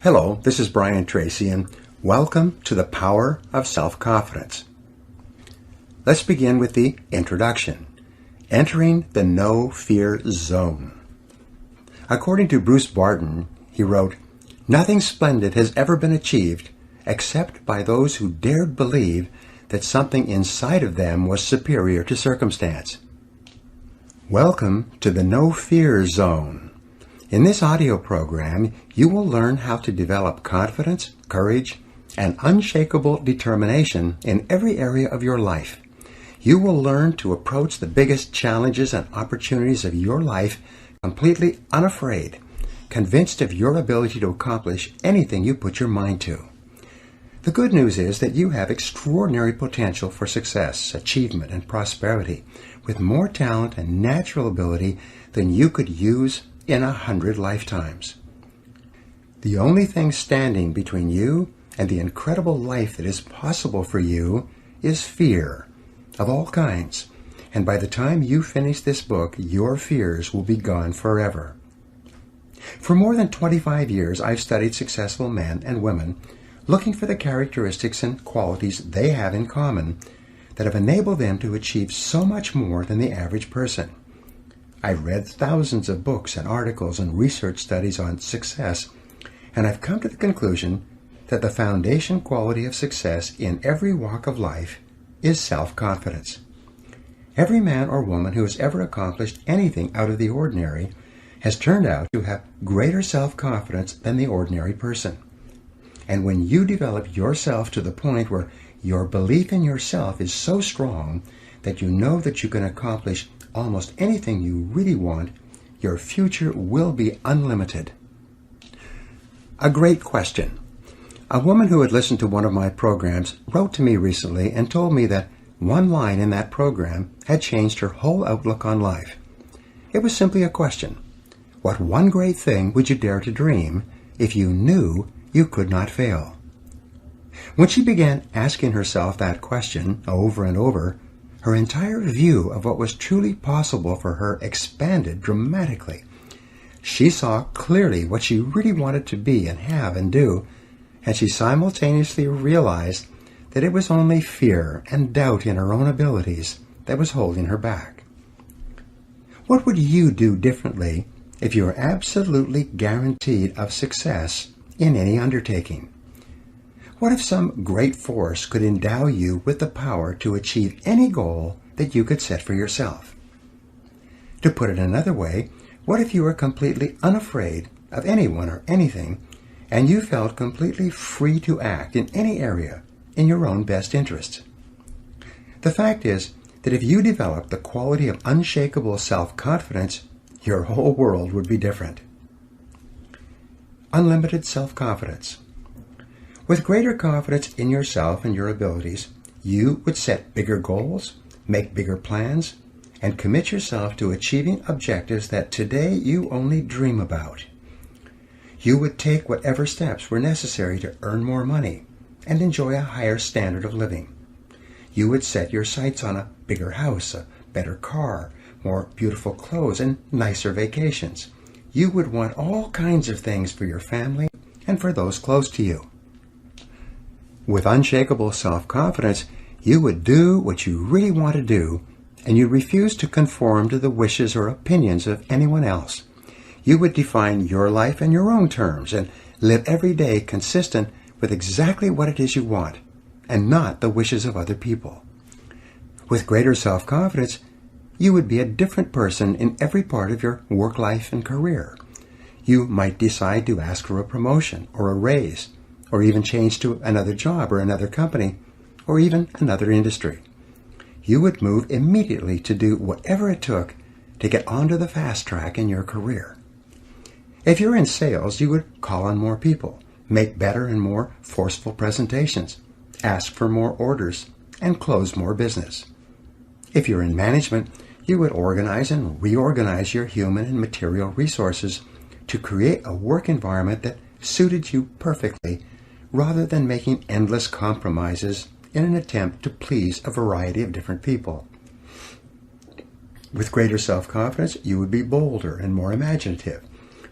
Hello, this is BRAIN TRACY, and welcome to the Power of Self-Confidence. Let's begin with the introduction, entering the no-fear zone. According to Bruce Barton, he wrote, "Nothing splendid has ever been achieved except by those who dared believe that something inside of them was superior to circumstance." Welcome to the no-fear zone. In this audio program, you will learn how to develop confidence, courage, and unshakable determination in every area of your life. You will learn to approach the biggest challenges and opportunities of your life completely unafraid, convinced of your ability to accomplish anything you put your mind to. The good news is that you have extraordinary potential for success, achievement, and prosperity, with more talent and natural ability than you could use in 100 lifetimes. The only thing standing between you and the incredible life that is possible for you is fear of all kinds. And by the time you finish this book, your fears will be gone forever. For more than 25 years, I've studied successful men and women, looking for the characteristics and qualities they have in common that have enabled them to achieve so much more than the average person. I've read thousands of books and articles and research studies on success, and I've come to the conclusion that the foundation quality of success in every walk of life is self-confidence. Every man or woman who has ever accomplished anything out of the ordinary has turned out to have greater self-confidence than the ordinary person. And when you develop yourself to the point where your belief in yourself is so strong that you know that you can accomplish almost anything you really want, your future will be unlimited. A great question. A woman who had listened to one of my programs wrote to me recently and told me that one line in that program had changed her whole outlook on life. It was simply a question. What one great thing would you dare to dream if you knew you could not fail? When she began asking herself that question over and over, her entire view of what was truly possible for her expanded dramatically. She saw clearly what she really wanted to be and have and do, and she simultaneously realized that it was only fear and doubt in her own abilities that was holding her back. What would you do differently if you were absolutely guaranteed of success in any undertaking? What if some great force could endow you with the power to achieve any goal that you could set for yourself? To put it another way, what if you were completely unafraid of anyone or anything, and you felt completely free to act in any area in your own best interests? The fact is that if you developed the quality of unshakable self-confidence, your whole world would be different. Unlimited self-confidence. With greater confidence in yourself and your abilities, you would set bigger goals, make bigger plans, and commit yourself to achieving objectives that today you only dream about. You would take whatever steps were necessary to earn more money and enjoy a higher standard of living. You would set your sights on a bigger house, a better car, more beautiful clothes, and nicer vacations. You would want all kinds of things for your family and for those close to you. With unshakable self-confidence, you would do what you really want to do, and you refuse to conform to the wishes or opinions of anyone else. You would define your life in your own terms and live every day consistent with exactly what it is you want, and not the wishes of other people. With greater self-confidence, you would be a different person in every part of your work life and career. You might decide to ask for a promotion or a raise, or even change to another job or another company, or even another industry. You would move immediately to do whatever it took to get onto the fast track in your career. If you're in sales, you would call on more people, make better and more forceful presentations, ask for more orders, and close more business. If you're in management, you would organize and reorganize your human and material resources to create a work environment that suited you perfectly, rather than making endless compromises in an attempt to please a variety of different people. With greater self-confidence, you would be bolder and more imaginative.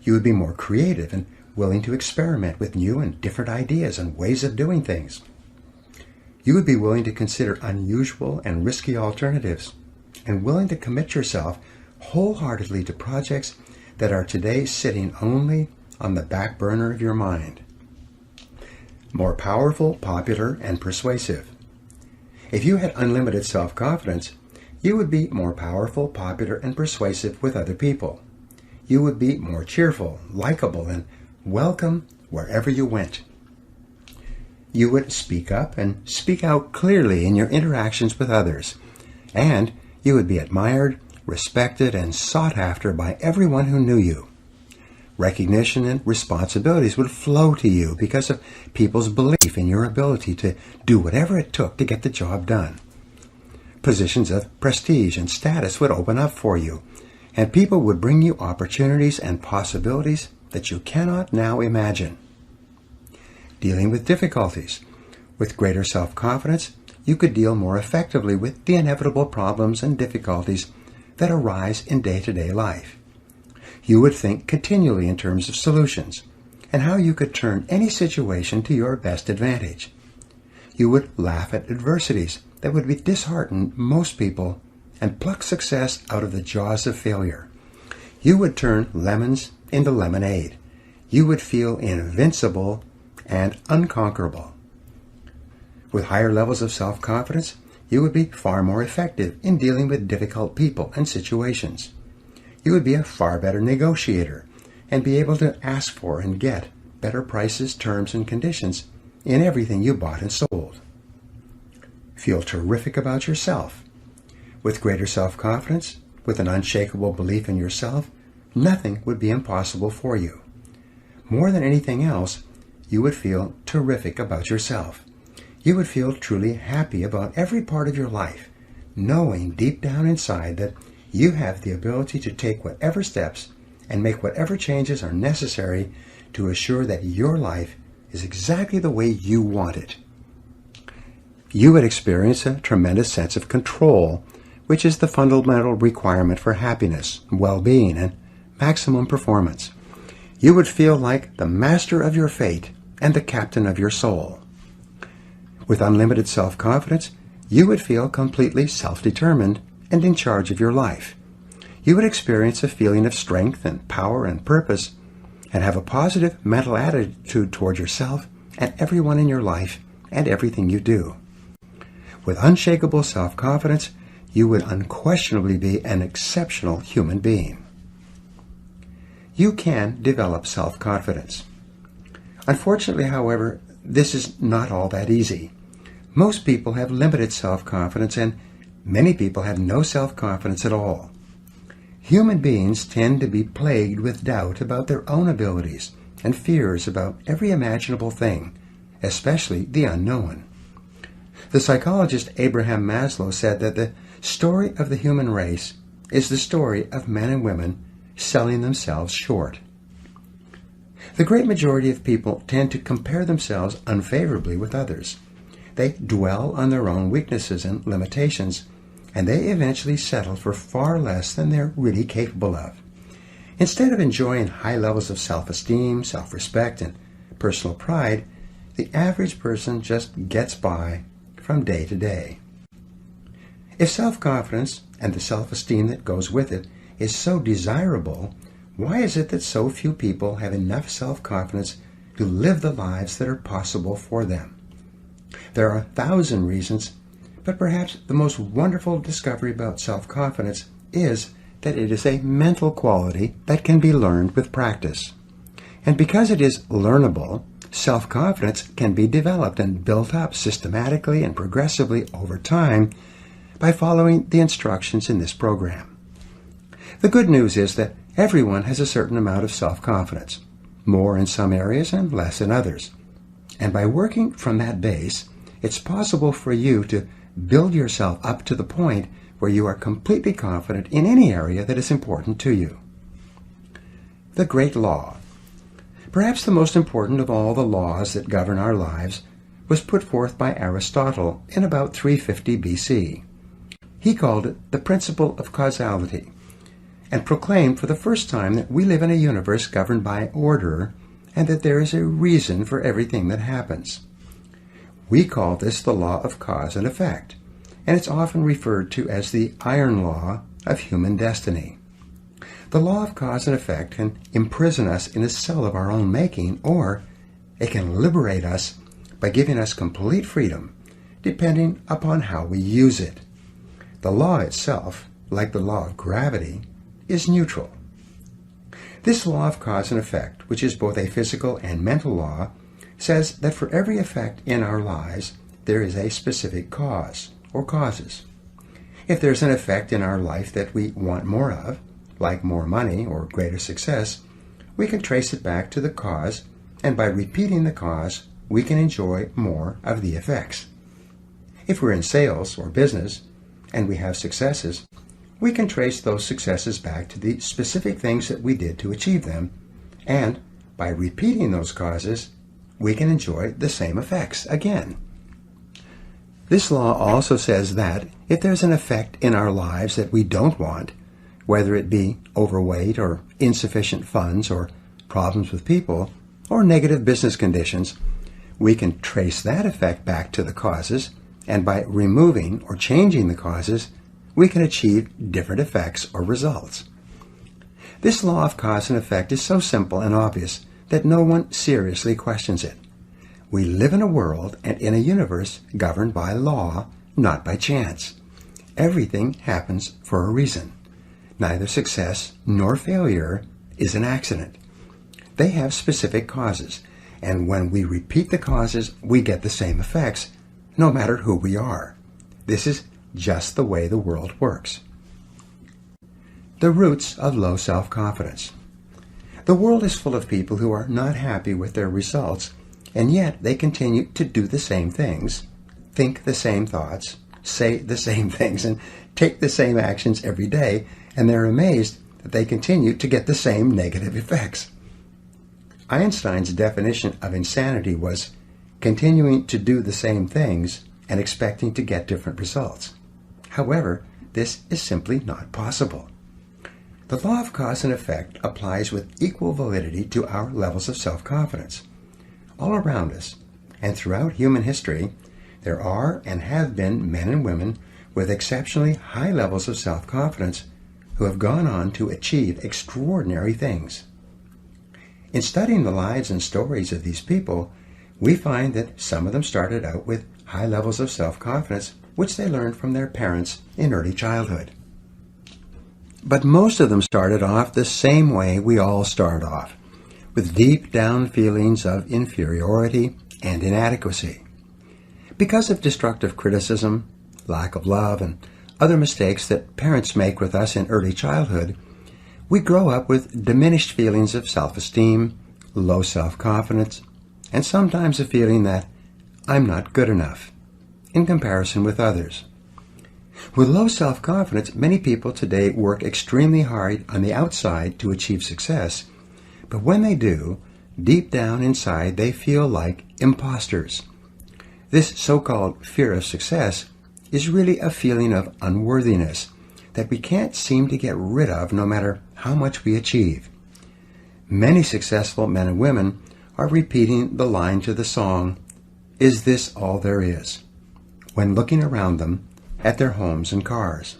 You would be more creative and willing to experiment with new and different ideas and ways of doing things. You would be willing to consider unusual and risky alternatives, and willing to commit yourself wholeheartedly to projects that are today sitting only on the back burner of your mind. More powerful, popular, and persuasive. If you had unlimited self-confidence, you would be more powerful, popular, and persuasive with other people. You would be more cheerful, likable, and welcome wherever you went. You would speak up and speak out clearly in your interactions with others, and you would be admired, respected, and sought after by everyone who knew you. Recognition and responsibilities would flow to you because of people's belief in your ability to do whatever it took to get the job done. Positions of prestige and status would open up for you, and people would bring you opportunities and possibilities that you cannot now imagine. Dealing with difficulties. With greater self-confidence, you could deal more effectively with the inevitable problems and difficulties that arise in day-to-day life. You would think continually in terms of solutions and how you could turn any situation to your best advantage. You would laugh at adversities that would dishearten most people and pluck success out of the jaws of failure. You would turn lemons into lemonade. You would feel invincible and unconquerable. With higher levels of self-confidence, you would be far more effective in dealing with difficult people and situations. You would be a far better negotiator and be able to ask for and get better prices, terms, and conditions in everything you bought and sold. Feel terrific about yourself. With greater self-confidence, with an unshakable belief in yourself, nothing would be impossible for you. More than anything else, you would feel terrific about yourself. You would feel truly happy about every part of your life, knowing deep down inside that you have the ability to take whatever steps and make whatever changes are necessary to assure that your life is exactly the way you want it. You would experience a tremendous sense of control, which is the fundamental requirement for happiness, well-being, and maximum performance. You would feel like the master of your fate and the captain of your soul. With unlimited self-confidence, you would feel completely self-determined and in charge of your life. You would experience a feeling of strength and power and purpose, and have a positive mental attitude toward yourself and everyone in your life and everything you do. With unshakable self-confidence, you would unquestionably be an exceptional human being. You can develop self-confidence. Unfortunately, however, this is not all that easy. Most people have limited self-confidence, and many people have no self-confidence at all. Human beings tend to be plagued with doubt about their own abilities and fears about every imaginable thing, especially the unknown. The psychologist Abraham Maslow said that the story of the human race is the story of men and women selling themselves short. The great majority of people tend to compare themselves unfavorably with others. They dwell on their own weaknesses and limitations, and they eventually settle for far less than they're really capable of. Instead of enjoying high levels of self-esteem, self-respect, and personal pride, the average person just gets by from day to day. If self-confidence and the self-esteem that goes with it is so desirable, why is it that so few people have enough self-confidence to live the lives that are possible for them? There are 1,000 reasons, but perhaps the most wonderful discovery about self-confidence is that it is a mental quality that can be learned with practice. And because it is learnable, self-confidence can be developed and built up systematically and progressively over time by following the instructions in this program. The good news is that everyone has a certain amount of self-confidence, more in some areas and less in others. And by working from that base, it's possible for you to build yourself up to the point where you are completely confident in any area that is important to you. The Great Law. Perhaps the most important of all the laws that govern our lives was put forth by Aristotle in about 350 BC. He called it the principle of causality, and proclaimed for the first time that we live in a universe governed by order and that there is a reason for everything that happens. We call this the law of cause and effect, and it's often referred to as the iron law of human destiny. The law of cause and effect can imprison us in a cell of our own making, or it can liberate us by giving us complete freedom, depending upon how we use it. The law itself, like the law of gravity, is neutral. This law of cause and effect, which is both a physical and mental law, says that for every effect in our lives, there is a specific cause or causes. If there's an effect in our life that we want more of, like more money or greater success, we can trace it back to the cause, and by repeating the cause, we can enjoy more of the effects. If we're in sales or business, and we have successes, we can trace those successes back to the specific things that we did to achieve them, and by repeating those causes, we can enjoy the same effects again. This law also says that if there's an effect in our lives that we don't want, whether it be overweight or insufficient funds or problems with people or negative business conditions, we can trace that effect back to the causes, and by removing or changing the causes, we can achieve different effects or results. This law of cause and effect is so simple and obvious that no one seriously questions it. We live in a world and in a universe governed by law, not by chance. Everything happens for a reason. Neither success nor failure is an accident. They have specific causes, and when we repeat the causes, we get the same effects, no matter who we are. This is just the way the world works. The roots of low self-confidence. The world is full of people who are not happy with their results, and yet they continue to do the same things, think the same thoughts, say the same things, and take the same actions every day, and they're amazed that they continue to get the same negative effects. Einstein's definition of insanity was continuing to do the same things and expecting to get different results. However, this is simply not possible. The law of cause and effect applies with equal validity to our levels of self-confidence. All around us, and throughout human history, there are and have been men and women with exceptionally high levels of self-confidence who have gone on to achieve extraordinary things. In studying the lives and stories of these people, we find that some of them started out with high levels of self-confidence, which they learned from their parents in early childhood. But most of them started off the same way we all start off, with deep down feelings of inferiority and inadequacy. Because of destructive criticism, lack of love, and other mistakes that parents make with us in early childhood, we grow up with diminished feelings of self-esteem, low self-confidence, and sometimes a feeling that I'm not good enough in comparison with others. With low self-confidence, many people today work extremely hard on the outside to achieve success, but when they do, deep down inside they feel like imposters. This so-called fear of success is really a feeling of unworthiness that we can't seem to get rid of no matter how much we achieve. Many successful men and women are repeating the line to the song, "Is this all there is?" when looking around them at their homes and cars.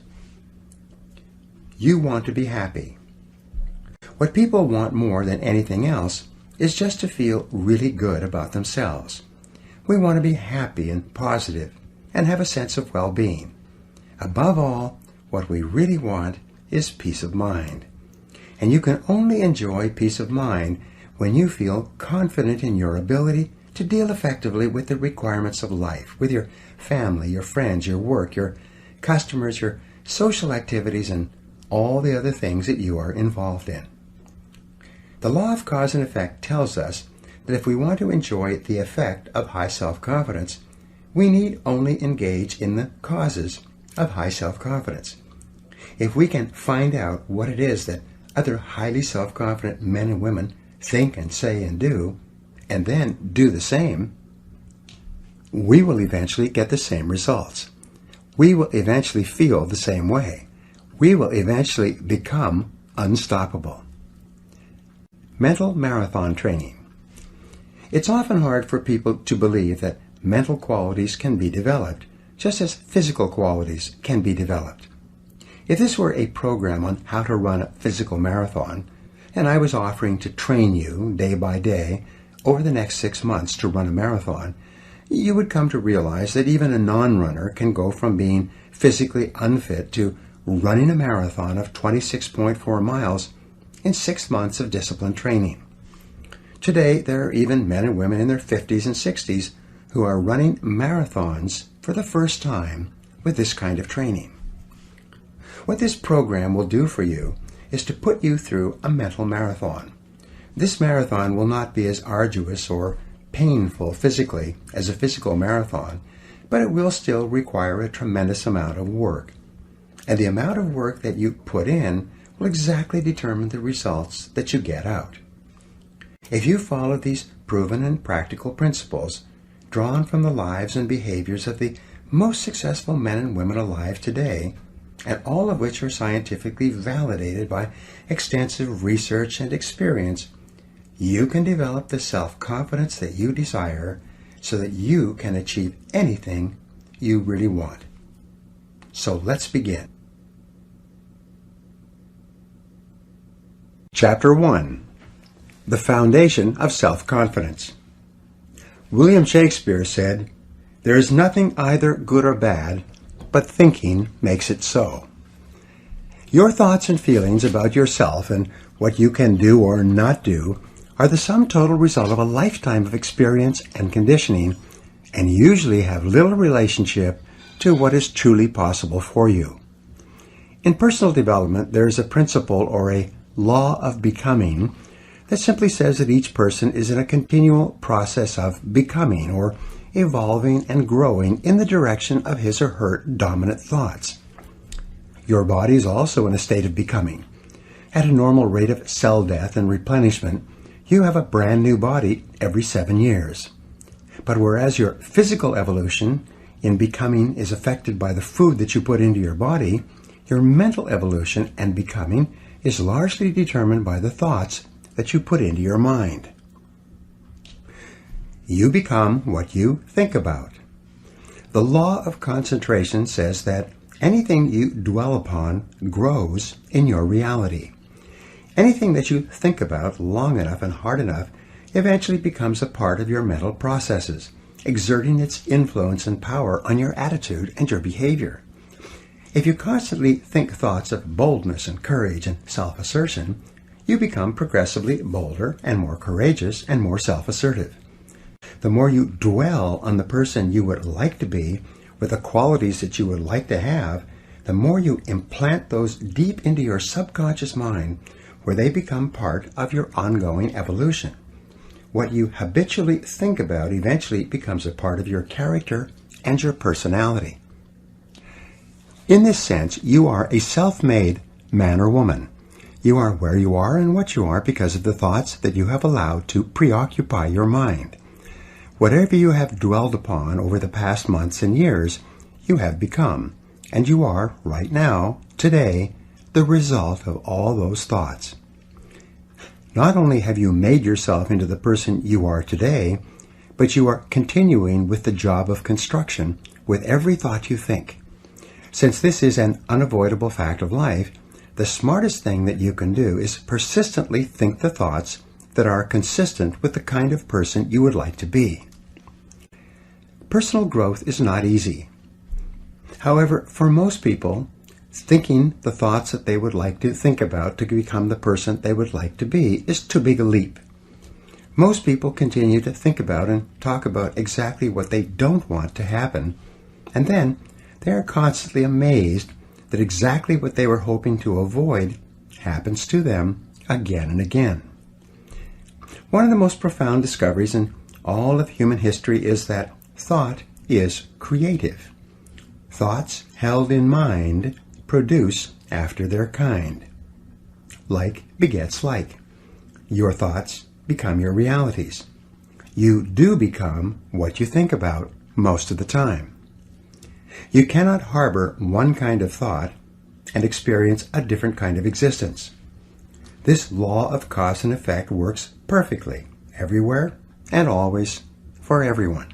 You want to be happy. What people want more than anything else is just to feel really good about themselves. We want to be happy and positive and have a sense of well-being. Above all, what we really want is peace of mind. And you can only enjoy peace of mind when you feel confident in your ability to deal effectively with the requirements of life, with your family, your friends, your work, your customers, your social activities, and all the other things that you are involved in. The law of cause and effect tells us that if we want to enjoy the effect of high self-confidence, we need only engage in the causes of high self-confidence. If we can find out what it is that other highly self-confident men and women think and say and do, and then do the same, we will eventually get the same results. We will eventually feel the same way. We will eventually become unstoppable. Mental marathon training. It's often hard for people to believe that mental qualities can be developed, just as physical qualities can be developed. If this were a program on how to run a physical marathon, and I was offering to train you day by day over the next 6 months to run a marathon, you would come to realize that even a non-runner can go from being physically unfit to running a marathon of 26.4 miles in 6 months of disciplined training. Today, there are even men and women in their 50s and 60s who are running marathons for the first time with this kind of training. What this program will do for you is to put you through a mental marathon. This marathon will not be as arduous or painful physically as a physical marathon, but it will still require a tremendous amount of work. And the amount of work that you put in will exactly determine the results that you get out. If you follow these proven and practical principles, drawn from the lives and behaviors of the most successful men and women alive today, and all of which are scientifically validated by extensive research and experience, you can develop the self-confidence that you desire so that you can achieve anything you really want. So let's begin. Chapter 1. The Foundation of Self-Confidence. William Shakespeare said, "There is nothing either good or bad, but thinking makes it so." Your thoughts and feelings about yourself and what you can do or not do are the sum total result of a lifetime of experience and conditioning, and usually have little relationship to what is truly possible for you. In personal development, there is a principle or a law of becoming that simply says that each person is in a continual process of becoming or evolving and growing in the direction of his or her dominant thoughts. Your body is also in a state of becoming. At a normal rate of cell death and replenishment, you have a brand new body every 7 years. But whereas your physical evolution in becoming is affected by the food that you put into your body, your mental evolution and becoming is largely determined by the thoughts that you put into your mind. You become what you think about. The law of concentration says that anything you dwell upon grows in your reality. Anything that you think about long enough and hard enough eventually becomes a part of your mental processes, exerting its influence and power on your attitude and your behavior. If you constantly think thoughts of boldness and courage and self-assertion, you become progressively bolder and more courageous and more self-assertive. The more you dwell on the person you would like to be with the qualities that you would like to have, the more you implant those deep into your subconscious mind, where they become part of your ongoing evolution. What you habitually think about eventually becomes a part of your character and your personality. In this sense, you are a self-made man or woman. You are where you are and what you are because of the thoughts that you have allowed to preoccupy your mind. Whatever you have dwelled upon over the past months and years, you have become, and you are, right now, today, the result of all those thoughts. Not only have you made yourself into the person you are today, but you are continuing with the job of construction with every thought you think. Since this is an unavoidable fact of life, the smartest thing that you can do is persistently think the thoughts that are consistent with the kind of person you would like to be. Personal growth is not easy. However, for most people, thinking the thoughts that they would like to think about to become the person they would like to be is too big a leap. Most people continue to think about and talk about exactly what they don't want to happen, and then they are constantly amazed that exactly what they were hoping to avoid happens to them again and again. One of the most profound discoveries in all of human history is that thought is creative. Thoughts held in mind produce after their kind. Like begets like. Your thoughts become your realities. You do become what you think about most of the time. You cannot harbor one kind of thought and experience a different kind of existence. This law of cause and effect works perfectly, everywhere and always for everyone.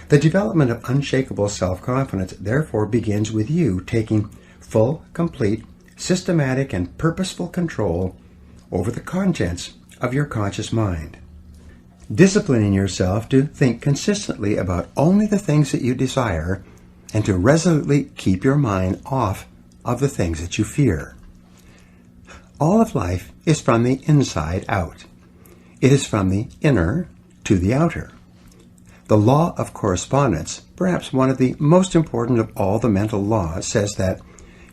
The development of unshakable self-confidence therefore begins with you taking full, complete, systematic, and purposeful control over the contents of your conscious mind. Disciplining yourself to think consistently about only the things that you desire and to resolutely keep your mind off of the things that you fear. All of life is from the inside out. It is from the inner to the outer. The law of correspondence, perhaps one of the most important of all the mental laws, says that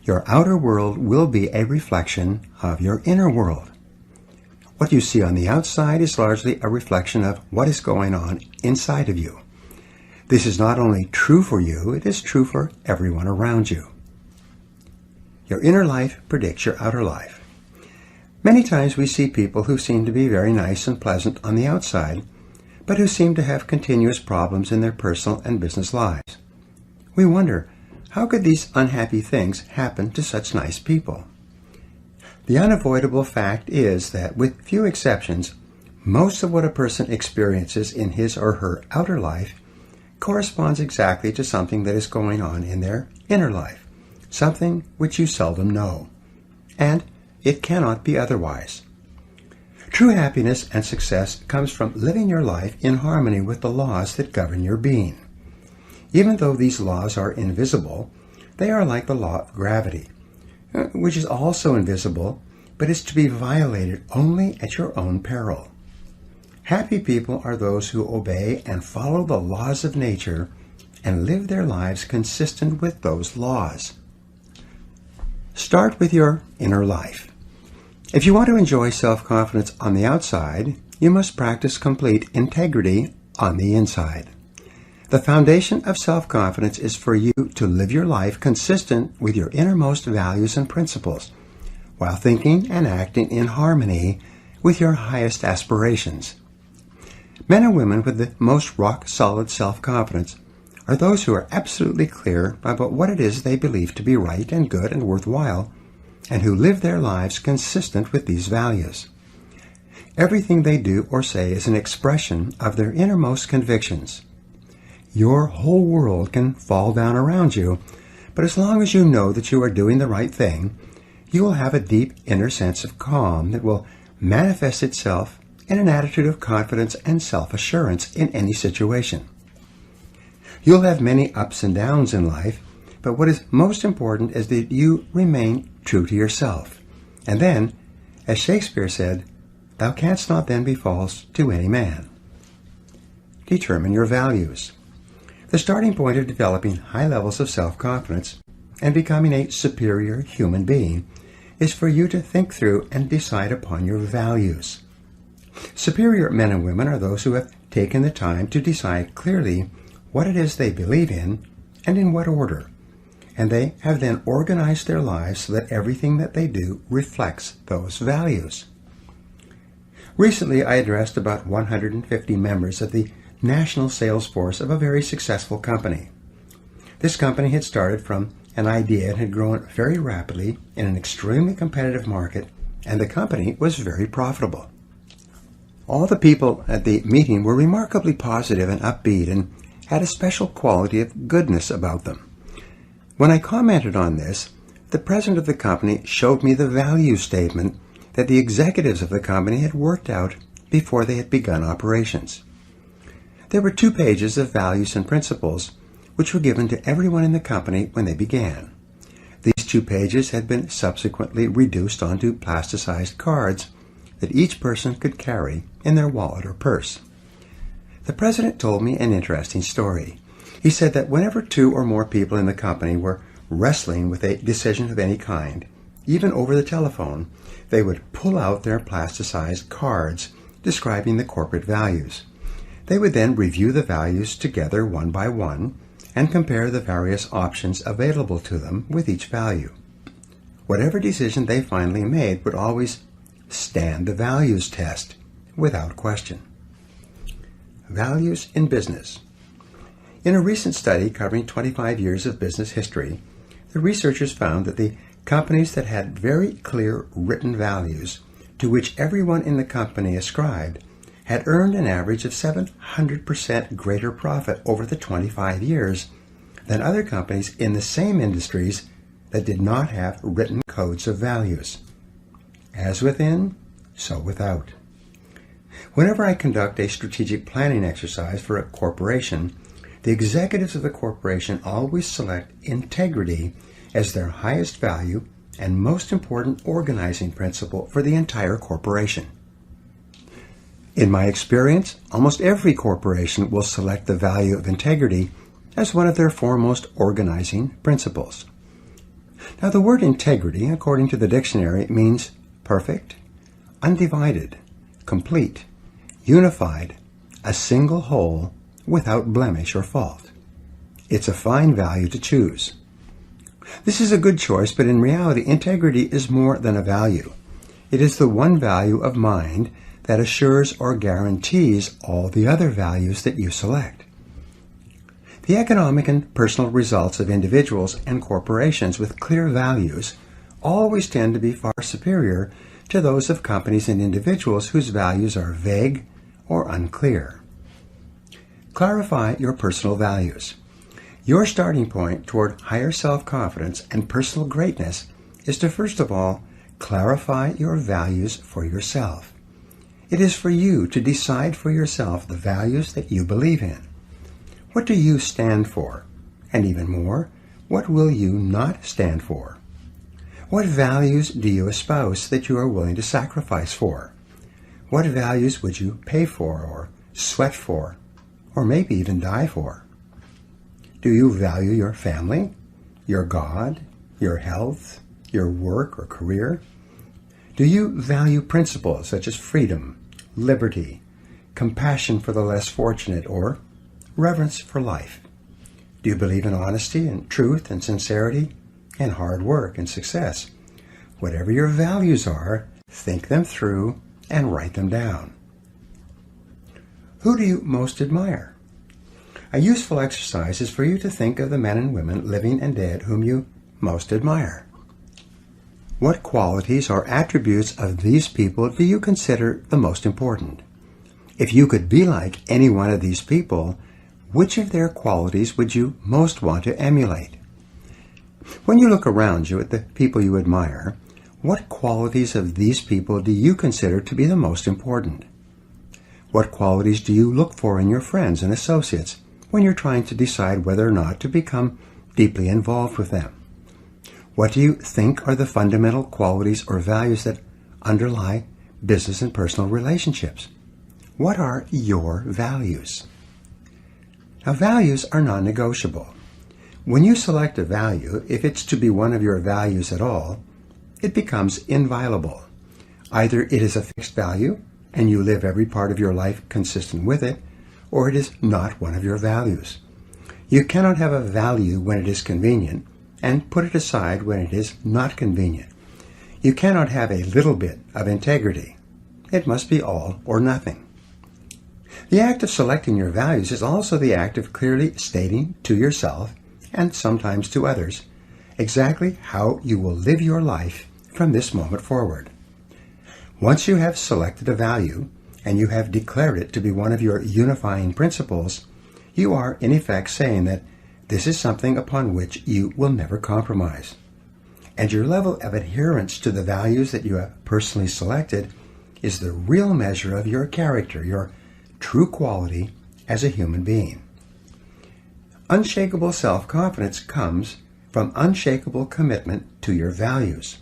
your outer world will be a reflection of your inner world. What you see on the outside is largely a reflection of what is going on inside of you. This is not only true for you, it is true for everyone around you. Your inner life predicts your outer life. Many times we see people who seem to be very nice and pleasant on the outside, but who seem to have continuous problems in their personal and business lives. We wonder, how could these unhappy things happen to such nice people? The unavoidable fact is that, with few exceptions, most of what a person experiences in his or her outer life corresponds exactly to something that is going on in their inner life, something which you seldom know. And it cannot be otherwise. True happiness and success comes from living your life in harmony with the laws that govern your being. Even though these laws are invisible, they are like the law of gravity, which is also invisible, but is to be violated only at your own peril. Happy people are those who obey and follow the laws of nature and live their lives consistent with those laws. Start with your inner life. If you want to enjoy self-confidence on the outside, you must practice complete integrity on the inside. The foundation of self-confidence is for you to live your life consistent with your innermost values and principles, while thinking and acting in harmony with your highest aspirations. Men and women with the most rock-solid self-confidence are those who are absolutely clear about what it is they believe to be right and good and worthwhile, and who live their lives consistent with these values. Everything they do or say is an expression of their innermost convictions. Your whole world can fall down around you, but as long as you know that you are doing the right thing, you will have a deep inner sense of calm that will manifest itself in an attitude of confidence and self-assurance in any situation. You'll have many ups and downs in life, but what is most important is that you remain true to yourself. And then, as Shakespeare said, "Thou canst not then be false to any man." Determine your values. The starting point of developing high levels of self-confidence and becoming a superior human being is for you to think through and decide upon your values. Superior men and women are those who have taken the time to decide clearly what it is they believe in and in what order, and they have then organized their lives so that everything that they do reflects those values. Recently, I addressed about 150 members of the national sales force of a very successful company. This company had started from an idea and had grown very rapidly in an extremely competitive market, and the company was very profitable. All the people at the meeting were remarkably positive and upbeat and had a special quality of goodness about them. When I commented on this, the president of the company showed me the value statement that the executives of the company had worked out before they had begun operations. There were 2 pages of values and principles which were given to everyone in the company when they began. These 2 pages had been subsequently reduced onto plasticized cards that each person could carry in their wallet or purse. The president told me an interesting story. He said that whenever 2 or more people in the company were wrestling with a decision of any kind, even over the telephone, they would pull out their plasticized cards describing the corporate values. They would then review the values together one by one and compare the various options available to them with each value. Whatever decision they finally made would always stand the values test without question. Values in business. In a recent study covering 25 years of business history, the researchers found that the companies that had very clear written values to which everyone in the company ascribed had earned an average of 700% greater profit over the 25 years than other companies in the same industries that did not have written codes of values. As within, so without. Whenever I conduct a strategic planning exercise for a corporation, the executives of the corporation always select integrity as their highest value and most important organizing principle for the entire corporation. In my experience, almost every corporation will select the value of integrity as one of their foremost organizing principles. Now, the word integrity, according to the dictionary, means perfect, undivided, complete, unified, a single whole, without blemish or fault. It's a fine value to choose. This is a good choice, but in reality, integrity is more than a value. It is the one value of mind that assures or guarantees all the other values that you select. The economic and personal results of individuals and corporations with clear values always tend to be far superior to those of companies and individuals whose values are vague or unclear. Clarify your personal values. Your starting point toward higher self-confidence and personal greatness is to first of all clarify your values for yourself. It is for you to decide for yourself the values that you believe in. What do you stand for? And even more, what will you not stand for? What values do you espouse that you are willing to sacrifice for? What values would you pay for or sweat for, or maybe even die for? Do you value your family, your God, your health, your work or career? Do you value principles such as freedom, liberty, compassion for the less fortunate, or reverence for life? Do you believe in honesty and truth and sincerity and hard work and success? Whatever your values are, think them through and write them down. Who do you most admire? A useful exercise is for you to think of the men and women, living and dead, whom you most admire. What qualities or attributes of these people do you consider the most important? If you could be like any one of these people, which of their qualities would you most want to emulate? When you look around you at the people you admire, what qualities of these people do you consider to be the most important? What qualities do you look for in your friends and associates when you're trying to decide whether or not to become deeply involved with them? What do you think are the fundamental qualities or values that underlie business and personal relationships? What are your values? Now, values are non-negotiable. When you select a value, if it's to be one of your values at all, it becomes inviolable. Either it is a fixed value, and you live every part of your life consistent with it, or it is not one of your values. You cannot have a value when it is convenient and put it aside when it is not convenient. You cannot have a little bit of integrity. It must be all or nothing. The act of selecting your values is also the act of clearly stating to yourself, and sometimes to others, exactly how you will live your life from this moment forward. Once you have selected a value, and you have declared it to be one of your unifying principles, you are in effect saying that this is something upon which you will never compromise. And your level of adherence to the values that you have personally selected is the real measure of your character, your true quality as a human being. Unshakable self-confidence comes from unshakable commitment to your values.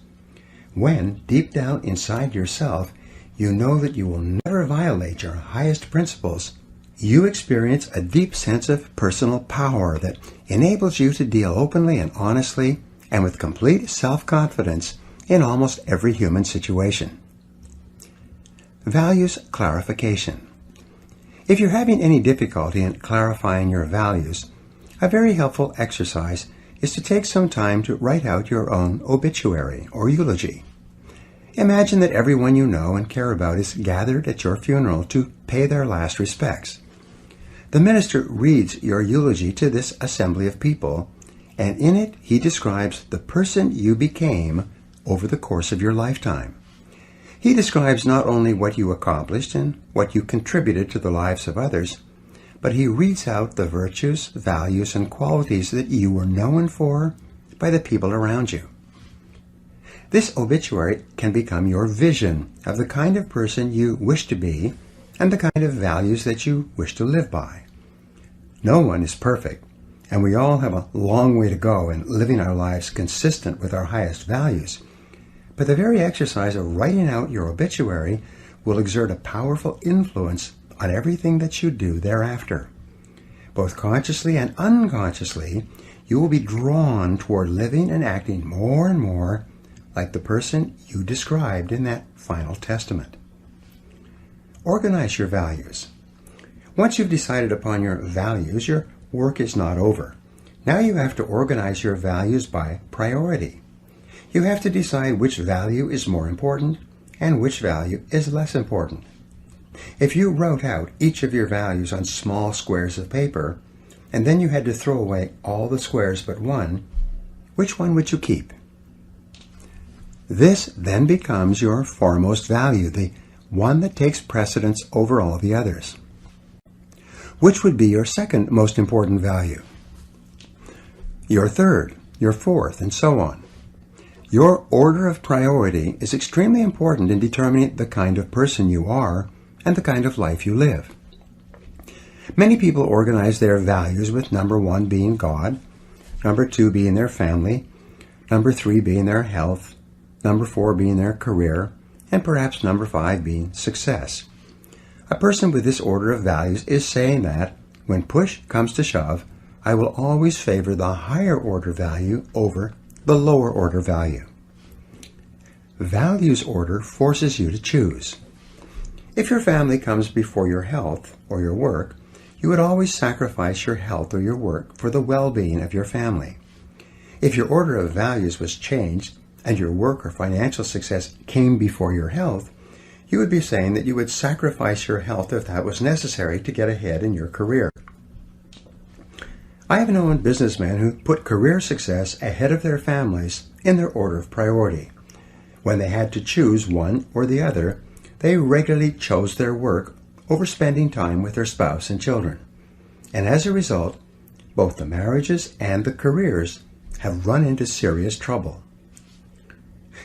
When, deep down inside yourself, you know that you will never violate your highest principles, you experience a deep sense of personal power that enables you to deal openly and honestly and with complete self-confidence in almost every human situation. Values clarification. If you're having any difficulty in clarifying your values, a very helpful exercise is to take some time to write out your own obituary or eulogy. Imagine that everyone you know and care about is gathered at your funeral to pay their last respects. The minister reads your eulogy to this assembly of people, and in it he describes the person you became over the course of your lifetime. He describes not only what you accomplished and what you contributed to the lives of others, but he reads out the virtues, values, and qualities that you were known for by the people around you. This obituary can become your vision of the kind of person you wish to be and the kind of values that you wish to live by. No one is perfect, and we all have a long way to go in living our lives consistent with our highest values. But the very exercise of writing out your obituary will exert a powerful influence on everything that you do thereafter. Both consciously and unconsciously, you will be drawn toward living and acting more and more like the person you described in that final testament. Organize your values. Once you've decided upon your values, your work is not over. Now you have to organize your values by priority. You have to decide which value is more important and which value is less important. If you wrote out each of your values on small squares of paper, and then you had to throw away all the squares but one, which one would you keep? This then becomes your foremost value, the one that takes precedence over all the others. Which would be your second most important value? Your third, your fourth, and so on. Your order of priority is extremely important in determining the kind of person you are and the kind of life you live. Many people organize their values with number 1 being God, number 2 being their family, number 3 being their health, number 4 being their career, and perhaps number 5 being success. A person with this order of values is saying that, when push comes to shove, I will always favor the higher order value over the lower order value. Values order forces you to choose. If your family comes before your health or your work, you would always sacrifice your health or your work for the well-being of your family. If your order of values was changed and your work or financial success came before your health, you would be saying that you would sacrifice your health if that was necessary to get ahead in your career. I have known businessmen who put career success ahead of their families in their order of priority. When they had to choose one or the other, they regularly chose their work over spending time with their spouse and children. And as a result, both the marriages and the careers have run into serious trouble.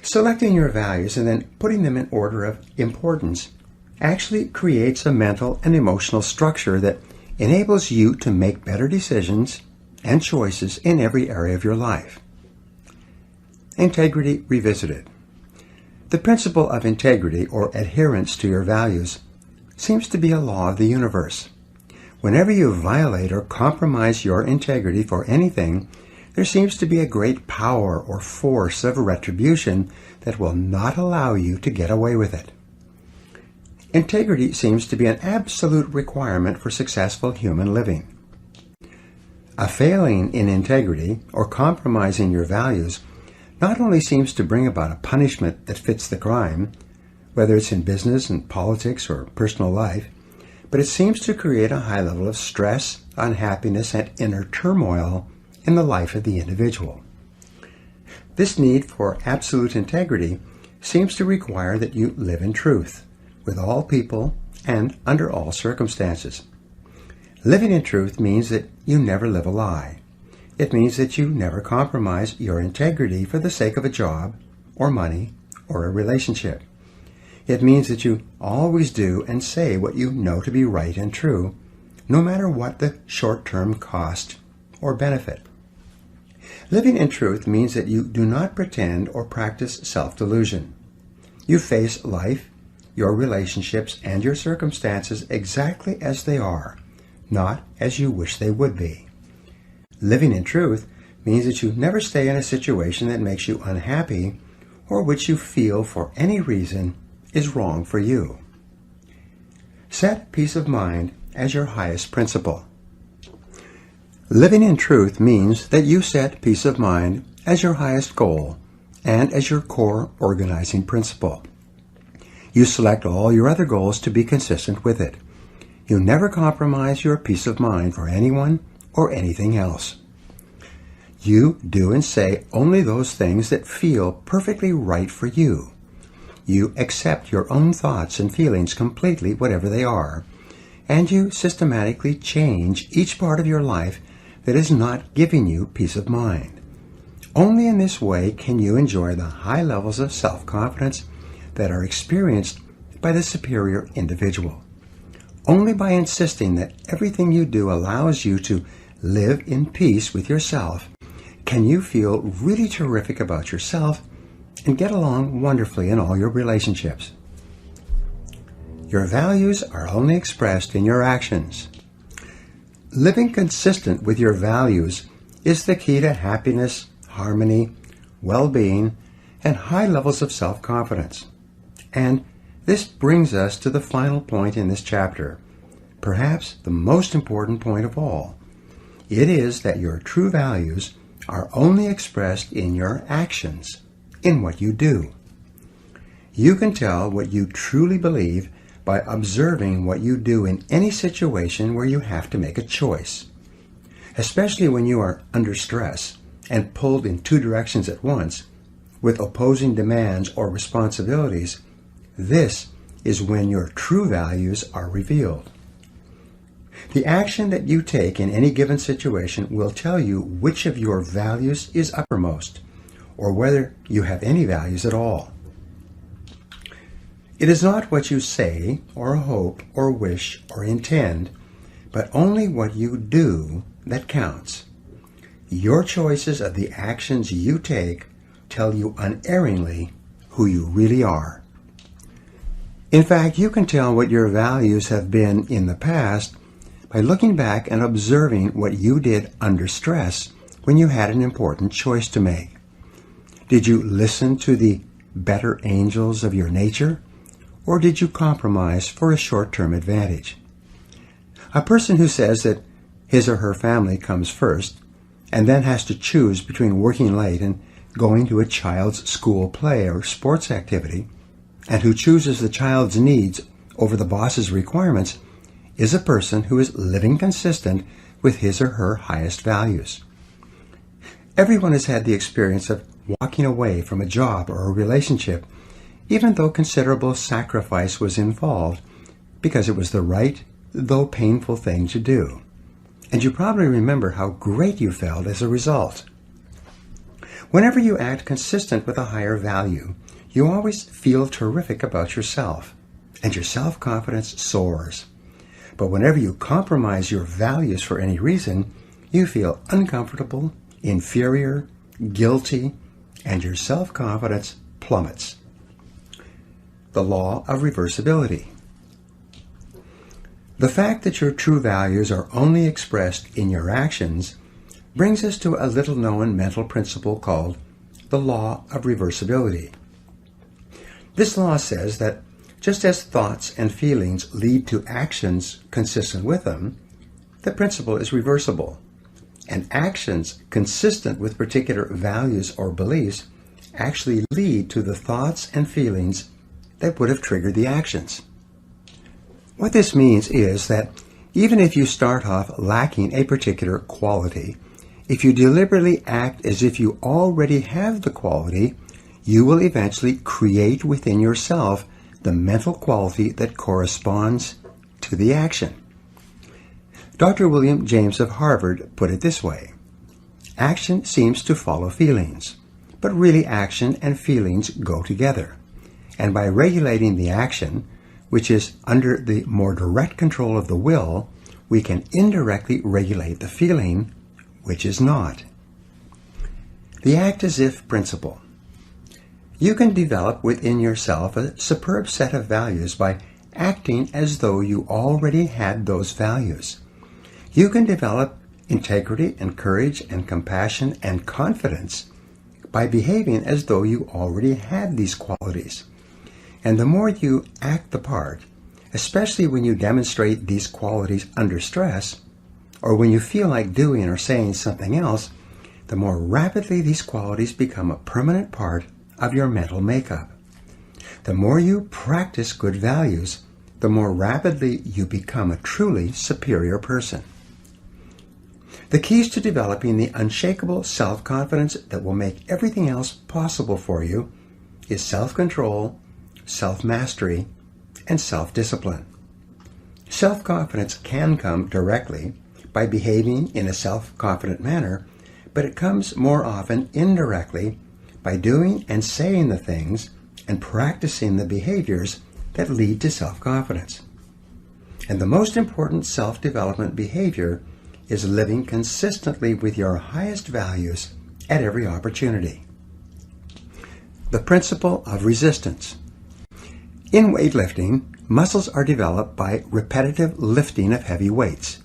Selecting your values and then putting them in order of importance actually creates a mental and emotional structure that enables you to make better decisions and choices in every area of your life. Integrity revisited. The principle of integrity or adherence to your values seems to be a law of the universe. Whenever you violate or compromise your integrity for anything, there seems to be a great power or force of retribution that will not allow you to get away with it. Integrity seems to be an absolute requirement for successful human living. A failing in integrity or compromising your values not only seems to bring about a punishment that fits the crime, whether it's in business and politics or personal life, but it seems to create a high level of stress, unhappiness, and inner turmoil in the life of the individual. This need for absolute integrity seems to require that you live in truth with all people and under all circumstances. Living in truth means that you never live a lie. It means that you never compromise your integrity for the sake of a job or money or a relationship. It means that you always do and say what you know to be right and true, no matter what the short-term cost or benefit. Living in truth means that you do not pretend or practice self-delusion. You face life, your relationships, and your circumstances exactly as they are, not as you wish they would be. Living in truth means that you never stay in a situation that makes you unhappy or which you feel for any reason is wrong for you. Set peace of mind as your highest principle. Living in truth means that you set peace of mind as your highest goal and as your core organizing principle. You select all your other goals to be consistent with it. You never compromise your peace of mind for anyone or anything else. You do and say only those things that feel perfectly right for you. You accept your own thoughts and feelings completely, whatever they are, and you systematically change each part of your life that is not giving you peace of mind. Only in this way can you enjoy the high levels of self-confidence that are experienced by the superior individual. Only by insisting that everything you do allows you to live in peace with yourself can you feel really terrific about yourself and get along wonderfully in all your relationships. Your values are only expressed in your actions. Living consistent with your values is the key to happiness, harmony, well-being, and high levels of self-confidence. And this brings us to the final point in this chapter, perhaps the most important point of all. It is that your true values are only expressed in your actions, in what you do. You can tell what you truly believe by observing what you do in any situation where you have to make a choice. Especially when you are under stress and pulled in two directions at once, with opposing demands or responsibilities, this is when your true values are revealed. The action that you take in any given situation will tell you which of your values is uppermost, or whether you have any values at all. It is not what you say, or hope, or wish, or intend, but only what you do that counts. Your choices of the actions you take tell you unerringly who you really are. In fact, you can tell what your values have been in the past by looking back and observing what you did under stress when you had an important choice to make. Did you listen to the better angels of your nature, or did you compromise for a short-term advantage? A person who says that his or her family comes first and then has to choose between working late and going to a child's school play or sports activity, and who chooses the child's needs over the boss's requirements, is a person who is living consistent with his or her highest values. Everyone has had the experience of walking away from a job or a relationship, even though considerable sacrifice was involved, because it was the right, though painful thing to do. And you probably remember how great you felt as a result. Whenever you act consistent with a higher value, you always feel terrific about yourself, and your self-confidence soars. But whenever you compromise your values for any reason, you feel uncomfortable, inferior, guilty, and your self-confidence plummets. The law of reversibility. The fact that your true values are only expressed in your actions brings us to a little-known mental principle called the law of reversibility. This law says that just as thoughts and feelings lead to actions consistent with them, the principle is reversible, and actions consistent with particular values or beliefs actually lead to the thoughts and feelings that would have triggered the actions. What this means is that even if you start off lacking a particular quality, if you deliberately act as if you already have the quality, you will eventually create within yourself the mental quality that corresponds to the action. Dr. William James of Harvard put it this way: action seems to follow feelings, but really action and feelings go together. And by regulating the action, which is under the more direct control of the will, we can indirectly regulate the feeling, which is not. The act-as-if principle. You can develop within yourself a superb set of values by acting as though you already had those values. You can develop integrity and courage and compassion and confidence by behaving as though you already had these qualities. And the more you act the part, especially when you demonstrate these qualities under stress, or when you feel like doing or saying something else, the more rapidly these qualities become a permanent part of your mental makeup. The more you practice good values, the more rapidly you become a truly superior person. The keys to developing the unshakable self-confidence that will make everything else possible for you is self-control, self-mastery, and self-discipline. Self-confidence can come directly by behaving in a self-confident manner, but it comes more often indirectly by doing and saying the things and practicing the behaviors that lead to self-confidence. And the most important self-development behavior is living consistently with your highest values at every opportunity. The principle of resistance. In weightlifting, muscles are developed by repetitive lifting of heavy weights.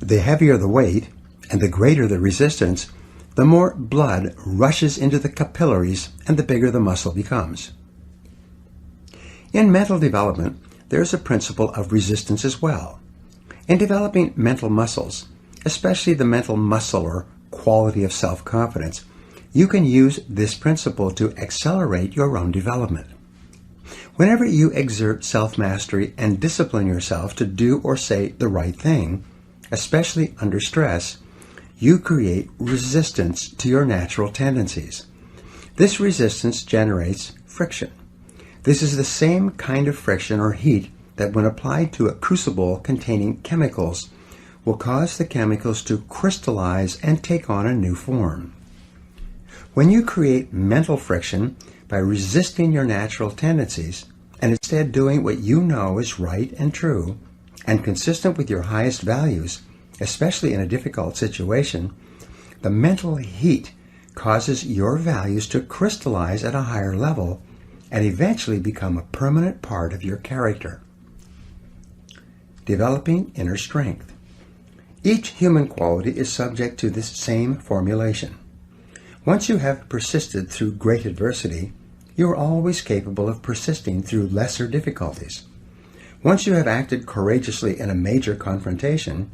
The heavier the weight and the greater the resistance, the more blood rushes into the capillaries and the bigger the muscle becomes. In mental development, there is a principle of resistance as well. In developing mental muscles, especially the mental muscle or quality of self-confidence, you can use this principle to accelerate your own development. Whenever you exert self-mastery and discipline yourself to do or say the right thing, especially under stress, you create resistance to your natural tendencies. This resistance generates friction. This is the same kind of friction or heat that, when applied to a crucible containing chemicals, will cause the chemicals to crystallize and take on a new form. When you create mental friction by resisting your natural tendencies and instead doing what you know is right and true and consistent with your highest values, especially in a difficult situation, the mental heat causes your values to crystallize at a higher level and eventually become a permanent part of your character. Developing inner strength. Each human quality is subject to this same formulation. Once you have persisted through great adversity, you are always capable of persisting through lesser difficulties. Once you have acted courageously in a major confrontation,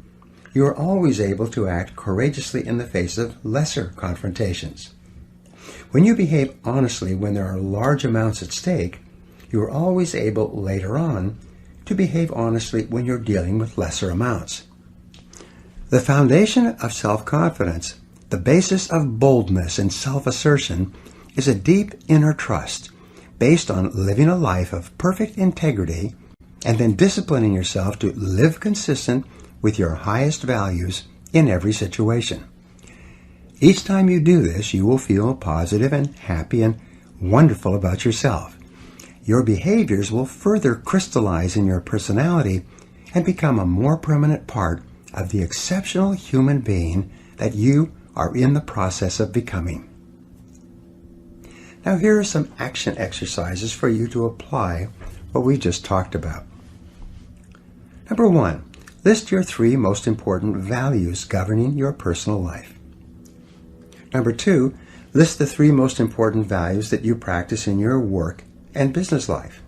you are always able to act courageously in the face of lesser confrontations. When you behave honestly when there are large amounts at stake, you are always able later on to behave honestly when you're dealing with lesser amounts. The foundation of self-confidence, the basis of boldness and self-assertion, is a deep inner trust based on living a life of perfect integrity and then disciplining yourself to live consistent with your highest values in every situation. Each time you do this, you will feel positive and happy and wonderful about yourself. Your behaviors will further crystallize in your personality and become a more permanent part of the exceptional human being that you are in the process of becoming. Now here are some action exercises for you to apply what we just talked about. Number 1, list your 3 most important values governing your personal life. Number 2, list the 3 most important values that you practice in your work and business life.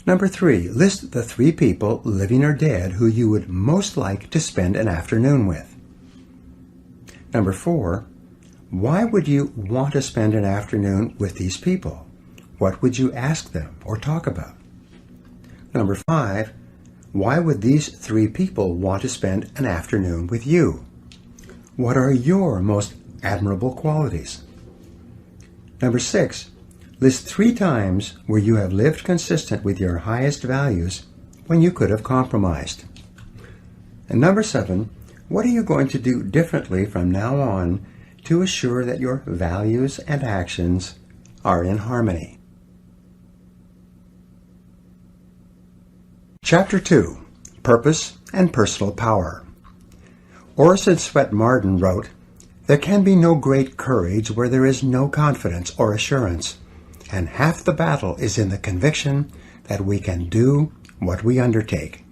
Number 3, list the 3 people, living or dead, who you would most like to spend an afternoon with. Number 4, why would you want to spend an afternoon with these people? What would you ask them or talk about? Number 5, why would these 3 people want to spend an afternoon with you? What are your most admirable qualities? Number 6, list 3 times where you have lived consistent with your highest values when you could have compromised. And number 7, what are you going to do differently from now on to assure that your values and actions are in harmony? Chapter 2, Purpose and Personal Power. Orison Swett Marden wrote, "There can be no great courage where there is no confidence or assurance, and half the battle is in the conviction that we can do what we undertake."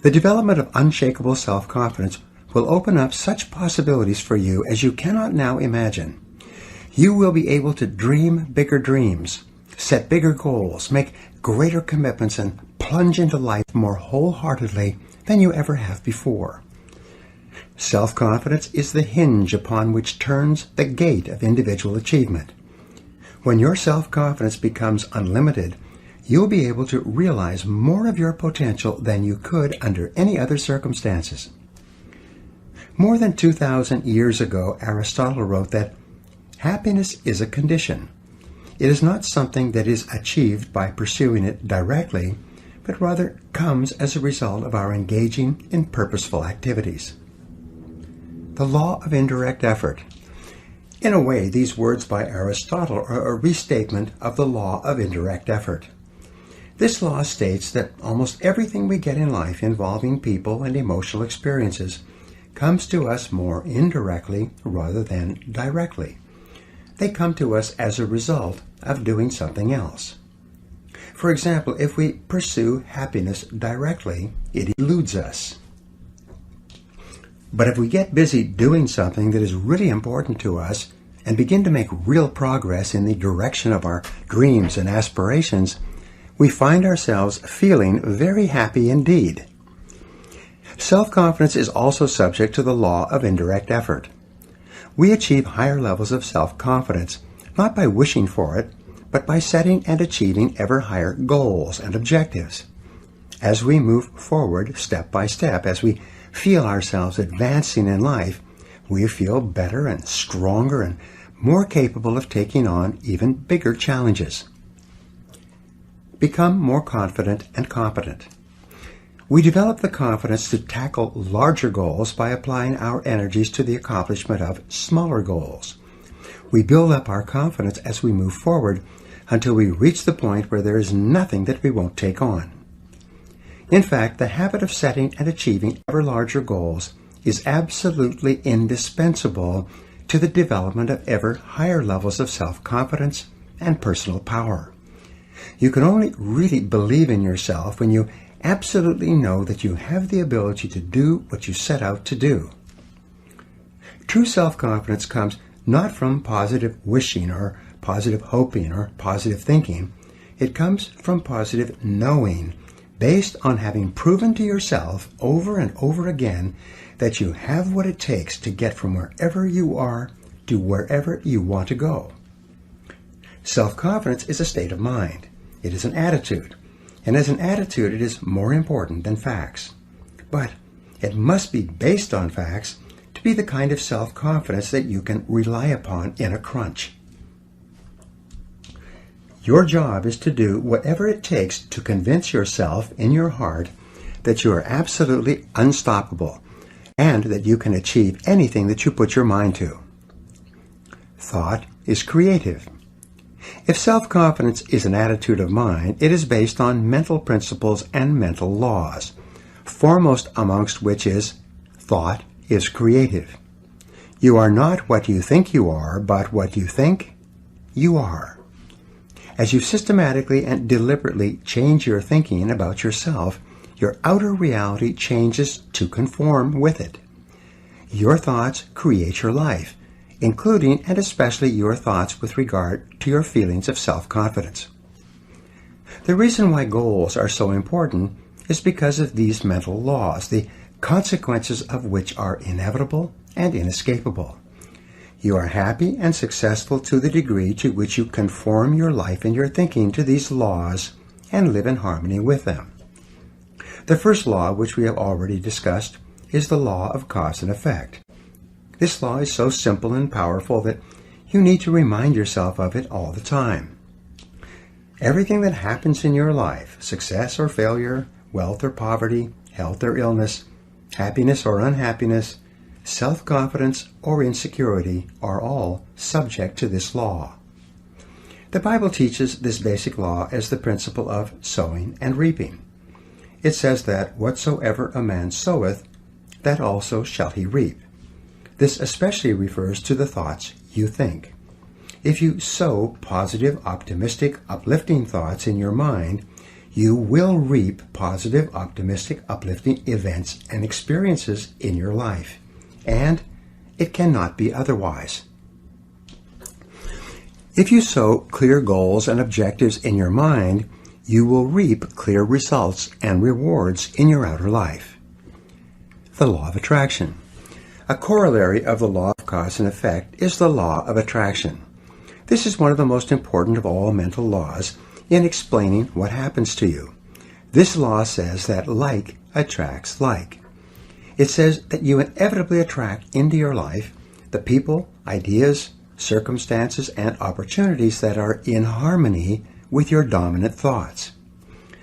The development of unshakable self-confidence will open up such possibilities for you as you cannot now imagine. You will be able to dream bigger dreams, set bigger goals, make greater commitments, and plunge into life more wholeheartedly than you ever have before. Self-confidence is the hinge upon which turns the gate of individual achievement. When your self-confidence becomes unlimited, you'll be able to realize more of your potential than you could under any other circumstances. More than 2,000 years ago, Aristotle wrote that happiness is a condition. It is not something that is achieved by pursuing it directly, but rather comes as a result of our engaging in purposeful activities. The law of indirect effort. In a way, these words by Aristotle are a restatement of the law of indirect effort. This law states that almost everything we get in life involving people and emotional experiences comes to us more indirectly rather than directly. They come to us as a result of doing something else. For example, if we pursue happiness directly, it eludes us. But if we get busy doing something that is really important to us and begin to make real progress in the direction of our dreams and aspirations, we find ourselves feeling very happy indeed. Self-confidence is also subject to the law of indirect effort. We achieve higher levels of self-confidence not by wishing for it, but by setting and achieving ever higher goals and objectives. As we move forward step by step, as we feel ourselves advancing in life, we feel better and stronger and more capable of taking on even bigger challenges. Become more confident and competent. We develop the confidence to tackle larger goals by applying our energies to the accomplishment of smaller goals. We build up our confidence as we move forward until we reach the point where there is nothing that we won't take on. In fact, the habit of setting and achieving ever larger goals is absolutely indispensable to the development of ever higher levels of self-confidence and personal power. You can only really believe in yourself when you absolutely know that you have the ability to do what you set out to do. True self-confidence comes not from positive wishing or positive hoping or positive thinking. It comes from positive knowing, based on having proven to yourself over and over again that you have what it takes to get from wherever you are to wherever you want to go. Self-confidence is a state of mind. It is an attitude. And as an attitude, it is more important than facts. But it must be based on facts to be the kind of self-confidence that you can rely upon in a crunch. Your job is to do whatever it takes to convince yourself in your heart that you are absolutely unstoppable and that you can achieve anything that you put your mind to. Thought is creative. If self-confidence is an attitude of mind, it is based on mental principles and mental laws, foremost amongst which is thought is creative. You are not what you think you are, but what you think you are. As you systematically and deliberately change your thinking about yourself, your outer reality changes to conform with it. Your thoughts create your life, including and especially your thoughts with regard to your feelings of self-confidence. The reason why goals are so important is because of these mental laws, the consequences of which are inevitable and inescapable. You are happy and successful to the degree to which you conform your life and your thinking to these laws and live in harmony with them. The first law, which we have already discussed, is the law of cause and effect. This law is so simple and powerful that you need to remind yourself of it all the time. Everything that happens in your life, success or failure, wealth or poverty, health or illness, happiness or unhappiness, self-confidence or insecurity, are all subject to this law. The Bible teaches this basic law as the principle of sowing and reaping. It says that whatsoever a man soweth, that also shall he reap. This especially refers to the thoughts you think. If you sow positive, optimistic, uplifting thoughts in your mind, you will reap positive, optimistic, uplifting events and experiences in your life. And it cannot be otherwise. If you sow clear goals and objectives in your mind, you will reap clear results and rewards in your outer life. The law of attraction. A corollary of the law of cause and effect is the law of attraction. This is one of the most important of all mental laws in explaining what happens to you. This law says that like attracts like. It says that you inevitably attract into your life the people, ideas, circumstances, and opportunities that are in harmony with your dominant thoughts.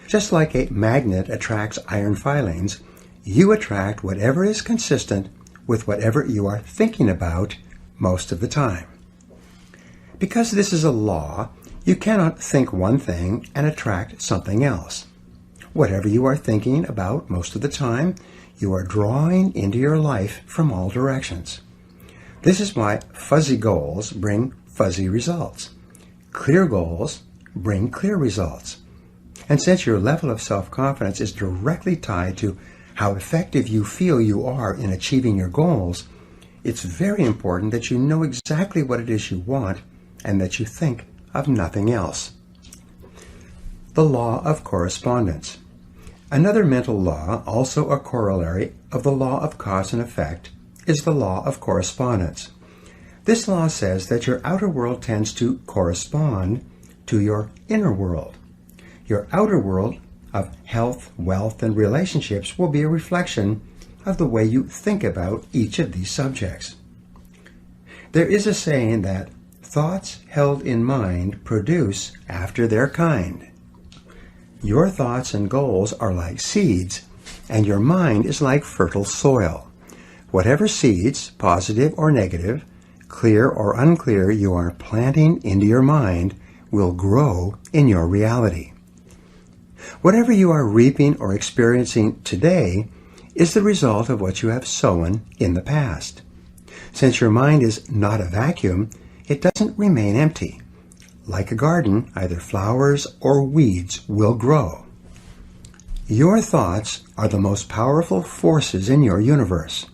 Just like a magnet attracts iron filings, you attract whatever is consistent with whatever you are thinking about most of the time. Because this is a law, you cannot think one thing and attract something else. Whatever you are thinking about most of the time, you are drawing into your life from all directions. This is why fuzzy goals bring fuzzy results. Clear goals bring clear results. And since your level of self-confidence is directly tied to how effective you feel you are in achieving your goals, it's very important that you know exactly what it is you want and that you think of nothing else. The law of correspondence. Another mental law, also a corollary of the law of cause and effect, is the law of correspondence. This law says that your outer world tends to correspond to your inner world. Your outer world of health, wealth, and relationships will be a reflection of the way you think about each of these subjects. There is a saying that thoughts held in mind produce after their kind. Your thoughts and goals are like seeds, and your mind is like fertile soil. Whatever seeds, positive or negative, clear or unclear, you are planting into your mind will grow in your reality. Whatever you are reaping or experiencing today is the result of what you have sown in the past. Since your mind is not a vacuum, it doesn't remain empty. Like a garden, either flowers or weeds will grow. Your thoughts are the most powerful forces in your universe.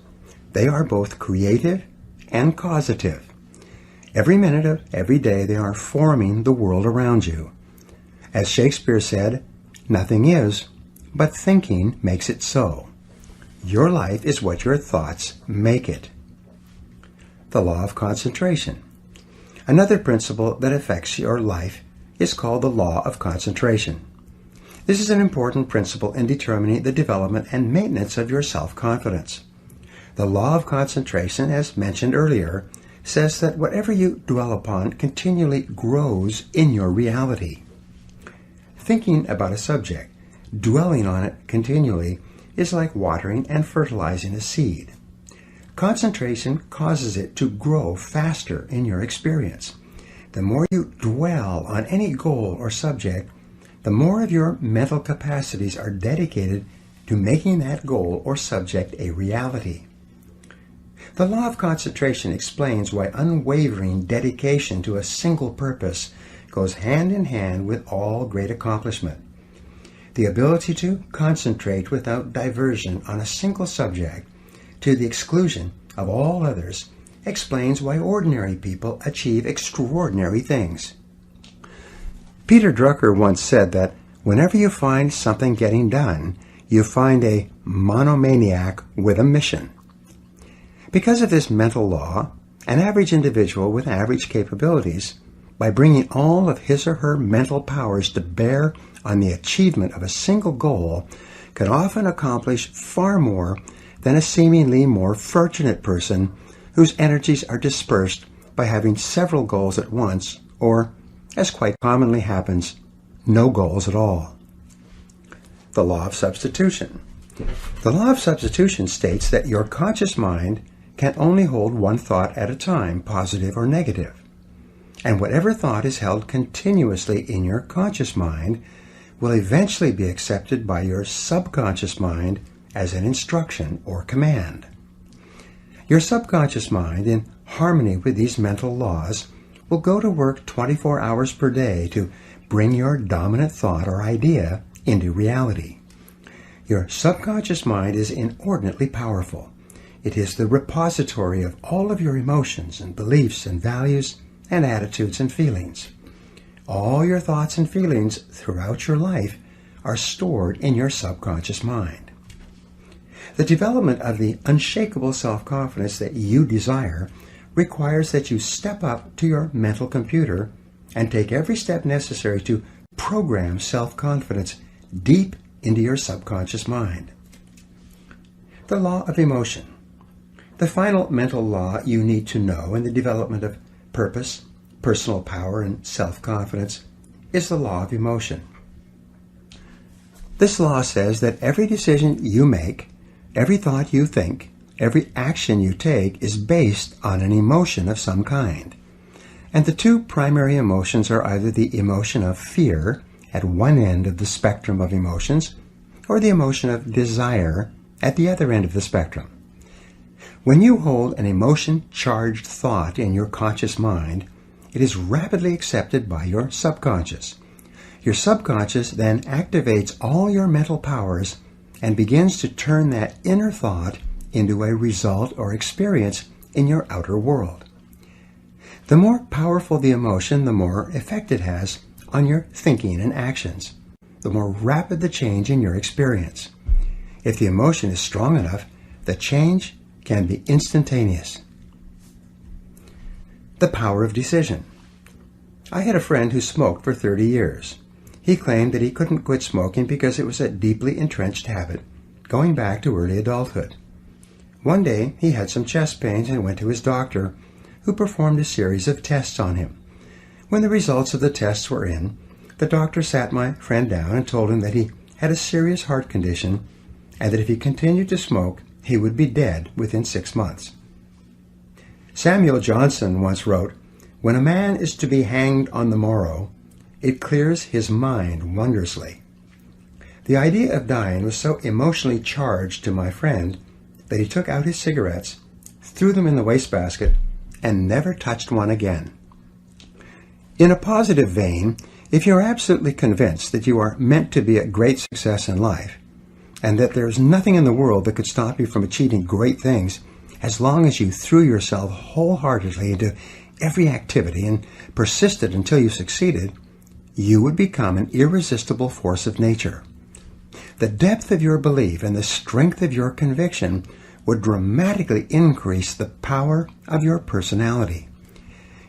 They are both creative and causative. Every minute of every day they are forming the world around you. As Shakespeare said, nothing is, but thinking makes it so. Your life is what your thoughts make it. The law of concentration. Another principle that affects your life is called the law of concentration. This is an important principle in determining the development and maintenance of your self-confidence. The law of concentration, as mentioned earlier, says that whatever you dwell upon continually grows in your reality. Thinking about a subject, dwelling on it continually, is like watering and fertilizing a seed. Concentration causes it to grow faster in your experience. The more you dwell on any goal or subject, the more of your mental capacities are dedicated to making that goal or subject a reality. The law of concentration explains why unwavering dedication to a single purpose goes hand in hand with all great accomplishment. The ability to concentrate without diversion on a single subject to the exclusion of all others explains why ordinary people achieve extraordinary things. Peter Drucker once said that whenever you find something getting done, you find a monomaniac with a mission. Because of this mental law, an average individual with average capabilities, by bringing all of his or her mental powers to bear on the achievement of a single goal, can often accomplish far more than a seemingly more fortunate person whose energies are dispersed by having several goals at once, or, as quite commonly happens, no goals at all. The law of substitution. The law of substitution states that your conscious mind can only hold one thought at a time, positive or negative. And whatever thought is held continuously in your conscious mind will eventually be accepted by your subconscious mind as an instruction or command. Your subconscious mind, in harmony with these mental laws, will go to work 24 hours per day to bring your dominant thought or idea into reality. Your subconscious mind is inordinately powerful. It is the repository of all of your emotions and beliefs and values and attitudes and feelings. All your thoughts and feelings throughout your life are stored in your subconscious mind. The development of the unshakable self-confidence that you desire requires that you step up to your mental computer and take every step necessary to program self-confidence deep into your subconscious mind. The law of emotion. The final mental law you need to know in the development of purpose, personal power, and self-confidence is the law of emotion. This law says that every decision you make, every thought you think, every action you take is based on an emotion of some kind. And the two primary emotions are either the emotion of fear at one end of the spectrum of emotions, or the emotion of desire at the other end of the spectrum. When you hold an emotion-charged thought in your conscious mind, it is rapidly accepted by your subconscious. Your subconscious then activates all your mental powers and begins to turn that inner thought into a result or experience in your outer world. The more powerful the emotion, the more effect it has on your thinking and actions, the more rapid the change in your experience. If the emotion is strong enough, the change can be instantaneous. The power of decision. I had a friend who smoked for 30 years. He claimed that he couldn't quit smoking because it was a deeply entrenched habit, going back to early adulthood. One day, he had some chest pains and went to his doctor, who performed a series of tests on him. When the results of the tests were in, the doctor sat my friend down and told him that he had a serious heart condition and that if he continued to smoke, he would be dead within 6 months. Samuel Johnson once wrote, "When a man is to be hanged on the morrow, it clears his mind wondrously." The idea of dying was so emotionally charged to my friend that he took out his cigarettes, threw them in the wastebasket, and never touched one again. In a positive vein, if you are absolutely convinced that you are meant to be a great success in life, and that there is nothing in the world that could stop you from achieving great things as long as you threw yourself wholeheartedly into every activity and persisted until you succeeded, you would become an irresistible force of nature. The depth of your belief and the strength of your conviction would dramatically increase the power of your personality.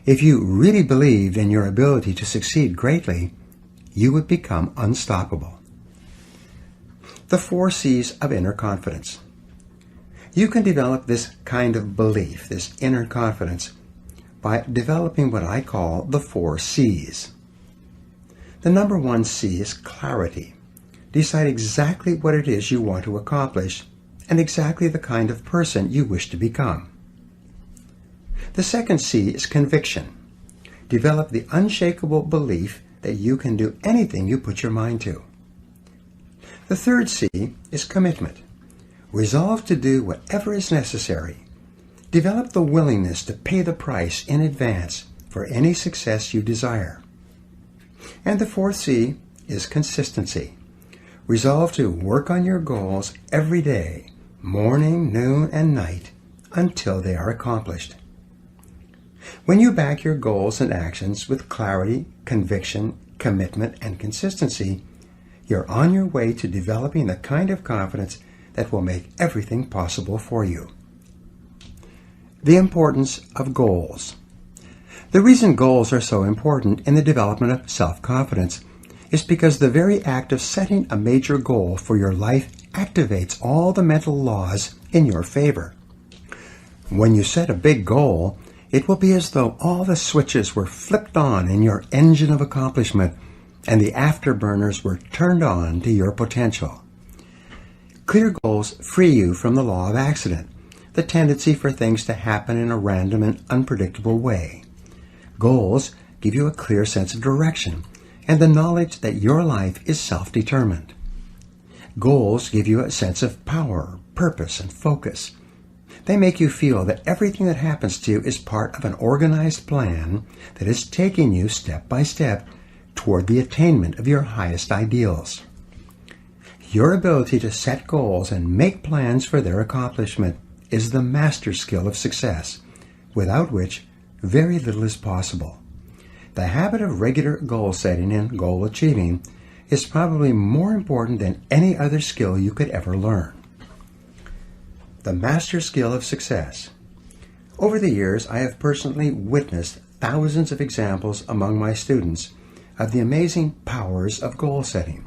If you really believed in your ability to succeed greatly, you would become unstoppable. The 4 C's of inner confidence. You can develop this kind of belief, this inner confidence, by developing what I call the 4 C's. The number 1 C is clarity. Decide exactly what it is you want to accomplish and exactly the kind of person you wish to become. The second C is conviction. Develop the unshakable belief that you can do anything you put your mind to. The third C is commitment. Resolve to do whatever is necessary. Develop the willingness to pay the price in advance for any success you desire. And the 4th C is consistency. Resolve to work on your goals every day, morning, noon, and night, until they are accomplished. When you back your goals and actions with clarity, conviction, commitment, and consistency, you're on your way to developing the kind of confidence that will make everything possible for you. The importance of goals. The reason goals are so important in the development of self-confidence is because the very act of setting a major goal for your life activates all the mental laws in your favor. When you set a big goal, it will be as though all the switches were flipped on in your engine of accomplishment and the afterburners were turned on to your potential. Clear goals free you from the law of accident, the tendency for things to happen in a random and unpredictable way. Goals give you a clear sense of direction and the knowledge that your life is self-determined. Goals give you a sense of power, purpose, and focus. They make you feel that everything that happens to you is part of an organized plan that is taking you step by step toward the attainment of your highest ideals. Your ability to set goals and make plans for their accomplishment is the master skill of success, without which very little is possible. The habit of regular goal setting and goal achieving is probably more important than any other skill you could ever learn. The master skill of success. Over the years, I have personally witnessed thousands of examples among my students of the amazing powers of goal setting.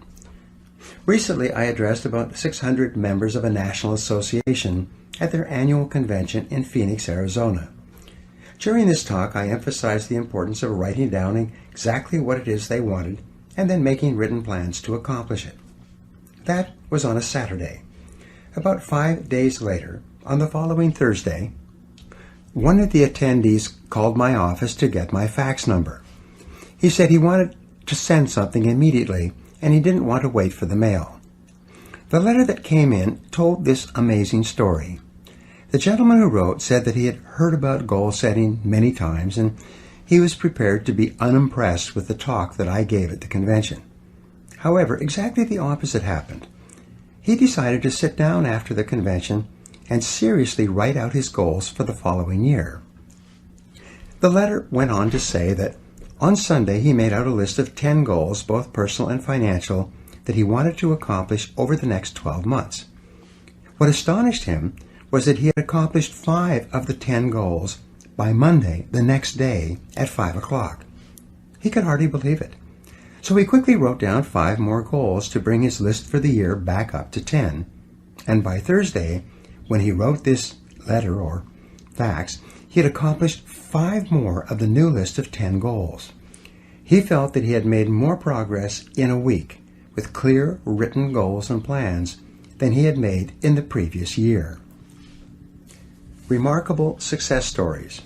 Recently, I addressed about 600 members of a national association at their annual convention in Phoenix, Arizona. During this talk, I emphasized the importance of writing down exactly what it is they wanted and then making written plans to accomplish it. That was on a Saturday. About 5 days later, on the following Thursday, one of the attendees called my office to get my fax number. He said he wanted to send something immediately and he didn't want to wait for the mail. The letter that came in told this amazing story. The gentleman who wrote said that he had heard about goal setting many times and he was prepared to be unimpressed with the talk that I gave at the convention. However, exactly the opposite happened. He decided to sit down after the convention and seriously write out his goals for the following year. The letter went on to say that on Sunday he made out a list of 10 goals, both personal and financial, that he wanted to accomplish over the next 12 months. What astonished him was that he had accomplished 5 of the 10 goals by Monday, the next day, at 5 o'clock. He could hardly believe it. So he quickly wrote down 5 more goals to bring his list for the year back up to 10. And by Thursday, when he wrote this letter or fax, he had accomplished 5 more of the new list of 10 goals. He felt that he had made more progress in a week with clear written goals and plans than he had made in the previous year. Remarkable success stories.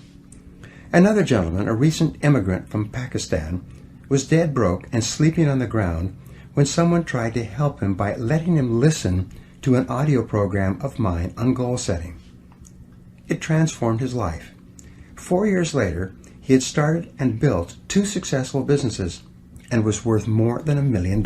Another gentleman, a recent immigrant from Pakistan, was dead broke and sleeping on the ground when someone tried to help him by letting him listen to an audio program of mine on goal setting. It transformed his life. 4 years later, he had started and built 2 successful businesses and was worth more than $1 million.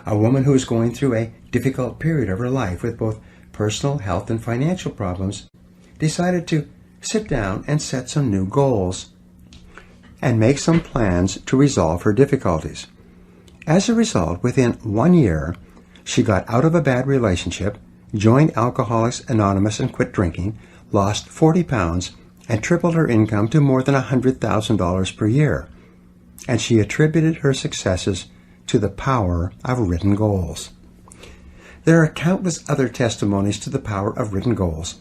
A woman who was going through a difficult period of her life with both personal health and financial problems decided to sit down and set some new goals and make some plans to resolve her difficulties. As a result, within 1 year, she got out of a bad relationship, joined Alcoholics Anonymous and quit drinking, lost 40 pounds, and tripled her income to more than $100,000 per year. And she attributed her successes to the power of written goals. There are countless other testimonies to the power of written goals.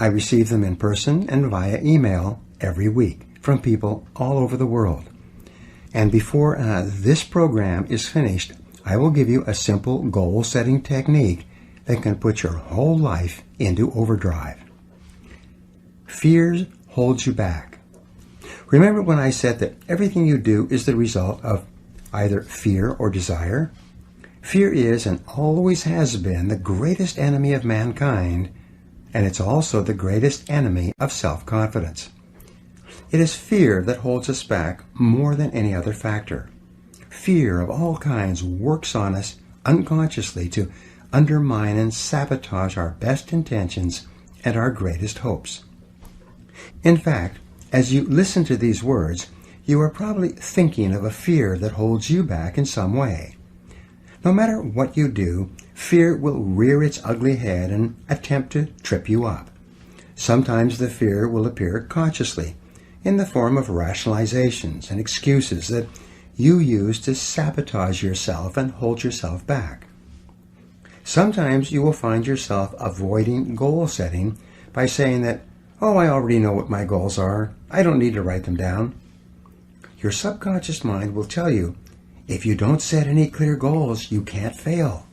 I receive them in person and via email every week from people all over the world. And before this program is finished, I will give you a simple goal-setting technique that can put your whole life into overdrive. Fear holds you back. Remember when I said that everything you do is the result of either fear or desire? Fear is and always has been the greatest enemy of mankind, and it's also the greatest enemy of self-confidence. It is fear that holds us back more than any other factor. Fear of all kinds works on us unconsciously to undermine and sabotage our best intentions and our greatest hopes. In fact, as you listen to these words, you are probably thinking of a fear that holds you back in some way. No matter what you do, fear will rear its ugly head and attempt to trip you up. Sometimes the fear will appear consciously in the form of rationalizations and excuses that you use to sabotage yourself and hold yourself back. Sometimes you will find yourself avoiding goal setting by saying that, "Oh, I already know what my goals are. I don't need to write them down." Your subconscious mind will tell you, if you don't set any clear goals, you can't fail.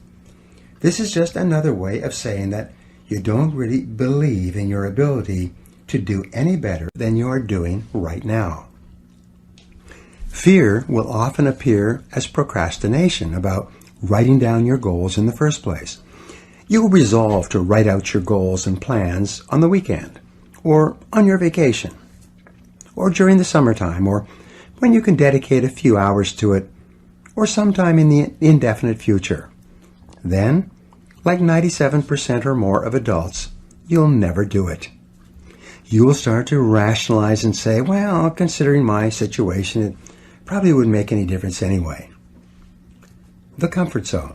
This is just another way of saying that you don't really believe in your ability to do any better than you are doing right now. Fear will often appear as procrastination about writing down your goals in the first place. You will resolve to write out your goals and plans on the weekend, or on your vacation, or during the summertime, or when you can dedicate a few hours to it, or sometime in the indefinite future. Then, like 97% or more of adults, you'll never do it. You will start to rationalize and say, "Well, considering my situation, it probably wouldn't make any difference anyway." The comfort zone.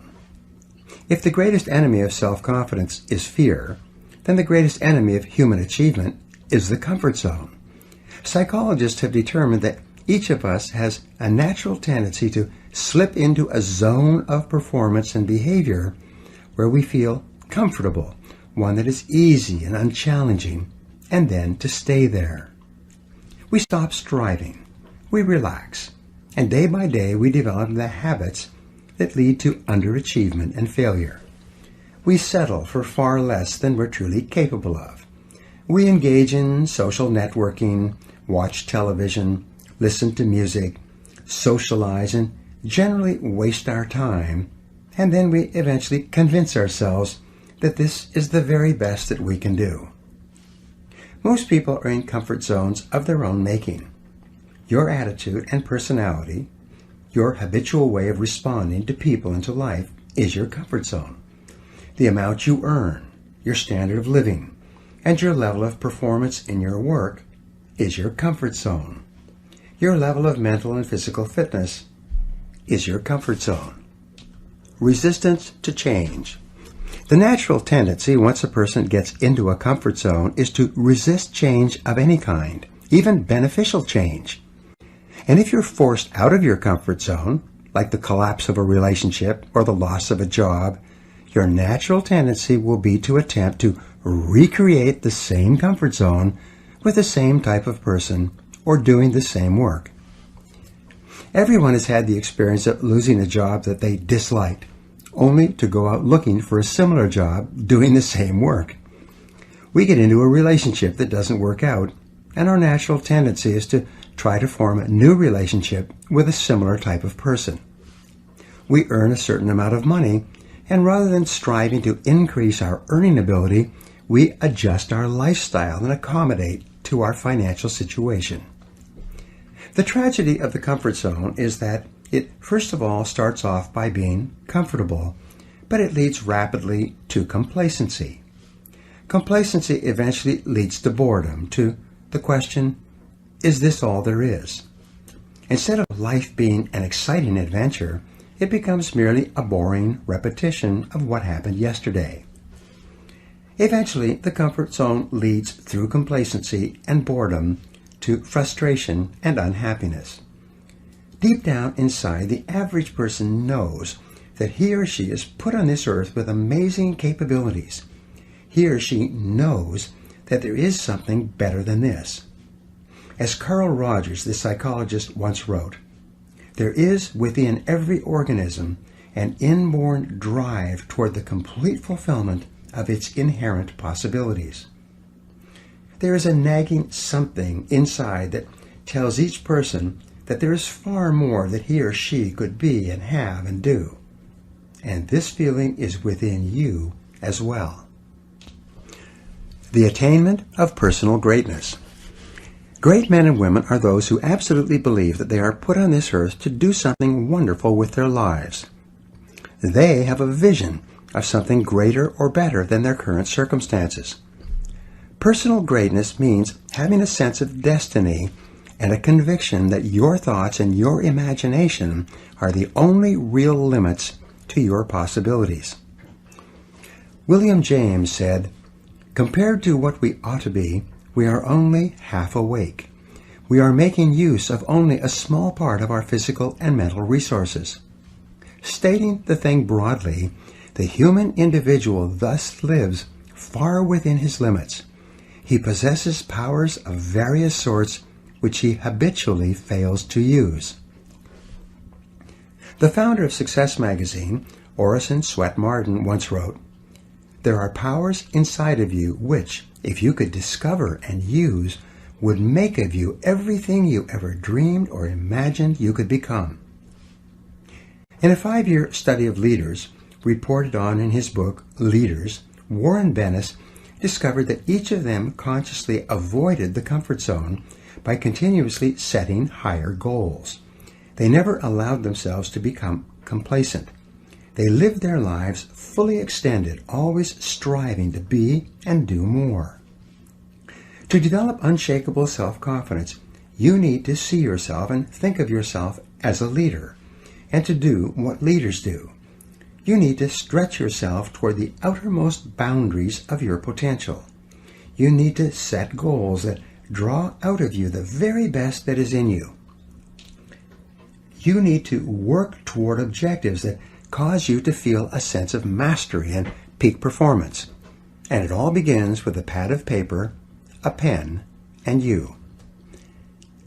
If the greatest enemy of self-confidence is fear, then the greatest enemy of human achievement is the comfort zone. Psychologists have determined that each of us has a natural tendency to slip into a zone of performance and behavior where we feel comfortable, one that is easy and unchallenging, and then to stay there. We stop striving, we relax, and day by day we develop the habits that lead to underachievement and failure. We settle for far less than we're truly capable of. We engage in social networking, watch television, listen to music, socialize, and generally waste our time, and then we eventually convince ourselves that this is the very best that we can do. Most people are in comfort zones of their own making. Your attitude and personality, your habitual way of responding to people and to life is your comfort zone. The amount you earn, your standard of living, and your level of performance in your work is your comfort zone. Your level of mental and physical fitness is your comfort zone. Resistance to change. The natural tendency once a person gets into a comfort zone is to resist change of any kind, even beneficial change. And if you're forced out of your comfort zone, like the collapse of a relationship or the loss of a job, your natural tendency will be to attempt to recreate the same comfort zone with the same type of person or doing the same work. Everyone has had the experience of losing a job that they disliked, only to go out looking for a similar job doing the same work. We get into a relationship that doesn't work out, and our natural tendency is to try to form a new relationship with a similar type of person. We earn a certain amount of money, and rather than striving to increase our earning ability, we adjust our lifestyle and accommodate to our financial situation. The tragedy of the comfort zone is that it first of all starts off by being comfortable, but it leads rapidly to complacency. Complacency eventually leads to boredom, to the question, is this all there is? Instead of life being an exciting adventure, it becomes merely a boring repetition of what happened yesterday. Eventually, the comfort zone leads through complacency and boredom to frustration and unhappiness. Deep down inside, the average person knows that he or she is put on this earth with amazing capabilities. He or she knows that there is something better than this. As Carl Rogers, the psychologist, once wrote, "There is within every organism an inborn drive toward the complete fulfillment of its inherent possibilities." There is a nagging something inside that tells each person that there is far more that he or she could be and have and do. And this feeling is within you as well. The attainment of personal greatness. Great men and women are those who absolutely believe that they are put on this earth to do something wonderful with their lives. They have a vision of something greater or better than their current circumstances. Personal greatness means having a sense of destiny and a conviction that your thoughts and your imagination are the only real limits to your possibilities. William James said, "Compared to what we ought to be, we are only half awake. We are making use of only a small part of our physical and mental resources." Stating the thing broadly, the human individual thus lives far within his limits. He possesses powers of various sorts which he habitually fails to use. The founder of Success magazine, Orison Swett Marden, once wrote, "There are powers inside of you which, if you could discover and use, would make of you everything you ever dreamed or imagined you could become." In a 5-year study of leaders, reported on in his book, Leaders, Warren Bennis discovered that each of them consciously avoided the comfort zone by continuously setting higher goals. They never allowed themselves to become complacent. They lived their lives fully extended, always striving to be and do more. To develop unshakable self-confidence, you need to see yourself and think of yourself as a leader, and to do what leaders do. You need to stretch yourself toward the outermost boundaries of your potential. You need to set goals that draw out of you the very best that is in you. You need to work toward objectives that cause you to feel a sense of mastery and peak performance. And it all begins with a pad of paper, a pen, and you.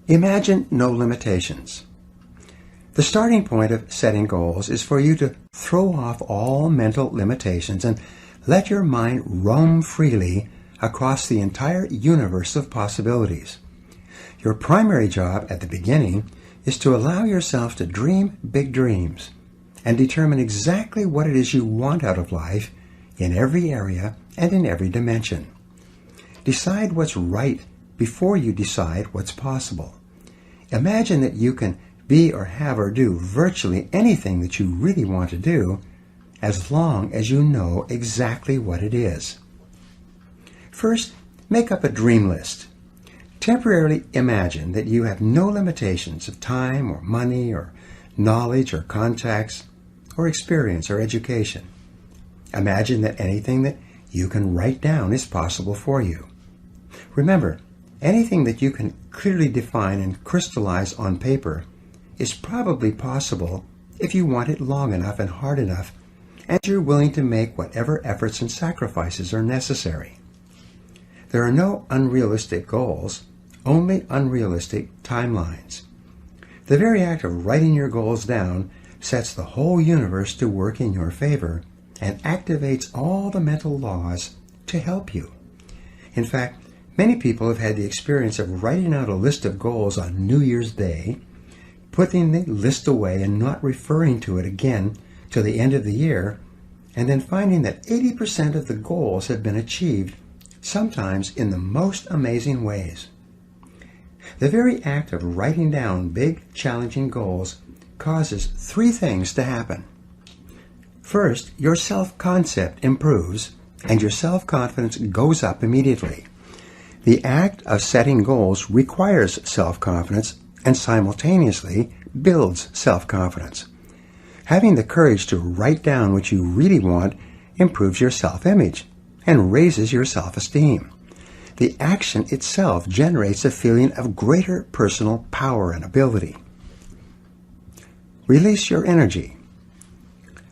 Imagine no limitations. The starting point of setting goals is for you to throw off all mental limitations and let your mind roam freely across the entire universe of possibilities. Your primary job at the beginning is to allow yourself to dream big dreams and determine exactly what it is you want out of life in every area and in every dimension. Decide what's right before you decide what's possible. Imagine that you can be or have or do virtually anything that you really want to do as long as you know exactly what it is. First, make up a dream list. Temporarily imagine that you have no limitations of time or money or knowledge or contacts or experience or education. Imagine that anything that you can write down is possible for you. Remember, anything that you can clearly define and crystallize on paper is probably possible if you want it long enough and hard enough, and you're willing to make whatever efforts and sacrifices are necessary. There are no unrealistic goals, only unrealistic timelines. The very act of writing your goals down sets the whole universe to work in your favor and activates all the mental laws to help you. In fact, many people have had the experience of writing out a list of goals on New Year's Day, putting the list away and not referring to it again till the end of the year, and then finding that 80% of the goals have been achieved, sometimes in the most amazing ways. The very act of writing down big, challenging goals causes three things to happen. First, your self-concept improves and your self-confidence goes up immediately. The act of setting goals requires self-confidence and simultaneously builds self-confidence. Having the courage to write down what you really want improves your self-image and raises your self-esteem. The action itself generates a feeling of greater personal power and ability. Release your energy.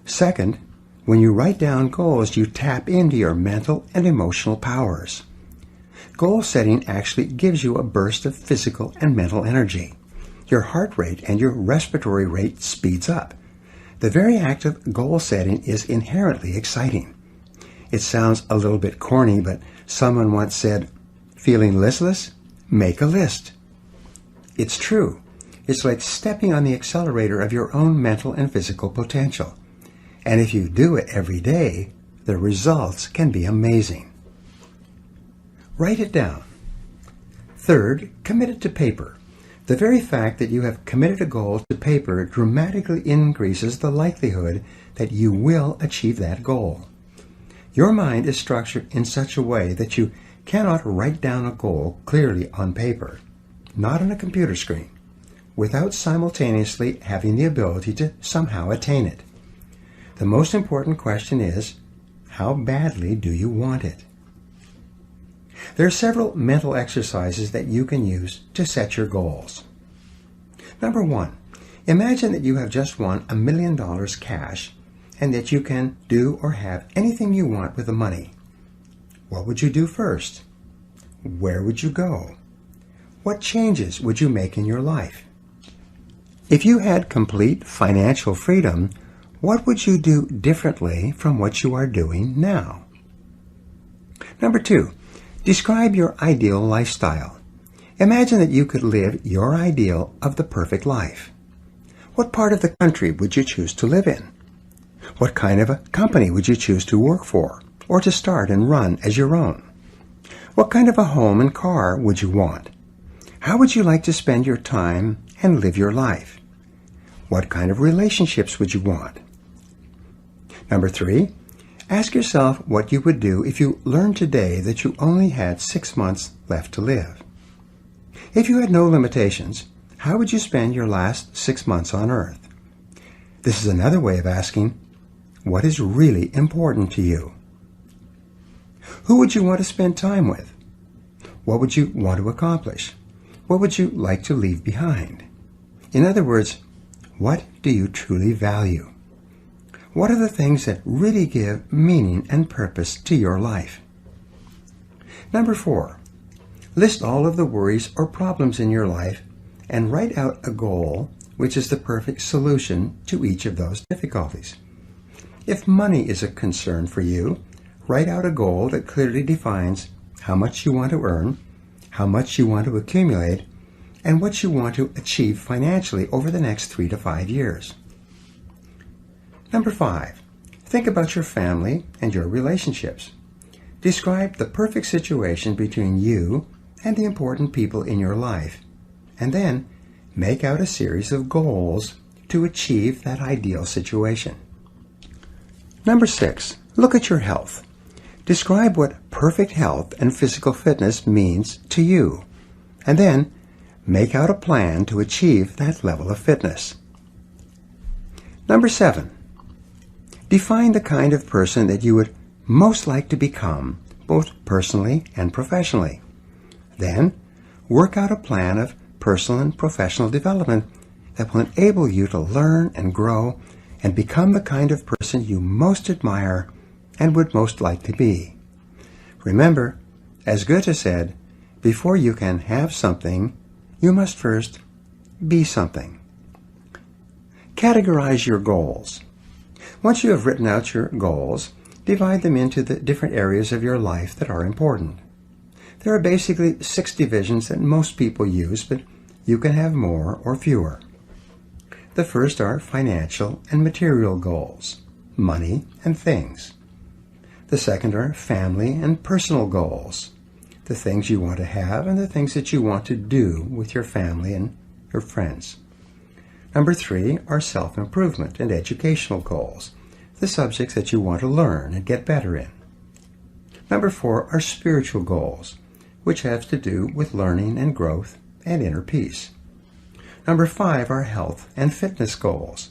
Second, when you write down goals, you tap into your mental and emotional powers. Goal setting actually gives you a burst of physical and mental energy. Your heart rate and your respiratory rate speeds up. The very act of goal setting is inherently exciting. It sounds a little bit corny, but someone once said, "Feeling listless? Make a list." It's true. It's like stepping on the accelerator of your own mental and physical potential. And if you do it every day, the results can be amazing. Write it down. Third, commit it to paper. The very fact that you have committed a goal to paper dramatically increases the likelihood that you will achieve that goal. Your mind is structured in such a way that you cannot write down a goal clearly on paper, not on a computer screen, without simultaneously having the ability to somehow attain it. The most important question is, how badly do you want it? There are several mental exercises that you can use to set your goals. Number one, imagine that you have just won $1 million cash and that you can do or have anything you want with the money. What would you do first? Where would you go? What changes would you make in your life? If you had complete financial freedom, what would you do differently from what you are doing now? Number two, describe your ideal lifestyle. Imagine that you could live your ideal of the perfect life. What part of the country would you choose to live in? What kind of a company would you choose to work for or to start and run as your own? What kind of a home and car would you want? How would you like to spend your time and live your life? What kind of relationships would you want? Number three, ask yourself what you would do if you learned today that you only had 6 months left to live. If you had no limitations, how would you spend your last 6 months on Earth? This is another way of asking, what is really important to you? Who would you want to spend time with? What would you want to accomplish? What would you like to leave behind? In other words, what do you truly value? What are the things that really give meaning and purpose to your life? Number four, List all of the worries or problems in your life and write out a goal which is the perfect solution to each of those difficulties. If money is a concern for you, write out a goal that clearly defines how much you want to earn, how much you want to accumulate, and what you want to achieve financially over the next 3 to 5 years. Number 5, think about your family and your relationships. Describe the perfect situation between you and the important people in your life, and then make out a series of goals to achieve that ideal situation. Number 6, look at your health. Describe what perfect health and physical fitness means to you, and then make out a plan to achieve that level of fitness. Number 7, define the kind of person that you would most like to become, both personally and professionally. Then, work out a plan of personal and professional development that will enable you to learn and grow and become the kind of person you most admire and would most like to be. Remember, as Goethe said, before you can have something, you must first be something. Categorize your goals. Once you have written out your goals, divide them into the different areas of your life that are important. There are basically 6 divisions that most people use, but you can have more or fewer. The first are financial and material goals, money and things. The second are family and personal goals, the things you want to have and the things that you want to do with your family and your friends. Number 3 are self-improvement and educational goals, the subjects that you want to learn and get better in. Number 4 are spiritual goals, which have to do with learning and growth and inner peace. Number 5 are health and fitness goals,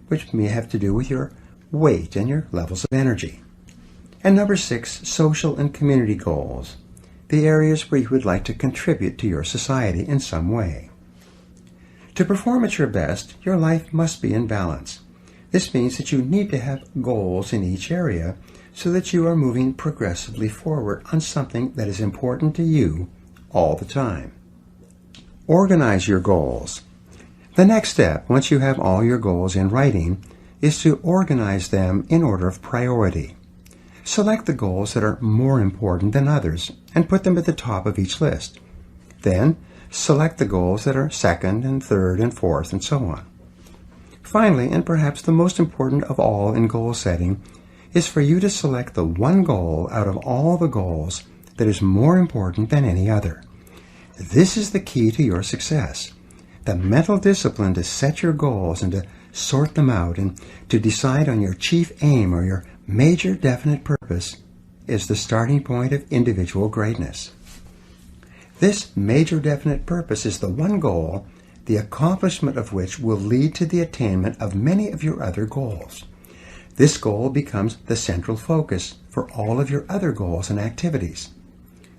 which may have to do with your weight and your levels of energy. And number 6, social and community goals, the areas where you would like to contribute to your society in some way. To perform at your best, your life must be in balance. This means that you need to have goals in each area so that you are moving progressively forward on something that is important to you all the time. Organize your goals. The next step, once you have all your goals in writing, is to organize them in order of priority. Select the goals that are more important than others and put them at the top of each list. Then, select the goals that are second and third and fourth and so on. Finally, and perhaps the most important of all in goal setting, is for you to select the one goal out of all the goals that is more important than any other. This is the key to your success. The mental discipline to set your goals and to sort them out and to decide on your chief aim or your major definite purpose is the starting point of individual greatness. This major definite purpose is the one goal, the accomplishment of which will lead to the attainment of many of your other goals. This goal becomes the central focus for all of your other goals and activities.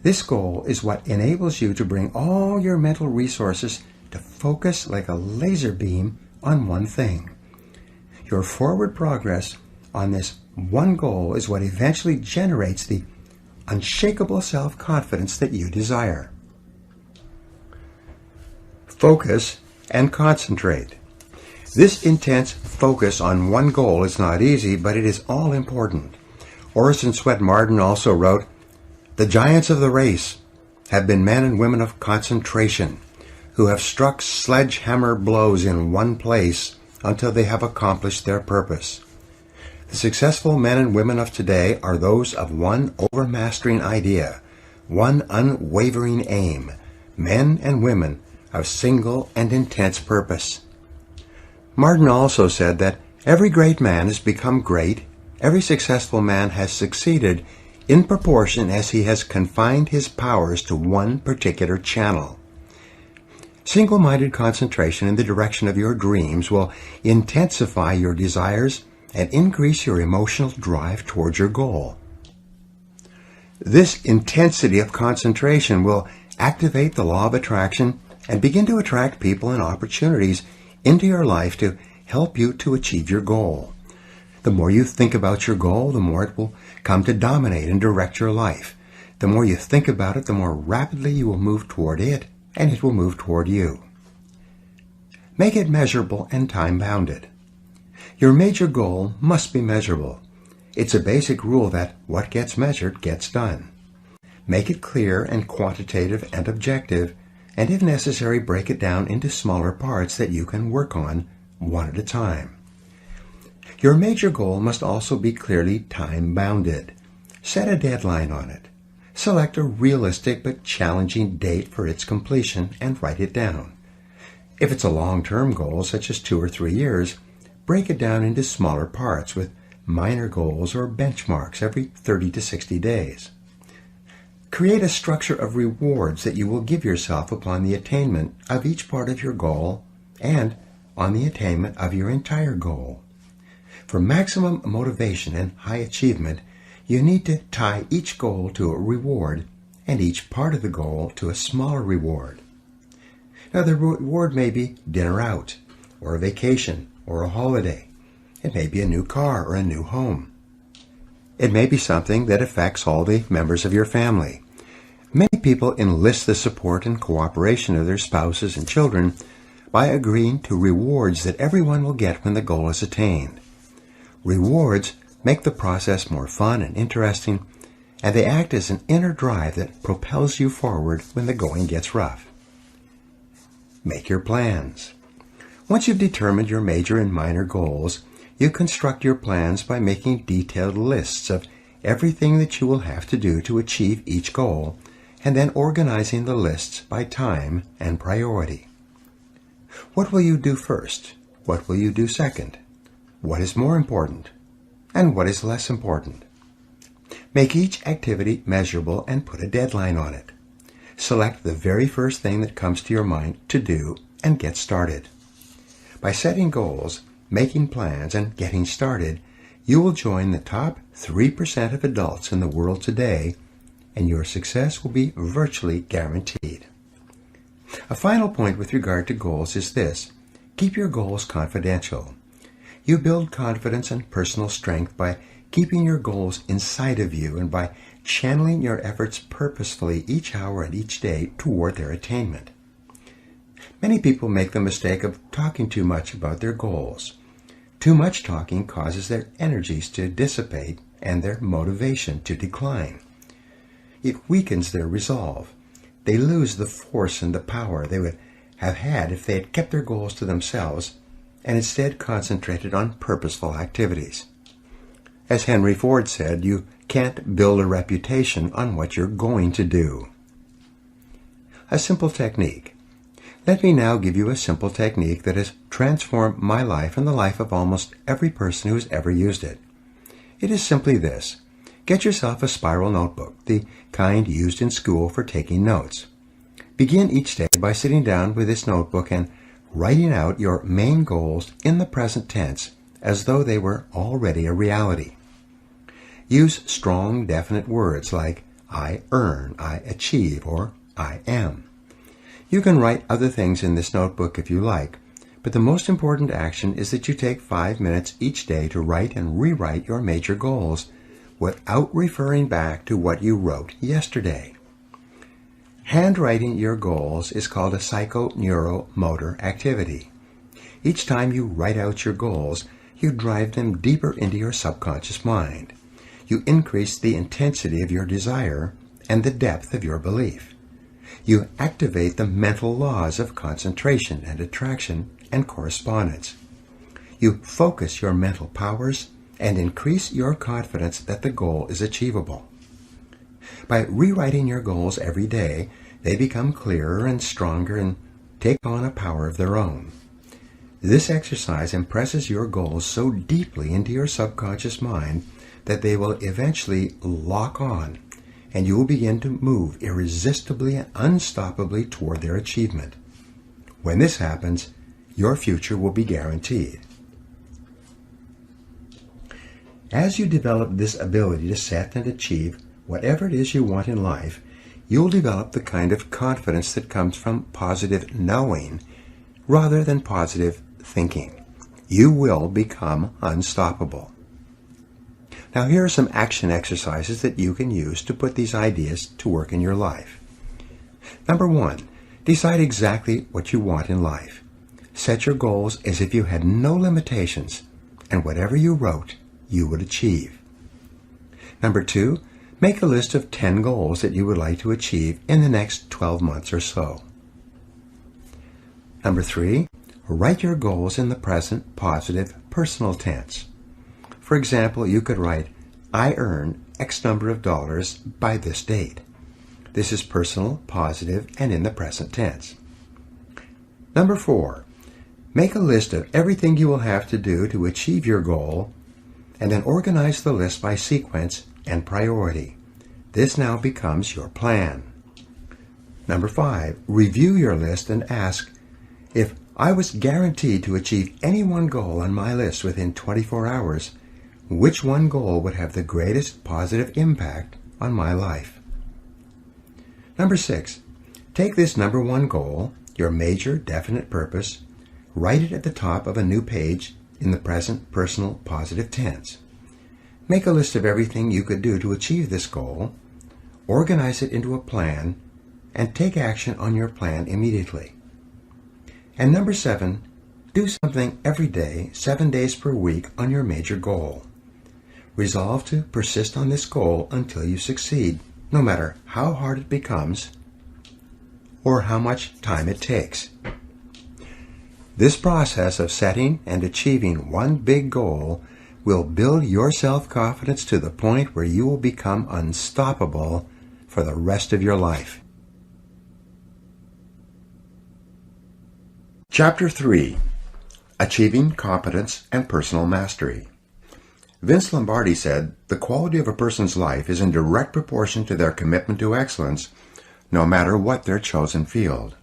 This goal is what enables you to bring all your mental resources to focus like a laser beam on one thing. Your forward progress on this one goal is what eventually generates the unshakable self-confidence that you desire. Focus and concentrate. This intense focus on one goal is not easy, but it is all important. Orison Swett Marden also wrote, "The giants of the race have been men and women of concentration, who have struck sledgehammer blows in one place until they have accomplished their purpose. The successful men and women of today are those of one overmastering idea, one unwavering aim, men and women of single and intense purpose." Martin also said that every great man has become great, every successful man has succeeded in proportion as he has confined his powers to one particular channel. Single-minded concentration in the direction of your dreams will intensify your desires and increase your emotional drive towards your goal. This intensity of concentration will activate the law of attraction and begin to attract people and opportunities into your life to help you to achieve your goal. The more you think about your goal, the more it will come to dominate and direct your life. The more you think about it, the more rapidly you will move toward it, and it will move toward you. Make it measurable and time-bounded. Your major goal must be measurable. It's a basic rule that what gets measured gets done. Make it clear and quantitative and objective, and if necessary, break it down into smaller parts that you can work on one at a time. Your major goal must also be clearly time-bounded. Set a deadline on it. Select a realistic but challenging date for its completion and write it down. If it's a long-term goal, such as 2 or 3 years, break it down into smaller parts with minor goals or benchmarks every 30 to 60 days. Create a structure of rewards that you will give yourself upon the attainment of each part of your goal and on the attainment of your entire goal. For maximum motivation and high achievement, you need to tie each goal to a reward and each part of the goal to a smaller reward. Now, the reward may be dinner out, or a vacation, or a holiday. It may be a new car or a new home. It may be something that affects all the members of your family. Many people enlist the support and cooperation of their spouses and children by agreeing to rewards that everyone will get when the goal is attained. Rewards make the process more fun and interesting, and they act as an inner drive that propels you forward when the going gets rough. Make your plans. Once you've determined your major and minor goals, you construct your plans by making detailed lists of everything that you will have to do to achieve each goal, and then organizing the lists by time and priority. What will you do first? What will you do second? What is more important? And what is less important? Make each activity measurable and put a deadline on it. Select the very first thing that comes to your mind to do and get started. By setting goals, making plans, and getting started, you will join the top 3% of adults in the world today, and your success will be virtually guaranteed. A final point with regard to goals is this: keep your goals confidential. You build confidence and personal strength by keeping your goals inside of you and by channeling your efforts purposefully each hour and each day toward their attainment. Many people make the mistake of talking too much about their goals. Too much talking causes their energies to dissipate and their motivation to decline. It weakens their resolve. They lose the force and the power they would have had if they had kept their goals to themselves and instead concentrated on purposeful activities. As Henry Ford said, you can't build a reputation on what you're going to do. A simple technique. Let me now give you a simple technique that has transformed my life and the life of almost every person who has ever used it. It is simply this: get yourself a spiral notebook, the kind used in school for taking notes. Begin each day by sitting down with this notebook and writing out your main goals in the present tense as though they were already a reality. Use strong, definite words like I earn, I achieve, or I am. You can write other things in this notebook if you like, but the most important action is that you take 5 minutes each day to write and rewrite your major goals without referring back to what you wrote yesterday. Handwriting your goals is called a psychoneuromotor activity. Each time you write out your goals, you drive them deeper into your subconscious mind. You increase the intensity of your desire and the depth of your belief. You activate the mental laws of concentration and attraction and correspondence. You focus your mental powers and increase your confidence that the goal is achievable. By rewriting your goals every day, they become clearer and stronger and take on a power of their own. This exercise impresses your goals so deeply into your subconscious mind that they will eventually lock on, and you will begin to move irresistibly and unstoppably toward their achievement. When this happens, your future will be guaranteed. As you develop this ability to set and achieve whatever it is you want in life, you'll develop the kind of confidence that comes from positive knowing rather than positive thinking. You will become unstoppable. Now here are some action exercises that you can use to put these ideas to work in your life. Number 1, decide exactly what you want in life. Set your goals as if you had no limitations, and whatever you wrote, you would achieve. Number 2, make a list of 10 goals that you would like to achieve in the next 12 months or so. Number 3, write your goals in the present positive personal tense. For example, you could write, I earn X number of dollars by this date. This is personal, positive, and in the present tense. Number 4, make a list of everything you will have to do to achieve your goal, and then organize the list by sequence and priority. This now becomes your plan. Number 5, review your list and ask, if I was guaranteed to achieve any one goal on my list within 24 hours, which one goal would have the greatest positive impact on my life? Number 6, take this number 1 goal, your major definite purpose, write it at the top of a new page in the present personal positive tense. Make a list of everything you could do to achieve this goal, organize it into a plan, and take action on your plan immediately. And number 7, do something every day, 7 days per week on your major goal. Resolve to persist on this goal until you succeed, no matter how hard it becomes or how much time it takes. This process of setting and achieving one big goal will build your self-confidence to the point where you will become unstoppable for the rest of your life. Chapter 3, Achieving Competence and Personal Mastery. Vince Lombardi said, the quality of a person's life is in direct proportion to their commitment to excellence, no matter what their chosen field.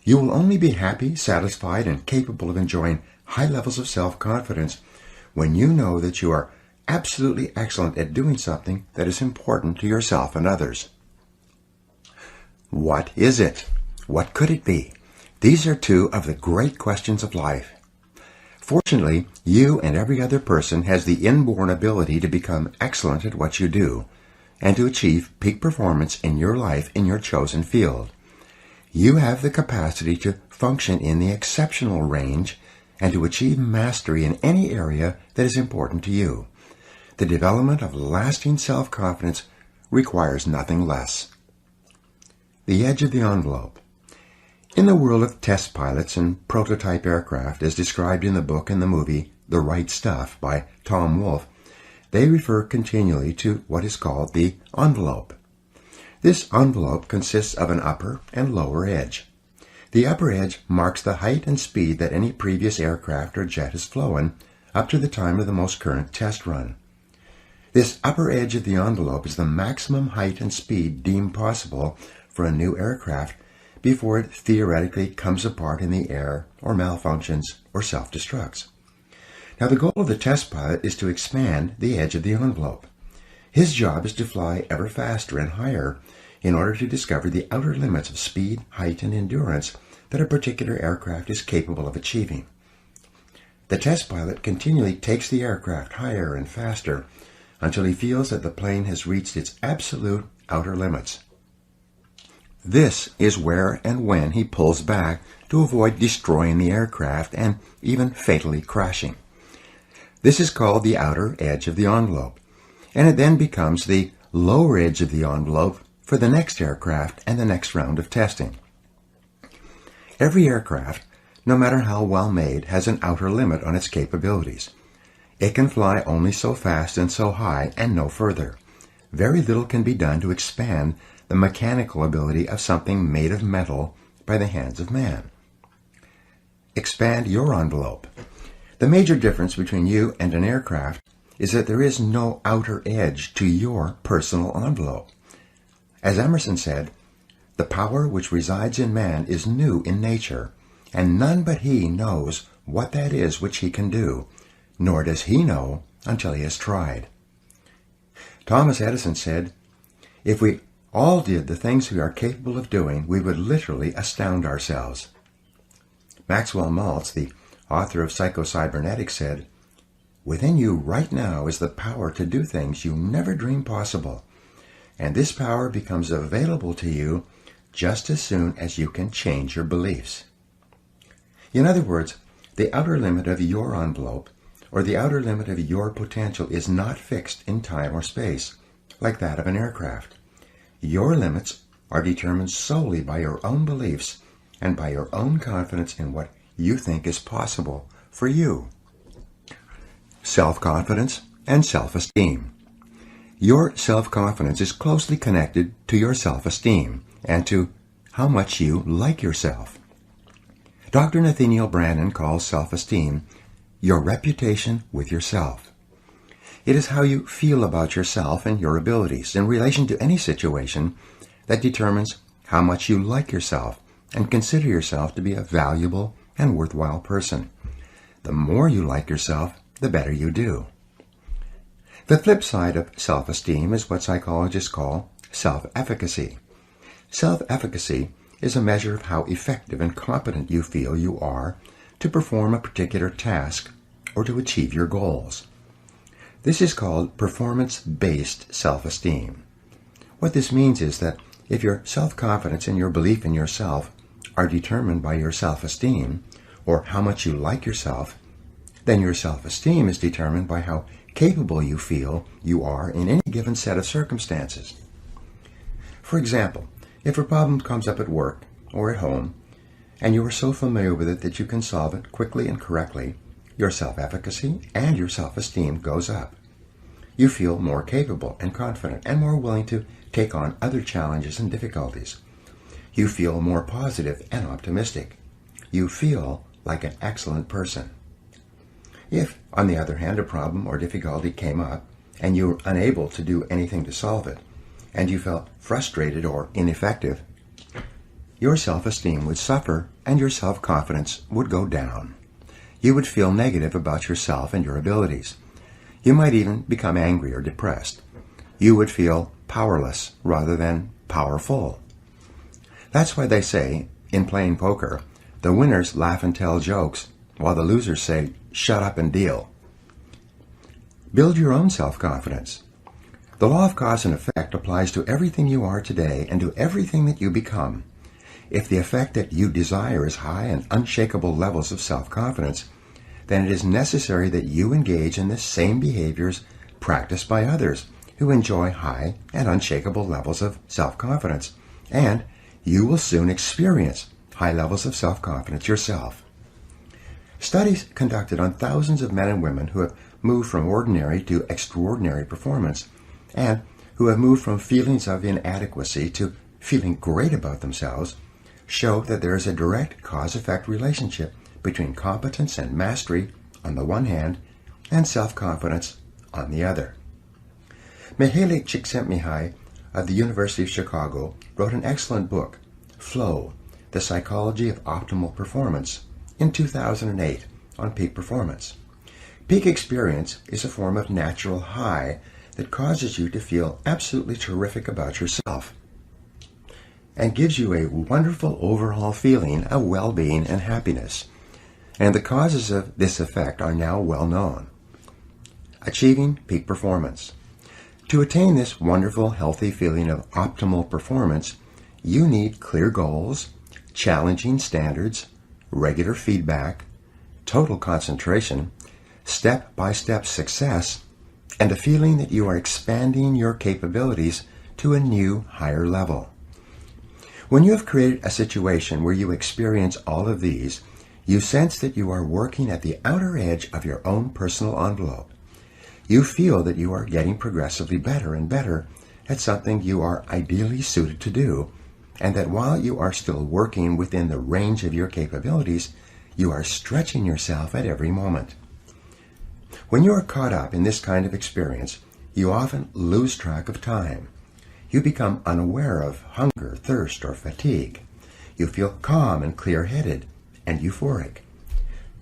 You will only be happy, satisfied, and capable of enjoying high levels of self-confidence when you know that you are absolutely excellent at doing something that is important to yourself and others. What is it? What could it be? These are two of the great questions of life. Fortunately, you and every other person has the inborn ability to become excellent at what you do and to achieve peak performance in your life in your chosen field. You have the capacity to function in the exceptional range and to achieve mastery in any area that is important to you. The development of lasting self-confidence requires nothing less. The edge of the envelope. In the world of test pilots and prototype aircraft, as described in the book and the movie The Right Stuff by Tom Wolfe, they refer continually to what is called the envelope. This envelope consists of an upper and lower edge. The upper edge marks the height and speed that any previous aircraft or jet has flown up to the time of the most current test run. This upper edge of the envelope is the maximum height and speed deemed possible for a new aircraft before it theoretically comes apart in the air or malfunctions or self-destructs. Now the goal of the test pilot is to expand the edge of the envelope. His job is to fly ever faster and higher in order to discover the outer limits of speed, height, and endurance that a particular aircraft is capable of achieving. The test pilot continually takes the aircraft higher and faster until he feels that the plane has reached its absolute outer limits. This is where and when he pulls back to avoid destroying the aircraft and even fatally crashing. This is called the outer edge of the envelope, and it then becomes the lower edge of the envelope for the next aircraft and the next round of testing. Every aircraft, no matter how well made, has an outer limit on its capabilities. It can fly only so fast and so high and no further. Very little can be done to expand the mechanical ability of something made of metal by the hands of man. Expand your envelope. The major difference between you and an aircraft is that there is no outer edge to your personal envelope. As Emerson said, the power which resides in man is new in nature, and none but he knows what that is which he can do, nor does he know until he has tried. Thomas Edison said, if we all did the things we are capable of doing, we would literally astound ourselves. Maxwell Maltz, the author of Psycho-Cybernetics, said, Within you right now is the power to do things you never dreamed possible. And this power becomes available to you just as soon as you can change your beliefs. In other words, the outer limit of your envelope, or the outer limit of your potential, is not fixed in time or space, like that of an aircraft. Your limits are determined solely by your own beliefs and by your own confidence in what you think is possible for you. Self-confidence and self-esteem. Your self-confidence is closely connected to your self-esteem and to how much you like yourself. Dr. Nathaniel Branden calls self-esteem your reputation with yourself. It is how you feel about yourself and your abilities in relation to any situation that determines how much you like yourself and consider yourself to be a valuable and worthwhile person. The more you like yourself, the better you do. The flip side of self-esteem is what psychologists call self-efficacy. Self-efficacy is a measure of how effective and competent you feel you are to perform a particular task or to achieve your goals. This is called performance-based self-esteem. What this means is that if your self-confidence and your belief in yourself are determined by your self-esteem, or how much you like yourself, then your self-esteem is determined by how capable you feel you are in any given set of circumstances. For example, if a problem comes up at work or at home, and you are so familiar with it that you can solve it quickly and correctly, your self-efficacy and your self-esteem goes up. You feel more capable and confident and more willing to take on other challenges and difficulties. You feel more positive and optimistic. You feel like an excellent person. If, on the other hand, a problem or difficulty came up and you were unable to do anything to solve it, and you felt frustrated or ineffective, your self-esteem would suffer and your self-confidence would go down. You would feel negative about yourself and your abilities. You might even become angry or depressed. You would feel powerless rather than powerful. That's why they say, in playing poker, the winners laugh and tell jokes, while the losers say, shut up and deal. Build your own self-confidence. The law of cause and effect applies to everything you are today and to everything that you become. If the effect that you desire is high and unshakable levels of self-confidence, then it is necessary that you engage in the same behaviors practiced by others who enjoy high and unshakable levels of self-confidence, and you will soon experience high levels of self-confidence yourself. Studies conducted on thousands of men and women who have moved from ordinary to extraordinary performance, and who have moved from feelings of inadequacy to feeling great about themselves, show that there is a direct cause-effect relationship between competence and mastery on the one hand and self-confidence on the other. Mihaly Csikszentmihalyi of the University of Chicago wrote an excellent book, Flow, The Psychology of Optimal Performance, in 2008 on peak performance. Peak experience is a form of natural high that causes you to feel absolutely terrific about yourself and gives you a wonderful overall feeling of well-being and happiness. And the causes of this effect are now well known. Achieving peak performance. To attain this wonderful, healthy feeling of optimal performance, you need clear goals, challenging standards, regular feedback, total concentration, step-by-step success, and a feeling that you are expanding your capabilities to a new, higher level. When you have created a situation where you experience all of these, you sense that you are working at the outer edge of your own personal envelope. You feel that you are getting progressively better and better at something you are ideally suited to do, and that while you are still working within the range of your capabilities, you are stretching yourself at every moment. When you are caught up in this kind of experience, you often lose track of time. You become unaware of hunger, thirst, or fatigue. You feel calm and clear-headed and euphoric.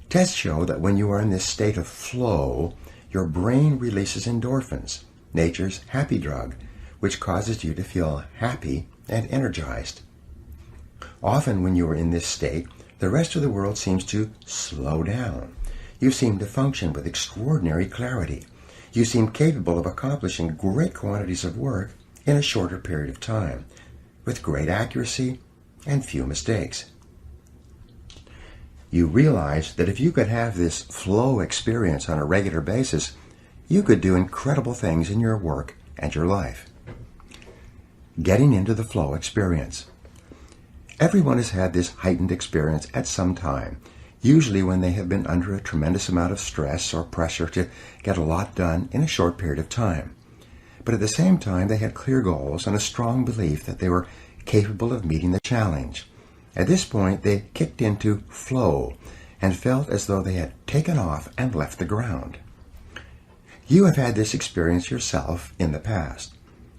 Tests show that when you are in this state of flow, your brain releases endorphins, nature's happy drug, which causes you to feel happy and energized. Often when you are in this state, the rest of the world seems to slow down. You seem to function with extraordinary clarity. You seem capable of accomplishing great quantities of work in a shorter period of time, with great accuracy and few mistakes. You realize that if you could have this flow experience on a regular basis, you could do incredible things in your work and your life. Getting into the flow experience. Everyone has had this heightened experience at some time, usually when they have been under a tremendous amount of stress or pressure to get a lot done in a short period of time. But at the same time, they had clear goals and a strong belief that they were capable of meeting the challenge. At this point, they kicked into flow and felt as though they had taken off and left the ground. You have had this experience yourself in the past.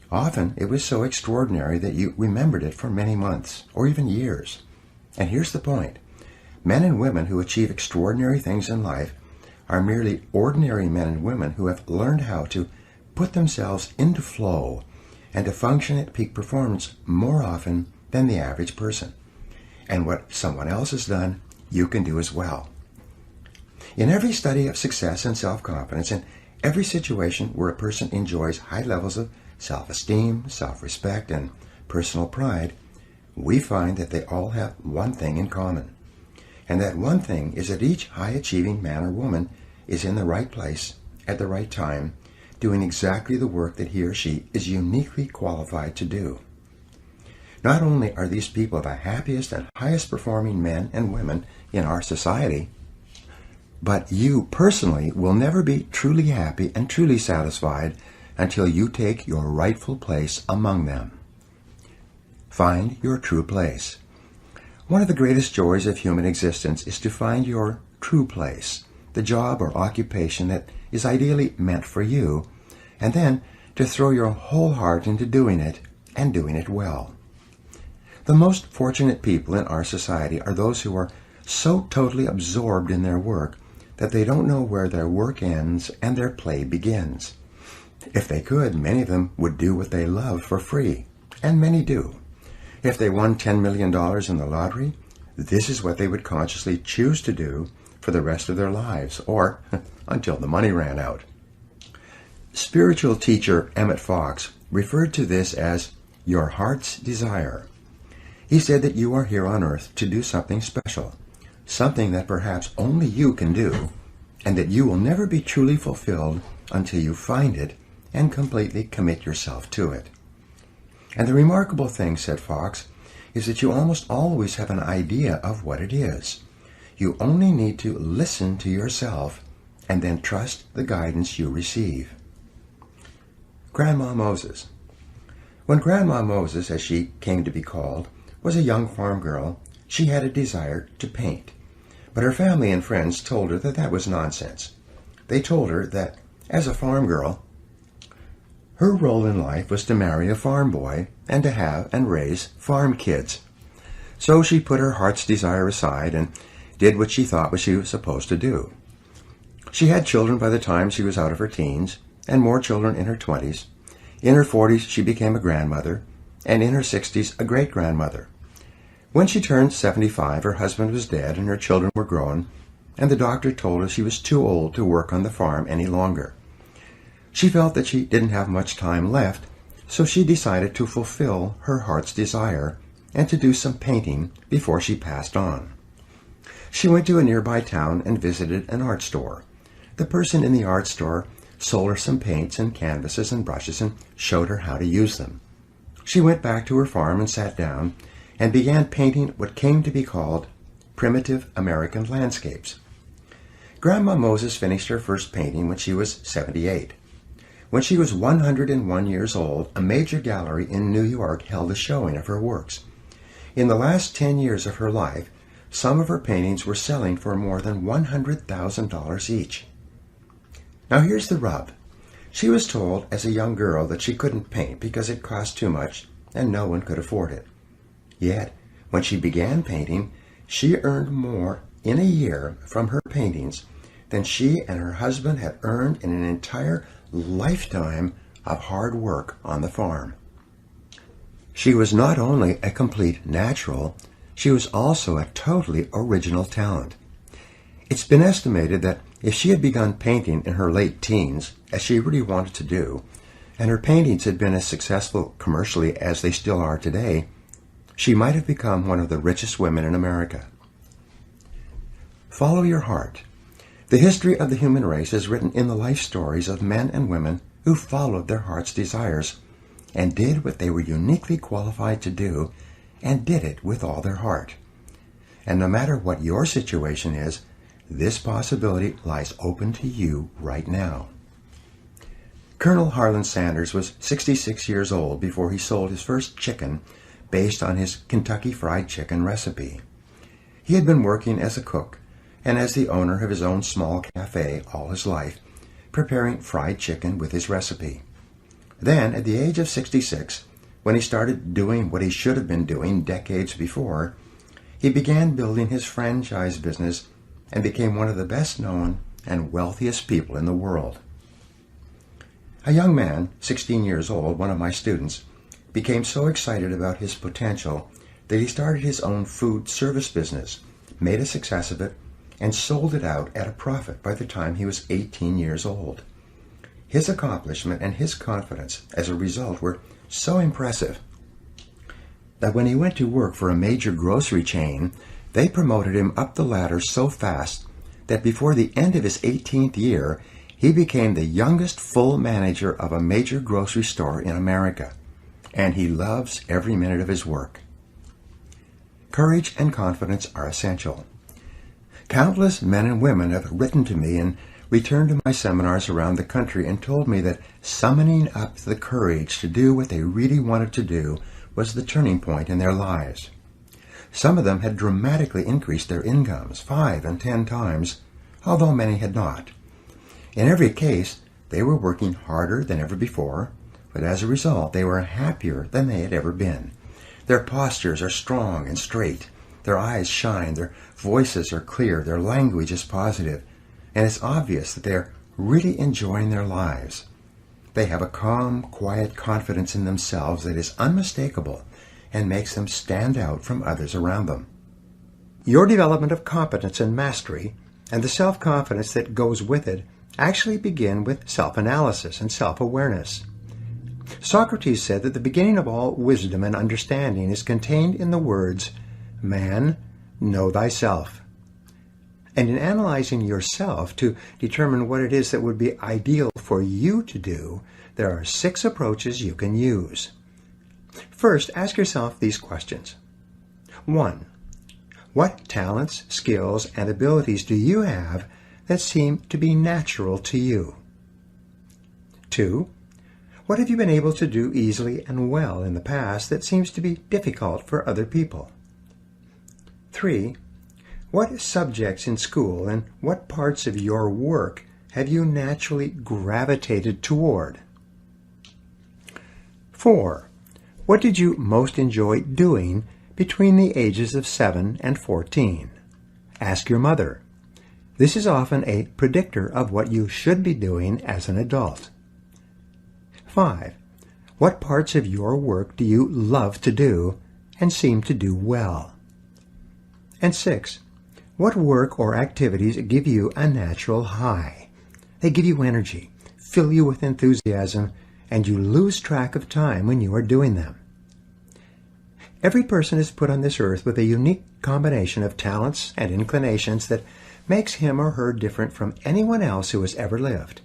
Often, it was so extraordinary that you remembered it for many months or even years. And here's the point. Men and women who achieve extraordinary things in life are merely ordinary men and women who have learned how to put themselves into flow and to function at peak performance more often than the average person. And what someone else has done, you can do as well. In every study of success and self-confidence, in every situation where a person enjoys high levels of self-esteem, self-respect, and personal pride, we find that they all have one thing in common. And that one thing is that each high-achieving man or woman is in the right place at the right time, doing exactly the work that he or she is uniquely qualified to do. Not only are these people the happiest and highest performing men and women in our society, but you personally will never be truly happy and truly satisfied until you take your rightful place among them. Find your true place. One of the greatest joys of human existence is to find your true place, the job or occupation that is ideally meant for you, and then to throw your whole heart into doing it and doing it well. The most fortunate people in our society are those who are so totally absorbed in their work that they don't know where their work ends and their play begins. If they could, many of them would do what they love for free, and many do. If they won $10 million in the lottery, this is what they would consciously choose to do for the rest of their lives, or until the money ran out. Spiritual teacher Emmett Fox referred to this as your heart's desire. He said that you are here on earth to do something special, something that perhaps only you can do, and that you will never be truly fulfilled until you find it and completely commit yourself to it. And the remarkable thing, said Fox, is that you almost always have an idea of what it is. You only need to listen to yourself and then trust the guidance you receive. Grandma Moses. When Grandma Moses, as she came to be called, was a young farm girl, she had a desire to paint. But her family and friends told her that that was nonsense. They told her that, as a farm girl, her role in life was to marry a farm boy and to have and raise farm kids. So she put her heart's desire aside and did what she thought she was supposed to do. She had children by the time she was out of her teens, and more children in her 20s. In her 40s, she became a grandmother, and in her 60s, a great-grandmother. When she turned 75, her husband was dead and her children were grown, and the doctor told her she was too old to work on the farm any longer. She felt that she didn't have much time left, so she decided to fulfill her heart's desire and to do some painting before she passed on. She went to a nearby town and visited an art store. The person in the art store sold her some paints and canvases and brushes and showed her how to use them. She went back to her farm and sat down and began painting what came to be called primitive American landscapes. Grandma Moses finished her first painting when she was 78. When she was 101 years old, a major gallery in New York held a showing of her works. In the last 10 years of her life, some of her paintings were selling for more than $100,000 each. Now here's the rub. She was told as a young girl that she couldn't paint because it cost too much and no one could afford it. Yet, when she began painting, she earned more in a year from her paintings than she and her husband had earned in an entire lifetime of hard work on the farm. She was not only a complete natural, she was also a totally original talent. It's been estimated that If she had begun painting in her late teens, as she really wanted to do, and her paintings had been as successful commercially as they still are today, she might have become one of the richest women in America. Follow your heart. The history of the human race is written in the life stories of men and women who followed their heart's desires and did what they were uniquely qualified to do, and did it with all their heart. And no matter what your situation is, this possibility lies open to you right now. Colonel Harlan Sanders was 66 years old before he sold his first chicken based on his Kentucky Fried Chicken recipe. He had been working as a cook and as the owner of his own small cafe all his life, preparing fried chicken with his recipe. Then, at the age of 66, when he started doing what he should have been doing decades before, he began building his franchise business and became one of the best known and wealthiest people in the world. A young man, 16 years old, one of my students, became so excited about his potential that he started his own food service business, made a success of it, and sold it out at a profit by the time he was 18 years old. His accomplishment and his confidence as a result were so impressive that when he went to work for a major grocery chain, they promoted him up the ladder so fast that before the end of his 18th year, he became the youngest full manager of a major grocery store in America, and he loves every minute of his work. Courage and confidence are essential. Countless men and women have written to me and returned to my seminars around the country and told me that summoning up the courage to do what they really wanted to do was the turning point in their lives. Some of them had dramatically increased their incomes 5 and 10 times, although many had not. In every case, they were working harder than ever before, but as a result, they were happier than they had ever been. Their postures are strong and straight. Their eyes shine, their voices are clear, their language is positive, and it's obvious that they're really enjoying their lives. They have a calm, quiet confidence in themselves that is unmistakable and makes them stand out from others around them. Your development of competence and mastery, and the self-confidence that goes with it, actually begin with self-analysis and self-awareness. Socrates said that the beginning of all wisdom and understanding is contained in the words, "Man, know thyself." And in analyzing yourself to determine what it is that would be ideal for you to do, there are 6 approaches you can use. First, ask yourself these questions. 1. What talents, skills, and abilities do you have that seem to be natural to you? 2. What have you been able to do easily and well in the past that seems to be difficult for other people? 3. What subjects in school and what parts of your work have you naturally gravitated toward? 4. What did you most enjoy doing between the ages of 7 and 14? Ask your mother. This is often a predictor of what you should be doing as an adult. 5. What parts of your work do you love to do and seem to do well? And 6. What work or activities give you a natural high? They give you energy, fill you with enthusiasm, and you lose track of time when you are doing them. Every person is put on this earth with a unique combination of talents and inclinations that makes him or her different from anyone else who has ever lived.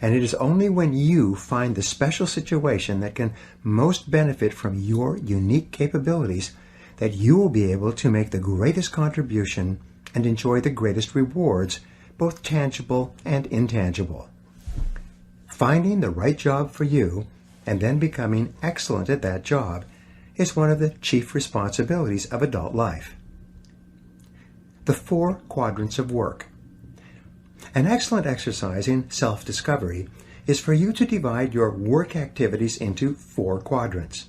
And it is only when you find the special situation that can most benefit from your unique capabilities that you will be able to make the greatest contribution and enjoy the greatest rewards, both tangible and intangible. Finding the right job for you and then becoming excellent at that job is one of the chief responsibilities of adult life. The 4 quadrants of work. An excellent exercise in self-discovery is for you to divide your work activities into 4 quadrants.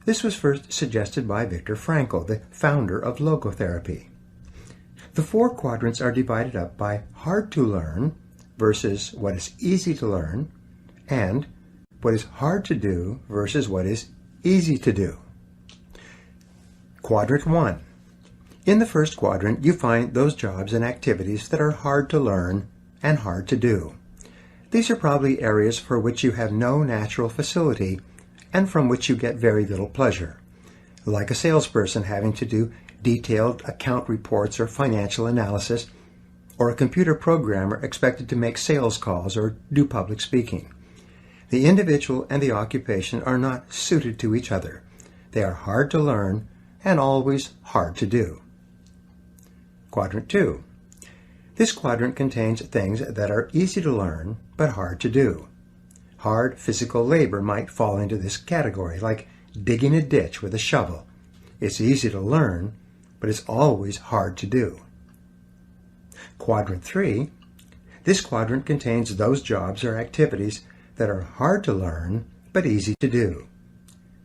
This was first suggested by Viktor Frankl, the founder of logotherapy. The 4 quadrants are divided up by hard to learn versus what is easy to learn, and what is hard to do versus what is easy to do. Quadrant 1. In the first quadrant, you find those jobs and activities that are hard to learn and hard to do. These are probably areas for which you have no natural facility and from which you get very little pleasure, like a salesperson having to do detailed account reports or financial analysis, or a computer programmer expected to make sales calls or do public speaking. The individual and the occupation are not suited to each other. They are hard to learn and always hard to do. Quadrant 2. This quadrant contains things that are easy to learn but hard to do. Hard physical labor might fall into this category, like digging a ditch with a shovel. It's easy to learn, but it's always hard to do. Quadrant 3. This quadrant contains those jobs or activities that are hard to learn but easy to do.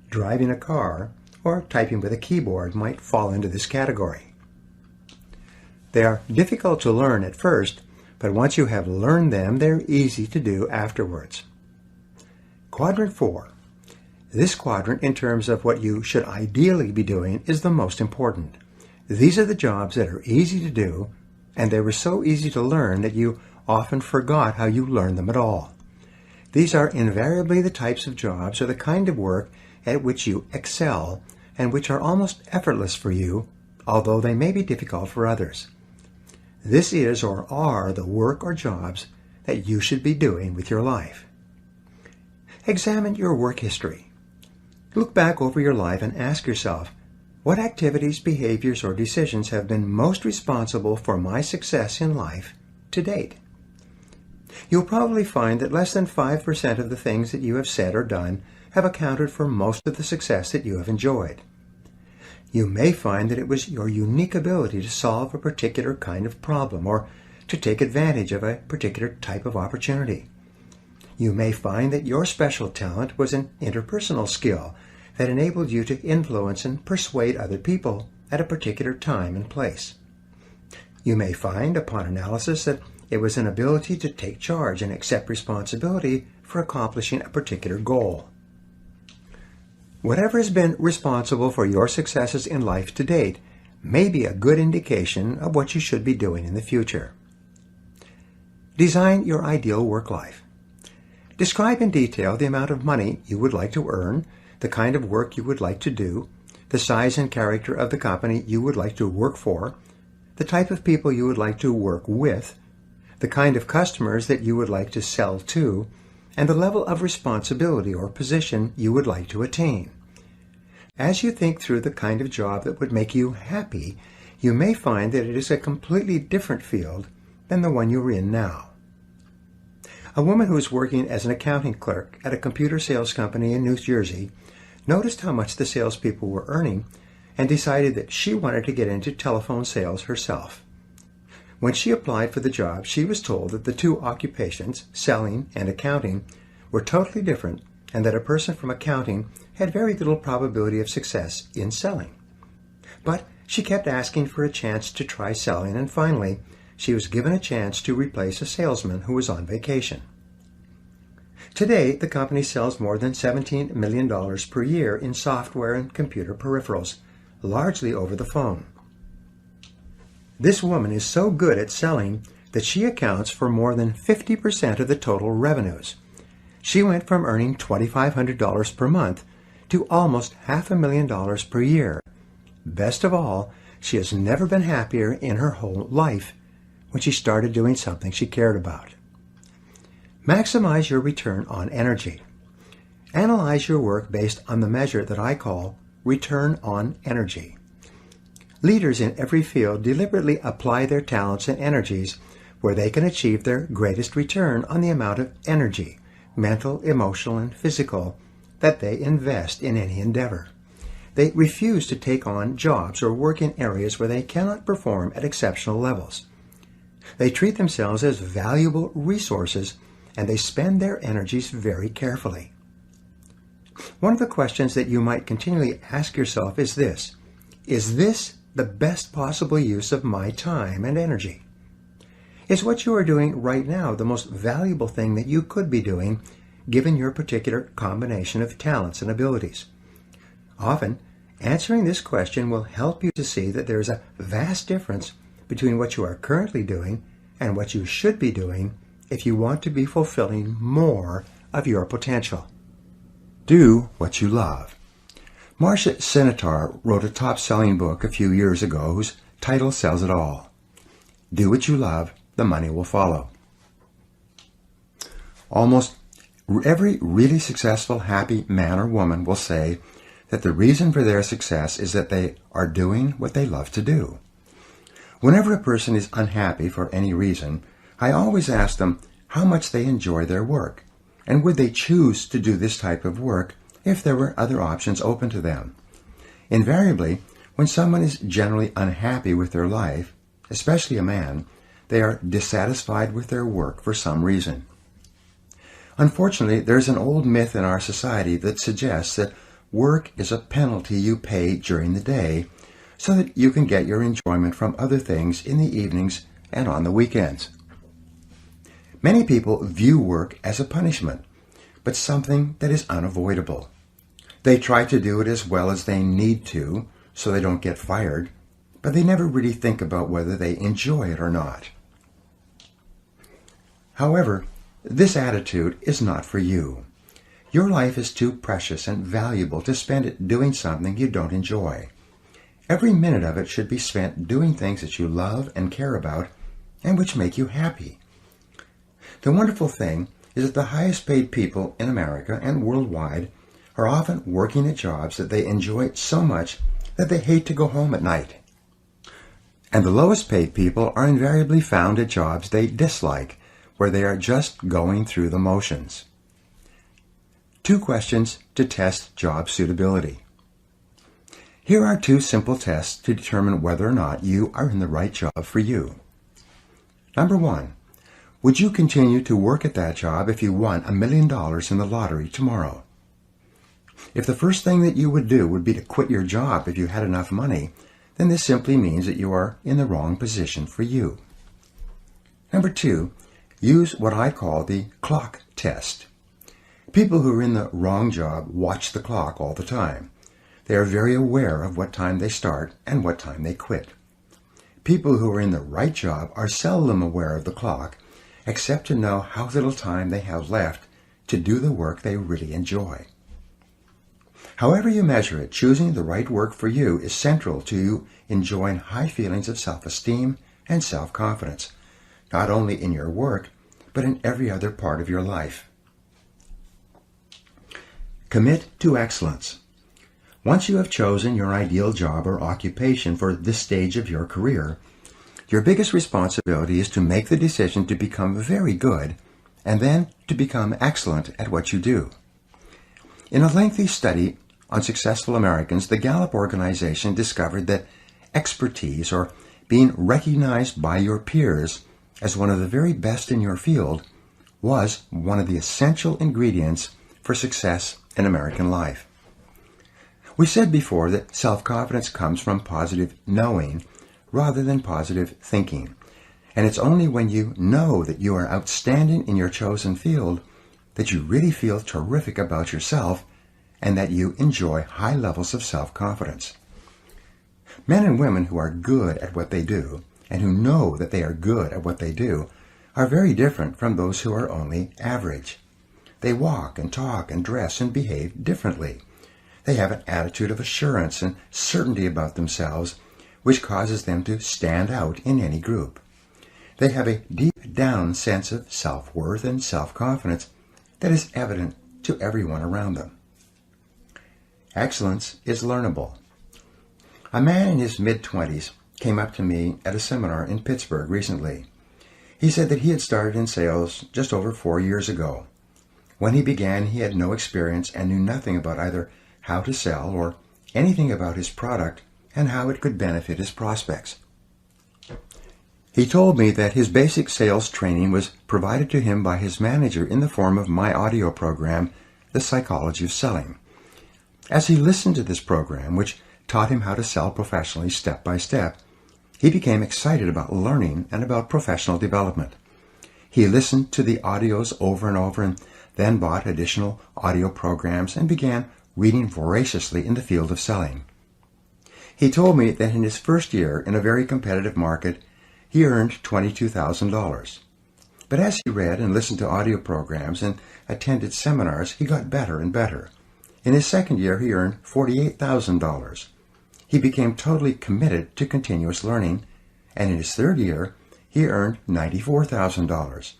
Driving a car or typing with a keyboard might fall into this category. They are difficult to learn at first, but once you have learned them, they're easy to do afterwards. Quadrant 4. This quadrant, in terms of what you should ideally be doing, is the most important. These are the jobs that are easy to do, and they were so easy to learn that you often forgot how you learned them at all. These are invariably the types of jobs or the kind of work at which you excel and which are almost effortless for you, although they may be difficult for others. This is or are the work or jobs that you should be doing with your life. Examine your work history. Look back over your life and ask yourself, what activities, behaviors, or decisions have been most responsible for my success in life to date? You'll probably find that less than 5% of the things that you have said or done have accounted for most of the success that you have enjoyed. You may find that it was your unique ability to solve a particular kind of problem or to take advantage of a particular type of opportunity. You may find that your special talent was an interpersonal skill that enabled you to influence and persuade other people at a particular time and place. You may find, upon analysis, that it was an ability to take charge and accept responsibility for accomplishing a particular goal. Whatever has been responsible for your successes in life to date may be a good indication of what you should be doing in the future. Design your ideal work life. Describe in detail the amount of money you would like to earn, the kind of work you would like to do, the size and character of the company you would like to work for, the type of people you would like to work with, the kind of customers that you would like to sell to, and the level of responsibility or position you would like to attain. As you think through the kind of job that would make you happy, you may find that it is a completely different field than the one you are in now. A woman who was working as an accounting clerk at a computer sales company in New Jersey noticed how much the salespeople were earning and decided that she wanted to get into telephone sales herself. When she applied for the job, she was told that the two occupations, selling and accounting, were totally different and that a person from accounting had very little probability of success in selling. But she kept asking for a chance to try selling, and finally, she was given a chance to replace a salesman who was on vacation. Today, the company sells more than $17 million per year in software and computer peripherals, largely over the phone. This woman is so good at selling that she accounts for more than 50% of the total revenues. She went from earning $2,500 per month to almost $500,000 per year. Best of all, she has never been happier in her whole life when she started doing something she cared about. Maximize your return on energy. Analyze your work based on the measure that I call return on energy. Leaders in every field deliberately apply their talents and energies where they can achieve their greatest return on the amount of energy, mental, emotional, and physical, that they invest in any endeavor. They refuse to take on jobs or work in areas where they cannot perform at exceptional levels. They treat themselves as valuable resources, and they spend their energies very carefully. One of the questions that you might continually ask yourself is this: is this the best possible use of my time and energy? Is what you are doing right now the most valuable thing that you could be doing, given your particular combination of talents and abilities? Often, Answering this question will help you to see that there is a vast difference between what you are currently doing and what you should be doing if you want to be fulfilling more of your potential. Do what you love. Marcia Sinitar wrote a top-selling book a few years ago whose title says it all. Do what you love, the money will follow. Almost every really successful, happy man or woman will say that the reason for their success is that they are doing what they love to do. Whenever a person is unhappy for any reason, I always ask them how much they enjoy their work, and would they choose to do this type of work if there were other options open to them. Invariably, when someone is generally unhappy with their life, especially a man, they are dissatisfied with their work for some reason. Unfortunately, there's an old myth in our society that suggests that work is a penalty you pay during the day so that you can get your enjoyment from other things in the evenings and on the weekends. Many people view work as a punishment, but something that is unavoidable. They try to do it as well as they need to so they don't get fired, but they never really think about whether they enjoy it or not. However, this attitude is not for you. Your life is too precious and valuable to spend it doing something you don't enjoy. Every minute of it should be spent doing things that you love and care about and which make you happy. The wonderful thing is that the highest paid people in America and worldwide are often working at jobs that they enjoy so much that they hate to go home at night. And the lowest paid people are invariably found at jobs they dislike, where they are just going through the motions. 2 questions to test job suitability. Here are 2 simple tests to determine whether or not you are in the right job for you. Number 1, would you continue to work at that job if you won $1 million in the lottery tomorrow? If the first thing that you would do would be to quit your job if you had enough money, then this simply means that you are in the wrong position for you. Number 2, use what I call the clock test. People who are in the wrong job watch the clock all the time. They are very aware of what time they start and what time they quit. People who are in the right job are seldom aware of the clock, except to know how little time they have left to do the work they really enjoy. However you measure it, choosing the right work for you is central to you enjoying high feelings of self-esteem and self-confidence, not only in your work, but in every other part of your life. Commit to excellence. Once you have chosen your ideal job or occupation for this stage of your career, your biggest responsibility is to make the decision to become very good and then to become excellent at what you do. In a lengthy study on successful Americans, the Gallup organization discovered that expertise, or being recognized by your peers as one of the very best in your field, was one of the essential ingredients for success in American life. We said before that self-confidence comes from positive knowing rather than positive thinking, and it's only when you know that you are outstanding in your chosen field that you really feel terrific about yourself and that you enjoy high levels of self-confidence. Men and women who are good at what they do and who know that they are good at what they do are very different from those who are only average. They walk and talk and dress and behave differently. They have an attitude of assurance and certainty about themselves, which causes them to stand out in any group. They have a deep down sense of self-worth and self-confidence that is evident to everyone around them. Excellence is learnable. A man in his mid-20s came up to me at a seminar in Pittsburgh recently. He said that he had started in sales just over 4 years ago. When he began, he had no experience and knew nothing about either how to sell or anything about his product and how it could benefit his prospects. He told me that his basic sales training was provided to him by his manager in the form of my audio program, The Psychology of Selling. As he listened to this program, which taught him how to sell professionally step by step, he became excited about learning and about professional development. He listened to the audios over and over and then bought additional audio programs and began reading voraciously in the field of selling. He told me that in his first year in a very competitive market, he earned $22,000. But as he read and listened to audio programs and attended seminars, he got better and better. In his second year, he earned $48,000. He became totally committed to continuous learning, and in his third year, he earned $94,000.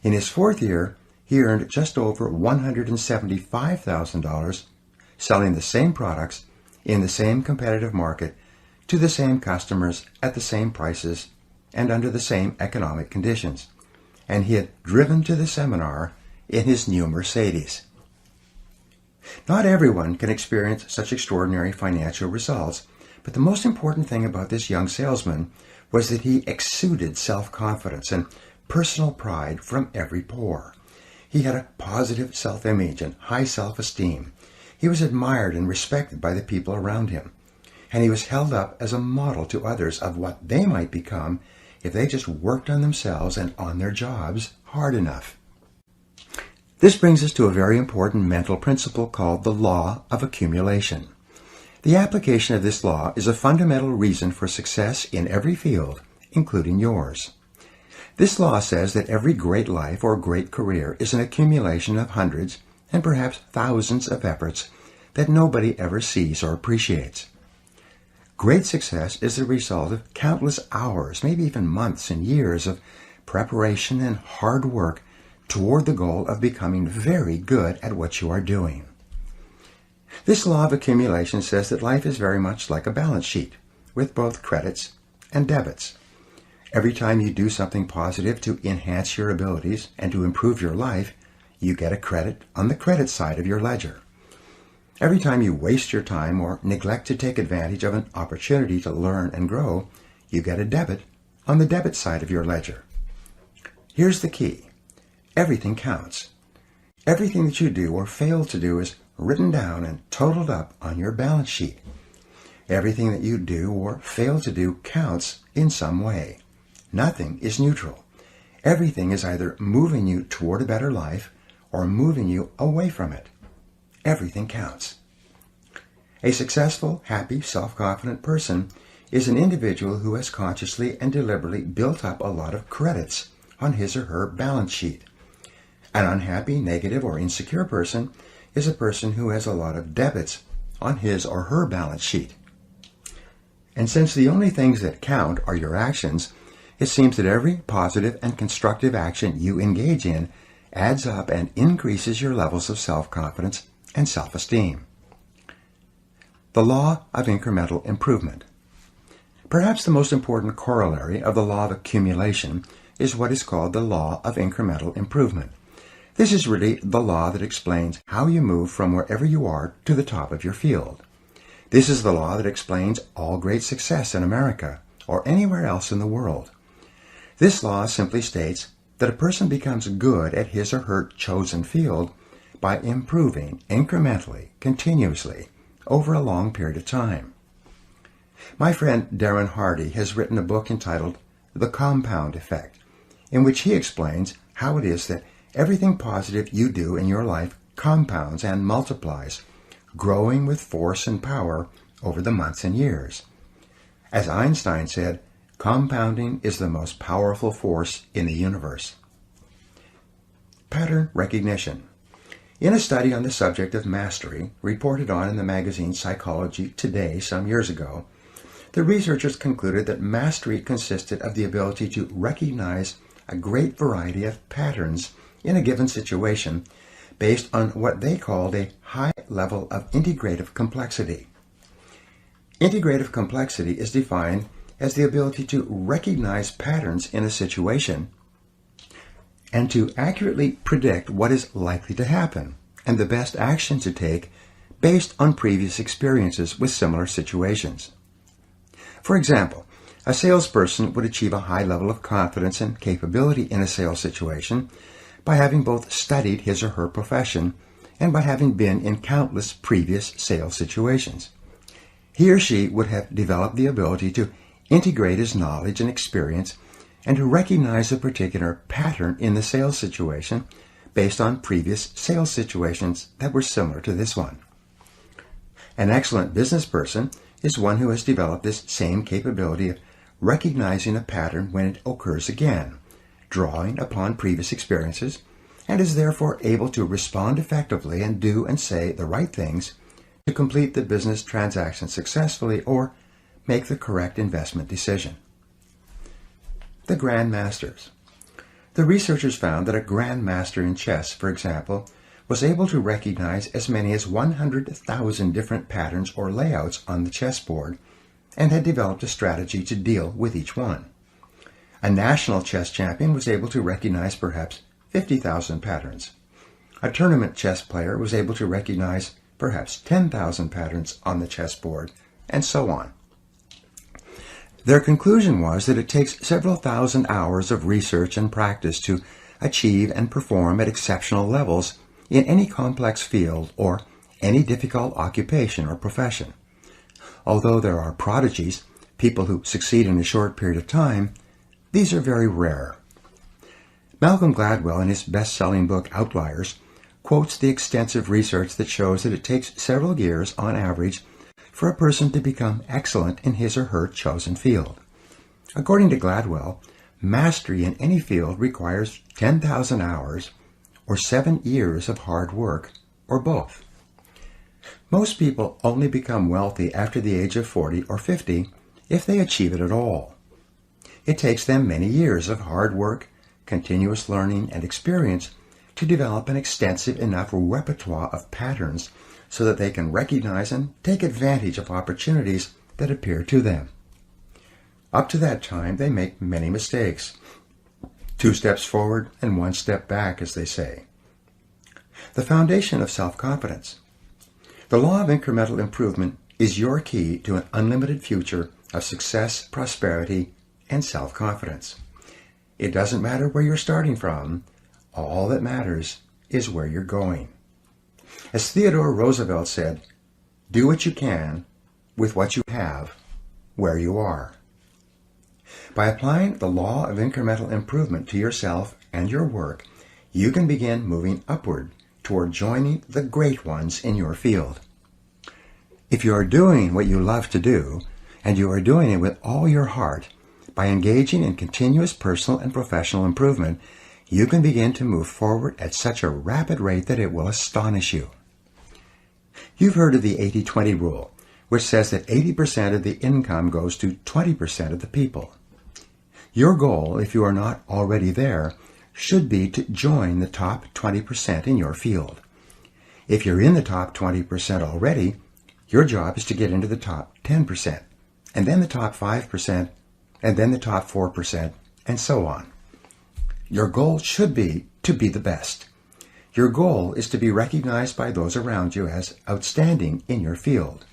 In his fourth year, he earned just over $175,000 selling the same products in the same competitive market to the same customers at the same prices and under the same economic conditions. And he had driven to the seminar in his new Mercedes. Not everyone can experience such extraordinary financial results, but the most important thing about this young salesman was that he exuded self-confidence and personal pride from every pore. He had a positive self-image and high self-esteem. He was admired and respected by the people around him, and he was held up as a model to others of what they might become if they just worked on themselves and on their jobs hard enough. This brings us to a very important mental principle called the law of accumulation. The application of this law is a fundamental reason for success in every field, including yours. This law says that every great life or great career is an accumulation of hundreds and perhaps thousands of efforts that nobody ever sees or appreciates. Great success is the result of countless hours, maybe even months and years of preparation and hard work toward the goal of becoming very good at what you are doing. This law of accumulation says that life is very much like a balance sheet, with both credits and debits. Every time you do something positive to enhance your abilities and to improve your life, you get a credit on the credit side of your ledger. Every time you waste your time or neglect to take advantage of an opportunity to learn and grow, you get a debit on the debit side of your ledger. Here's the key. Everything counts. Everything that you do or fail to do is written down and totaled up on your balance sheet. Everything that you do or fail to do counts in some way. Nothing is neutral. Everything is either moving you toward a better life or moving you away from it. Everything counts. A successful, happy, self-confident person is an individual who has consciously and deliberately built up a lot of credits on his or her balance sheet. An unhappy, negative, or insecure person is a person who has a lot of debits on his or her balance sheet. And since the only things that count are your actions, it seems that every positive and constructive action you engage in adds up and increases your levels of self-confidence and self-esteem. The law of incremental improvement. Perhaps the most important corollary of the law of accumulation is what is called the law of incremental improvement. This is really the law that explains how you move from wherever you are to the top of your field. This is the law that explains all great success in America or anywhere else in the world. This law simply states that a person becomes good at his or her chosen field by improving incrementally, continuously, over a long period of time. My friend Darren Hardy has written a book entitled The Compound Effect, in which he explains how it is that everything positive you do in your life compounds and multiplies, growing with force and power over the months and years. As Einstein said, compounding is the most powerful force in the universe. Pattern recognition. In a study on the subject of mastery, reported on in the magazine Psychology Today some years ago, the researchers concluded that mastery consisted of the ability to recognize a great variety of patterns in a given situation based on what they called a high level of integrative complexity. Integrative complexity is defined as the ability to recognize patterns in a situation and to accurately predict what is likely to happen and the best action to take based on previous experiences with similar situations. For example, a salesperson would achieve a high level of confidence and capability in a sales situation by having both studied his or her profession and by having been in countless previous sales situations. He or she would have developed the ability to integrate his knowledge and experience and to recognize a particular pattern in the sales situation based on previous sales situations that were similar to this one. An excellent business person is one who has developed this same capability of recognizing a pattern when it occurs again, drawing upon previous experiences, and is therefore able to respond effectively and do and say the right things to complete the business transaction successfully or make the correct investment decision. The Grand Masters. The researchers found that a Grand Master in chess, for example, was able to recognize as many as 100,000 different patterns or layouts on the chessboard and had developed a strategy to deal with each one. A national chess champion was able to recognize perhaps 50,000 patterns. A tournament chess player was able to recognize perhaps 10,000 patterns on the chessboard, and so on. Their conclusion was that it takes several thousand hours of research and practice to achieve and perform at exceptional levels in any complex field or any difficult occupation or profession. Although there are prodigies, people who succeed in a short period of time, these are very rare. Malcolm Gladwell, in his best-selling book Outliers, quotes the extensive research that shows that it takes several years on average for a person to become excellent in his or her chosen field. According to Gladwell, mastery in any field requires 10,000 hours or 7 years of hard work, or both. Most people only become wealthy after the age of 40 or 50 if they achieve it at all. It takes them many years of hard work, continuous learning, and experience to develop an extensive enough repertoire of patterns so that they can recognize and take advantage of opportunities that appear to them. Up to that time, they make many mistakes. 2 steps forward and 1 step back, as they say. The foundation of self-confidence. The law of incremental improvement is your key to an unlimited future of success, prosperity, and self-confidence. It doesn't matter where you're starting from. All that matters is where you're going. As Theodore Roosevelt said, do what you can with what you have where you are. By applying the law of incremental improvement to yourself and your work, you can begin moving upward toward joining the great ones in your field. If you are doing what you love to do, and you are doing it with all your heart, by engaging in continuous personal and professional improvement, you can begin to move forward at such a rapid rate that it will astonish you. You've heard of the 80-20 rule, which says that 80% of the income goes to 20% of the people. Your goal, if you are not already there, should be to join the top 20% in your field. If you're in the top 20% already, your job is to get into the top 10%, and then the top 5%, and then the top 4%, and so on. Your goal should be to be the best. Your goal is to be recognized by those around you as outstanding in your field.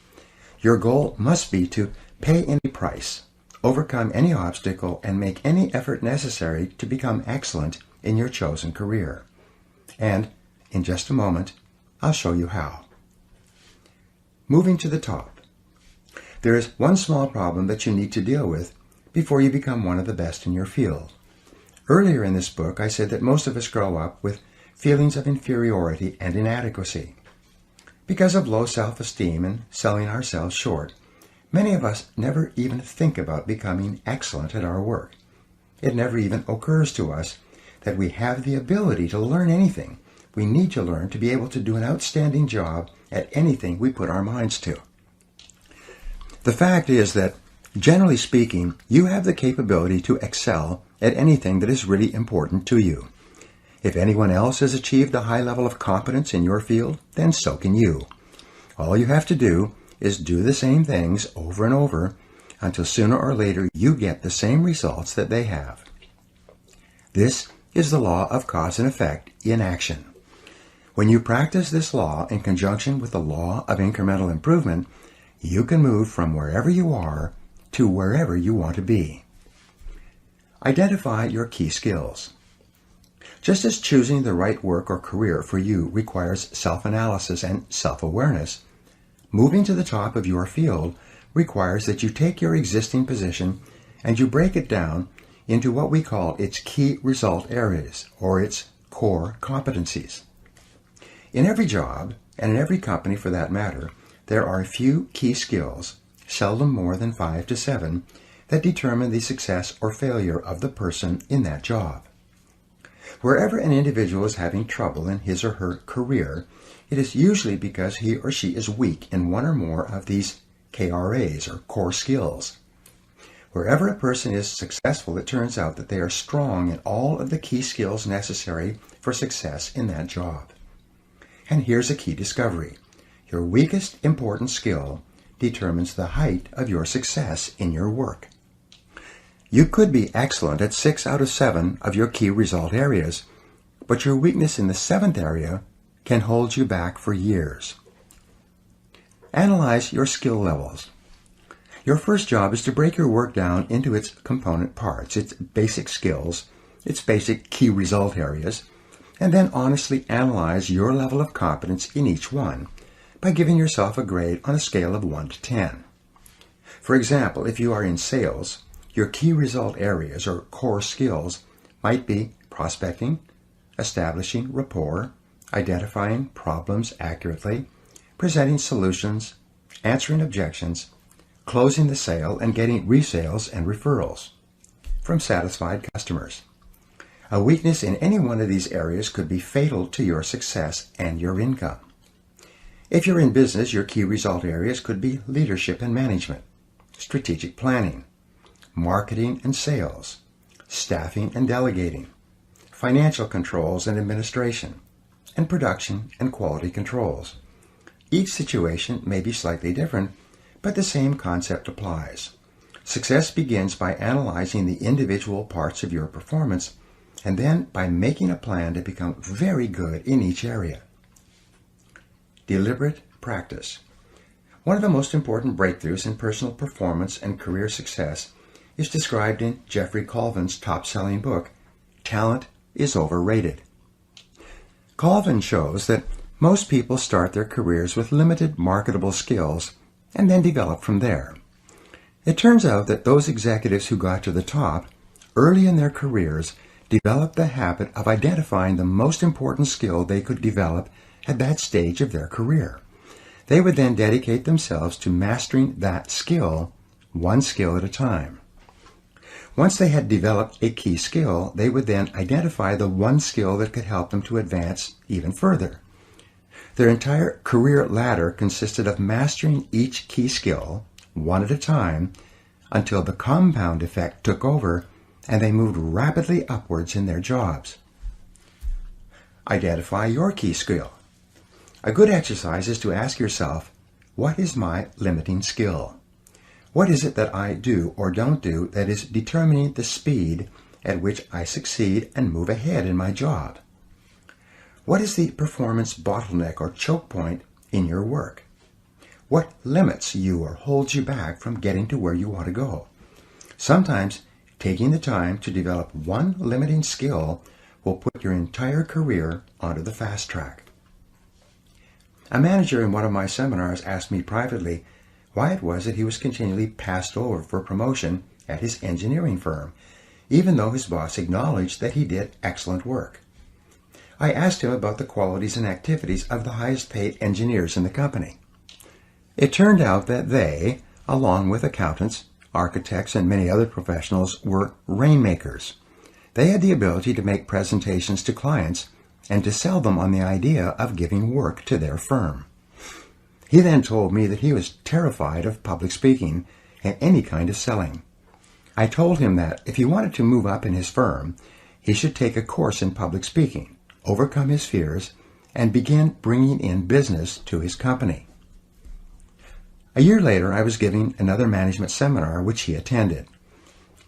Your goal must be to pay any price, overcome any obstacle, and make any effort necessary to become excellent in your chosen career. And, in just a moment, I'll show you how. Moving to the top. There is one small problem that you need to deal with before you become one of the best in your field. Earlier in this book, I said that most of us grow up with feelings of inferiority and inadequacy. Because of low self-esteem and selling ourselves short, many of us never even think about becoming excellent at our work. It never even occurs to us that we have the ability to learn anything we need to learn to be able to do an outstanding job at anything we put our minds to. The fact is that, generally speaking, you have the capability to excel at anything that is really important to you. If anyone else has achieved a high level of competence in your field, then so can you. All you have to do is do the same things over and over until sooner or later you get the same results that they have. This is the law of cause and effect in action. When you practice this law in conjunction with the law of incremental improvement, you can move from wherever you are to wherever you want to be. Identify your key skills. Just as choosing the right work or career for you requires self-analysis and self-awareness, moving to the top of your field requires that you take your existing position and you break it down into what we call its key result areas, or its core competencies. In every job, and in every company for that matter, there are a few key skills, seldom more than 5 to 7, that determine the success or failure of the person in that job. Wherever an individual is having trouble in his or her career, it is usually because he or she is weak in one or more of these KRAs, or core skills. Wherever a person is successful, it turns out that they are strong in all of the key skills necessary for success in that job. And here's a key discovery. Your weakest important skill determines the height of your success in your work. You could be excellent at 6 out of 7 of your key result areas, but your weakness in the 7th area can hold you back for years. Analyze your skill levels. Your first job is to break your work down into its component parts, its basic skills, its basic key result areas, and then honestly analyze your level of competence in each one by giving yourself a grade on a scale of 1 to 10. For example, if you are in sales, your key result areas or core skills might be prospecting, establishing rapport, identifying problems accurately, presenting solutions, answering objections, closing the sale, and getting resales and referrals from satisfied customers. A weakness in any one of these areas could be fatal to your success and your income. If you're in business, your key result areas could be leadership and management, strategic planning, marketing and sales, staffing and delegating, financial controls and administration, and production and quality controls. Each situation may be slightly different, but the same concept applies. Success begins by analyzing the individual parts of your performance and then by making a plan to become very good in each area. Deliberate practice. One of the most important breakthroughs in personal performance and career success is described in Jeffrey Colvin's top-selling book, Talent is Overrated. Colvin shows that most people start their careers with limited marketable skills and then develop from there. It turns out that those executives who got to the top early in their careers developed the habit of identifying the most important skill they could develop at that stage of their career. They would then dedicate themselves to mastering that skill, one skill at a time. Once they had developed a key skill, they would then identify the one skill that could help them to advance even further. Their entire career ladder consisted of mastering each key skill, one at a time, until the compound effect took over and they moved rapidly upwards in their jobs. Identify your key skill. A good exercise is to ask yourself, what is my limiting skill? What is it that I do or don't do that is determining the speed at which I succeed and move ahead in my job? What is the performance bottleneck or choke point in your work? What limits you or holds you back from getting to where you want to go? Sometimes taking the time to develop one limiting skill will put your entire career onto the fast track. A manager in one of my seminars asked me privately why it was that he was continually passed over for promotion at his engineering firm, even though his boss acknowledged that he did excellent work. I asked him about the qualities and activities of the highest paid engineers in the company. It turned out that they, along with accountants, architects, and many other professionals, were rainmakers. They had the ability to make presentations to clients and to sell them on the idea of giving work to their firm. He then told me that he was terrified of public speaking and any kind of selling. I told him that if he wanted to move up in his firm, he should take a course in public speaking, overcome his fears, and begin bringing in business to his company. A year later, I was giving another management seminar which he attended.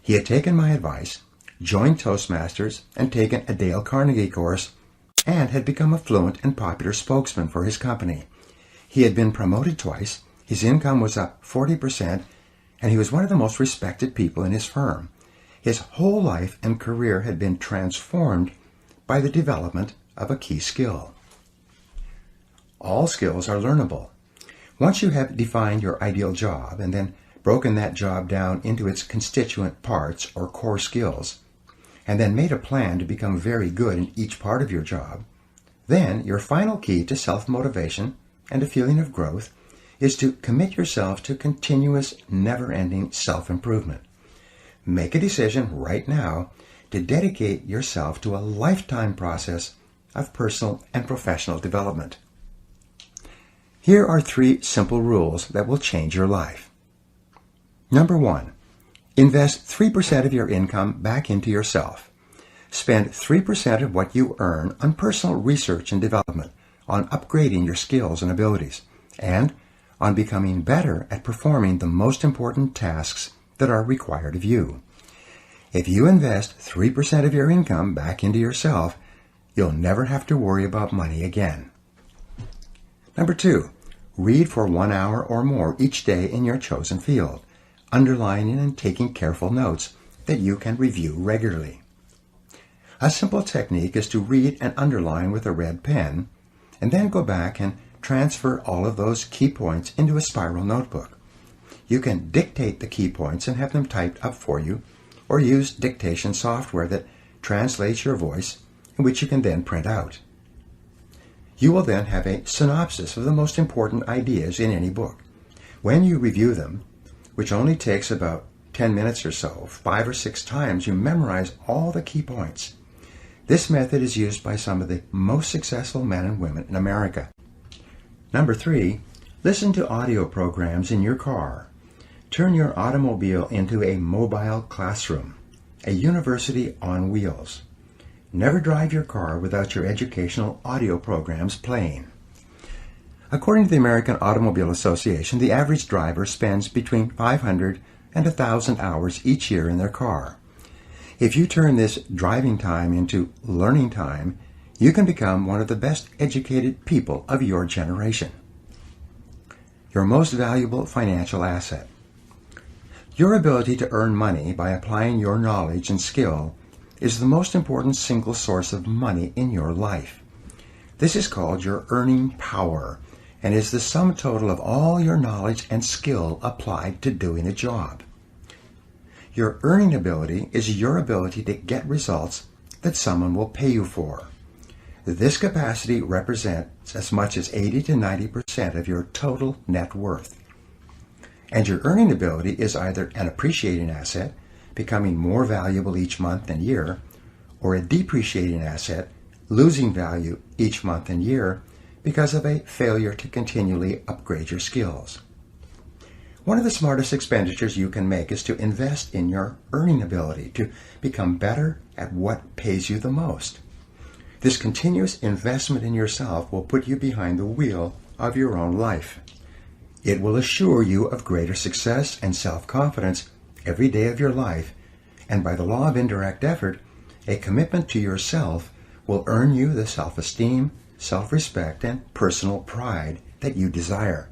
He had taken my advice, joined Toastmasters, and taken a Dale Carnegie course, and had become a fluent and popular spokesman for his company. He had been promoted twice, his income was up 40%, and he was one of the most respected people in his firm. His whole life and career had been transformed by the development of a key skill. All skills are learnable. Once you have defined your ideal job and then broken that job down into its constituent parts or core skills, and then made a plan to become very good in each part of your job, then your final key to self-motivation and a feeling of growth is to commit yourself to continuous, never-ending self-improvement. Make a decision right now to dedicate yourself to a lifetime process of personal and professional development. Here are 3 simple rules that will change your life. Number 1, invest 3% of your income back into yourself. Spend 3% of what you earn on personal research and development, on upgrading your skills and abilities, and on becoming better at performing the most important tasks that are required of you. If you invest 3% of your income back into yourself, you'll never have to worry about money again. Number 2, read for 1 hour or more each day in your chosen field, underlining and taking careful notes that you can review regularly. A simple technique is to read and underline with a red pen, and then go back and transfer all of those key points into a spiral notebook. You can dictate the key points and have them typed up for you, or use dictation software that translates your voice, and which you can then print out. You will then have a synopsis of the most important ideas in any book. When you review them, which only takes about 10 minutes or so, 5 or 6 times, you memorize all the key points. This method is used by some of the most successful men and women in America. Number 3, listen to audio programs in your car. Turn your automobile into a mobile classroom, a university on wheels. Never drive your car without your educational audio programs playing. According to the American Automobile Association, the average driver spends between 500 and 1,000 hours each year in their car. If you turn this driving time into learning time, you can become one of the best educated people of your generation. Your most valuable financial asset. Your ability to earn money by applying your knowledge and skill is the most important single source of money in your life. This is called your earning power and is the sum total of all your knowledge and skill applied to doing a job. Your earning ability is your ability to get results that someone will pay you for. This capacity represents as much as 80 to 90% of your total net worth. And your earning ability is either an appreciating asset, becoming more valuable each month and year, or a depreciating asset, losing value each month and year because of a failure to continually upgrade your skills. One of the smartest expenditures you can make is to invest in your earning ability to become better at what pays you the most. This continuous investment in yourself will put you behind the wheel of your own life. It will assure you of greater success and self-confidence every day of your life, and by the law of indirect effort, a commitment to yourself will earn you the self-esteem, self-respect, and personal pride that you desire.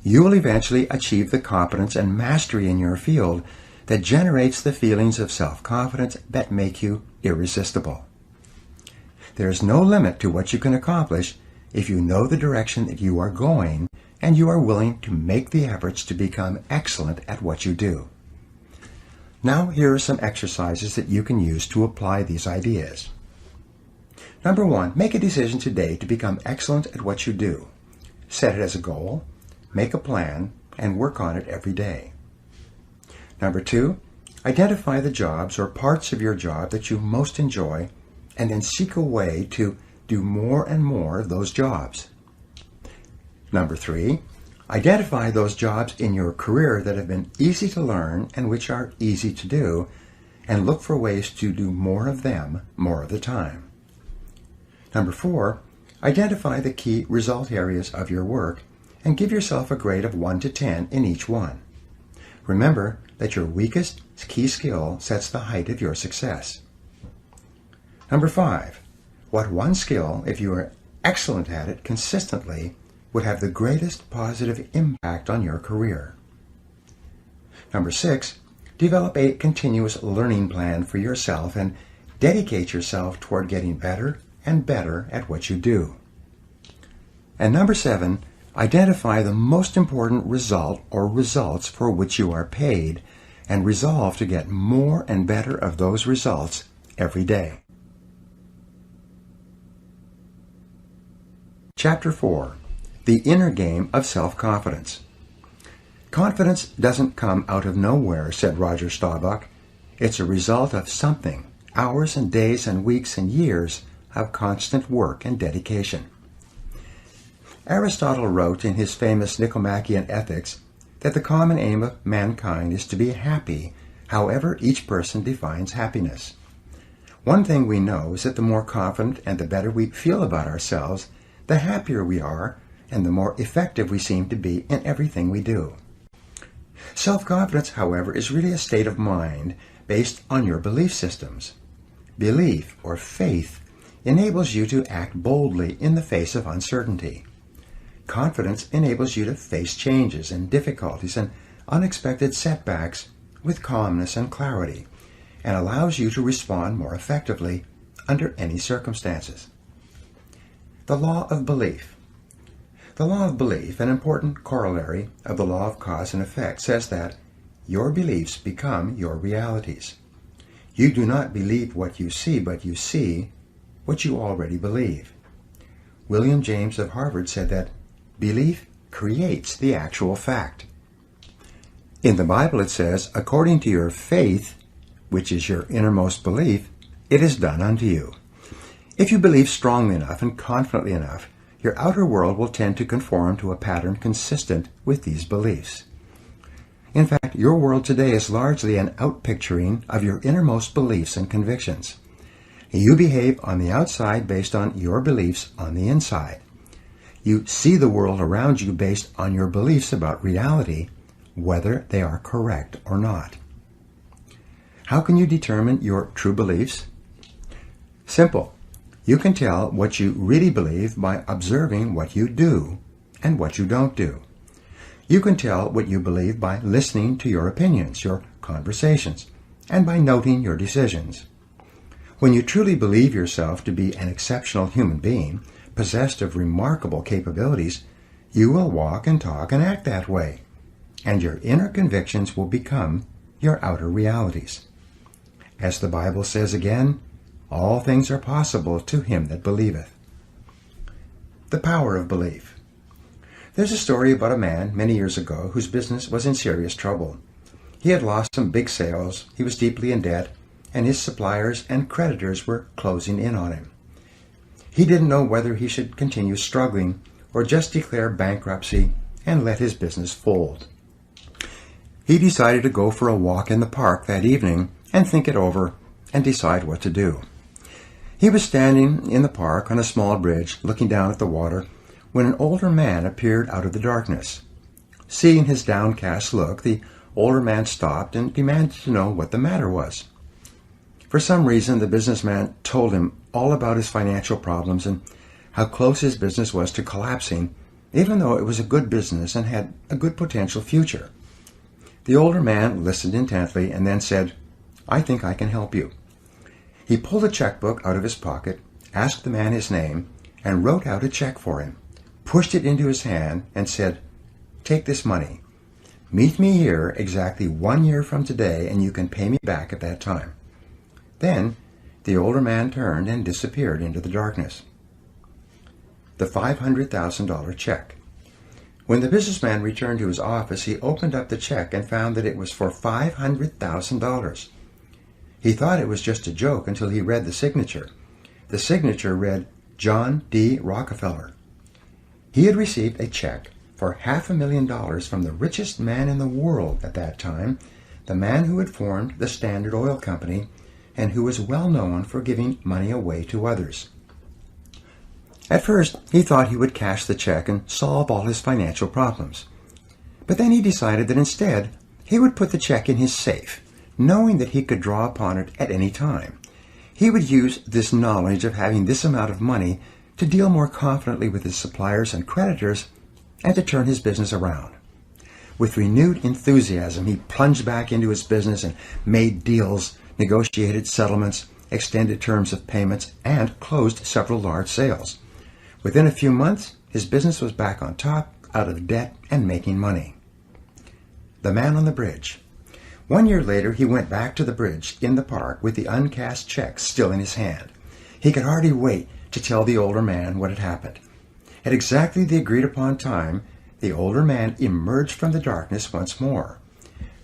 You will eventually achieve the competence and mastery in your field that generates the feelings of self-confidence that make you irresistible. There is no limit to what you can accomplish if you know the direction that you are going and you are willing to make the efforts to become excellent at what you do. Now, here are some exercises that you can use to apply these ideas. Number 1, make a decision today to become excellent at what you do. Set it as a goal, make a plan, and work on it every day. Number 2, identify the jobs or parts of your job that you most enjoy, and then seek a way to do more and more of those jobs. Number 3, identify those jobs in your career that have been easy to learn and which are easy to do, and look for ways to do more of them more of the time. Number 4, identify the key result areas of your work and give yourself a grade of 1 to 10 in each one. Remember that your weakest key skill sets the height of your success. Number 5, what one skill, if you are excellent at it consistently, would have the greatest positive impact on your career. Number 6, develop a continuous learning plan for yourself and dedicate yourself toward getting better and better at what you do. And number 7, identify the most important result or results for which you are paid and resolve to get more and better of those results every day. Chapter 4. the inner game of self-confidence. Confidence doesn't come out of nowhere, said Roger Staubach. It's a result of something, hours and days and weeks and years of constant work and dedication. Aristotle wrote in his famous Nicomachean Ethics that the common aim of mankind is to be happy, however each person defines happiness. One thing we know is that the more confident and the better we feel about ourselves, the happier we are and the more effective we seem to be in everything we do. Self-confidence, however, is really a state of mind based on your belief systems. Belief, or faith, enables you to act boldly in the face of uncertainty. Confidence enables you to face changes and difficulties and unexpected setbacks with calmness and clarity, and allows you to respond more effectively under any circumstances. The law of belief. The law of belief, an important corollary of the law of cause and effect, says that your beliefs become your realities. You do not believe what you see, but you see what you already believe. William James of Harvard said that belief creates the actual fact. In the Bible it says, according to your faith, which is your innermost belief, it is done unto you. If you believe strongly enough and confidently enough, your outer world will tend to conform to a pattern consistent with these beliefs. In fact, your world today is largely an outpicturing of your innermost beliefs and convictions. You behave on the outside based on your beliefs on the inside. You see the world around you based on your beliefs about reality, whether they are correct or not. How can you determine your true beliefs? Simple. You can tell what you really believe by observing what you do and what you don't do. You can tell what you believe by listening to your opinions, your conversations, and by noting your decisions. When you truly believe yourself to be an exceptional human being, possessed of remarkable capabilities, you will walk and talk and act that way, and your inner convictions will become your outer realities. As the Bible says again, all things are possible to him that believeth. The power of belief. There's a story about a man many years ago whose business was in serious trouble. He had lost some big sales, he was deeply in debt, and his suppliers and creditors were closing in on him. He didn't know whether he should continue struggling or just declare bankruptcy and let his business fold. He decided to go for a walk in the park that evening and think it over and decide what to do. He was standing in the park on a small bridge looking down at the water when an older man appeared out of the darkness. Seeing his downcast look, the older man stopped and demanded to know what the matter was. For some reason, the businessman told him all about his financial problems and how close his business was to collapsing, even though it was a good business and had a good potential future. The older man listened intently and then said, "I think I can help you." He pulled a checkbook out of his pocket, asked the man his name, and wrote out a check for him, pushed it into his hand, and said, "Take this money. Meet me here exactly 1 year from today, and you can pay me back at that time." Then the older man turned and disappeared into the darkness. The $500,000 check. When the businessman returned to his office, he opened up the check and found that it was for $500,000. He thought it was just a joke until he read the signature. The signature read, John D. Rockefeller. He had received a check for $500,000 from the richest man in the world at that time, the man who had formed the Standard Oil Company and who was well known for giving money away to others. At first, he thought he would cash the check and solve all his financial problems. But then he decided that instead, he would put the check in his safe, knowing that he could draw upon it at any time. He would use this knowledge of having this amount of money to deal more confidently with his suppliers and creditors and to turn his business around. With renewed enthusiasm, he plunged back into his business and made deals, negotiated settlements, extended terms of payments, and closed several large sales. Within a few months, his business was back on top, out of debt, and making money. The man on the bridge. 1 year later, he went back to the bridge in the park with the uncashed check still in his hand. He could hardly wait to tell the older man what had happened. At exactly the agreed upon time, the older man emerged from the darkness once more.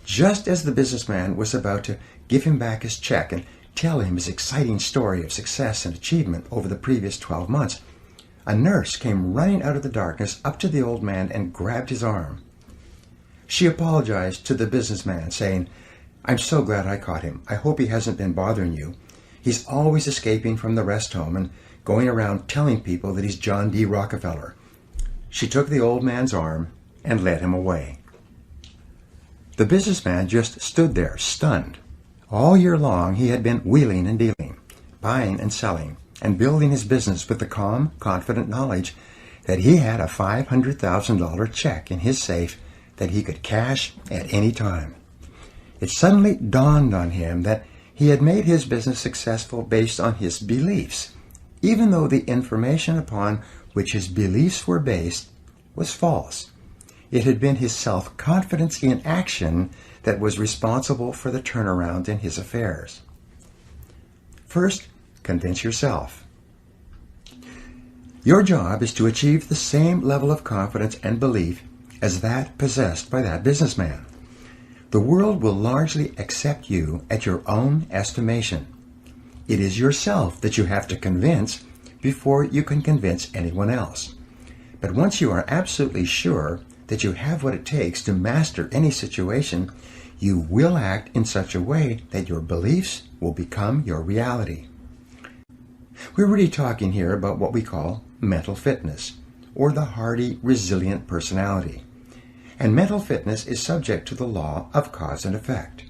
Just as the businessman was about to give him back his check and tell him his exciting story of success and achievement over the previous 12 months, a nurse came running out of the darkness up to the old man and grabbed his arm. She apologized to the businessman, saying, "I'm so glad I caught him. I hope he hasn't been bothering you. He's always escaping from the rest home and going around telling people that he's John D. Rockefeller." She took the old man's arm and led him away. The businessman just stood there, stunned. All year long he had been wheeling and dealing, buying and selling, and building his business with the calm, confident knowledge that he had a $500,000 check in his safe that he could cash at any time. It suddenly dawned on him that he had made his business successful based on his beliefs, even though the information upon which his beliefs were based was false. It had been his self-confidence in action that was responsible for the turnaround in his affairs. First, convince yourself. Your job is to achieve the same level of confidence and belief as that possessed by that businessman. The world will largely accept you at your own estimation. It is yourself that you have to convince before you can convince anyone else. But once you are absolutely sure that you have what it takes to master any situation, you will act in such a way that your beliefs will become your reality. We're really talking here about what we call mental fitness, or the hardy, resilient personality. And mental fitness is subject to the law of cause and effect.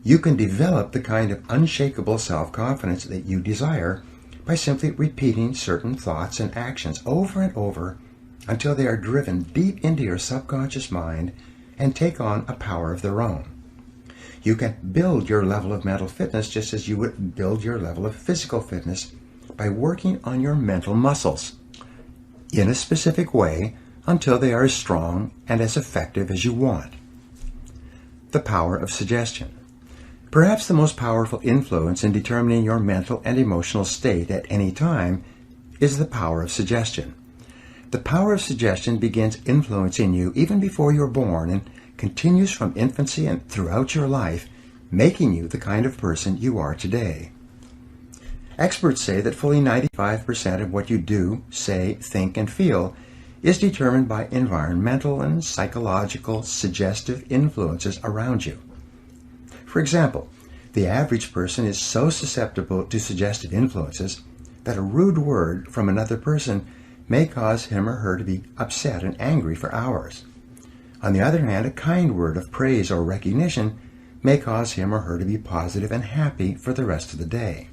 You can develop the kind of unshakable self-confidence that you desire by simply repeating certain thoughts and actions over and over until they are driven deep into your subconscious mind and take on a power of their own. You can build your level of mental fitness just as you would build your level of physical fitness by working on your mental muscles in a specific way until they are as strong and as effective as you want. The power of suggestion. Perhaps the most powerful influence in determining your mental and emotional state at any time is the power of suggestion. The power of suggestion begins influencing you even before you're born and continues from infancy and throughout your life, making you the kind of person you are today. Experts say that fully 95% of what you do, say, think, and feel is determined by environmental and psychological suggestive influences around you. For example, the average person is so susceptible to suggestive influences that a rude word from another person may cause him or her to be upset and angry for hours. On the other hand, a kind word of praise or recognition may cause him or her to be positive and happy for the rest of the day.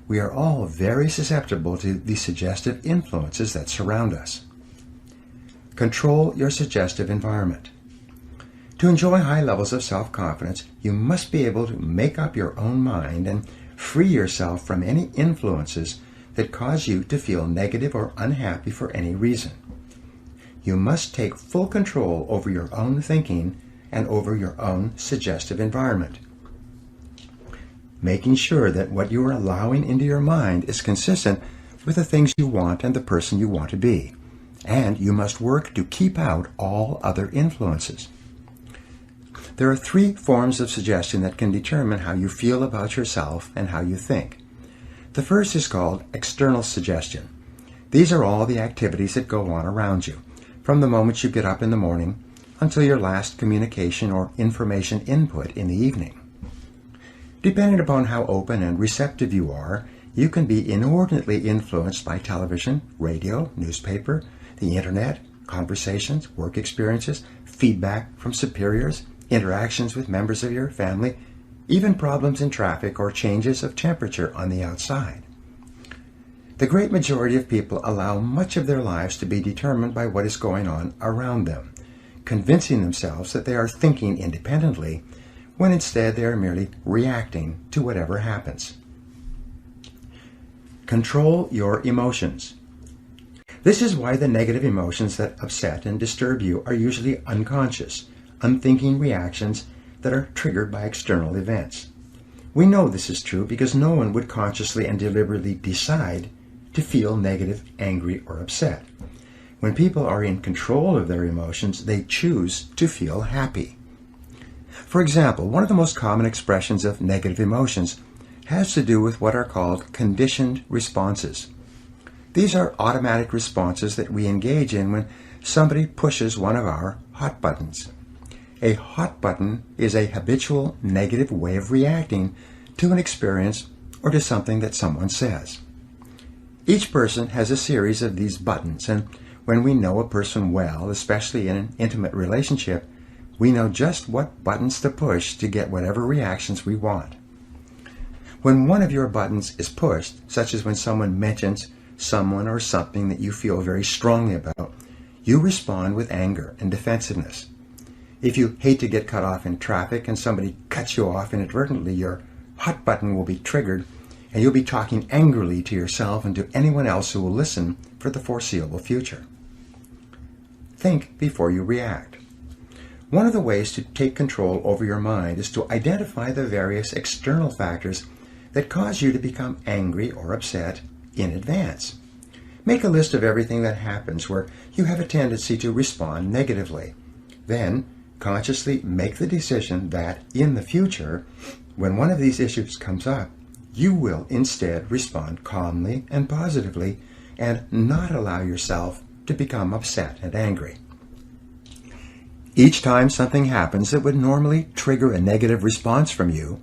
We are all very susceptible to the suggestive influences that surround us. Control your suggestive environment. To enjoy high levels of self-confidence, you must be able to make up your own mind and free yourself from any influences that cause you to feel negative or unhappy for any reason. You must take full control over your own thinking and over your own suggestive environment. Making sure that what you are allowing into your mind is consistent with the things you want and the person you want to be. And you must work to keep out all other influences. There are 3 forms of suggestion that can determine how you feel about yourself and how you think. The first is called external suggestion. These are all the activities that go on around you, from the moment you get up in the morning until your last communication or information input in the evening. Depending upon how open and receptive you are, you can be inordinately influenced by television, radio, newspaper, the internet, conversations, work experiences, feedback from superiors, interactions with members of your family, even problems in traffic or changes of temperature on the outside. The great majority of people allow much of their lives to be determined by what is going on around them, convincing themselves that they are thinking independently, when instead they are merely reacting to whatever happens. Control your emotions. This is why the negative emotions that upset and disturb you are usually unconscious, unthinking reactions that are triggered by external events. We know this is true because no one would consciously and deliberately decide to feel negative, angry, or upset. When people are in control of their emotions, they choose to feel happy. For example, one of the most common expressions of negative emotions has to do with what are called conditioned responses. These are automatic responses that we engage in when somebody pushes one of our hot buttons. A hot button is a habitual negative way of reacting to an experience or to something that someone says. Each person has a series of these buttons, and when we know a person well, especially in an intimate relationship, we know just what buttons to push to get whatever reactions we want. When one of your buttons is pushed, such as when someone mentions someone or something that you feel very strongly about, you respond with anger and defensiveness. If you hate to get cut off in traffic and somebody cuts you off inadvertently, your hot button will be triggered and you'll be talking angrily to yourself and to anyone else who will listen for the foreseeable future. Think before you react. One of the ways to take control over your mind is to identify the various external factors that cause you to become angry or upset in advance. Make a list of everything that happens where you have a tendency to respond negatively. Then, consciously make the decision that, in the future, when one of these issues comes up, you will instead respond calmly and positively and not allow yourself to become upset and angry. Each time something happens that would normally trigger a negative response from you,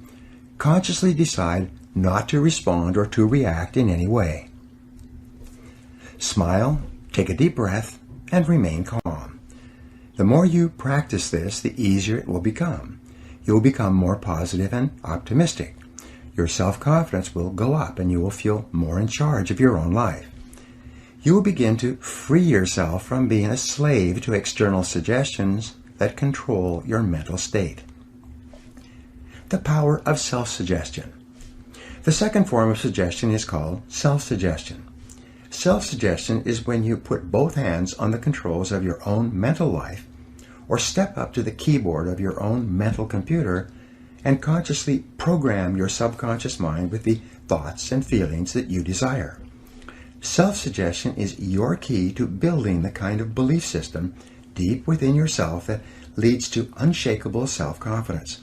consciously decide not to respond or to react in any way. Smile, take a deep breath, and remain calm. The more you practice this, the easier it will become. You will become more positive and optimistic. Your self-confidence will go up and you will feel more in charge of your own life. You will begin to free yourself from being a slave to external suggestions that control your mental state. The power of self-suggestion. The second form of suggestion is called self-suggestion. Self-suggestion is when you put both hands on the controls of your own mental life or step up to the keyboard of your own mental computer and consciously program your subconscious mind with the thoughts and feelings that you desire. Self-suggestion is your key to building the kind of belief system deep within yourself that leads to unshakable self-confidence.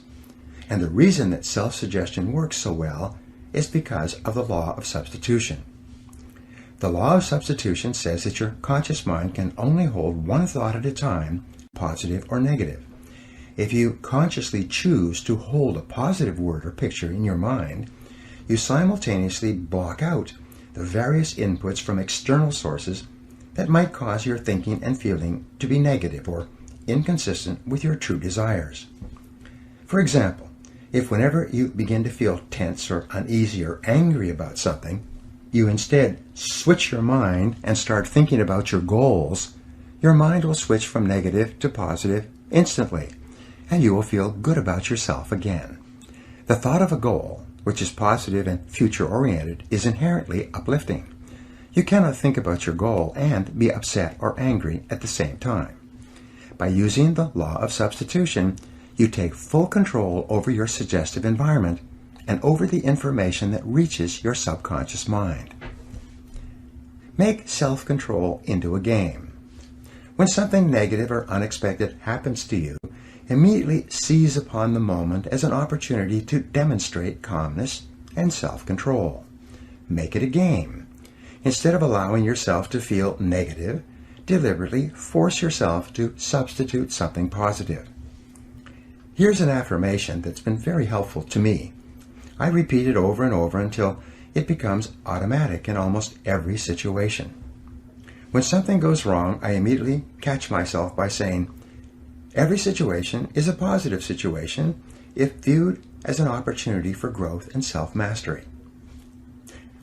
And the reason that self-suggestion works so well is because of the law of substitution. The law of substitution says that your conscious mind can only hold one thought at a time, positive or negative. If you consciously choose to hold a positive word or picture in your mind, you simultaneously block out the various inputs from external sources that might cause your thinking and feeling to be negative or inconsistent with your true desires. For example, if whenever you begin to feel tense or uneasy or angry about something, you instead switch your mind and start thinking about your goals, your mind will switch from negative to positive instantly, and you will feel good about yourself again. The thought of a goal, which is positive and future-oriented, is inherently uplifting. You cannot think about your goal and be upset or angry at the same time. By using the law of substitution, you take full control over your suggestive environment and over the information that reaches your subconscious mind. Make self-control into a game. When something negative or unexpected happens to you, immediately seize upon the moment as an opportunity to demonstrate calmness and self-control. Make it a game. Instead of allowing yourself to feel negative, deliberately force yourself to substitute something positive. Here's an affirmation that's been very helpful to me. I repeat it over and over until it becomes automatic in almost every situation. When something goes wrong, I immediately catch myself by saying, every situation is a positive situation if viewed as an opportunity for growth and self-mastery.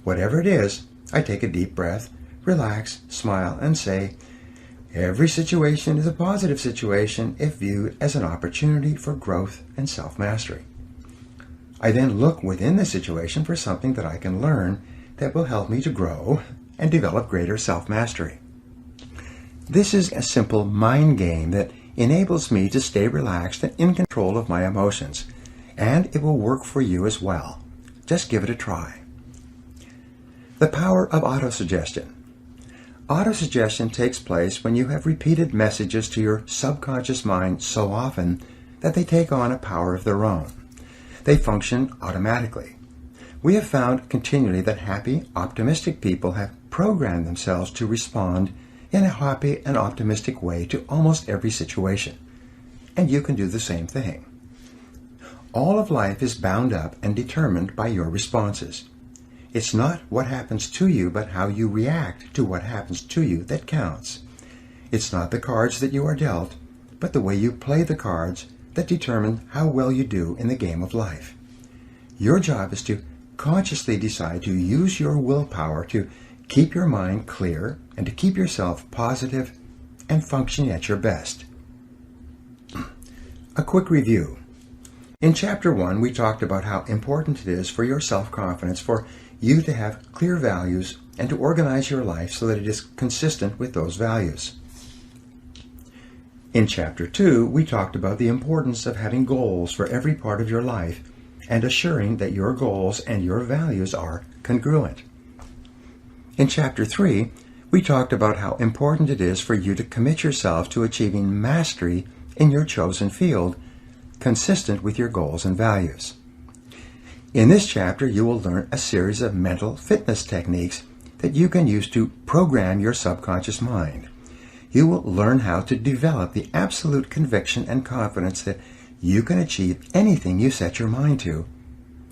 Whatever it is, I take a deep breath, relax, smile, and say, every situation is a positive situation if viewed as an opportunity for growth and self-mastery. I then look within the situation for something that I can learn that will help me to grow and develop greater self-mastery. This is a simple mind game that enables me to stay relaxed and in control of my emotions, and it will work for you as well. Just give it a try. The power of autosuggestion. Autosuggestion takes place when you have repeated messages to your subconscious mind so often that they take on a power of their own. They function automatically. We have found continually that happy, optimistic people have programmed themselves to respond in a happy and optimistic way to almost every situation. And you can do the same thing. All of life is bound up and determined by your responses. It's not what happens to you, but how you react to what happens to you that counts. It's not the cards that you are dealt, but the way you play the cards that determine how well you do in the game of life. Your job is to consciously decide to use your willpower to keep your mind clear and to keep yourself positive and functioning at your best. A quick review. In Chapter 1, we talked about how important it is for your self-confidence for you to have clear values and to organize your life so that it is consistent with those values. In Chapter 2, we talked about the importance of having goals for every part of your life and assuring that your goals and your values are congruent. In Chapter 3, we talked about how important it is for you to commit yourself to achieving mastery in your chosen field, consistent with your goals and values. In this chapter, you will learn a series of mental fitness techniques that you can use to program your subconscious mind. You will learn how to develop the absolute conviction and confidence that you can achieve anything you set your mind to,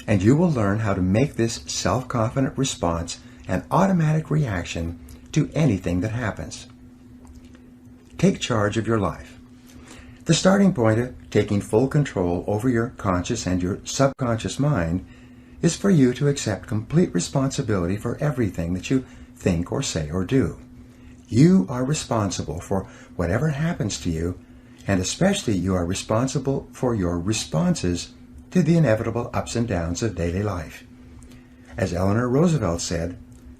and you will learn how to make this self-confident response an automatic reaction to anything that happens. Take charge of your life. The starting point of taking full control over your conscious and your subconscious mind is for you to accept complete responsibility for everything that you think or say or do. You are responsible for whatever happens to you, and especially you are responsible for your responses to the inevitable ups and downs of daily life. As Eleanor Roosevelt said,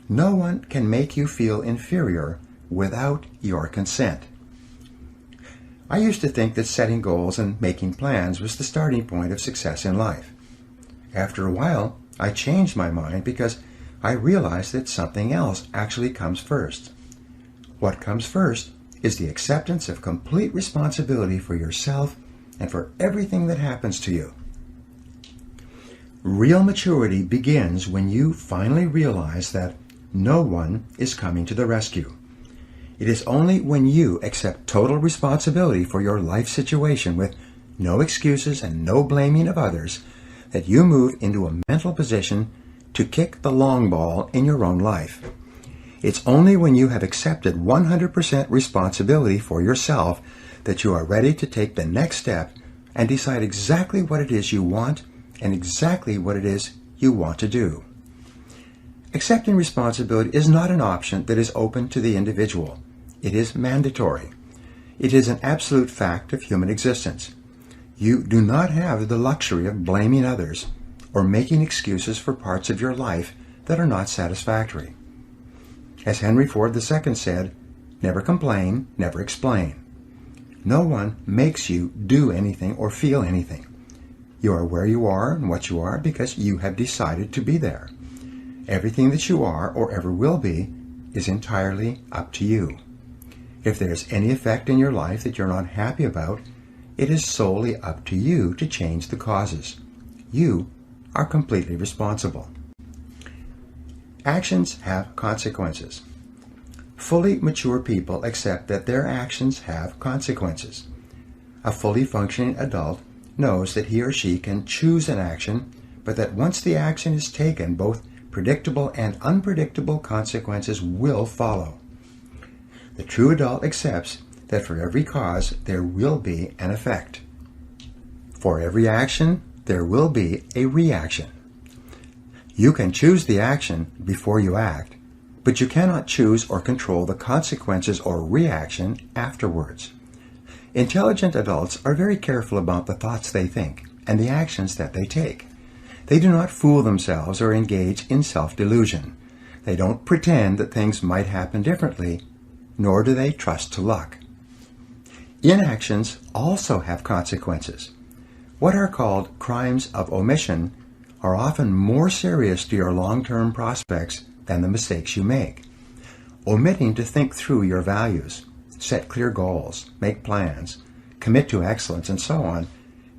"No one can make you feel inferior without your consent." I used to think that setting goals and making plans was the starting point of success in life. After a while, I changed my mind because I realized that something else actually comes first. What comes first is the acceptance of complete responsibility for yourself and for everything that happens to you. Real maturity begins when you finally realize that no one is coming to the rescue. It is only when you accept total responsibility for your life situation with no excuses and no blaming of others that you move into a mental position to kick the long ball in your own life. It's only when you have accepted 100% responsibility for yourself that you are ready to take the next step and decide exactly what it is you want and exactly what it is you want to do. Accepting responsibility is not an option that is open to the individual. It is mandatory. It is an absolute fact of human existence. You do not have the luxury of blaming others or making excuses for parts of your life that are not satisfactory. As Henry Ford II said, "Never complain, never explain." No one makes you do anything or feel anything. You are where you are and what you are because you have decided to be there. Everything that you are or ever will be is entirely up to you. If there's any effect in your life that you're not happy about, it is solely up to you to change the causes. You are completely responsible. Actions have consequences. Fully mature people accept that their actions have consequences. A fully functioning adult knows that he or she can choose an action, but that once the action is taken, both predictable and unpredictable consequences will follow. The true adult accepts that for every cause there will be an effect. For every action, there will be a reaction. You can choose the action before you act, but you cannot choose or control the consequences or reaction afterwards. Intelligent adults are very careful about the thoughts they think and the actions that they take. They do not fool themselves or engage in self-delusion. They don't pretend that things might happen differently, nor do they trust to luck. Inactions also have consequences. What are called crimes of omission are often more serious to your long-term prospects than the mistakes you make. Omitting to think through your values, set clear goals, make plans, commit to excellence, and so on,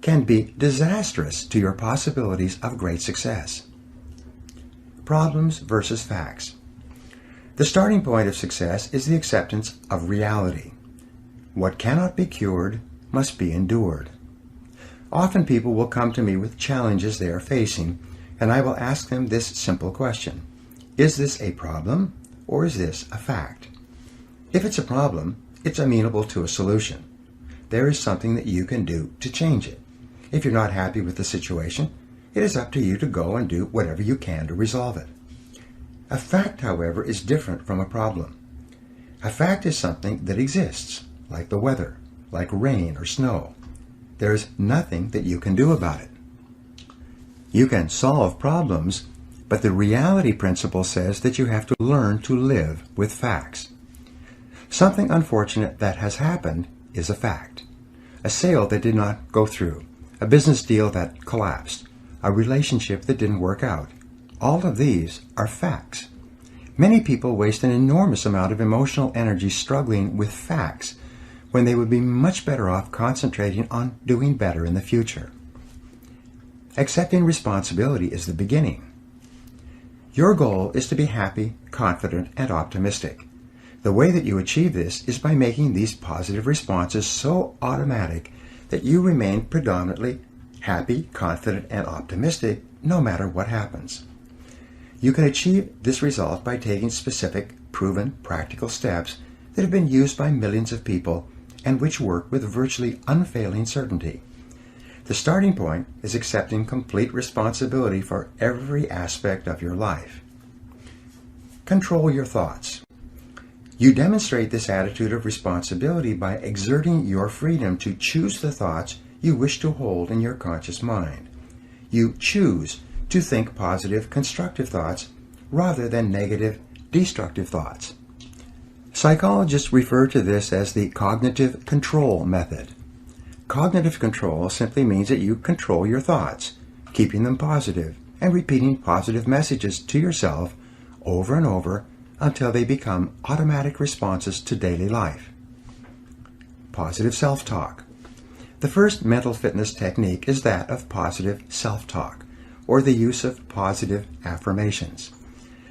can be disastrous to your possibilities of great success. Problems versus facts. The starting point of success is the acceptance of reality. What cannot be cured must be endured. Often people will come to me with challenges they are facing, and I will ask them this simple question: is this a problem, or is this a fact? If it's a problem, it's amenable to a solution. There is something that you can do to change it. If you're not happy with the situation, it is up to you to go and do whatever you can to resolve it. A fact, however, is different from a problem. A fact is something that exists, like the weather, like rain or snow. There is nothing that you can do about it. You can solve problems, but the reality principle says that you have to learn to live with facts. Something unfortunate that has happened is a fact. A sale that did not go through, a business deal that collapsed, a relationship that didn't work out. All of these are facts. Many people waste an enormous amount of emotional energy struggling with facts when they would be much better off concentrating on doing better in the future. Accepting responsibility is the beginning. Your goal is to be happy, confident, and optimistic. The way that you achieve this is by making these positive responses so automatic that you remain predominantly happy, confident, and optimistic no matter what happens. You can achieve this result by taking specific, proven, practical steps that have been used by millions of people and which work with virtually unfailing certainty. The starting point is accepting complete responsibility for every aspect of your life. Control your thoughts. You demonstrate this attitude of responsibility by exerting your freedom to choose the thoughts you wish to hold in your conscious mind. You choose to think positive, constructive thoughts rather than negative, destructive thoughts. Psychologists refer to this as the cognitive control method. Cognitive control simply means that you control your thoughts, keeping them positive and repeating positive messages to yourself over and over until they become automatic responses to daily life. Positive self-talk. The first mental fitness technique is that of positive self-talk, or the use of positive affirmations.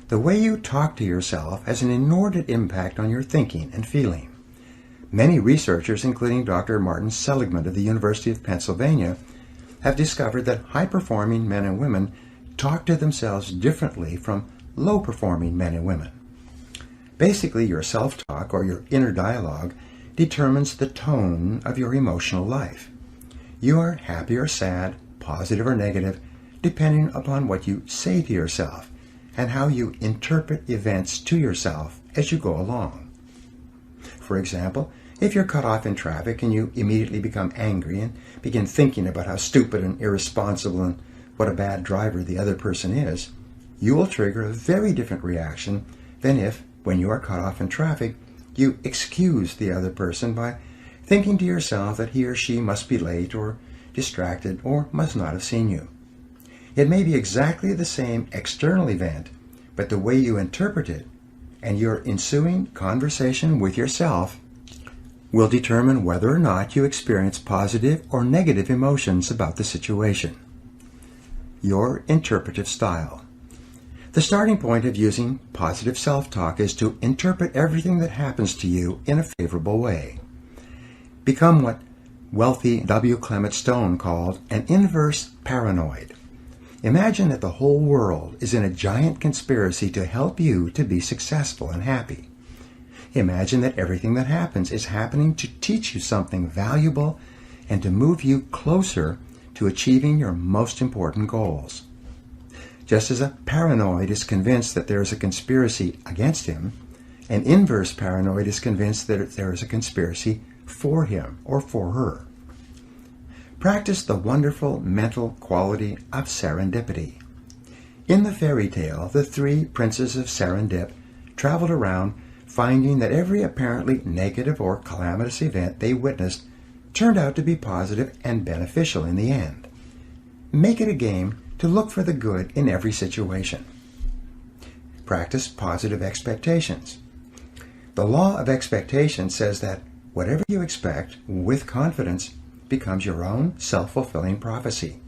The way you talk to yourself has an inordinate impact on your thinking and feeling. Many researchers, including Dr. Martin Seligman of the University of Pennsylvania, have discovered that high-performing men and women talk to themselves differently from low-performing men and women. Basically, your self-talk, or your inner dialogue, determines the tone of your emotional life. You are happy or sad, positive or negative, depending upon what you say to yourself and how you interpret events to yourself as you go along. For example, if you're cut off in traffic and you immediately become angry and begin thinking about how stupid and irresponsible and what a bad driver the other person is, you will trigger a very different reaction than if, when you are cut off in traffic, you excuse the other person by thinking to yourself that he or she must be late or distracted or must not have seen you. It may be exactly the same external event, but the way you interpret it and your ensuing conversation with yourself will determine whether or not you experience positive or negative emotions about the situation. Your interpretive style. The starting point of using positive self-talk is to interpret everything that happens to you in a favorable way. Become what wealthy W. Clement Stone called an inverse paranoid. Imagine that the whole world is in a giant conspiracy to help you to be successful and happy. Imagine that everything that happens is happening to teach you something valuable and to move you closer to achieving your most important goals. Just as a paranoid is convinced that there is a conspiracy against him, an inverse paranoid is convinced that there is a conspiracy for him or for her. Practice the wonderful mental quality of serendipity. In the fairy tale, the three princes of Serendip traveled around finding that every apparently negative or calamitous event they witnessed turned out to be positive and beneficial in the end. Make it a game to look for the good in every situation. practice positive expectations. The law of expectation says that whatever you expect with confidence becomes your own self-fulfilling prophecy.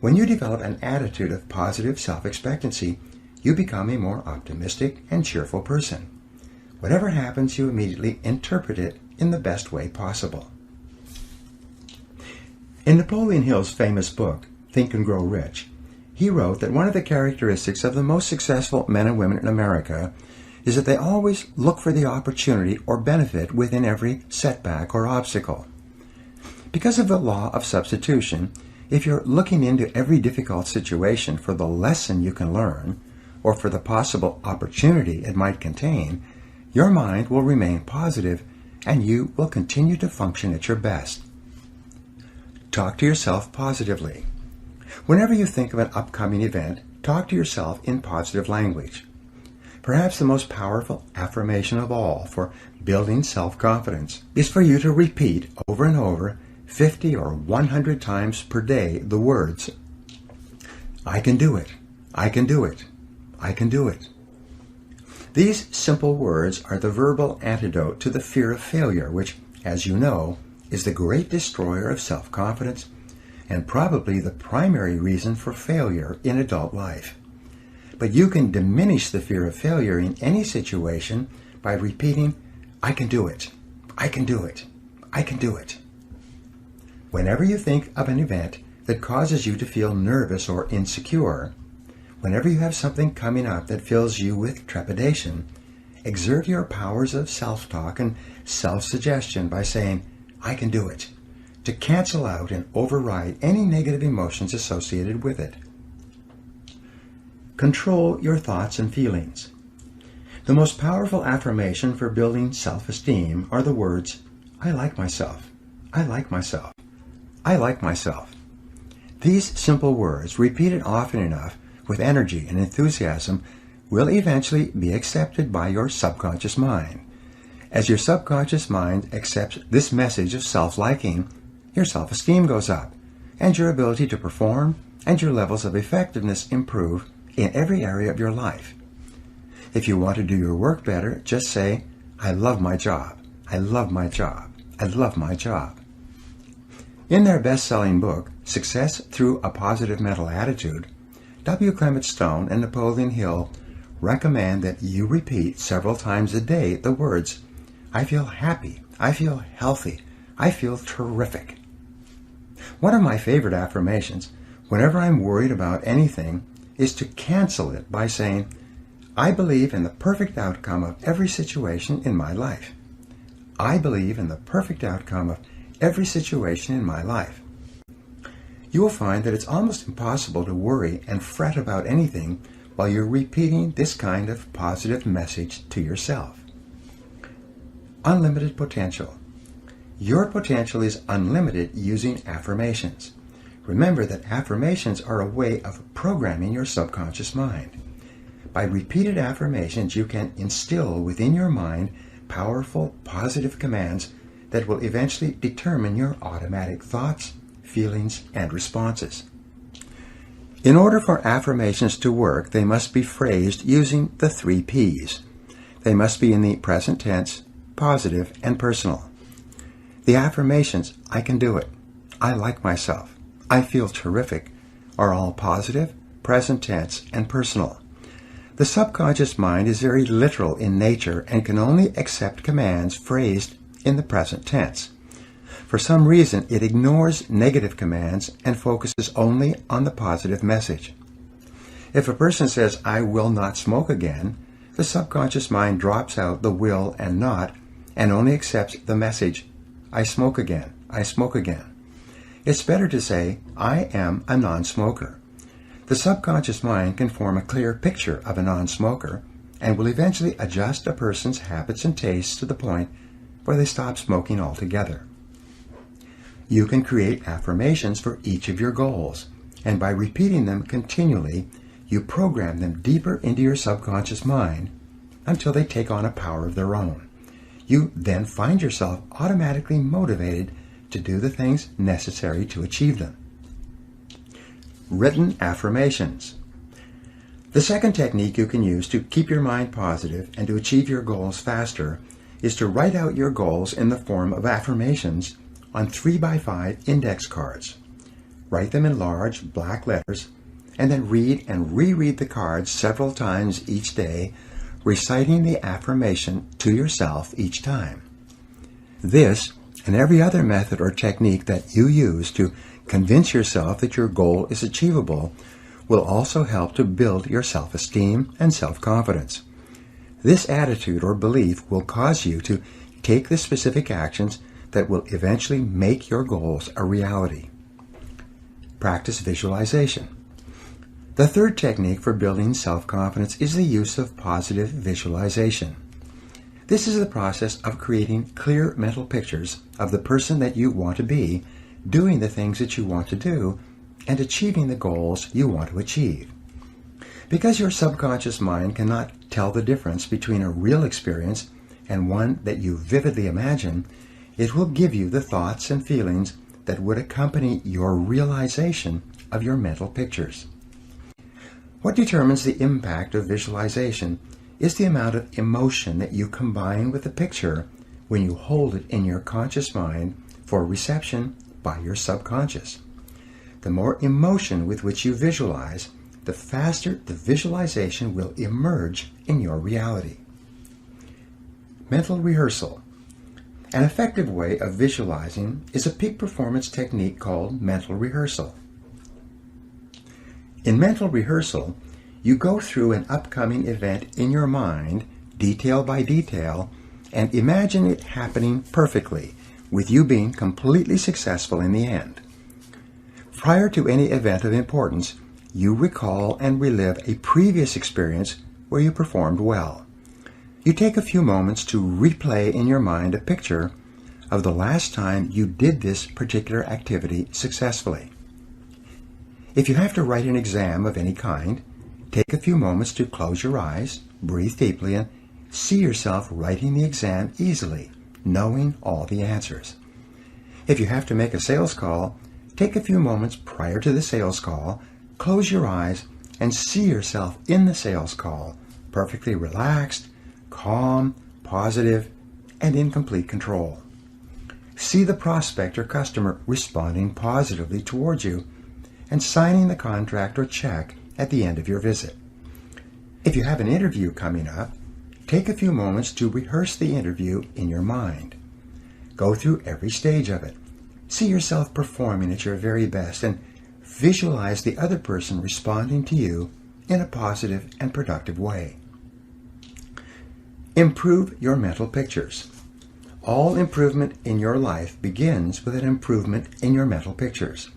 When you develop an attitude of positive self-expectancy, you become a more optimistic and cheerful person. Whatever happens, you immediately interpret it in the best way possible. In Napoleon Hill's famous book, Think and Grow Rich, he wrote that one of the characteristics of the most successful men and women in America is that they always look for the opportunity or benefit within every setback or obstacle. Because of the law of substitution, if you're looking into every difficult situation for the lesson you can learn, or for the possible opportunity it might contain, your mind will remain positive and you will continue to function at your best. Talk to yourself positively. Whenever you think of an upcoming event, talk to yourself in positive language. Perhaps the most powerful affirmation of all for building self-confidence is for you to repeat over and over 50 or 100 times per day the words, I can do it, I can do it, I can do it. These simple words are the verbal antidote to the fear of failure, which, as you know, is the great destroyer of self-confidence and probably the primary reason for failure in adult life. But you can diminish the fear of failure in any situation by repeating, I can do it, I can do it, I can do it. Whenever you think of an event that causes you to feel nervous or insecure, whenever you have something coming up that fills you with trepidation, exert your powers of self-talk and self-suggestion by saying, I can do it, to cancel out and override any negative emotions associated with it. Control your thoughts and feelings. The most powerful affirmation for building self-esteem are the words, I like myself, I like myself, I like myself. These simple words, repeated often enough with energy and enthusiasm, will eventually be accepted by your subconscious mind. As your subconscious mind accepts this message of self-liking, your self-esteem goes up, and your ability to perform and your levels of effectiveness improve in every area of your life. If you want to do your work better, just say, I love my job, I love my job, I love my job. In their best-selling book, Success Through a Positive Mental Attitude, W. Clement Stone and Napoleon Hill recommend that you repeat several times a day the words, I feel happy, I feel healthy, I feel terrific. One of my favorite affirmations, whenever I'm worried about anything, is to cancel it by saying, I believe in the perfect outcome of every situation in my life. I believe in the perfect outcome of every situation in my life. You will find that it's almost impossible to worry and fret about anything while you're repeating this kind of positive message to yourself. Unlimited potential. Your potential is unlimited using affirmations. Remember that affirmations are a way of programming your subconscious mind. By repeated affirmations, you can instill within your mind powerful, positive commands that will eventually determine your automatic thoughts, feelings, and responses. In order for affirmations to work, they must be phrased using the 3 Ps. They must be in the present tense, positive, and personal. The affirmations, I can do it, I like myself, I feel terrific, are all positive, present tense, and personal. The subconscious mind is very literal in nature and can only accept commands phrased in the present tense. For some reason, it ignores negative commands and focuses only on the positive message. If a person says, I will not smoke again, the subconscious mind drops out the will and not and only accepts the message, I smoke again, I smoke again. It's better to say, I am a non-smoker. The subconscious mind can form a clear picture of a non-smoker and will eventually adjust a person's habits and tastes to the point where they stop smoking altogether. You can create affirmations for each of your goals, and by repeating them continually, you program them deeper into your subconscious mind until they take on a power of their own. You then find yourself automatically motivated to do the things necessary to achieve them. Written affirmations. The second technique you can use to keep your mind positive and to achieve your goals faster is to write out your goals in the form of affirmations on 3x5 index cards. Write them in large black letters and then read and reread the cards several times each day, reciting the affirmation to yourself each time. This and every other method or technique that you use to convince yourself that your goal is achievable will also help to build your self-esteem and self-confidence. This attitude or belief will cause you to take the specific actions that will eventually make your goals a reality. Practice visualization. The third technique for building self-confidence is the use of positive visualization. This is the process of creating clear mental pictures of the person that you want to be, doing the things that you want to do, and achieving the goals you want to achieve. Because your subconscious mind cannot tell the difference between a real experience and one that you vividly imagine, it will give you the thoughts and feelings that would accompany your realization of your mental pictures. What determines the impact of visualization is the amount of emotion that you combine with the picture when you hold it in your conscious mind for reception by your subconscious. The more emotion with which you visualize, the faster the visualization will emerge in your reality. Mental rehearsal. An effective way of visualizing is a peak performance technique called mental rehearsal. In mental rehearsal, you go through an upcoming event in your mind, detail by detail, and imagine it happening perfectly, with you being completely successful in the end. Prior to any event of importance, you recall and relive a previous experience where you performed well. You take a few moments to replay in your mind a picture of the last time you did this particular activity successfully. If you have to write an exam of any kind, take a few moments to close your eyes, breathe deeply, and see yourself writing the exam easily, knowing all the answers. If you have to make a sales call, take a few moments prior to the sales call, close your eyes, and see yourself in the sales call, perfectly relaxed, calm, positive, and in complete control. See the prospect or customer responding positively towards you and signing the contract or check at the end of your visit. If you have an interview coming up, take a few moments to rehearse the interview in your mind. Go through every stage of it. See yourself performing at your very best and visualize the other person responding to you in a positive and productive way. Improve your mental pictures. All improvement in your life begins with an improvement in your mental pictures.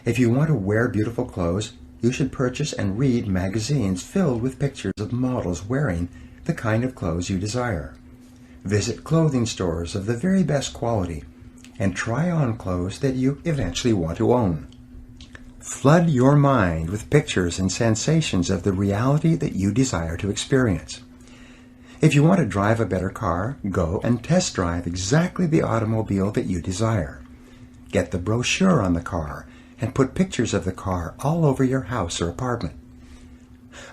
If you want to wear beautiful clothes, you should purchase and read magazines filled with pictures of models wearing the kind of clothes you desire. Visit clothing stores of the very best quality and try on clothes that you eventually want to own. Flood your mind with pictures and sensations of the reality that you desire to experience. If you want to drive a better car, go and test drive exactly the automobile that you desire. Get the brochure on the car and put pictures of the car all over your house or apartment.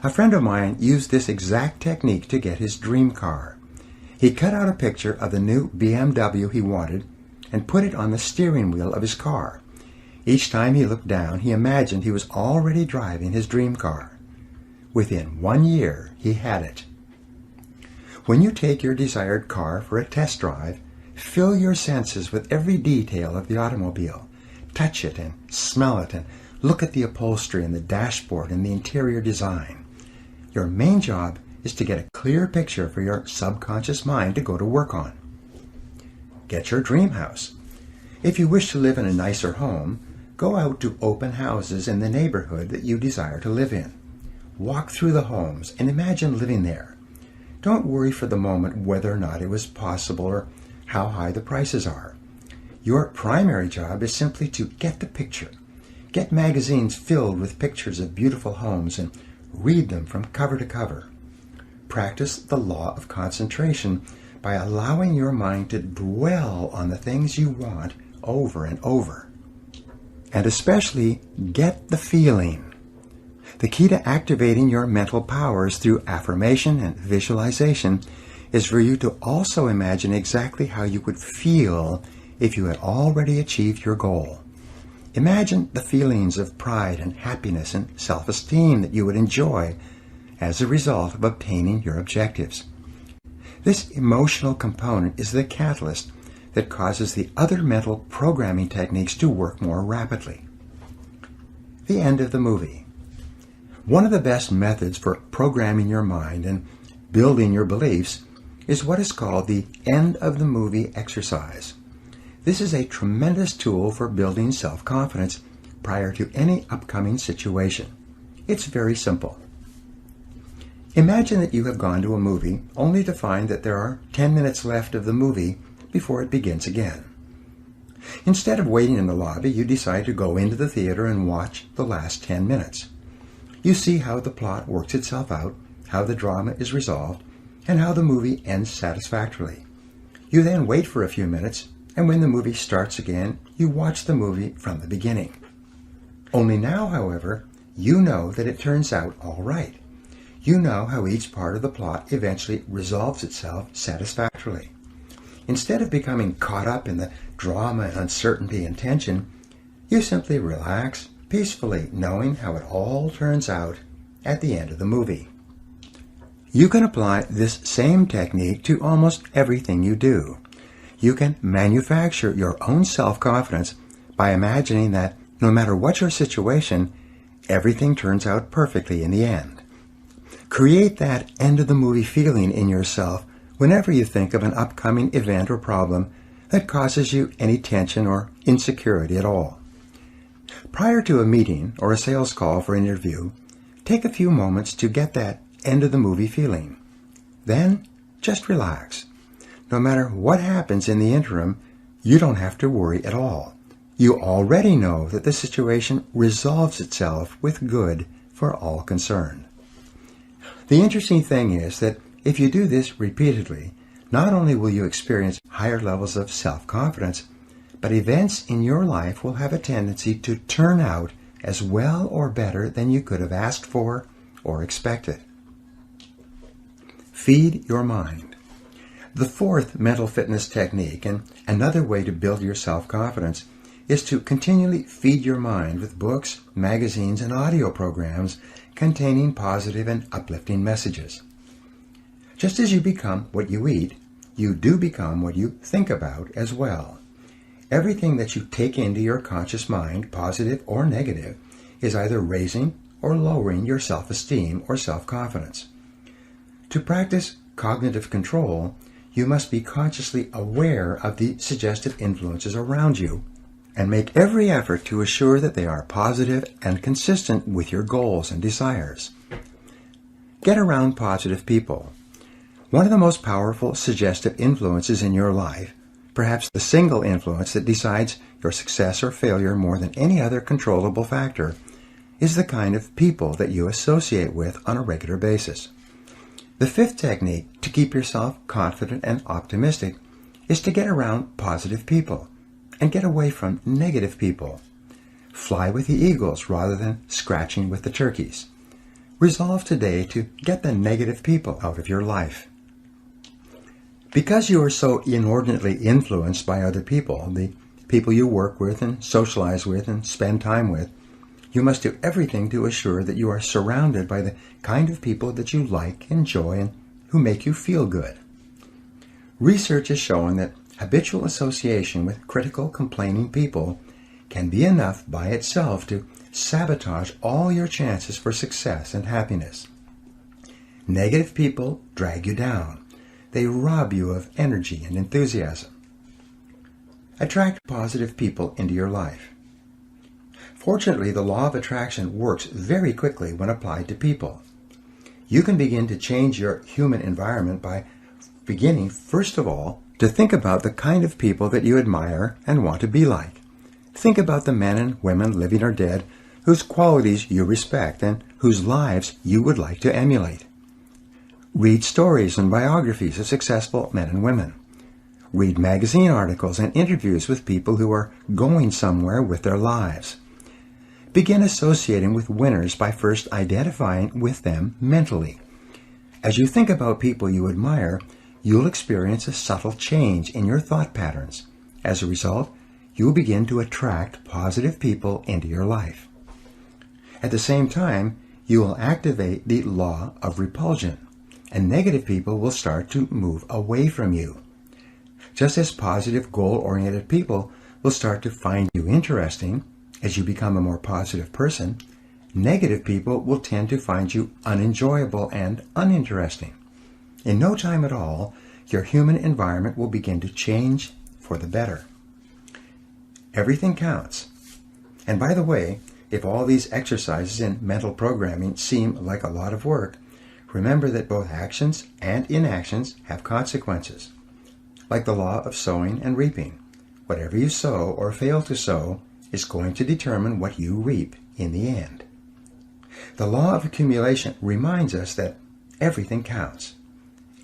A friend of mine used this exact technique to get his dream car. He cut out a picture of the new BMW he wanted and put it on the steering wheel of his car. Each time he looked down, he imagined he was already driving his dream car. Within 1 year, he had it. When you take your desired car for a test drive, fill your senses with every detail of the automobile. Touch it and smell it and look at the upholstery and the dashboard and the interior design. Your main job is to get a clear picture for your subconscious mind to go to work on. Get your dream house. If you wish to live in a nicer home, go out to open houses in the neighborhood that you desire to live in. Walk through the homes and imagine living there. Don't worry for the moment whether or not it was possible or how high the prices are. Your primary job is simply to get the picture. Get magazines filled with pictures of beautiful homes and read them from cover to cover. Practice the law of concentration by allowing your mind to dwell on the things you want over and over. And especially get the feeling. The key to activating your mental powers through affirmation and visualization is for you to also imagine exactly how you would feel if you had already achieved your goal. Imagine the feelings of pride and happiness and self-esteem that you would enjoy as a result of obtaining your objectives. This emotional component is the catalyst that causes the other mental programming techniques to work more rapidly. The end of the movie. One of the best methods for programming your mind and building your beliefs is what is called the end of the movie exercise. This is a tremendous tool for building self-confidence prior to any upcoming situation. It's very simple. Imagine that you have gone to a movie only to find that there are 10 minutes left of the movie before it begins again. Instead of waiting in the lobby, you decide to go into the theater and watch the last 10 minutes. You see how the plot works itself out, how the drama is resolved, and how the movie ends satisfactorily. You then wait for a few minutes, and when the movie starts again, you watch the movie from the beginning. Only now, however, you know that it turns out all right. You know how each part of the plot eventually resolves itself satisfactorily. Instead of becoming caught up in the drama and uncertainty and tension, you simply relax peacefully, knowing how it all turns out at the end of the movie. You can apply this same technique to almost everything you do. You can manufacture your own self-confidence by imagining that no matter what your situation, everything turns out perfectly in the end. Create that end-of-the-movie feeling in yourself whenever you think of an upcoming event or problem that causes you any tension or insecurity at all. Prior to a meeting or a sales call for an interview, take a few moments to get that end-of-the-movie feeling. Then, just relax. No matter what happens in the interim, you don't have to worry at all. You already know that the situation resolves itself with good for all concerned. The interesting thing is that if you do this repeatedly, not only will you experience higher levels of self-confidence, but events in your life will have a tendency to turn out as well or better than you could have asked for or expected. Feed your mind. The fourth mental fitness technique, and another way to build your self-confidence, is to continually feed your mind with books, magazines, and audio programs containing positive and uplifting messages. Just as you become what you eat, you do become what you think about as well. Everything that you take into your conscious mind, positive or negative, is either raising or lowering your self-esteem or self-confidence. To practice cognitive control, you must be consciously aware of the suggestive influences around you and make every effort to assure that they are positive and consistent with your goals and desires. Get around positive people. One of the most powerful suggestive influences in your life, perhaps the single influence that decides your success or failure more than any other controllable factor, is the kind of people that you associate with on a regular basis. The fifth technique to keep yourself confident and optimistic is to get around positive people and get away from negative people. Fly with the eagles rather than scratching with the turkeys. Resolve today to get the negative people out of your life. Because you are so inordinately influenced by other people, the people you work with and socialize with and spend time with, you must do everything to assure that you are surrounded by the kind of people that you like, enjoy, and who make you feel good. Research has shown that habitual association with critical, complaining people can be enough by itself to sabotage all your chances for success and happiness. Negative people drag you down. They rob you of energy and enthusiasm. Attract positive people into your life. Fortunately, the law of attraction works very quickly when applied to people. You can begin to change your human environment by beginning, first of all, to think about the kind of people that you admire and want to be like. Think about the men and women, living or dead, whose qualities you respect and whose lives you would like to emulate. Read stories and biographies of successful men and women. Read magazine articles and interviews with people who are going somewhere with their lives. begin associating with winners by first identifying with them mentally. As you think about people you admire, you'll experience a subtle change in your thought patterns. As a result, you'll begin to attract positive people into your life. At the same time, you will activate the law of repulsion, and negative people will start to move away from you. Just as positive, goal-oriented people will start to find you interesting as you become a more positive person, negative people will tend to find you unenjoyable and uninteresting. In no time at all, your human environment will begin to change for the better. Everything counts. And by the way, if all these exercises in mental programming seem like a lot of work, remember that both actions and inactions have consequences. Like the law of sowing and reaping, whatever you sow or fail to sow is going to determine what you reap in the end. The law of accumulation reminds us that everything counts.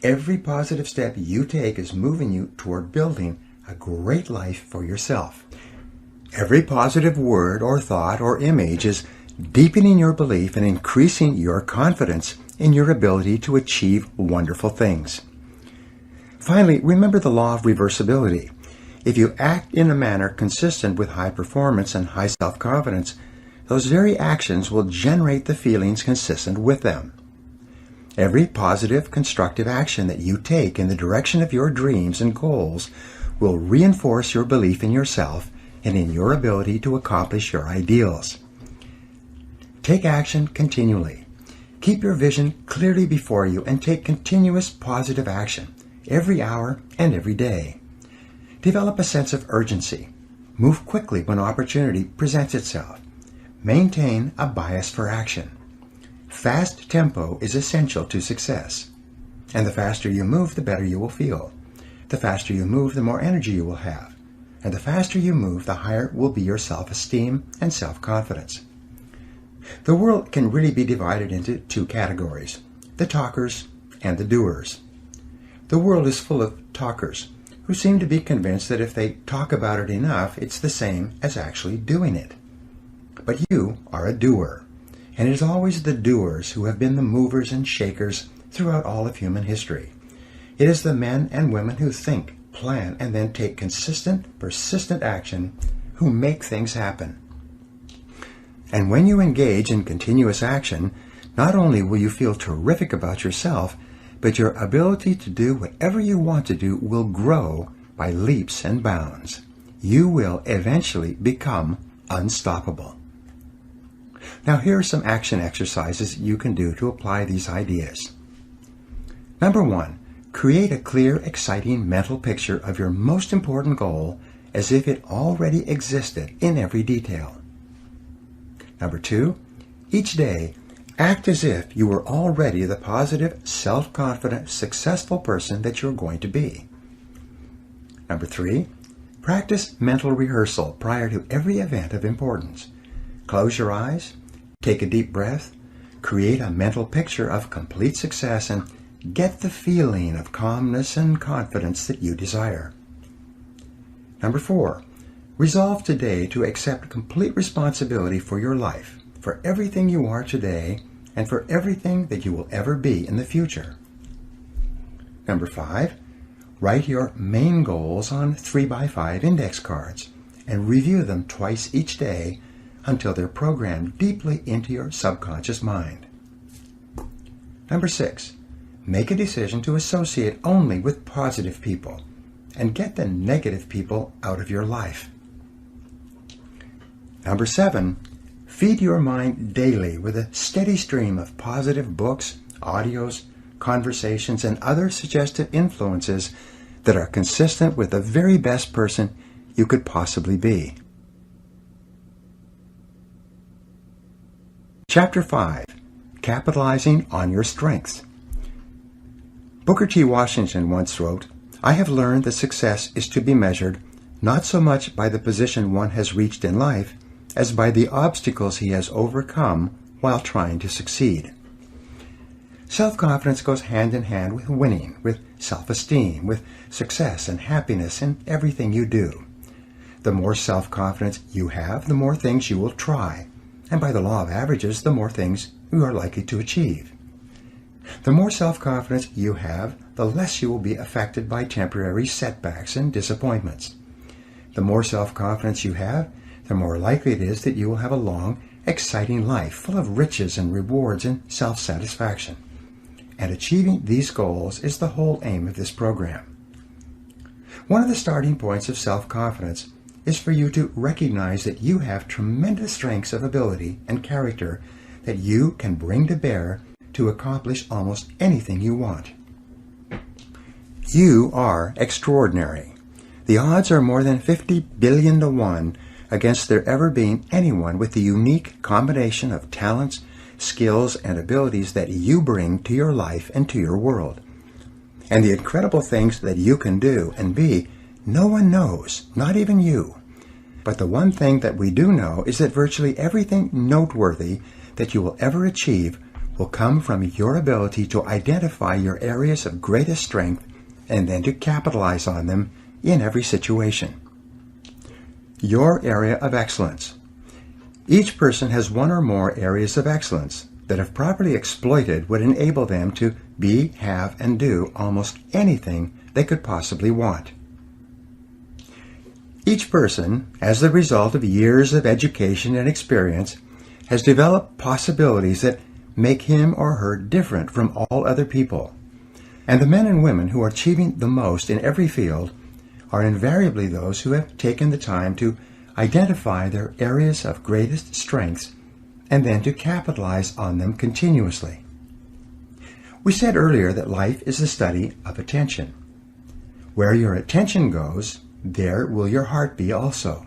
Every positive step you take is moving you toward building a great life for yourself. Every positive word or thought or image is deepening your belief and increasing your confidence in your ability to achieve wonderful things. Finally, remember the law of reversibility. If you act in a manner consistent with high performance and high self-confidence, those very actions will generate the feelings consistent with them. Every positive, constructive action that you take in the direction of your dreams and goals will reinforce your belief in yourself and in your ability to accomplish your ideals. Take action continually. Keep your vision clearly before you and take continuous positive action every hour and every day. Develop a sense of urgency. Move quickly when opportunity presents itself. Maintain a bias for action. Fast tempo is essential to success. And the faster you move, the better you will feel. The faster you move, the more energy you will have. And the faster you move, the higher will be your self-esteem and self-confidence. The world can really be divided into two categories, the talkers and the doers. The world is full of talkers who seem to be convinced that if they talk about it enough, it's the same as actually doing it. But you are a doer, and it is always the doers who have been the movers and shakers throughout all of human history. It is the men and women who think, plan, and then take consistent, persistent action who make things happen. And when you engage in continuous action, not only will you feel terrific about yourself, but your ability to do whatever you want to do will grow by leaps and bounds. You will eventually become unstoppable. Now here are some action exercises you can do to apply these ideas. Number 1, create a clear, exciting mental picture of your most important goal as if it already existed in every detail. Number 2, each day, act as if you were already the positive, self-confident, successful person that you're going to be. Number 3, practice mental rehearsal prior to every event of importance. Close your eyes, take a deep breath, create a mental picture of complete success, and get the feeling of calmness and confidence that you desire. Number 4, resolve today to accept complete responsibility for your life, for everything you are today, and for everything that you will ever be in the future. Number 5, write your main goals on 3x5 index cards and review them twice each day until they're programmed deeply into your subconscious mind. Number 6, make a decision to associate only with positive people and get the negative people out of your life. Number 7, feed your mind daily with a steady stream of positive books, audios, conversations, and other suggestive influences that are consistent with the very best person you could possibly be. Chapter 5, Capitalizing on Your Strengths. Booker T. Washington once wrote, "I have learned that success is to be measured not so much by the position one has reached in life as by the obstacles he has overcome while trying to succeed." Self-confidence goes hand in hand with winning, with self-esteem, with success and happiness in everything you do. The more self-confidence you have, the more things you will try, and by the law of averages, the more things you are likely to achieve. The more self-confidence you have, the less you will be affected by temporary setbacks and disappointments. The more self-confidence you have, the more likely it is that you will have a long, exciting life full of riches and rewards and self-satisfaction. And achieving these goals is the whole aim of this program. One of the starting points of self-confidence is for you to recognize that you have tremendous strengths of ability and character that you can bring to bear to accomplish almost anything you want. You are extraordinary. The odds are more than 50 billion to 1 against there ever being anyone with the unique combination of talents, skills, and abilities that you bring to your life and to your world. And the incredible things that you can do and be, no one knows, not even you. But the one thing that we do know is that virtually everything noteworthy that you will ever achieve will come from your ability to identify your areas of greatest strength and then to capitalize on them in every situation. Your area of excellence. Each person has one or more areas of excellence that, if properly exploited, would enable them to be, have, and do almost anything they could possibly want. Each person, as the result of years of education and experience, has developed possibilities that make him or her different from all other people. And the men and women who are achieving the most in every field are invariably those who have taken the time to identify their areas of greatest strengths and then to capitalize on them continuously. We said earlier that life is the study of attention. Where your attention goes, there will your heart be also.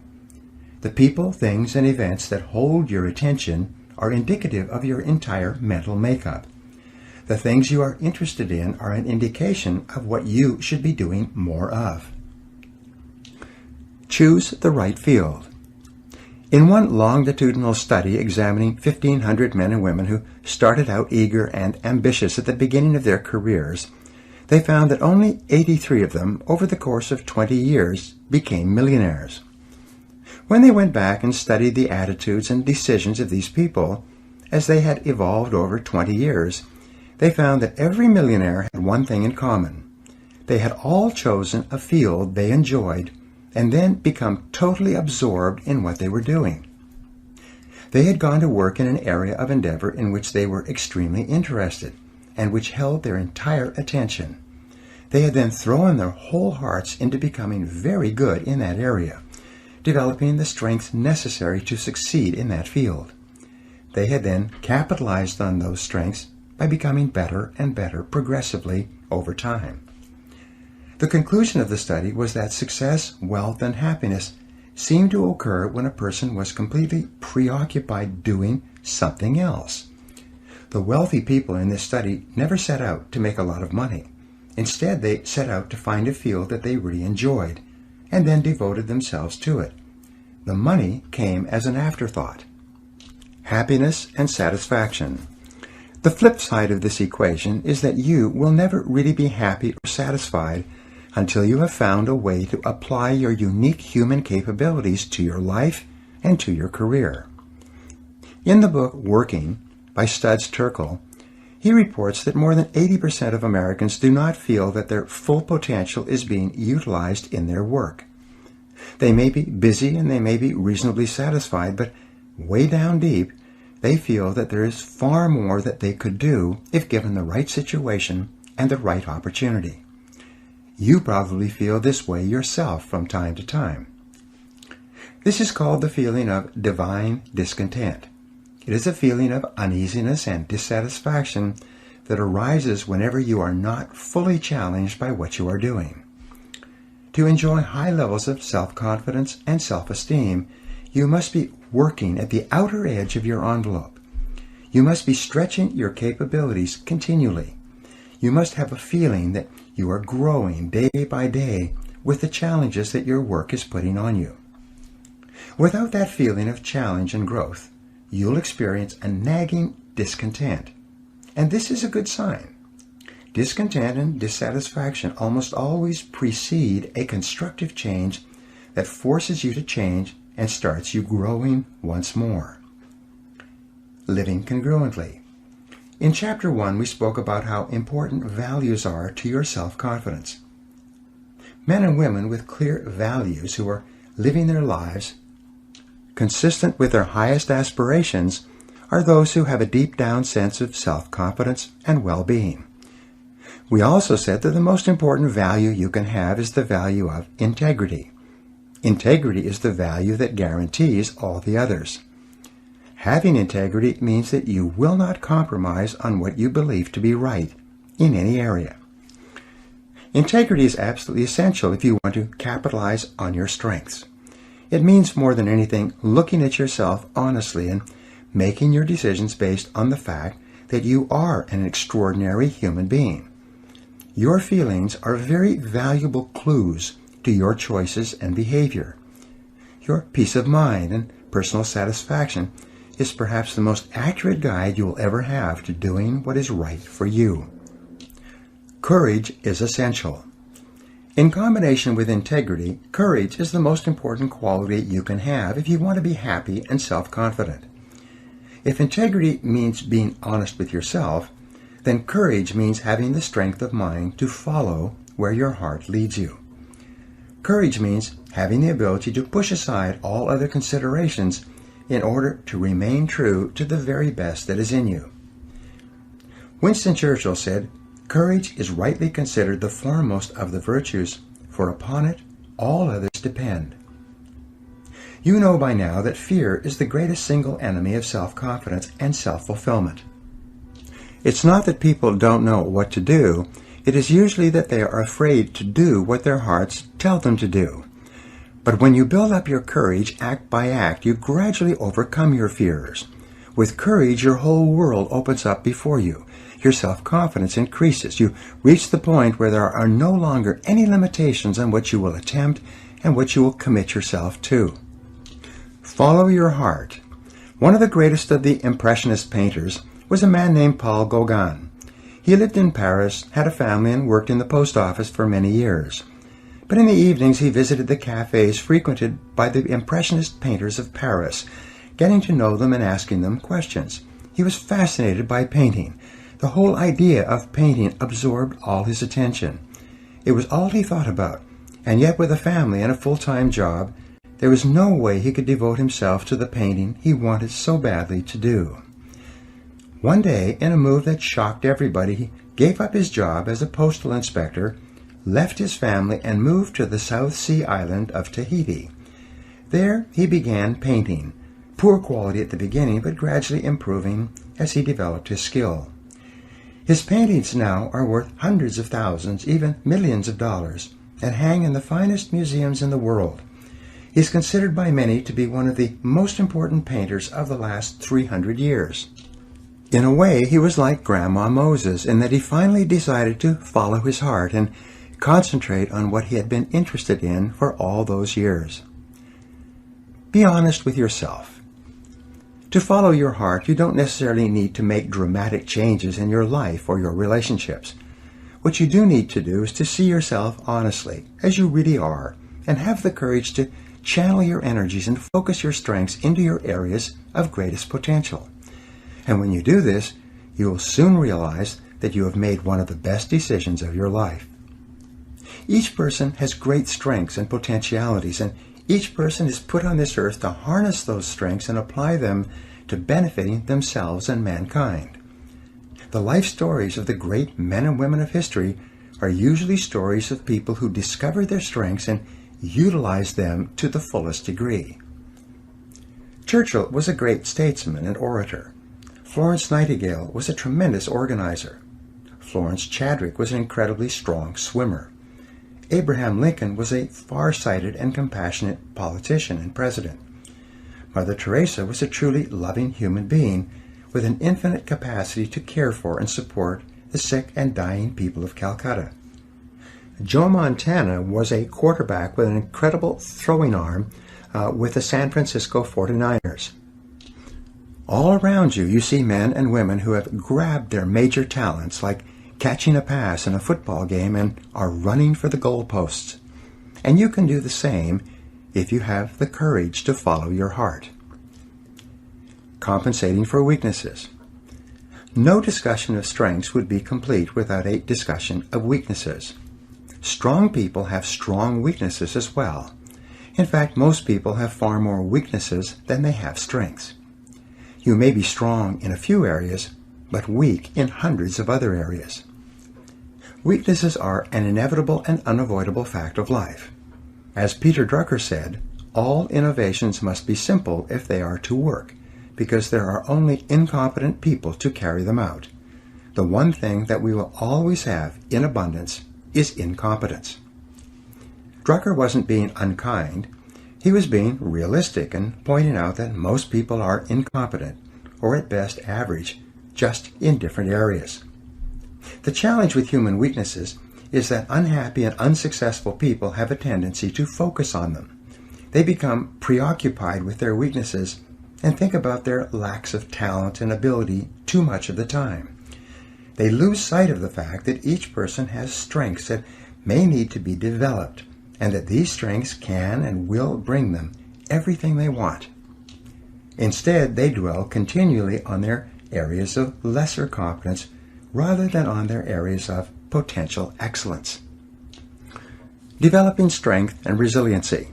The people, things, and events that hold your attention are indicative of your entire mental makeup. The things you are interested in are an indication of what you should be doing more of. Choose the right field. In one longitudinal study examining 1,500 men and women who started out eager and ambitious at the beginning of their careers, they found that only 83 of them, over the course of 20 years, became millionaires. When they went back and studied the attitudes and decisions of these people, as they had evolved over 20 years, they found that every millionaire had one thing in common. They had all chosen a field they enjoyed and then become totally absorbed in what they were doing. They had gone to work in an area of endeavor in which they were extremely interested and which held their entire attention. They had then thrown their whole hearts into becoming very good in that area, developing the strengths necessary to succeed in that field. They had then capitalized on those strengths by becoming better and better progressively over time. The conclusion of the study was that success, wealth, and happiness seemed to occur when a person was completely preoccupied doing something else. The wealthy people in this study never set out to make a lot of money. Instead, they set out to find a field that they really enjoyed, and then devoted themselves to it. The money came as an afterthought. Happiness and satisfaction. The flip side of this equation is that you will never really be happy or satisfied until you have found a way to apply your unique human capabilities to your life and to your career. In the book Working by Studs Terkel, he reports that more than 80% of Americans do not feel that their full potential is being utilized in their work. They may be busy and they may be reasonably satisfied, but way down deep, they feel that there is far more that they could do if given the right situation and the right opportunity. You probably feel this way yourself from time to time. This is called the feeling of divine discontent. It is a feeling of uneasiness and dissatisfaction that arises whenever you are not fully challenged by what you are doing. To enjoy high levels of self-confidence and self-esteem, you must be working at the outer edge of your envelope. You must be stretching your capabilities continually. You must have a feeling that you are growing day by day with the challenges that your work is putting on you. Without that feeling of challenge and growth, you'll experience a nagging discontent. And this is a good sign. Discontent and dissatisfaction almost always precede a constructive change that forces you to change and starts you growing once more. living congruently. In Chapter 1, we spoke about how important values are to your self-confidence. Men and women with clear values who are living their lives consistent with their highest aspirations are those who have a deep-down sense of self-confidence and well-being. We also said that the most important value you can have is the value of integrity. Integrity is the value that guarantees all the others. Having integrity means that you will not compromise on what you believe to be right in any area. Integrity is absolutely essential if you want to capitalize on your strengths. It means more than anything looking at yourself honestly and making your decisions based on the fact that you are an extraordinary human being. Your feelings are very valuable clues to your choices and behavior. Your peace of mind and personal satisfaction is perhaps the most accurate guide you will ever have to doing what is right for you. Courage is essential. In combination with integrity, courage is the most important quality you can have if you want to be happy and self-confident. If integrity means being honest with yourself, then courage means having the strength of mind to follow where your heart leads you. Courage means having the ability to push aside all other considerations in order to remain true to the very best that is in you. Winston Churchill said, "Courage is rightly considered the foremost of the virtues, for upon it all others depend." You know by now that fear is the greatest single enemy of self-confidence and self-fulfillment. It's not that people don't know what to do, it is usually that they are afraid to do what their hearts tell them to do. But when you build up your courage act by act, you gradually overcome your fears. With courage, your whole world opens up before you. Your self-confidence increases. You reach the point where there are no longer any limitations on what you will attempt and what you will commit yourself to. Follow your heart. One of the greatest of the Impressionist painters was a man named Paul Gauguin. He lived in Paris, had a family, and worked in the post office for many years. But in the evenings he visited the cafes frequented by the Impressionist painters of Paris, getting to know them and asking them questions. He was fascinated by painting. The whole idea of painting absorbed all his attention. It was all he thought about, and yet with a family and a full-time job, there was no way he could devote himself to the painting he wanted so badly to do. One day, in a move that shocked everybody, he gave up his job as a postal inspector, left his family, and moved to the South Sea island of Tahiti. There he began painting, poor quality at the beginning, but gradually improving as he developed his skill. His paintings now are worth hundreds of thousands, even millions of dollars, and hang in the finest museums in the world. He is considered by many to be one of the most important painters of the last 300 years. In a way, he was like Grandma Moses in that he finally decided to follow his heart and concentrate on what he had been interested in for all those years. Be honest with yourself. To follow your heart, you don't necessarily need to make dramatic changes in your life or your relationships. What you do need to do is to see yourself honestly, as you really are, and have the courage to channel your energies and focus your strengths into your areas of greatest potential. And when you do this, you will soon realize that you have made one of the best decisions of your life. Each person has great strengths and potentialities, and each person is put on this earth to harness those strengths and apply them to benefiting themselves and mankind. The life stories of the great men and women of history are usually stories of people who discovered their strengths and utilized them to the fullest degree. Churchill was a great statesman and orator. Florence Nightingale was a tremendous organizer. Florence Chadwick was an incredibly strong swimmer. Abraham Lincoln was a far-sighted and compassionate politician and president. Mother Teresa was a truly loving human being with an infinite capacity to care for and support the sick and dying people of Calcutta. Joe Montana was a quarterback with an incredible throwing arm with the San Francisco 49ers. All around you, you see men and women who have grabbed their major talents, like catching a pass in a football game, and are running for the goalposts. And you can do the same if you have the courage to follow your heart. compensating for weaknesses. No discussion of strengths would be complete without a discussion of weaknesses. Strong people have strong weaknesses as well. In fact, most people have far more weaknesses than they have strengths. You may be strong in a few areas, but weak in hundreds of other areas. Weaknesses are an inevitable and unavoidable fact of life. As Peter Drucker said, all innovations must be simple if they are to work, because there are only incompetent people to carry them out. The one thing that we will always have in abundance is incompetence. Drucker wasn't being unkind. He was being realistic and pointing out that most people are incompetent, or at best average, just in different areas. The challenge with human weaknesses is that unhappy and unsuccessful people have a tendency to focus on them. They become preoccupied with their weaknesses and think about their lacks of talent and ability too much of the time. They lose sight of the fact that each person has strengths that may need to be developed, and that these strengths can and will bring them everything they want. Instead, they dwell continually on their areas of lesser competence rather than on their areas of potential excellence. Developing strength and resiliency.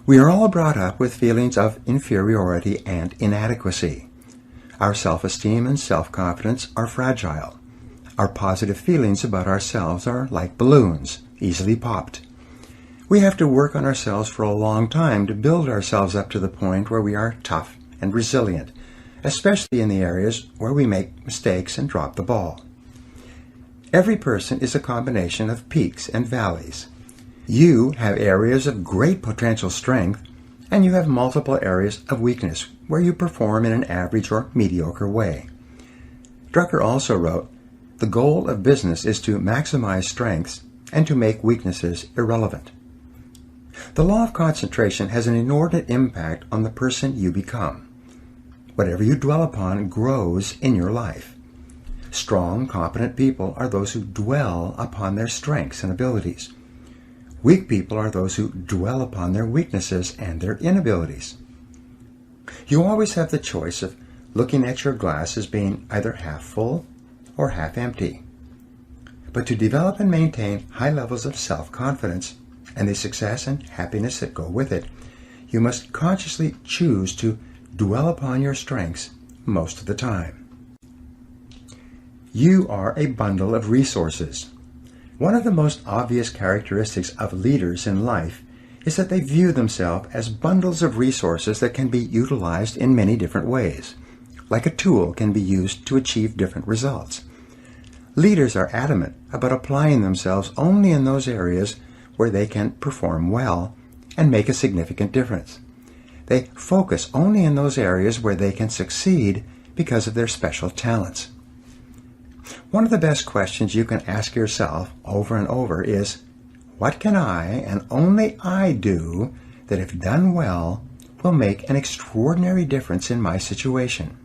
We are all brought up with feelings of inferiority and inadequacy. Our self-esteem and self-confidence are fragile. Our positive feelings about ourselves are like balloons, easily popped. We have to work on ourselves for a long time to build ourselves up to the point where we are tough and resilient, especially in the areas where we make mistakes and drop the ball. Every person is a combination of peaks and valleys. You have areas of great potential strength, and you have multiple areas of weakness where you perform in an average or mediocre way. Drucker also wrote, "The goal of business is to maximize strengths and to make weaknesses irrelevant." The law of concentration has an inordinate impact on the person you become. Whatever you dwell upon grows in your life. Strong, competent people are those who dwell upon their strengths and abilities. Weak people are those who dwell upon their weaknesses and their inabilities. You always have the choice of looking at your glass as being either half full or half empty. But to develop and maintain high levels of self-confidence and the success and happiness that go with it, you must consciously choose to dwell upon your strengths most of the time. You are a bundle of resources. One of the most obvious characteristics of leaders in life is that they view themselves as bundles of resources that can be utilized in many different ways, like a tool can be used to achieve different results. Leaders are adamant about applying themselves only in those areas where they can perform well and make a significant difference. They focus only in those areas where they can succeed because of their special talents. One of the best questions you can ask yourself over and over is, what can I and only I do that, if done well, will make an extraordinary difference in my situation?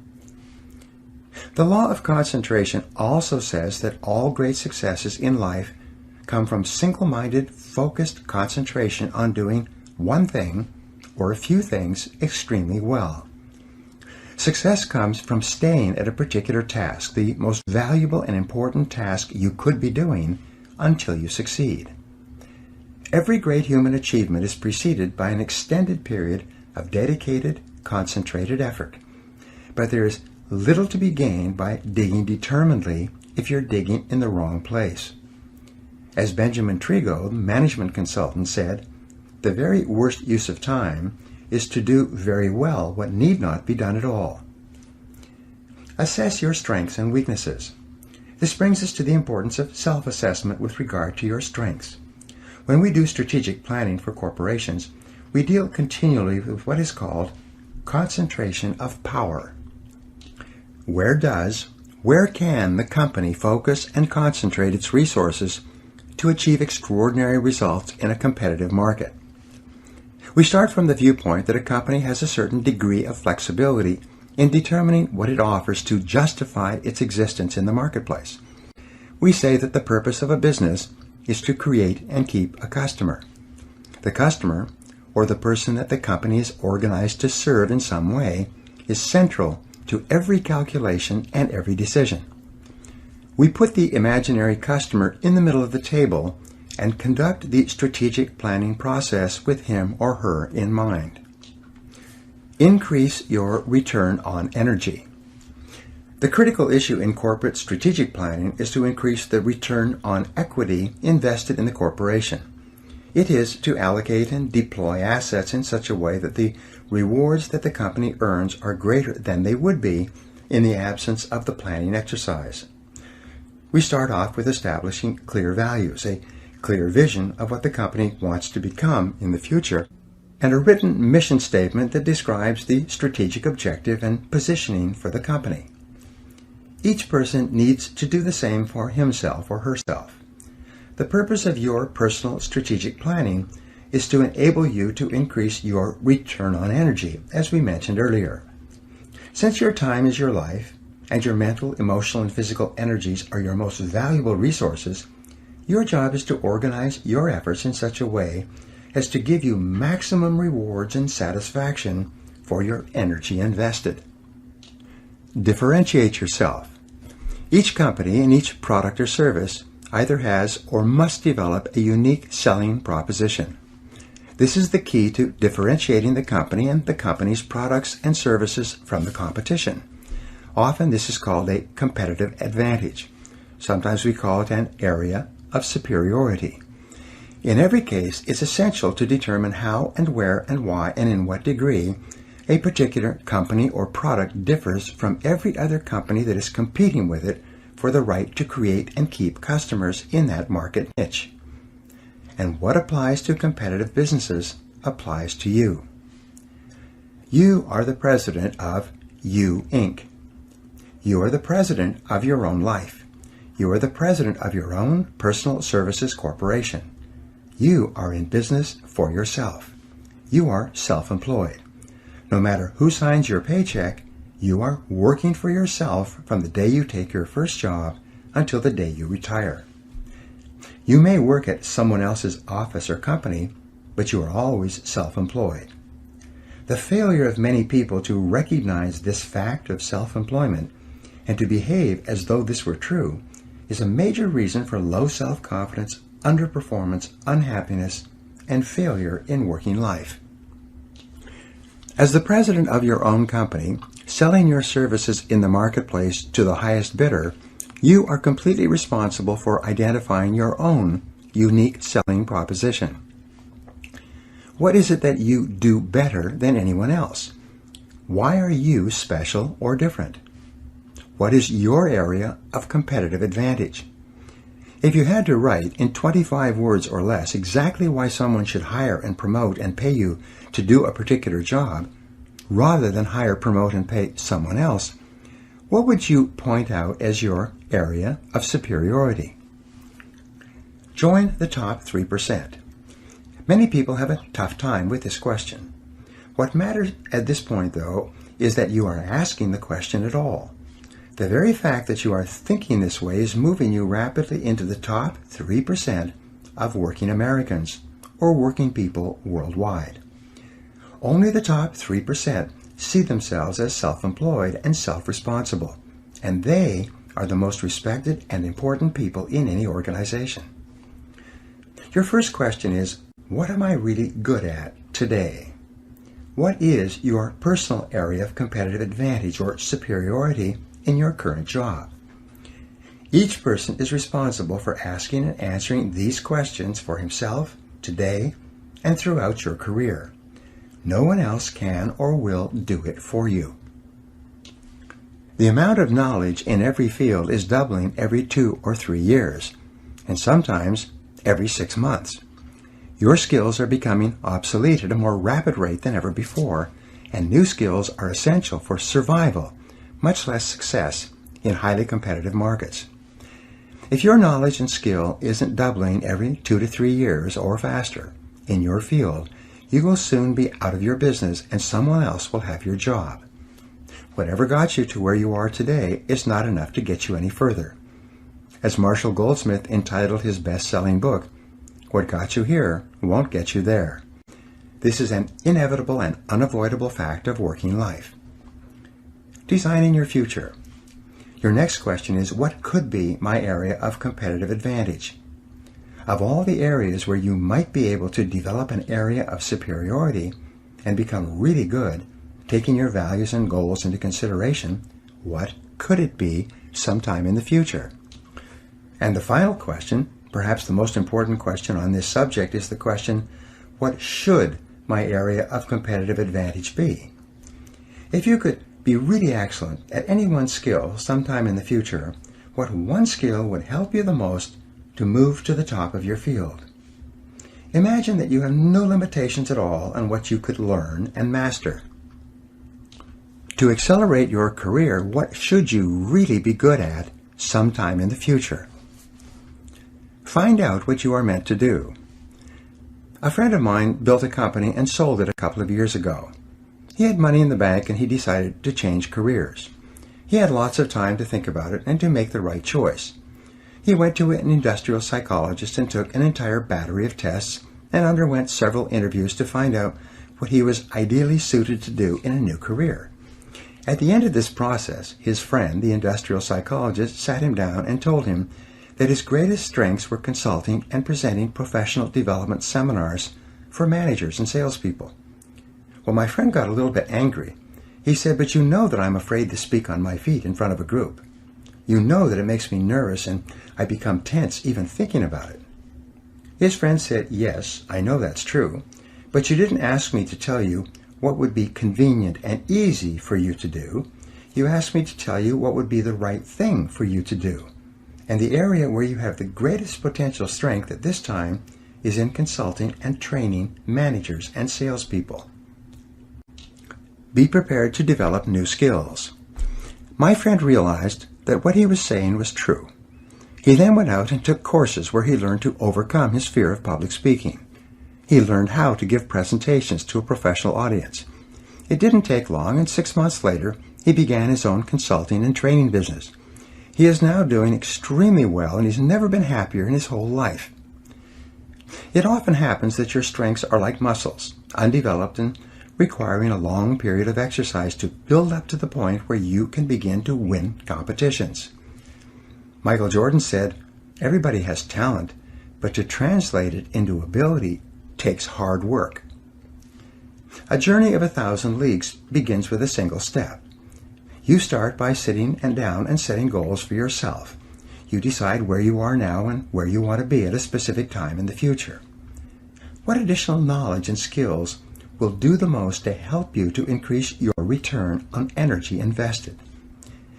The law of concentration also says that all great successes in life come from single-minded, focused concentration on doing one thing or a few things extremely well. Success comes from staying at a particular task, the most valuable and important task you could be doing, until you succeed. Every great human achievement is preceded by an extended period of dedicated, concentrated effort. But there is little to be gained by digging determinedly if you're digging in the wrong place. As Benjamin Trigo, the management consultant, said, "The very worst use of time is to do very well what need not be done at all." Assess your strengths and weaknesses. This brings us to the importance of self-assessment with regard to your strengths. When we do strategic planning for corporations, we deal continually with what is called concentration of power. Where can the company focus and concentrate its resources to achieve extraordinary results in a competitive market? We start from the viewpoint that a company has a certain degree of flexibility in determining what it offers to justify its existence in the marketplace. We say that the purpose of a business is to create and keep a customer. The customer, or the person that the company is organized to serve in some way, is central to every calculation and every decision. We put the imaginary customer in the middle of the table and conduct the strategic planning process with him or her in mind. Increase your return on energy. The critical issue in corporate strategic planning is to increase the return on equity invested in the corporation. It is to allocate and deploy assets in such a way that the rewards that the company earns are greater than they would be in the absence of the planning exercise. We start off with establishing clear values, a clear vision of what the company wants to become in the future, and a written mission statement that describes the strategic objective and positioning for the company. Each person needs to do the same for himself or herself. The purpose of your personal strategic planning is to enable you to increase your return on energy, as we mentioned earlier. Since your time is your life, and your mental, emotional, and physical energies are your most valuable resources, your job is to organize your efforts in such a way as to give you maximum rewards and satisfaction for your energy invested. Differentiate yourself. Each company and each product or service either has or must develop a unique selling proposition. This is the key to differentiating the company and the company's products and services from the competition. Often this is called a competitive advantage. Sometimes we call it an area of superiority. In every case, it's essential to determine how and where and why and in what degree a particular company or product differs from every other company that is competing with it for the right to create and keep customers in that market niche. And what applies to competitive businesses applies to you. You are the president of You, Inc. You are the president of your own life. You are the president of your own personal services corporation. You are in business for yourself. You are self-employed. No matter who signs your paycheck, you are working for yourself from the day you take your first job until the day you retire. You may work at someone else's office or company, but you are always self-employed. The failure of many people to recognize this fact of self-employment and to behave as though this were true is a major reason for low self-confidence, underperformance, unhappiness, and failure in working life. As the president of your own company, selling your services in the marketplace to the highest bidder, you are completely responsible for identifying your own unique selling proposition. What is it that you do better than anyone else? Why are you special or different? What is your area of competitive advantage? If you had to write in 25 words or less exactly why someone should hire and promote and pay you to do a particular job, rather than hire, promote, and pay someone else, what would you point out as your area of superiority? Join the top 3%. Many people have a tough time with this question. What matters at this point, though, is that you are asking the question at all. The very fact that you are thinking this way is moving you rapidly into the top 3% of working Americans or working people worldwide. Only the top 3% see themselves as self-employed and self-responsible, and they are the most respected and important people in any organization. Your first question is, what am I really good at today? What is your personal area of competitive advantage or superiority in your current job? Each person is responsible for asking and answering these questions for himself, today, and throughout your career. No one else can or will do it for you. The amount of knowledge in every field is doubling every 2 or 3 years, and sometimes every 6 months. Your skills are becoming obsolete at a more rapid rate than ever before, and new skills are essential for survival, much less success in highly competitive markets. If your knowledge and skill isn't doubling every 2 to 3 years or faster in your field, you will soon be out of your business and someone else will have your job. Whatever got you to where you are today is not enough to get you any further. As Marshall Goldsmith entitled his best-selling book, "What got you here won't get you there." This is an inevitable and unavoidable fact of working life. designing your future. Your next question is, what could be my area of competitive advantage? Of all the areas where you might be able to develop an area of superiority and become really good, taking your values and goals into consideration, what could it be sometime in the future? And the final question, perhaps the most important question on this subject, is the question, what should my area of competitive advantage be? If you could be really excellent at any one skill sometime in the future, what one skill would help you the most to move to the top of your field? Imagine that you have no limitations at all on what you could learn and master. To accelerate your career, what should you really be good at sometime in the future? Find out what you are meant to do. A friend of mine built a company and sold it a couple of years ago. He had money in the bank and he decided to change careers. He had lots of time to think about it and to make the right choice. He went to an industrial psychologist and took an entire battery of tests and underwent several interviews to find out what he was ideally suited to do in a new career. At the end of this process, his friend, the industrial psychologist, sat him down and told him that his greatest strengths were consulting and presenting professional development seminars for managers and salespeople. Well, my friend got a little bit angry. He said, "But you know that I'm afraid to speak on my feet in front of a group. You know that it makes me nervous and I become tense even thinking about it." His friend said, "Yes, I know that's true, but you didn't ask me to tell you what would be convenient and easy for you to do. You asked me to tell you what would be the right thing for you to do. And the area where you have the greatest potential strength at this time is in consulting and training managers and salespeople. Be prepared to develop new skills." My friend realized that what he was saying was true. He then went out and took courses where he learned to overcome his fear of public speaking. He learned how to give presentations to a professional audience. It didn't take long, and 6 months later, he began his own consulting and training business. He is now doing extremely well, and he's never been happier in his whole life. It often happens that your strengths are like muscles, undeveloped and requiring a long period of exercise to build up to the point where you can begin to win competitions. Michael Jordan said, "Everybody has talent, but to translate it into ability takes hard work." A journey of 1,000 leagues begins with a single step. You start by sitting down and setting goals for yourself. You decide where you are now and where you want to be at a specific time in the future. What additional knowledge and skills will do the most to help you to increase your return on energy invested?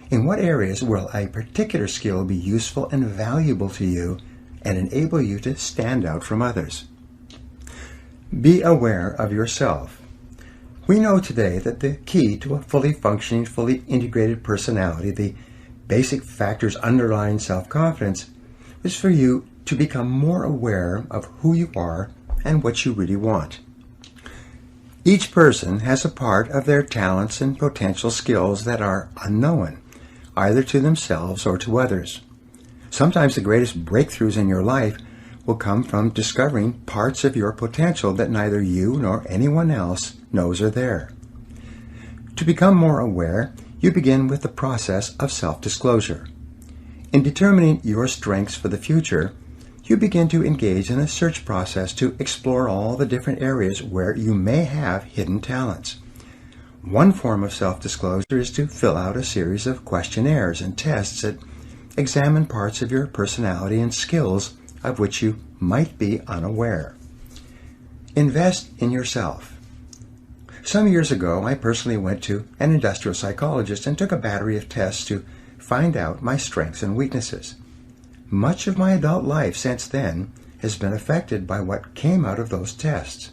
In what areas will a particular skill be useful and valuable to you and enable you to stand out from others? Be aware of yourself. We know today that the key to a fully functioning, fully integrated personality, the basic factors underlying self-confidence, is for you to become more aware of who you are and what you really want. Each person has a part of their talents and potential skills that are unknown, either to themselves or to others. Sometimes the greatest breakthroughs in your life will come from discovering parts of your potential that neither you nor anyone else knows are there. To become more aware, you begin with the process of self-disclosure. In determining your strengths for the future, you begin to engage in a search process to explore all the different areas where you may have hidden talents. One form of self-disclosure is to fill out a series of questionnaires and tests that examine parts of your personality and skills of which you might be unaware. Invest in yourself. Some years ago, I personally went to an industrial psychologist and took a battery of tests to find out my strengths and weaknesses. Much of my adult life since then has been affected by what came out of those tests.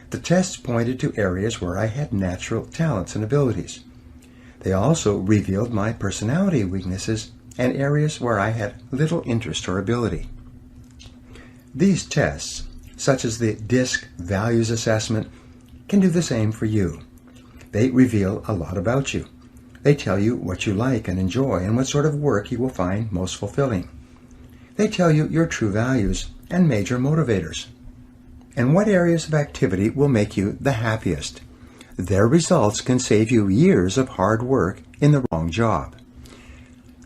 The tests pointed to areas where I had natural talents and abilities. They also revealed my personality weaknesses and areas where I had little interest or ability. These tests, such as the DISC Values Assessment, can do the same for you. They reveal a lot about you. They tell you what you like and enjoy and what sort of work you will find most fulfilling. They tell you your true values and major motivators, and what areas of activity will make you the happiest. their results can save you years of hard work in the wrong job.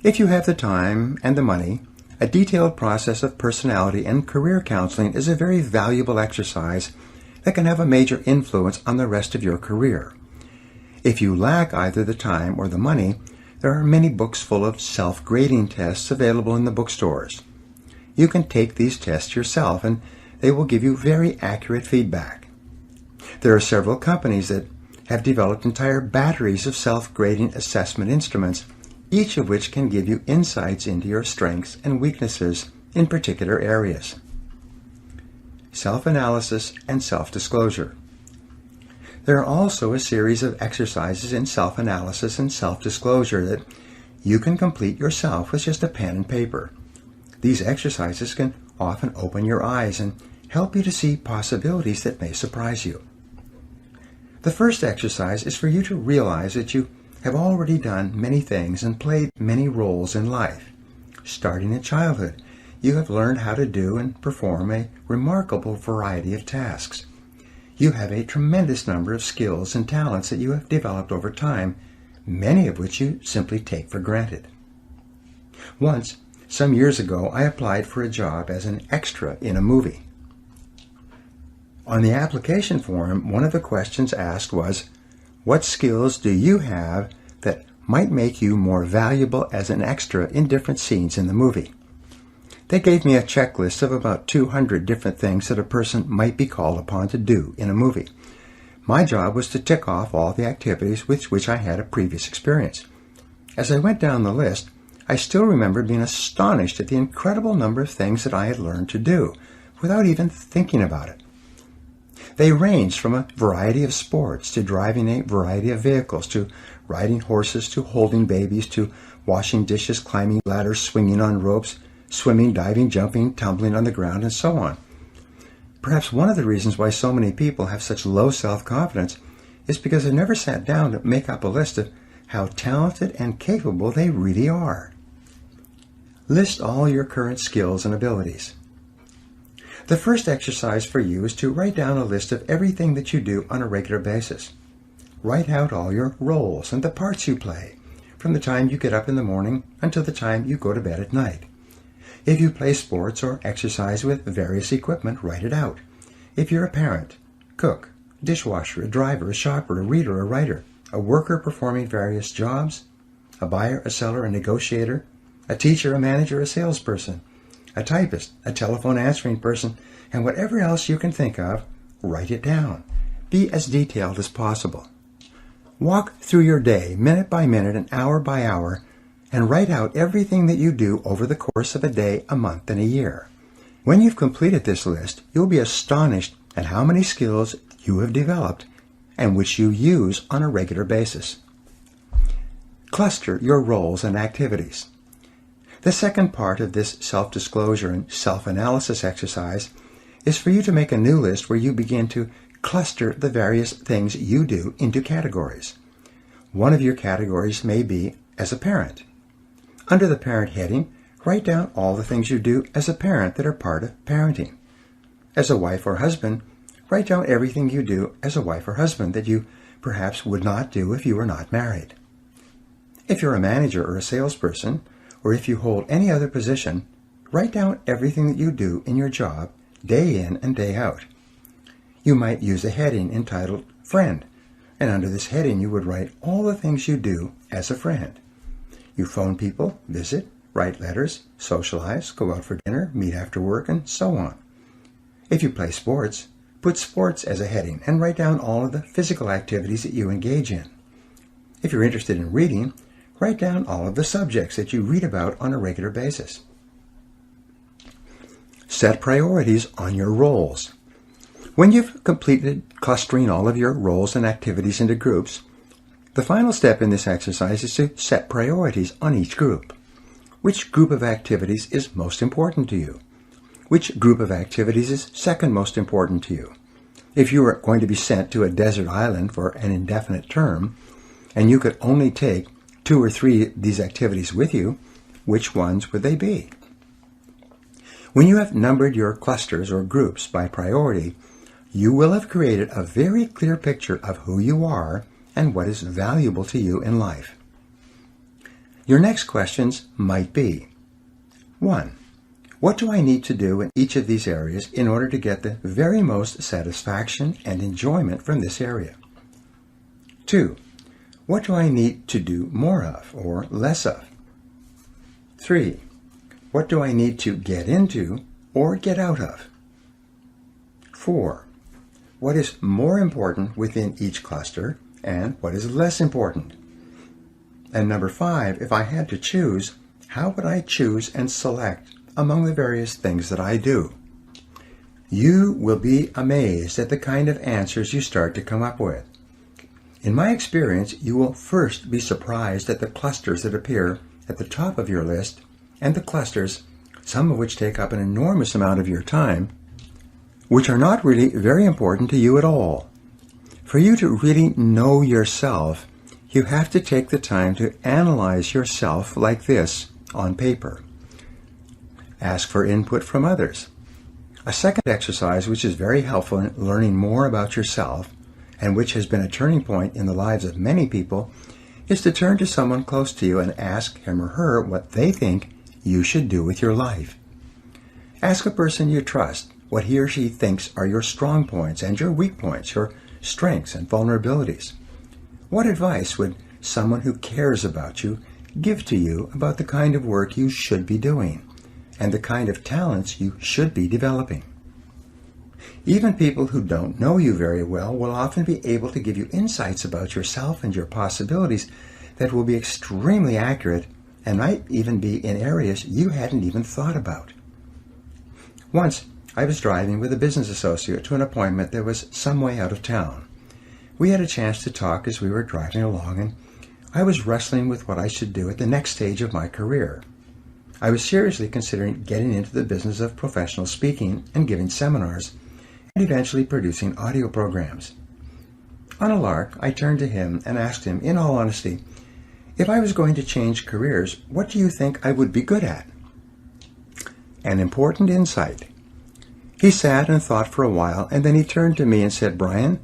If you have the time and the money, a detailed process of personality and career counseling is a very valuable exercise that can have a major influence on the rest of your career. If you lack either the time or the money, there are many books full of self-grading tests available in the bookstores. You can take these tests yourself and they will give you very accurate feedback. There are several companies that have developed entire batteries of self-grading assessment instruments, each of which can give you insights into your strengths and weaknesses in particular areas. Self-analysis and self-disclosure. There are also a series of exercises in self-analysis and self-disclosure that you can complete yourself with just a pen and paper. These exercises can often open your eyes and help you to see possibilities that may surprise you. The first exercise is for you to realize that you have already done many things and played many roles in life. Starting in childhood, you have learned how to do and perform a remarkable variety of tasks. You have a tremendous number of skills and talents that you have developed over time, many of which you simply take for granted. Once, some years ago, I applied for a job as an extra in a movie. On the application form, one of the questions asked was, "What skills do you have that might make you more valuable as an extra in different scenes in the movie?" They gave me a checklist of about 200 different things that a person might be called upon to do in a movie. My job was to tick off all the activities with which I had a previous experience. As I went down the list, I still remember being astonished at the incredible number of things that I had learned to do without even thinking about it. They ranged from a variety of sports to driving a variety of vehicles to riding horses to holding babies to washing dishes, climbing ladders, swinging on ropes, swimming, diving, jumping, tumbling on the ground, and so on. Perhaps one of the reasons why so many people have such low self-confidence is because they never sat down to make up a list of how talented and capable they really are. List all your current skills and abilities. The first exercise for you is to write down a list of everything that you do on a regular basis. Write out all your roles and the parts you play, from the time you get up in the morning until the time you go to bed at night. If you play sports or exercise with various equipment, write it out. If you're a parent, cook, dishwasher, a driver, a shopper, a reader, a writer, a worker performing various jobs, a buyer, a seller, a negotiator, a teacher, a manager, a salesperson, a typist, a telephone answering person, and whatever else you can think of, write it down. Be as detailed as possible. Walk through your day, minute by minute and hour by hour, and write out everything that you do over the course of a day, a month, and a year. When you've completed this list, you'll be astonished at how many skills you have developed and which you use on a regular basis. Cluster your roles and activities. The second part of this self-disclosure and self-analysis exercise is for you to make a new list where you begin to cluster the various things you do into categories. One of your categories may be as a parent. Under the parent heading, write down all the things you do as a parent that are part of parenting. As a wife or husband, write down everything you do as a wife or husband that you perhaps would not do if you were not married. If you're a manager or a salesperson, or if you hold any other position, write down everything that you do in your job, day in and day out. You might use a heading entitled Friend, and under this heading you would write all the things you do as a friend. You phone people, visit, write letters, socialize, go out for dinner, meet after work, and so on. If you play sports, put sports as a heading and write down all of the physical activities that you engage in. If you're interested in reading, write down all of the subjects that you read about on a regular basis. Set priorities on your roles. When you've completed clustering all of your roles and activities into groups, the final step in this exercise is to set priorities on each group. Which group of activities is most important to you? Which group of activities is second most important to you? If you were going to be sent to a desert island for an indefinite term, and you could only take 2 or 3 of these activities with you, which ones would they be? When you have numbered your clusters or groups by priority, you will have created a very clear picture of who you are and what is valuable to you in life. Your next questions might be: 1. What do I need to do in each of these areas in order to get the very most satisfaction and enjoyment from this area? 2. What do I need to do more of or less of? 3. What do I need to get into or get out of? 4. What is more important within each cluster and what is less important? And number 5, if I had to choose, how would I choose and select among the various things that I do? You will be amazed at the kind of answers you start to come up with. In my experience, you will first be surprised at the clusters that appear at the top of your list and the clusters, some of which take up an enormous amount of your time, which are not really very important to you at all. For you to really know yourself, you have to take the time to analyze yourself like this on paper. Ask for input from others. A second exercise which is very helpful in learning more about yourself and which has been a turning point in the lives of many people is to turn to someone close to you and ask him or her what they think you should do with your life. Ask a person you trust what he or she thinks are your strong points and your weak points, your strengths and vulnerabilities. What advice would someone who cares about you give to you about the kind of work you should be doing and the kind of talents you should be developing? Even people who don't know you very well will often be able to give you insights about yourself and your possibilities that will be extremely accurate and might even be in areas you hadn't even thought about. Once, I was driving with a business associate to an appointment that was some way out of town. We had a chance to talk as we were driving along, and I was wrestling with what I should do at the next stage of my career. I was seriously considering getting into the business of professional speaking and giving seminars, and eventually producing audio programs. On a lark, I turned to him and asked him, in all honesty, if I was going to change careers, what do you think I would be good at? An important insight. He sat and thought for a while, and then he turned to me and said, "Brian,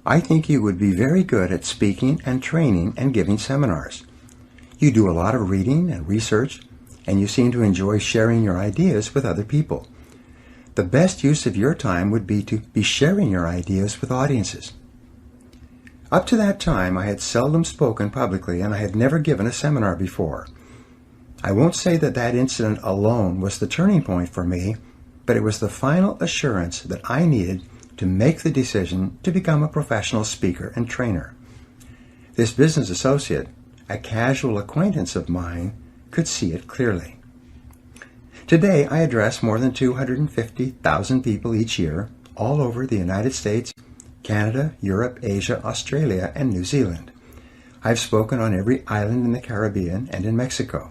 I think you would be very good at speaking and training and giving seminars. You do a lot of reading and research, and you seem to enjoy sharing your ideas with other people. The best use of your time would be to be sharing your ideas with audiences." Up to that time, I had seldom spoken publicly, and I had never given a seminar before. I won't say that that incident alone was the turning point for me, but it was the final assurance that I needed to make the decision to become a professional speaker and trainer. This business associate, a casual acquaintance of mine, could see it clearly. Today, I address more than 250,000 people each year, all over the United States, Canada, Europe, Asia, Australia, and New Zealand. I've spoken on every island in the Caribbean and in Mexico.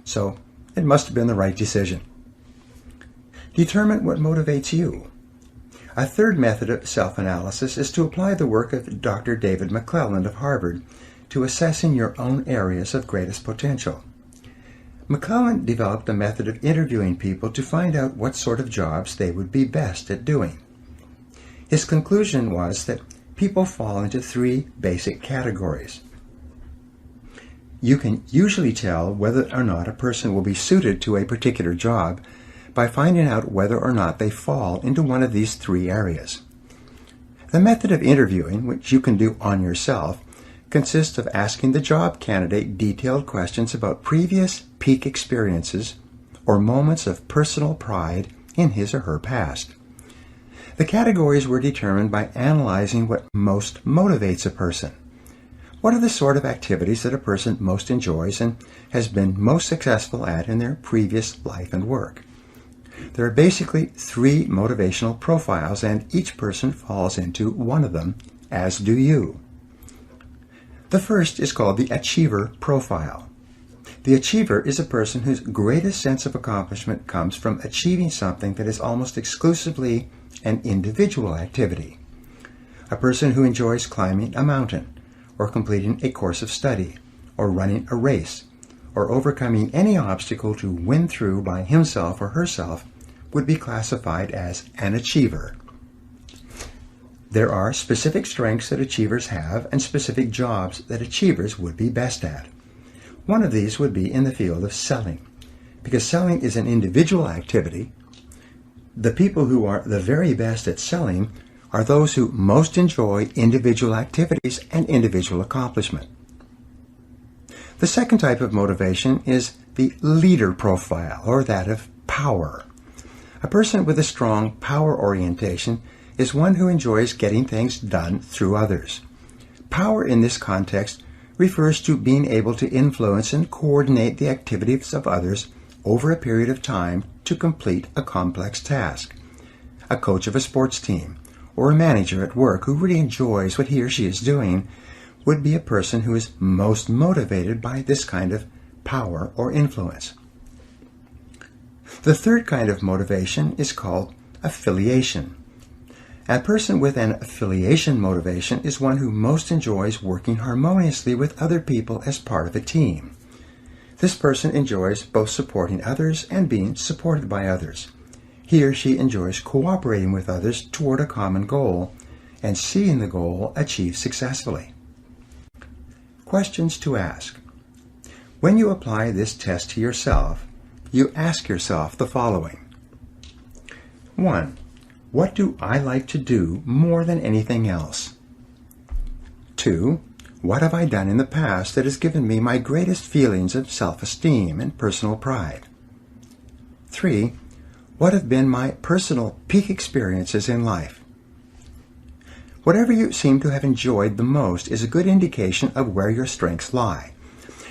So, it must have been the right decision. Determine what motivates you. A third method of self-analysis is to apply the work of Dr. David McClelland of Harvard to assessing your own areas of greatest potential. McClelland developed a method of interviewing people to find out what sort of jobs they would be best at doing. His conclusion was that people fall into 3 basic categories. You can usually tell whether or not a person will be suited to a particular job by finding out whether or not they fall into one of these 3 areas. The method of interviewing, which you can do on yourself, consists of asking the job candidate detailed questions about previous peak experiences or moments of personal pride in his or her past. The categories were determined by analyzing what most motivates a person. What are the sort of activities that a person most enjoys and has been most successful at in their previous life and work? There are basically 3 motivational profiles, and each person falls into one of them, as do you. The first is called the achiever profile. The achiever is a person whose greatest sense of accomplishment comes from achieving something that is almost exclusively an individual activity. A person who enjoys climbing a mountain, or completing a course of study, or running a race, or overcoming any obstacle to win through by himself or herself would be classified as an achiever. There are specific strengths that achievers have and specific jobs that achievers would be best at. One of these would be in the field of selling. Because selling is an individual activity, the people who are the very best at selling are those who most enjoy individual activities and individual accomplishment. The second type of motivation is the leader profile, or that of power. A person with a strong power orientation is one who enjoys getting things done through others. Power in this context refers to being able to influence and coordinate the activities of others over a period of time to complete a complex task. A coach of a sports team or a manager at work who really enjoys what he or she is doing would be a person who is most motivated by this kind of power or influence. The third kind of motivation is called affiliation. A person with an affiliation motivation is one who most enjoys working harmoniously with other people as part of a team. This person enjoys both supporting others and being supported by others. He or she enjoys cooperating with others toward a common goal and seeing the goal achieved successfully. Questions to ask. When you apply this test to yourself, you ask yourself the following. 1. What do I like to do more than anything else? 2. What have I done in the past that has given me my greatest feelings of self-esteem and personal pride? 3. What have been my personal peak experiences in life? Whatever you seem to have enjoyed the most is a good indication of where your strengths lie.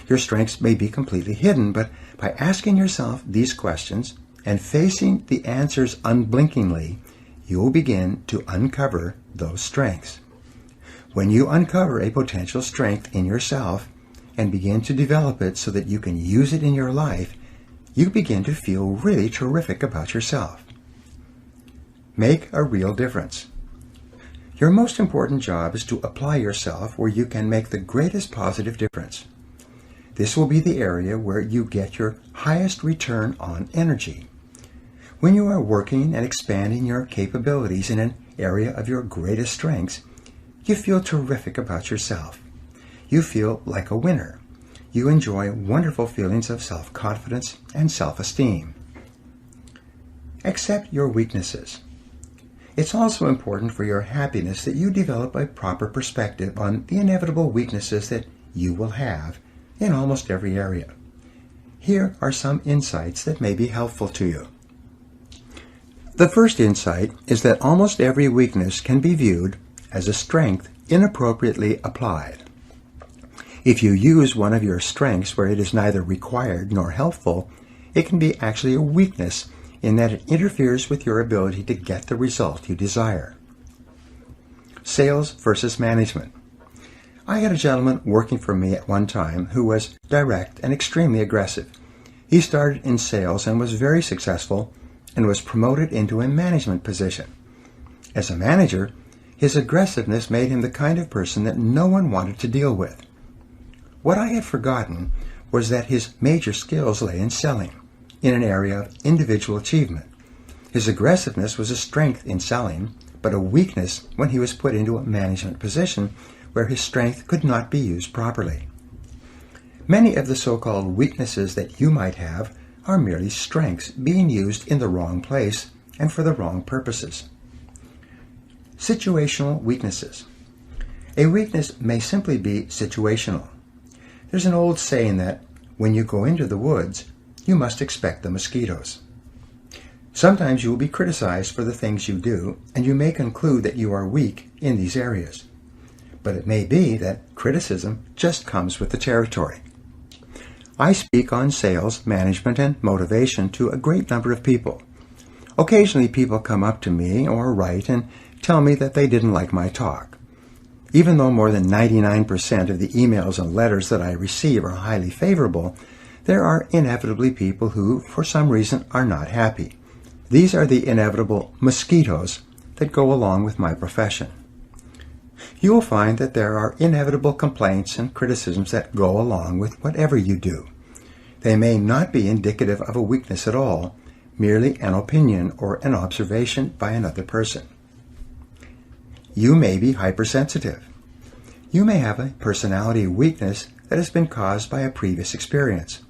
Your strengths may be completely hidden, but by asking yourself these questions and facing the answers unblinkingly, you will begin to uncover those strengths. When you uncover a potential strength in yourself and begin to develop it so that you can use it in your life, you begin to feel really terrific about yourself. Make a real difference. Your most important job is to apply yourself where you can make the greatest positive difference. This will be the area where you get your highest return on energy. When you are working and expanding your capabilities in an area of your greatest strengths, you feel terrific about yourself. You feel like a winner. You enjoy wonderful feelings of self-confidence and self-esteem. Accept your weaknesses. It's also important for your happiness that you develop a proper perspective on the inevitable weaknesses that you will have in almost every area. Here are some insights that may be helpful to you. The first insight is that almost every weakness can be viewed as a strength inappropriately applied. If you use one of your strengths where it is neither required nor helpful, it can be actually a weakness in that it interferes with your ability to get the result you desire. Sales versus management. I had a gentleman working for me at one time who was direct and extremely aggressive. He started in sales and was very successful and was promoted into a management position. As a manager, his aggressiveness made him the kind of person that no one wanted to deal with. What I had forgotten was that his major skills lay in selling, in an area of individual achievement. His aggressiveness was a strength in selling, but a weakness when he was put into a management position where his strength could not be used properly. Many of the so-called weaknesses that you might have are merely strengths being used in the wrong place and for the wrong purposes. Situational weaknesses. A weakness may simply be situational. There's an old saying that when you go into the woods, you must expect the mosquitoes. Sometimes you will be criticized for the things you do, and you may conclude that you are weak in these areas. But it may be that criticism just comes with the territory. I speak on sales, management, and motivation to a great number of people. Occasionally people come up to me or write and tell me that they didn't like my talk. Even though more than 99% of the emails and letters that I receive are highly favorable, there are inevitably people who, for some reason, are not happy. These are the inevitable mosquitoes that go along with my profession. You will find that there are inevitable complaints and criticisms that go along with whatever you do. They may not be indicative of a weakness at all, merely an opinion or an observation by another person. You may be hypersensitive. You may have a personality weakness that has been caused by a previous experience.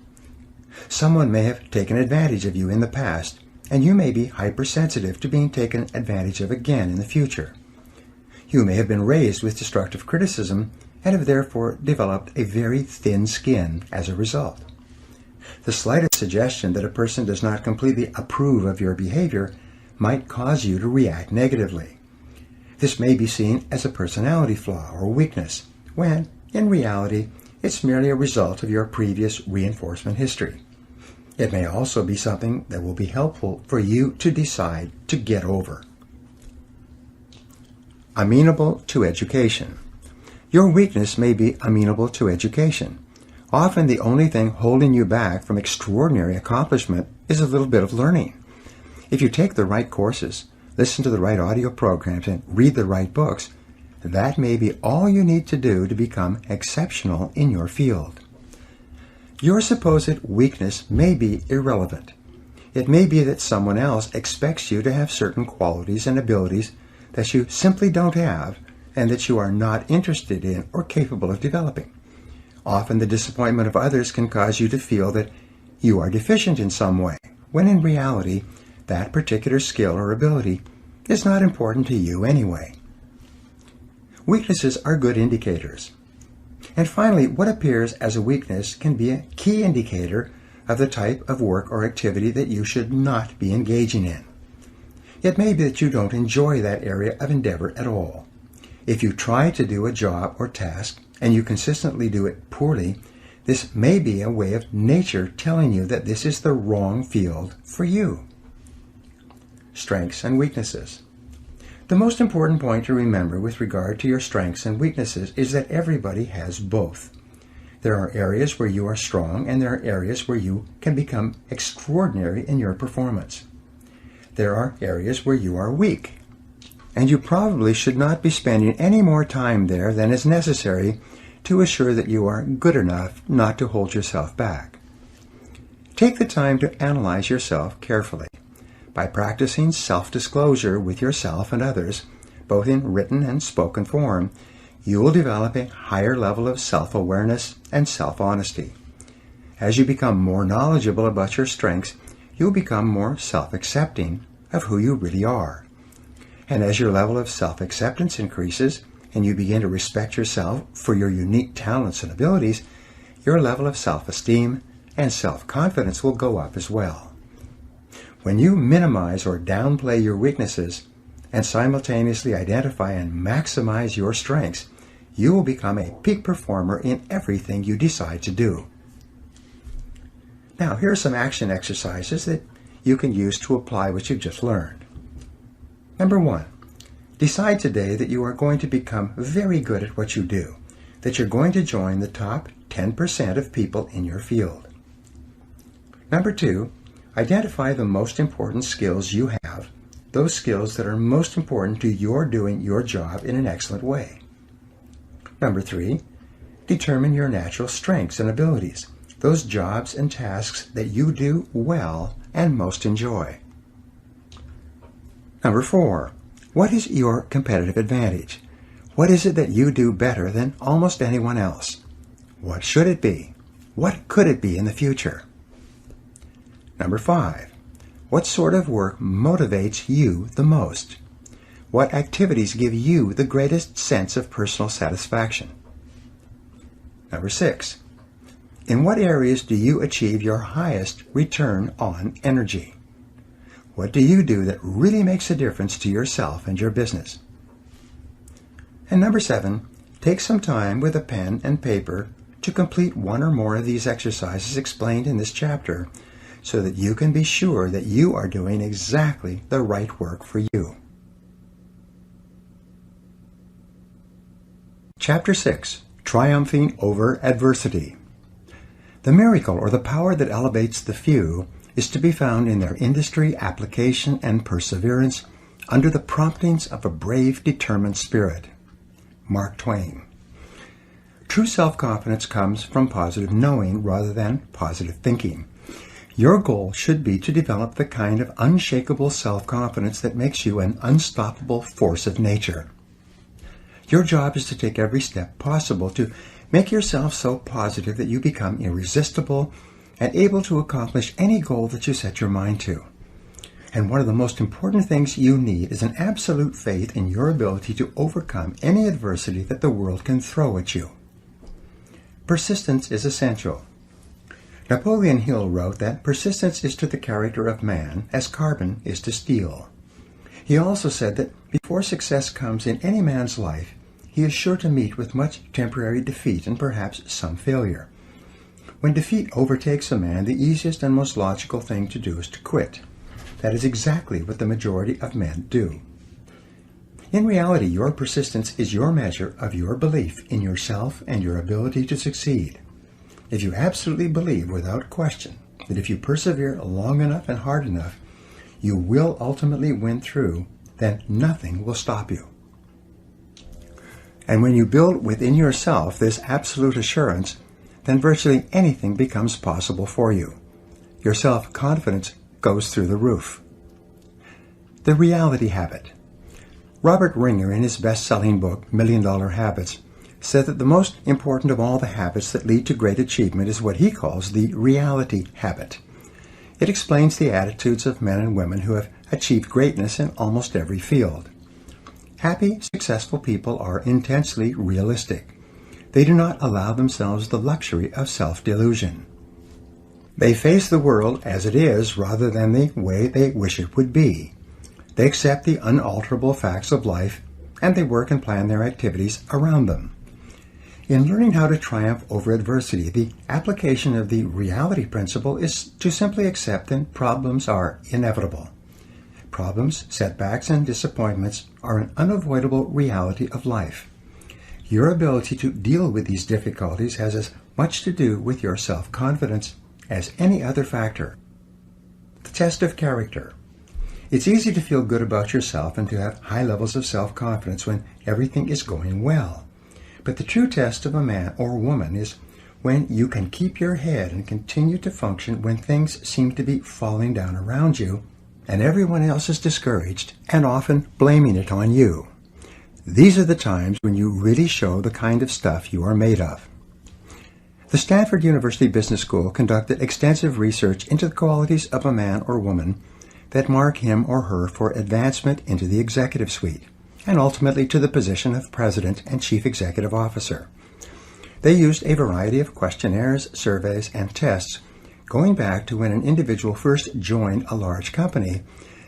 Someone may have taken advantage of you in the past, and you may be hypersensitive to being taken advantage of again in the future. You may have been raised with destructive criticism and have therefore developed a very thin skin as a result. The slightest suggestion that a person does not completely approve of your behavior might cause you to react negatively. This may be seen as a personality flaw or weakness, when, in reality, it's merely a result of your previous reinforcement history. It may also be something that will be helpful for you to decide to get over. Amenable to education. Your weakness may be amenable to education. Often the only thing holding you back from extraordinary accomplishment is a little bit of learning. If you take the right courses, listen to the right audio programs, and read the right books, that may be all you need to do to become exceptional in your field. Your supposed weakness may be irrelevant. It may be that someone else expects you to have certain qualities and abilities that you simply don't have and that you are not interested in or capable of developing. Often the disappointment of others can cause you to feel that you are deficient in some way, when in reality, that particular skill or ability is not important to you anyway. Weaknesses are good indicators. And finally, what appears as a weakness can be a key indicator of the type of work or activity that you should not be engaging in. It may be that you don't enjoy that area of endeavor at all. If you try to do a job or task and you consistently do it poorly, this may be a way of nature telling you that this is the wrong field for you. Strengths and weaknesses. The most important point to remember with regard to your strengths and weaknesses is that everybody has both. There are areas where you are strong and there are areas where you can become extraordinary in your performance. There are areas where you are weak, and you probably should not be spending any more time there than is necessary to assure that you are good enough not to hold yourself back. Take the time to analyze yourself carefully. By practicing self-disclosure with yourself and others, both in written and spoken form, you will develop a higher level of self-awareness and self-honesty. As you become more knowledgeable about your strengths, you'll become more self-accepting of who you really are. And as your level of self-acceptance increases, and you begin to respect yourself for your unique talents and abilities, your level of self-esteem and self-confidence will go up as well. When you minimize or downplay your weaknesses and simultaneously identify and maximize your strengths, you will become a peak performer in everything you decide to do. Now, here are some action exercises that you can use to apply what you've just learned. Number 1, decide today that you are going to become very good at what you do, that you're going to join the top 10% of people in your field. Number 2, identify the most important skills you have, those skills that are most important to your doing your job in an excellent way. Number 3, determine your natural strengths and abilities, those jobs and tasks that you do well and most enjoy. Number 4, what is your competitive advantage? What is it that you do better than almost anyone else? What should it be? What could it be in the future? Number 5, what sort of work motivates you the most? What activities give you the greatest sense of personal satisfaction? Number 6, in what areas do you achieve your highest return on energy? What do you do that really makes a difference to yourself and your business? And number 7, take some time with a pen and paper to complete one or more of these exercises explained in this chapter, so that you can be sure that you are doing exactly the right work for you. Chapter 6, Triumphing Over Adversity. The miracle or the power that elevates the few is to be found in their industry, application, and perseverance under the promptings of a brave, determined spirit. Mark Twain. True self-confidence comes from positive knowing rather than positive thinking. Your goal should be to develop the kind of unshakable self-confidence that makes you an unstoppable force of nature. Your job is to take every step possible to make yourself so positive that you become irresistible and able to accomplish any goal that you set your mind to. And one of the most important things you need is an absolute faith in your ability to overcome any adversity that the world can throw at you. Persistence is essential. Napoleon Hill wrote that persistence is to the character of man as carbon is to steel. He also said that before success comes in any man's life, he is sure to meet with much temporary defeat and perhaps some failure. When defeat overtakes a man, the easiest and most logical thing to do is to quit. That is exactly what the majority of men do. In reality, your persistence is your measure of your belief in yourself and your ability to succeed. If you absolutely believe without question that if you persevere long enough and hard enough, you will ultimately win through, then nothing will stop you. And when you build within yourself this absolute assurance, then virtually anything becomes possible for you. Your self-confidence goes through the roof. The reality habit. Robert Ringer, in his best-selling book, $1 Million Habits, said that the most important of all the habits that lead to great achievement is what he calls the reality habit. It explains the attitudes of men and women who have achieved greatness in almost every field. Happy, successful people are intensely realistic. They do not allow themselves the luxury of self-delusion. They face the world as it is rather than the way they wish it would be. They accept the unalterable facts of life, and they work and plan their activities around them. In learning how to triumph over adversity, the application of the reality principle is to simply accept that problems are inevitable. Problems, setbacks, and disappointments are an unavoidable reality of life. Your ability to deal with these difficulties has as much to do with your self-confidence as any other factor. The test of character. It's easy to feel good about yourself and to have high levels of self-confidence when everything is going well. But the true test of a man or woman is when you can keep your head and continue to function when things seem to be falling down around you and everyone else is discouraged and often blaming it on you. These are the times when you really show the kind of stuff you are made of. The Stanford University Business School conducted extensive research into the qualities of a man or woman that mark him or her for advancement into the executive suite, and ultimately to the position of President and Chief Executive Officer. They used a variety of questionnaires, surveys, and tests going back to when an individual first joined a large company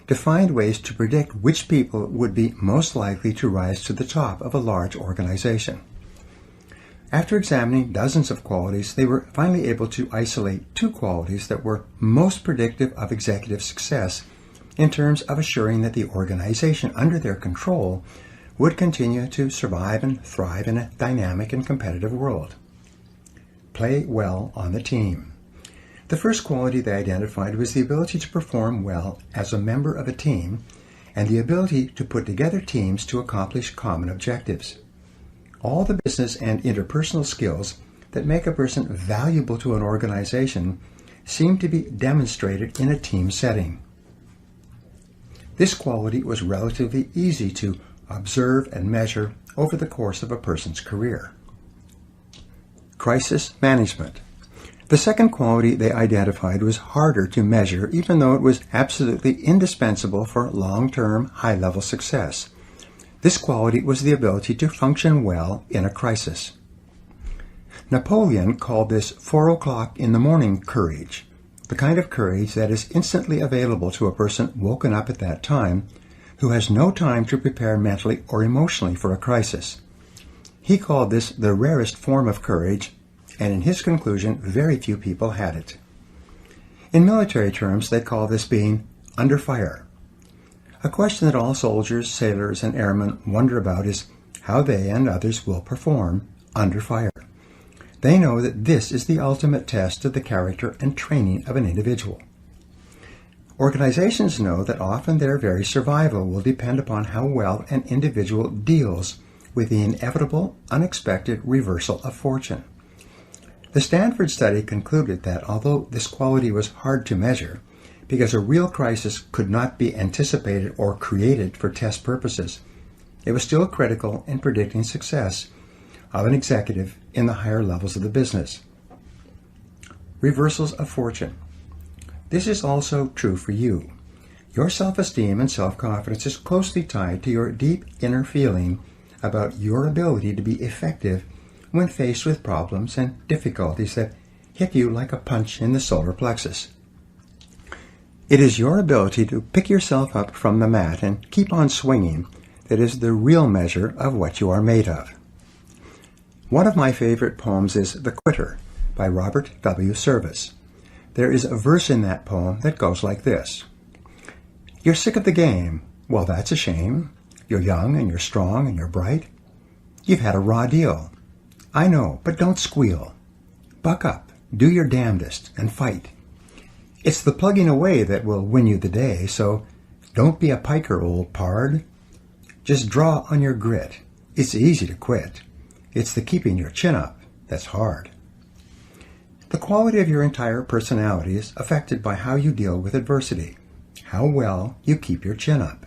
to find ways to predict which people would be most likely to rise to the top of a large organization. After examining dozens of qualities, they were finally able to isolate 2 qualities that were most predictive of executive success in terms of assuring that the organization under their control would continue to survive and thrive in a dynamic and competitive world. Play well on the team. The first quality they identified was the ability to perform well as a member of a team and the ability to put together teams to accomplish common objectives. All the business and interpersonal skills that make a person valuable to an organization seem to be demonstrated in a team setting. This quality was relatively easy to observe and measure over the course of a person's career. Crisis management. The second quality they identified was harder to measure, even though it was absolutely indispensable for long-term, high-level success. This quality was the ability to function well in a crisis. Napoleon called this 4 o'clock in the morning courage, the kind of courage that is instantly available to a person woken up at that time who has no time to prepare mentally or emotionally for a crisis. He called this the rarest form of courage, and in his conclusion, very few people had it. In military terms, they call this being under fire. A question that all soldiers, sailors, and airmen wonder about is how they and others will perform under fire. They know that this is the ultimate test of the character and training of an individual. Organizations know that often their very survival will depend upon how well an individual deals with the inevitable, unexpected reversal of fortune. The Stanford study concluded that although this quality was hard to measure, because a real crisis could not be anticipated or created for test purposes, it was still critical in predicting success of an executive in the higher levels of the business. Reversals of fortune. This is also true for you. Your self-esteem and self-confidence is closely tied to your deep inner feeling about your ability to be effective when faced with problems and difficulties that hit you like a punch in the solar plexus. It is your ability to pick yourself up from the mat and keep on swinging that is the real measure of what you are made of. One of my favorite poems is The Quitter by Robert W. Service. There is a verse in that poem that goes like this. You're sick of the game. Well, that's a shame. You're young and you're strong and you're bright. You've had a raw deal. I know, but don't squeal. Buck up, do your damnedest, and fight. It's the plugging away that will win you the day, so don't be a piker, old pard. Just draw on your grit. It's easy to quit. It's the keeping your chin up that's hard. The quality of your entire personality is affected by how you deal with adversity, how well you keep your chin up.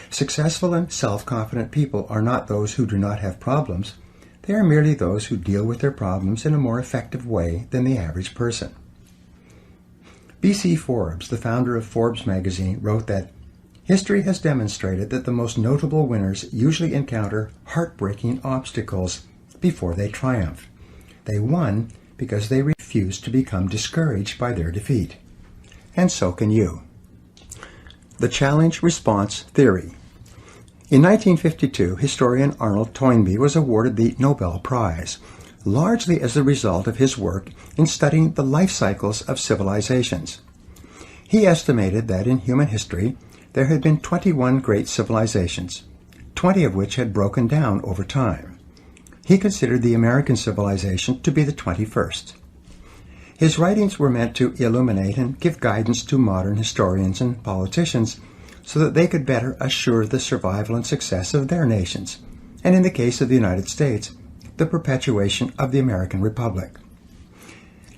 Successful and self-confident people are not those who do not have problems. They are merely those who deal with their problems in a more effective way than the average person. B.C. Forbes, the founder of Forbes magazine, wrote that history has demonstrated that the most notable winners usually encounter heartbreaking obstacles before they triumph. They won because they refused to become discouraged by their defeat. And so can you. The challenge-response theory. In 1952, historian Arnold Toynbee was awarded the Nobel Prize, largely as a result of his work in studying the life cycles of civilizations. He estimated that in human history there had been 21 great civilizations, 20 of which had broken down over time. He considered the American civilization to be the 21st. His writings were meant to illuminate and give guidance to modern historians and politicians so that they could better assure the survival and success of their nations, and in the case of the United States, the perpetuation of the American Republic.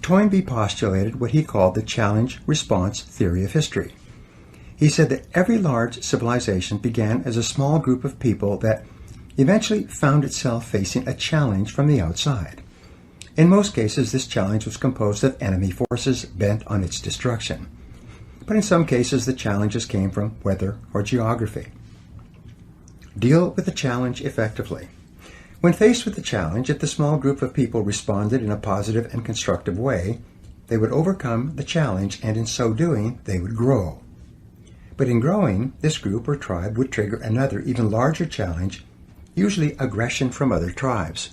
Toynbee postulated what he called the challenge-response theory of history. He said that every large civilization began as a small group of people that eventually found itself facing a challenge from the outside. In most cases, this challenge was composed of enemy forces bent on its destruction. But in some cases, the challenges came from weather or geography. Deal with the challenge effectively. When faced with the challenge, if the small group of people responded in a positive and constructive way, they would overcome the challenge, and in so doing, they would grow. But in growing, this group or tribe would trigger another, even larger challenge, usually aggression from other tribes.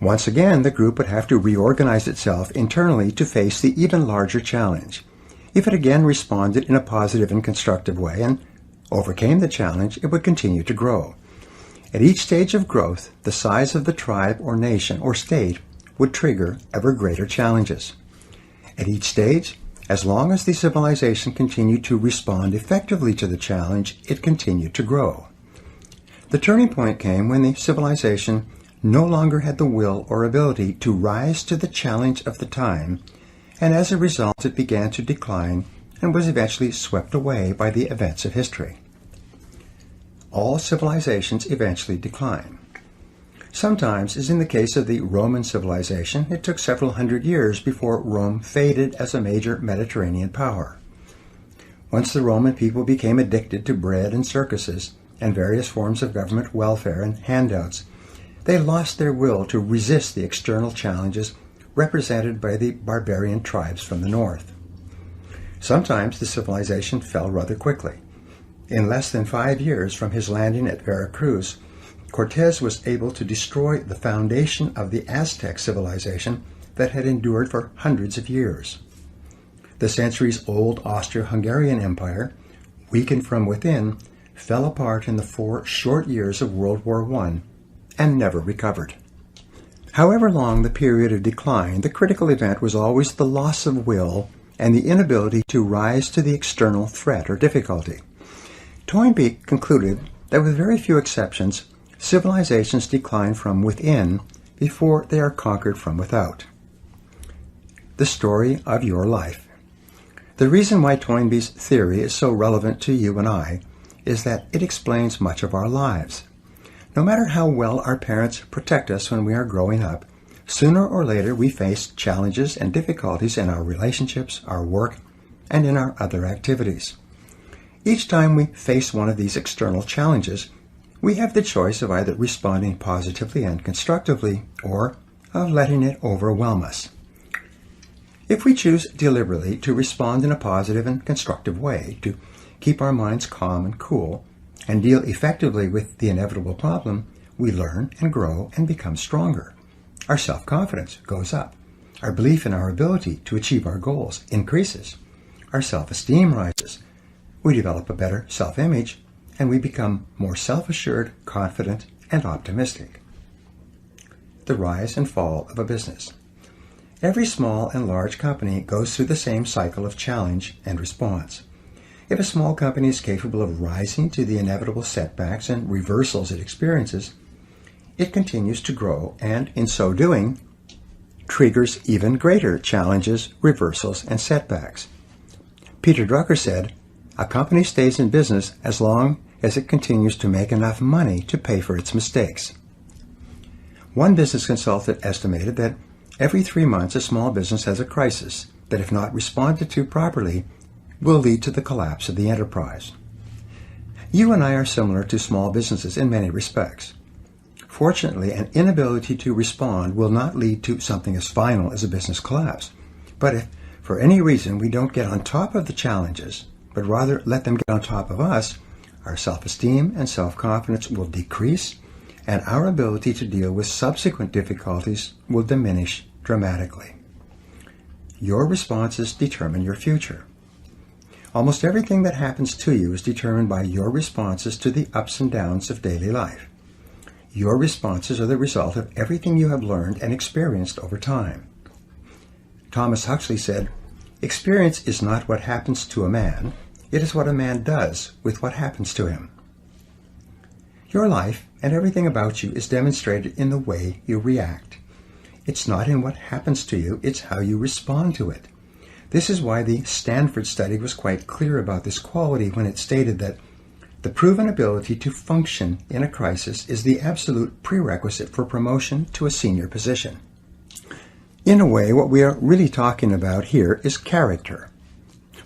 Once again, the group would have to reorganize itself internally to face the even larger challenge. If it again responded in a positive and constructive way and overcame the challenge, it would continue to grow. At each stage of growth, the size of the tribe or nation or state would trigger ever greater challenges. At each stage, as long as the civilization continued to respond effectively to the challenge, it continued to grow. The turning point came when the civilization no longer had the will or ability to rise to the challenge of the time, and as a result it began to decline and was eventually swept away by the events of history. All civilizations eventually decline. Sometimes, as in the case of the Roman civilization, it took several hundred years before Rome faded as a major Mediterranean power. Once the Roman people became addicted to bread and circuses and various forms of government welfare and handouts, they lost their will to resist the external challenges represented by the barbarian tribes from the north. Sometimes the civilization fell rather quickly. In less than 5 years from his landing at Veracruz, Cortés was able to destroy the foundation of the Aztec civilization that had endured for hundreds of years. The centuries-old Austro-Hungarian Empire, weakened from within, fell apart in the 4 short years of World War I and never recovered. However long the period of decline, the critical event was always the loss of will and the inability to rise to the external threat or difficulty. Toynbee concluded that with very few exceptions, civilizations decline from within before they are conquered from without. The story of your life. The reason why Toynbee's theory is so relevant to you and I is that it explains much of our lives. No matter how well our parents protect us when we are growing up, sooner or later we face challenges and difficulties in our relationships, our work, and in our other activities. Each time we face one of these external challenges, we have the choice of either responding positively and constructively or of letting it overwhelm us. If we choose deliberately to respond in a positive and constructive way, to keep our minds calm and cool, and deal effectively with the inevitable problem, we learn and grow and become stronger. Our self-confidence goes up. Our belief in our ability to achieve our goals increases. Our self-esteem rises. We develop a better self-image, and we become more self-assured, confident, and optimistic. The rise and fall of a business. Every small and large company goes through the same cycle of challenge and response. If a small company is capable of rising to the inevitable setbacks and reversals it experiences, it continues to grow and, in so doing, triggers even greater challenges, reversals, and setbacks. Peter Drucker said, "A company stays in business as long as it continues to make enough money to pay for its mistakes." One business consultant estimated that every 3 months a small business has a crisis that, if not responded to properly, will lead to the collapse of the enterprise. You and I are similar to small businesses in many respects. Fortunately, an inability to respond will not lead to something as final as a business collapse. But if, for any reason, we don't get on top of the challenges, but rather let them get on top of us, our self-esteem and self-confidence will decrease, and our ability to deal with subsequent difficulties will diminish dramatically. Your responses determine your future. Almost everything that happens to you is determined by your responses to the ups and downs of daily life. Your responses are the result of everything you have learned and experienced over time. Thomas Huxley said, "Experience is not what happens to a man, it is what a man does with what happens to him." Your life and everything about you is demonstrated in the way you react. It's not in what happens to you, it's how you respond to it. This is why the Stanford study was quite clear about this quality when it stated that the proven ability to function in a crisis is the absolute prerequisite for promotion to a senior position. In a way, what we are really talking about here is character.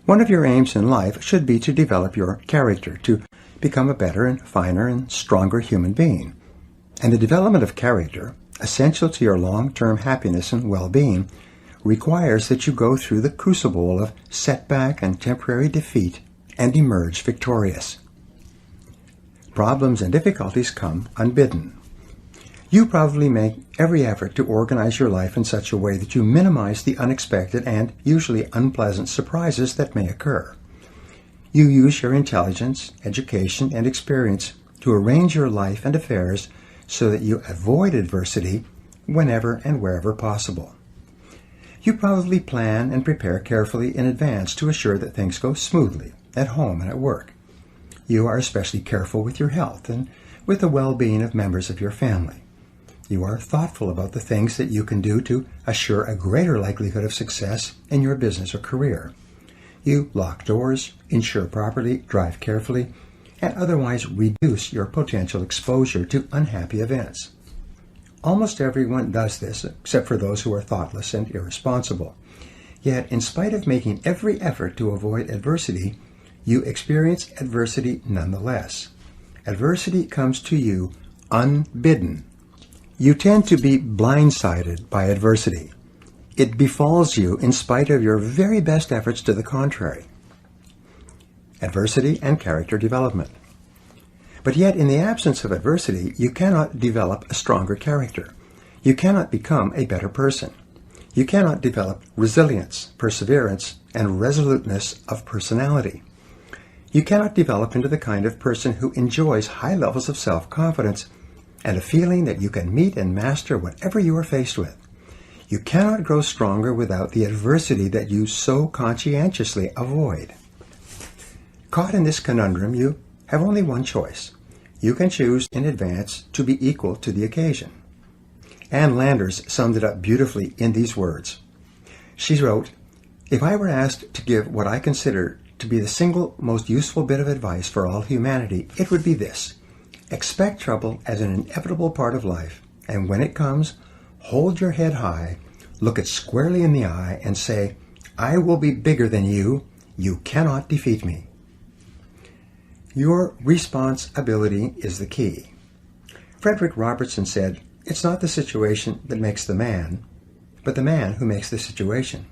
One of your aims in life should be to develop your character, to become a better and finer and stronger human being. And the development of character, essential to your long-term happiness and well-being, requires that you go through the crucible of setback and temporary defeat and emerge victorious. Problems and difficulties come unbidden. You probably make every effort to organize your life in such a way that you minimize the unexpected and usually unpleasant surprises that may occur. You use your intelligence, education, and experience to arrange your life and affairs so that you avoid adversity whenever and wherever possible. You probably plan and prepare carefully in advance to assure that things go smoothly at home and at work. You are especially careful with your health and with the well-being of members of your family. You are thoughtful about the things that you can do to assure a greater likelihood of success in your business or career. You lock doors, insure properly, drive carefully, and otherwise reduce your potential exposure to unhappy events. Almost everyone does this, except for those who are thoughtless and irresponsible. Yet, in spite of making every effort to avoid adversity, you experience adversity nonetheless. Adversity comes to you unbidden. You tend to be blindsided by adversity. It befalls you in spite of your very best efforts to the contrary. Adversity and character development. But yet, in the absence of adversity, you cannot develop a stronger character. You cannot become a better person. You cannot develop resilience, perseverance, and resoluteness of personality. You cannot develop into the kind of person who enjoys high levels of self-confidence and a feeling that you can meet and master whatever you are faced with. You cannot grow stronger without the adversity that you so conscientiously avoid. Caught in this conundrum, you have only one choice. You can choose in advance to be equal to the occasion. Ann Landers summed it up beautifully in these words. She wrote, "If I were asked to give what I consider to be the single most useful bit of advice for all humanity, it would be this: expect trouble as an inevitable part of life, and when it comes, hold your head high, look it squarely in the eye, and say, "I will be bigger than you. You cannot defeat me." Your responsibility is the key. Frederick Robertson said, "It's not the situation that makes the man, but the man who makes the situation."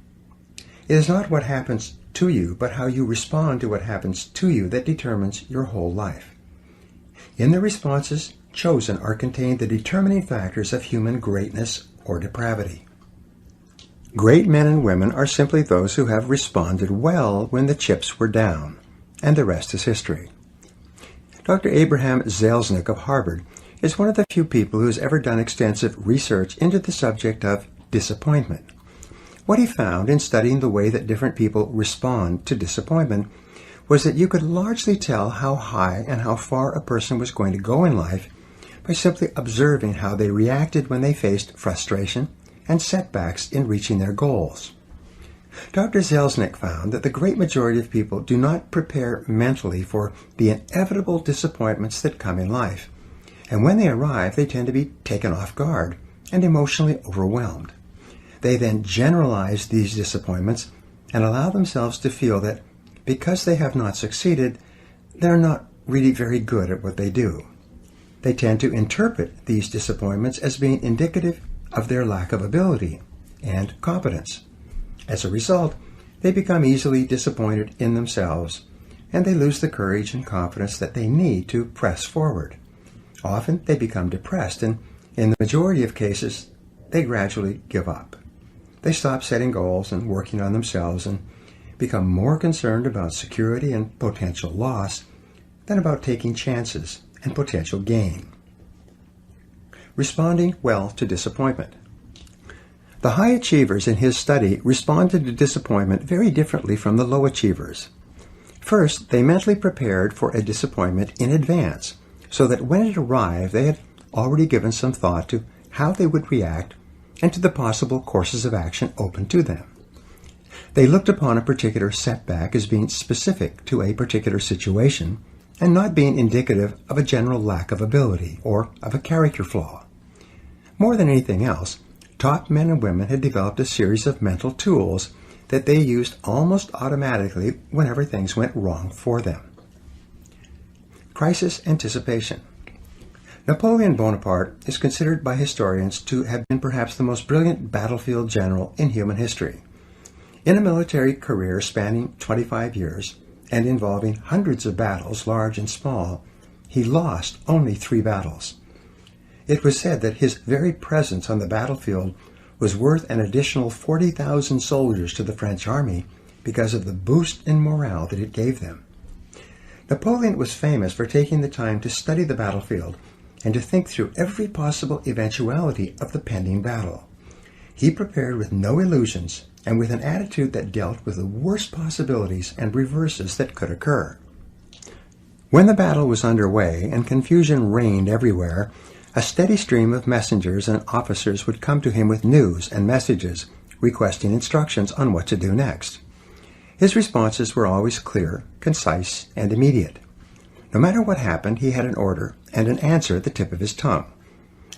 It is not what happens to you, but how you respond to what happens to you that determines your whole life. In the responses chosen are contained the determining factors of human greatness or depravity. Great men and women are simply those who have responded well when the chips were down, and the rest is history. Dr. Abraham Zelznick of Harvard is one of the few people who has ever done extensive research into the subject of disappointment. What he found in studying the way that different people respond to disappointment was that you could largely tell how high and how far a person was going to go in life by simply observing how they reacted when they faced frustration and setbacks in reaching their goals. Dr. Zelznick found that the great majority of people do not prepare mentally for the inevitable disappointments that come in life, and when they arrive, they tend to be taken off guard and emotionally overwhelmed. They then generalize these disappointments and allow themselves to feel that because they have not succeeded, they're not really very good at what they do. They tend to interpret these disappointments as being indicative of their lack of ability and competence. As a result, they become easily disappointed in themselves, and they lose the courage and confidence that they need to press forward. Often they become depressed, and in the majority of cases, they gradually give up. They stop setting goals and working on themselves and become more concerned about security and potential loss than about taking chances and potential gain. Responding well to disappointment. The high achievers in his study responded to disappointment very differently from the low achievers. First, they mentally prepared for a disappointment in advance, so that when it arrived, they had already given some thought to how they would react and to the possible courses of action open to them. They looked upon a particular setback as being specific to a particular situation and not being indicative of a general lack of ability or of a character flaw. More than anything else, top men and women had developed a series of mental tools that they used almost automatically whenever things went wrong for them. Crisis anticipation. Napoleon Bonaparte is considered by historians to have been perhaps the most brilliant battlefield general in human history. In a military career spanning 25 years and involving hundreds of battles, large and small, he lost only 3 battles. It was said that his very presence on the battlefield was worth an additional 40,000 soldiers to the French army because of the boost in morale that it gave them. Napoleon was famous for taking the time to study the battlefield and to think through every possible eventuality of the pending battle. He prepared with no illusions and with an attitude that dealt with the worst possibilities and reverses that could occur. When the battle was underway and confusion reigned everywhere, a steady stream of messengers and officers would come to him with news and messages requesting instructions on what to do next. His responses were always clear, concise, and immediate. No matter what happened, he had an order and an answer at the tip of his tongue.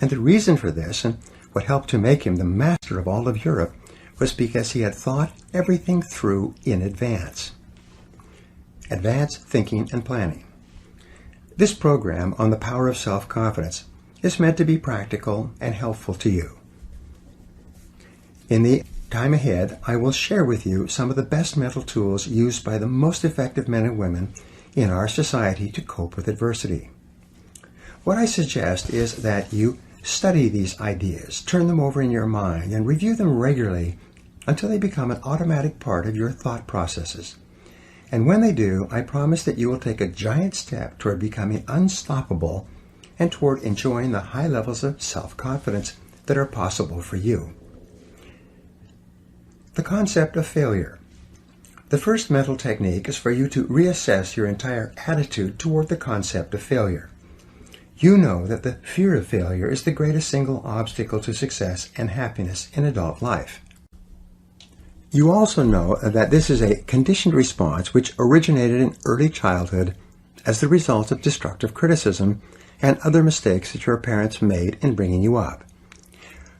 And the reason for this, and what helped to make him the master of all of Europe, was because he had thought everything through in advance. Advanced thinking and planning. This program on the power of self-confidence is meant to be practical and helpful to you. In the time ahead, I will share with you some of the best mental tools used by the most effective men and women in our society to cope with adversity. What I suggest is that you study these ideas, turn them over in your mind, and review them regularly until they become an automatic part of your thought processes. And when they do, I promise that you will take a giant step toward becoming unstoppable and toward enjoying the high levels of self-confidence that are possible for you. The concept of failure. The first mental technique is for you to reassess your entire attitude toward the concept of failure. You know that the fear of failure is the greatest single obstacle to success and happiness in adult life. You also know that this is a conditioned response which originated in early childhood as the result of destructive criticism and other mistakes that your parents made in bringing you up.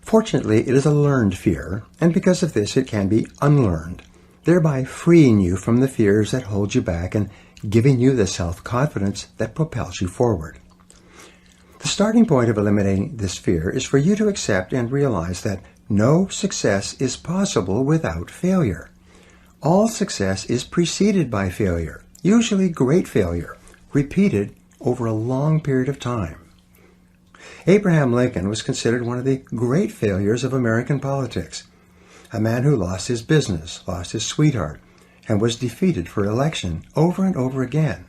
Fortunately, it is a learned fear, and because of this it can be unlearned, thereby freeing you from the fears that hold you back and giving you the self-confidence that propels you forward. The starting point of eliminating this fear is for you to accept and realize that no success is possible without failure. All success is preceded by failure, usually great failure, repeated over a long period of time. Abraham Lincoln was considered one of the great failures of American politics, a man who lost his business, lost his sweetheart, and was defeated for election over and over again.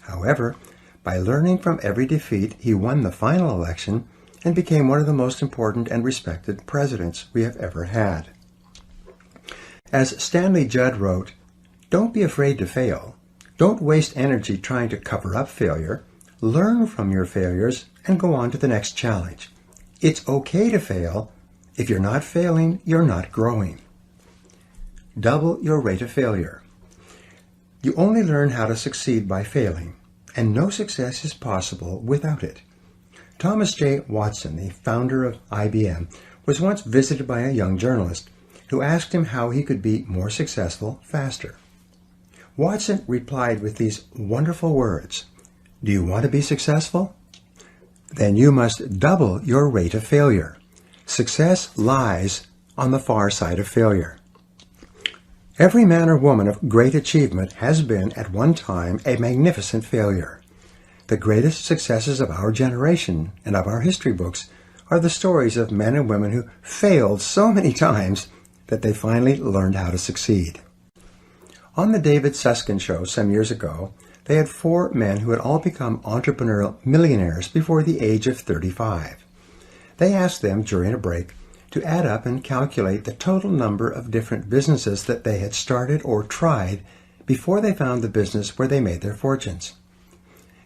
However, by learning from every defeat, he won the final election and became one of the most important and respected presidents we have ever had. As Stanley Judd wrote, "Don't be afraid to fail. Don't waste energy trying to cover up failure. Learn from your failures and go on to the next challenge. It's okay to fail. If you're not failing, you're not growing." Double your rate of failure. You only learn how to succeed by failing, and no success is possible without it. Thomas J. Watson, the founder of IBM, was once visited by a young journalist who asked him how he could be more successful faster. Watson replied with these wonderful words, "Do you want to be successful? Then you must double your rate of failure. Success lies on the far side of failure." Every man or woman of great achievement has been, at one time, a magnificent failure. The greatest successes of our generation and of our history books are the stories of men and women who failed so many times that they finally learned how to succeed. On the David Susskind Show some years ago, they had 4 men who had all become entrepreneurial millionaires before the age of 35. They asked them during a break to add up and calculate the total number of different businesses that they had started or tried before they found the business where they made their fortunes.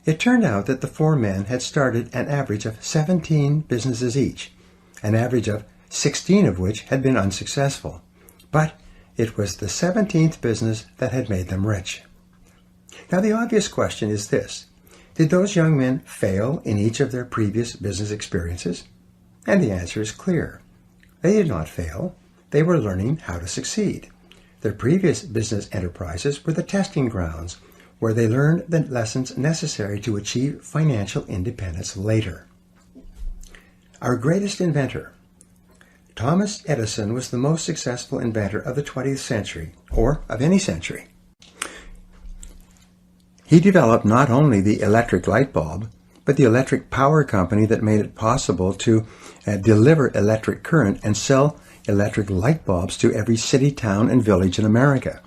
It turned out that the 4 men had started an average of 17 businesses each, an average of 16 of which had been unsuccessful. But it was the 17th business that had made them rich. Now the obvious question is this: did those young men fail in each of their previous business experiences? And the answer is clear. They did not fail. They were learning how to succeed. Their previous business enterprises were the testing grounds where they learned the lessons necessary to achieve financial independence later. Our greatest inventor. Thomas Edison was the most successful inventor of the 20th century, or of any century. He developed not only the electric light bulb, but the electric power company that made it possible to deliver electric current and sell electric light bulbs to every city, town, and village in America.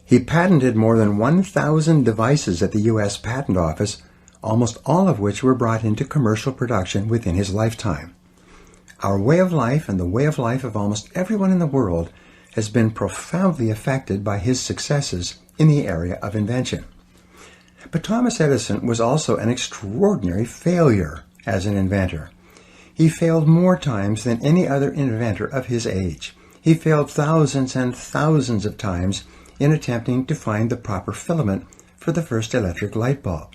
He patented more than 1,000 devices at the U.S. Patent Office, almost all of which were brought into commercial production within his lifetime. Our way of life and the way of life of almost everyone in the world has been profoundly affected by his successes in the area of invention. But Thomas Edison was also an extraordinary failure as an inventor. He failed more times than any other inventor of his age. He failed thousands and thousands of times in attempting to find the proper filament for the first electric light bulb.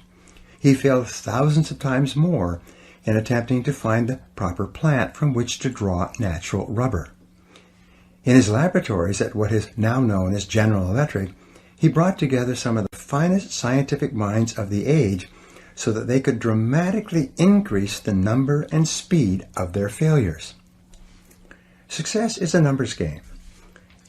He failed thousands of times more in attempting to find the proper plant from which to draw natural rubber. In his laboratories at what is now known as General Electric, he brought together some of the finest scientific minds of the age so that they could dramatically increase the number and speed of their failures. Success is a numbers game.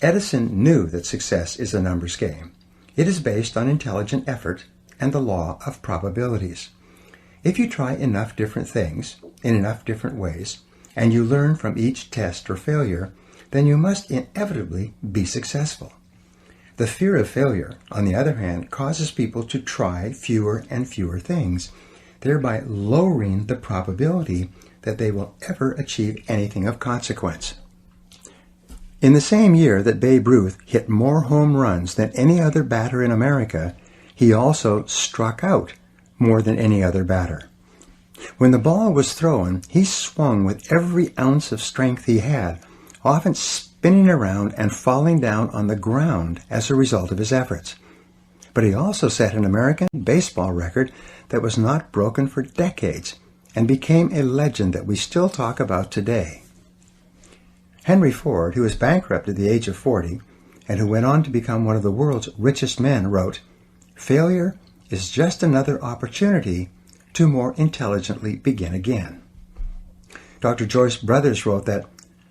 Edison knew that success is a numbers game. It is based on intelligent effort and the law of probabilities. If you try enough different things in enough different ways, and you learn from each test or failure, then you must inevitably be successful. The fear of failure, on the other hand, causes people to try fewer and fewer things, thereby lowering the probability that they will ever achieve anything of consequence. In the same year that Babe Ruth hit more home runs than any other batter in America, he also struck out more than any other batter. When the ball was thrown, he swung with every ounce of strength he had, often spinning spinning around and falling down on the ground as a result of his efforts. But he also set an American baseball record that was not broken for decades and became a legend that we still talk about today. Henry Ford, who was bankrupt at the age of 40 and who went on to become one of the world's richest men, wrote, "Failure is just another opportunity to more intelligently begin again." Dr. Joyce Brothers wrote that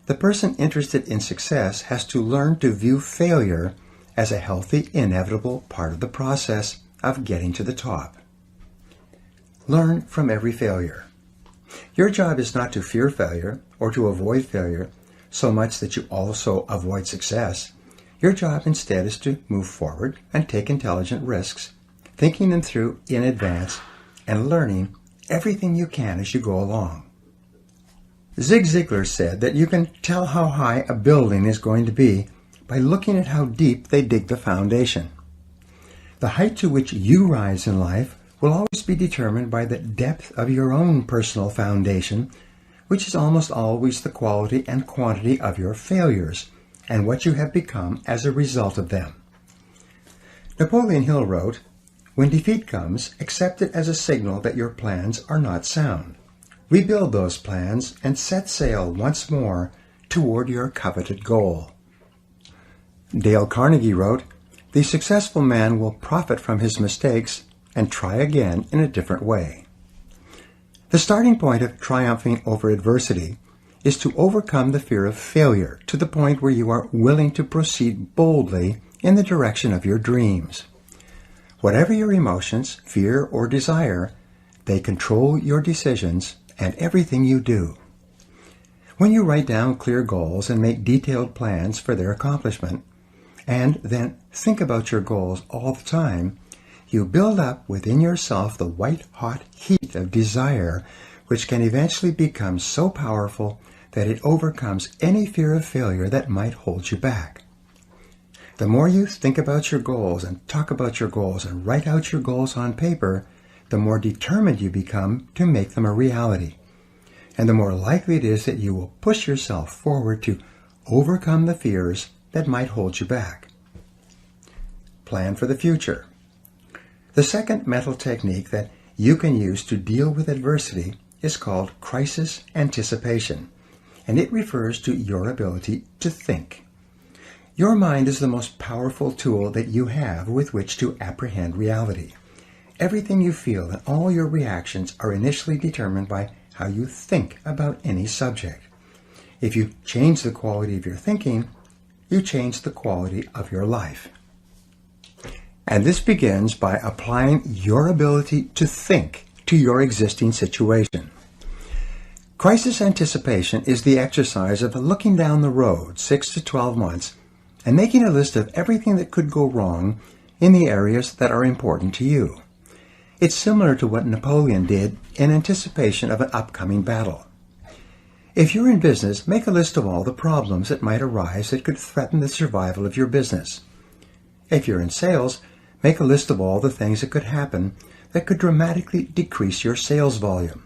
the person interested in success has to learn to view failure as a healthy, inevitable part of the process of getting to the top. Learn from every failure. Your job is not to fear failure or to avoid failure so much that you also avoid success. Your job instead is to move forward and take intelligent risks, thinking them through in advance and learning everything you can as you go along. Zig Ziglar said that you can tell how high a building is going to be by looking at how deep they dig the foundation. The height to which you rise in life will always be determined by the depth of your own personal foundation, which is almost always the quality and quantity of your failures and what you have become as a result of them. Napoleon Hill wrote, "When defeat comes, accept it as a signal that your plans are not sound. Rebuild those plans and set sail once more toward your coveted goal." Dale Carnegie wrote, "The successful man will profit from his mistakes and try again in a different way." The starting point of triumphing over adversity is to overcome the fear of failure to the point where you are willing to proceed boldly in the direction of your dreams. Whatever your emotions, fear, or desire, they control your decisions and everything you do. When you write down clear goals and make detailed plans for their accomplishment, and then think about your goals all the time, you build up within yourself the white-hot heat of desire, which can eventually become so powerful that it overcomes any fear of failure that might hold you back. The more you think about your goals and talk about your goals and write out your goals on paper, the more determined you become to make them a reality, and the more likely it is that you will push yourself forward to overcome the fears that might hold you back. Plan for the future. The second mental technique that you can use to deal with adversity is called crisis anticipation, and it refers to your ability to think. Your mind is the most powerful tool that you have with which to apprehend reality. Everything you feel and all your reactions are initially determined by how you think about any subject. If you change the quality of your thinking, you change the quality of your life. And this begins by applying your ability to think to your existing situation. Crisis anticipation is the exercise of looking down the road 6 to 12 months and making a list of everything that could go wrong in the areas that are important to you. It's similar to what Napoleon did in anticipation of an upcoming battle. If you're in business, make a list of all the problems that might arise that could threaten the survival of your business. If you're in sales, make a list of all the things that could happen that could dramatically decrease your sales volume.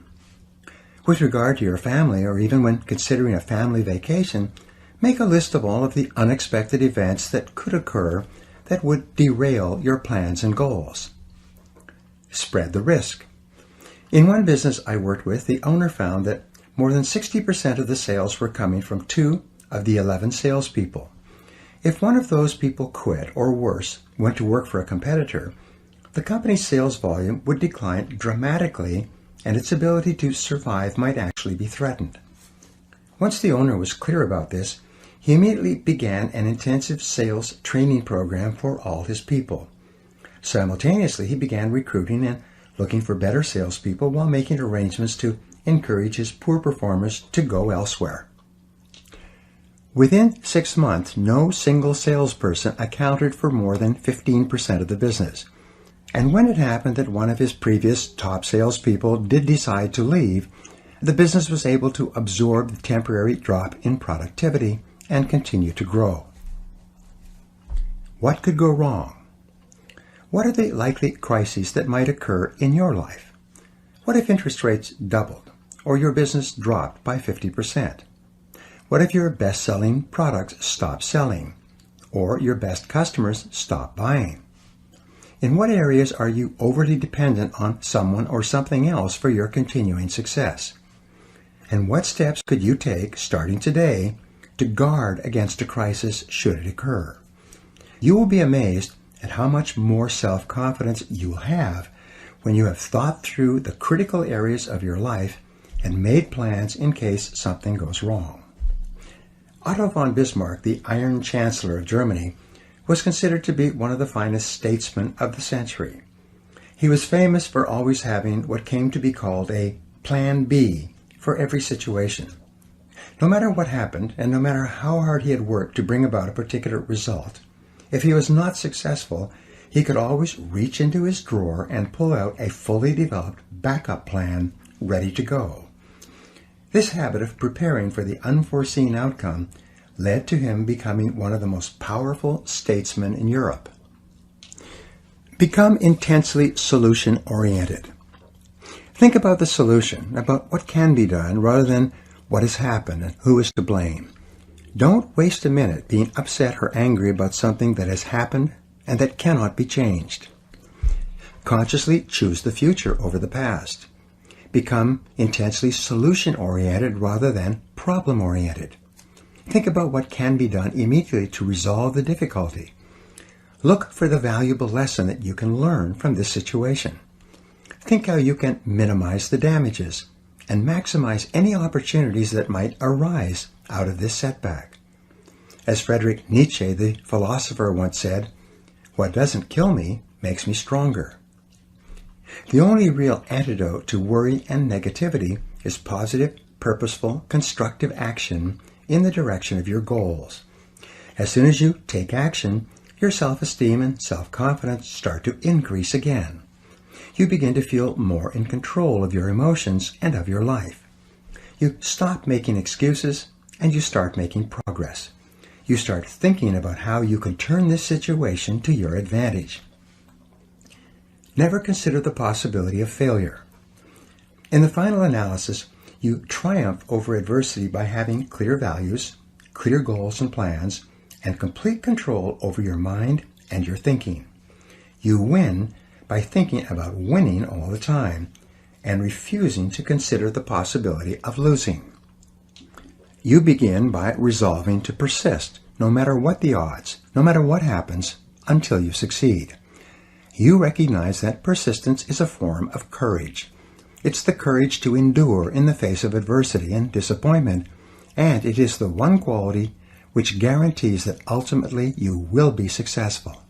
With regard to your family, or even when considering a family vacation, make a list of all of the unexpected events that could occur that would derail your plans and goals. Spread the risk. In one business I worked with, the owner found that more than 60% of the sales were coming from 2 of the 11 salespeople. If one of those people quit, or worse, went to work for a competitor, the company's sales volume would decline dramatically and its ability to survive might actually be threatened. Once the owner was clear about this, he immediately began an intensive sales training program for all his people. Simultaneously, he began recruiting and looking for better salespeople while making arrangements to encourage his poor performers to go elsewhere. Within 6 months, no single salesperson accounted for more than 15% of the business. And when it happened that one of his previous top salespeople did decide to leave, the business was able to absorb the temporary drop in productivity and continue to grow. What could go wrong? What are the likely crises that might occur in your life? What if interest rates doubled or your business dropped by 50%? What if your best-selling products stop selling, or your best customers stop buying? In what areas are you overly dependent on someone or something else for your continuing success? And what steps could you take, starting today, to guard against a crisis should it occur? You will be amazed at how much more self-confidence you will have when you have thought through the critical areas of your life and made plans in case something goes wrong. Otto von Bismarck, the Iron Chancellor of Germany, was considered to be one of the finest statesmen of the century. He was famous for always having what came to be called a Plan B for every situation. No matter what happened, and no matter how hard he had worked to bring about a particular result, if he was not successful, he could always reach into his drawer and pull out a fully developed backup plan ready to go. This habit of preparing for the unforeseen outcome led to him becoming one of the most powerful statesmen in Europe. Become intensely solution-oriented. Think about the solution, about what can be done, rather than what has happened and who is to blame. Don't waste a minute being upset or angry about something that has happened and that cannot be changed. Consciously choose the future over the past. Become intensely solution-oriented rather than problem-oriented. Think about what can be done immediately to resolve the difficulty. Look for the valuable lesson that you can learn from this situation. Think how you can minimize the damages and maximize any opportunities that might arise out of this setback. As Friedrich Nietzsche, the philosopher, once said, "What doesn't kill me makes me stronger." The only real antidote to worry and negativity is positive, purposeful, constructive action in the direction of your goals. As soon as you take action, your self-esteem and self-confidence start to increase again. You begin to feel more in control of your emotions and of your life. You stop making excuses and you start making progress. You start thinking about how you can turn this situation to your advantage. Never consider the possibility of failure. In the final analysis, you triumph over adversity by having clear values, clear goals and plans, and complete control over your mind and your thinking. You win by thinking about winning all the time and refusing to consider the possibility of losing. You begin by resolving to persist, no matter what the odds, no matter what happens, until you succeed. You recognize that persistence is a form of courage. It's the courage to endure in the face of adversity and disappointment, and it is the one quality which guarantees that ultimately you will be successful.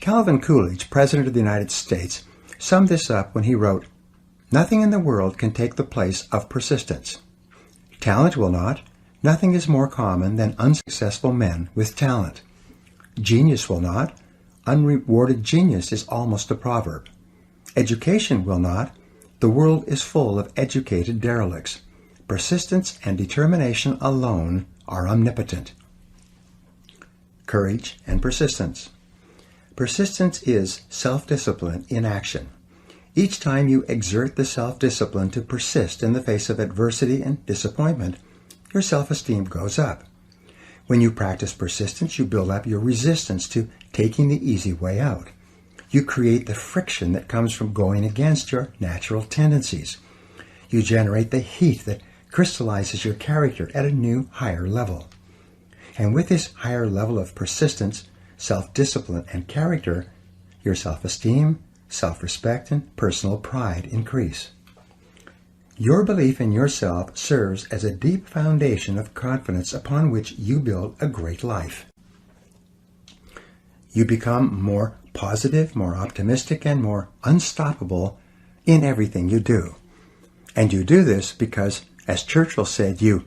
Calvin Coolidge, President of the United States, summed this up when he wrote, "Nothing in the world can take the place of persistence. Talent will not. Nothing is more common than unsuccessful men with talent. Genius will not. Unrewarded genius is almost a proverb. Education will not. The world is full of educated derelicts. Persistence and determination alone are omnipotent." Courage and persistence. Persistence is self-discipline in action. Each time you exert the self-discipline to persist in the face of adversity and disappointment, your self-esteem goes up. When you practice persistence, you build up your resistance to taking the easy way out. You create the friction that comes from going against your natural tendencies. You generate the heat that crystallizes your character at a new, higher level. And with this higher level of persistence, self-discipline, and character, your self-esteem, self-respect, and personal pride increase. Your belief in yourself serves as a deep foundation of confidence upon which you build a great life. You become more positive, more optimistic, and more unstoppable in everything you do. And you do this because, as Churchill said, you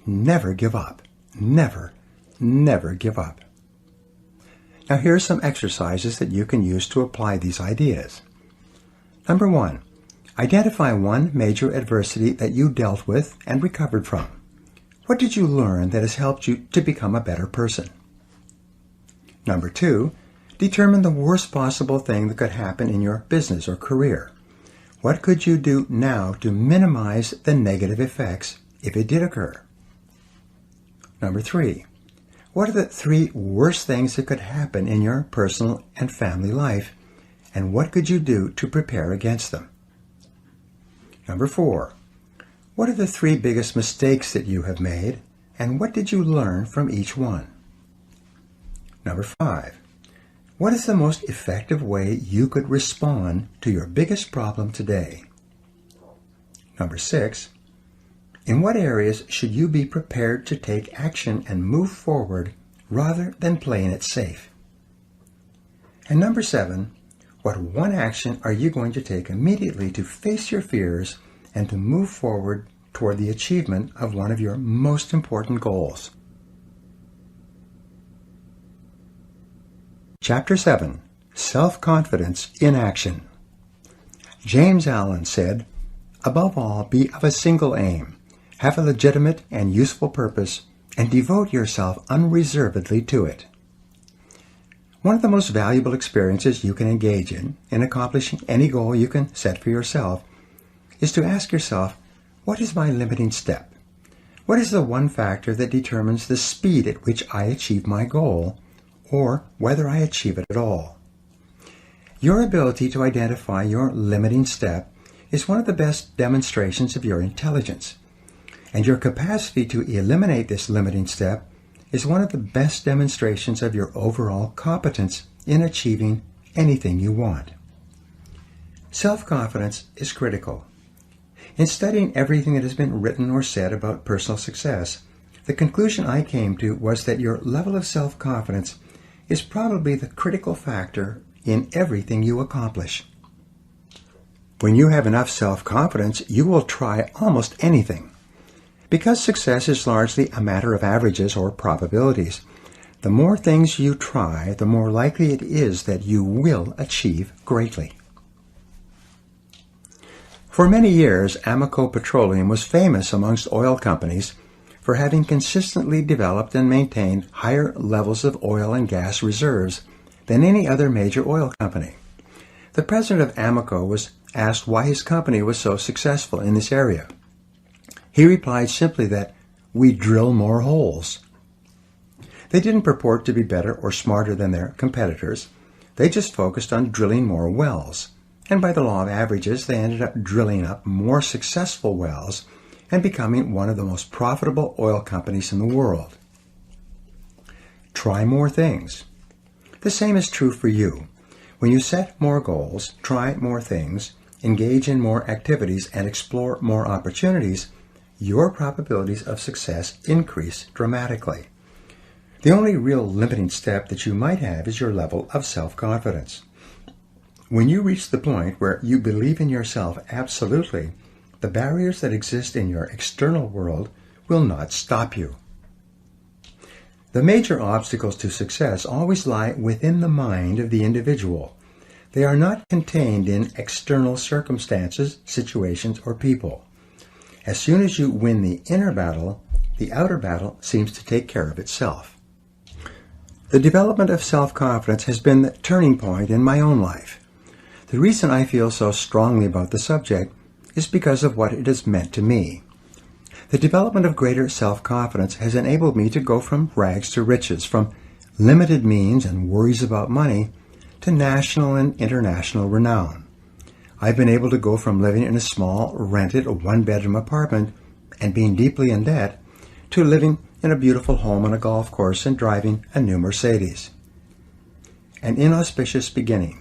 never give up. Never, never give up. Now here are some exercises that you can use to apply these ideas. Number 1. Identify one major adversity that you dealt with and recovered from. What did you learn that has helped you to become a better person? Number 2. Determine the worst possible thing that could happen in your business or career. What could you do now to minimize the negative effects if it did occur? Number 3, what are the 3 worst things that could happen in your personal and family life, and what could you do to prepare against them? Number 4, what are the 3 biggest mistakes that you have made, and what did you learn from each one? Number 5, what is the most effective way you could respond to your biggest problem today? Number 6, in what areas should you be prepared to take action and move forward rather than playing it safe? And number 7, what one action are you going to take immediately to face your fears and to move forward toward the achievement of one of your most important goals? Chapter 7, Self-Confidence in Action. James Allen said, "Above all, be of a single aim, have a legitimate and useful purpose, and devote yourself unreservedly to it." One of the most valuable experiences you can engage in accomplishing any goal you can set for yourself, is to ask yourself, what is my limiting step? What is the one factor that determines the speed at which I achieve my goal, or whether I achieve it at all? Your ability to identify your limiting step is one of the best demonstrations of your intelligence. And your capacity to eliminate this limiting step is one of the best demonstrations of your overall competence in achieving anything you want. Self-confidence is critical. In studying everything that has been written or said about personal success, the conclusion I came to was that your level of self-confidence is probably the critical factor in everything you accomplish. When you have enough self-confidence, you will try almost anything. Because success is largely a matter of averages or probabilities, the more things you try, the more likely it is that you will achieve greatly. For many years, Amoco Petroleum was famous amongst oil companies for having consistently developed and maintained higher levels of oil and gas reserves than any other major oil company. The president of Amoco was asked why his company was so successful in this area. He replied simply that, "We drill more holes." They didn't purport to be better or smarter than their competitors. They just focused on drilling more wells. And by the law of averages, they ended up drilling up more successful wells and becoming one of the most profitable oil companies in the world. Try more things. The same is true for you. When you set more goals, try more things, engage in more activities, and explore more opportunities, your probabilities of success increase dramatically. The only real limiting step that you might have is your level of self-confidence. When you reach the point where you believe in yourself absolutely, the barriers that exist in your external world will not stop you. The major obstacles to success always lie within the mind of the individual. They are not contained in external circumstances, situations, or people. As soon as you win the inner battle, the outer battle seems to take care of itself. The development of self-confidence has been the turning point in my own life. The reason I feel so strongly about the subject is because of what it has meant to me. The development of greater self-confidence has enabled me to go from rags to riches, from limited means and worries about money to national and international renown. I've been able to go from living in a small, rented, one-bedroom apartment and being deeply in debt to living in a beautiful home on a golf course and driving a new Mercedes. An inauspicious beginning.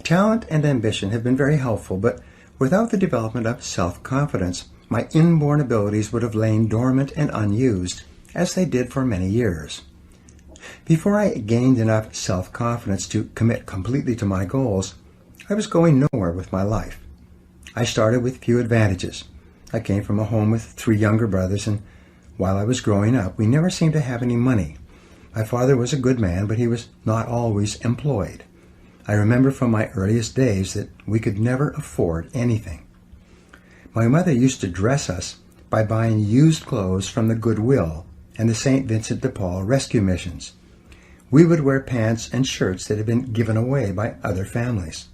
Talent and ambition have been very helpful, but without the development of self-confidence, my inborn abilities would have lain dormant and unused, as they did for many years. Before I gained enough self-confidence to commit completely to my goals, I was going nowhere with my life. I started with few advantages. I came from a home with 3 younger brothers, and while I was growing up, we never seemed to have any money. My father was a good man, but he was not always employed. I remember from my earliest days that we could never afford anything. My mother used to dress us by buying used clothes from the Goodwill and the St. Vincent de Paul rescue missions. We would wear pants and shirts that had been given away by other families.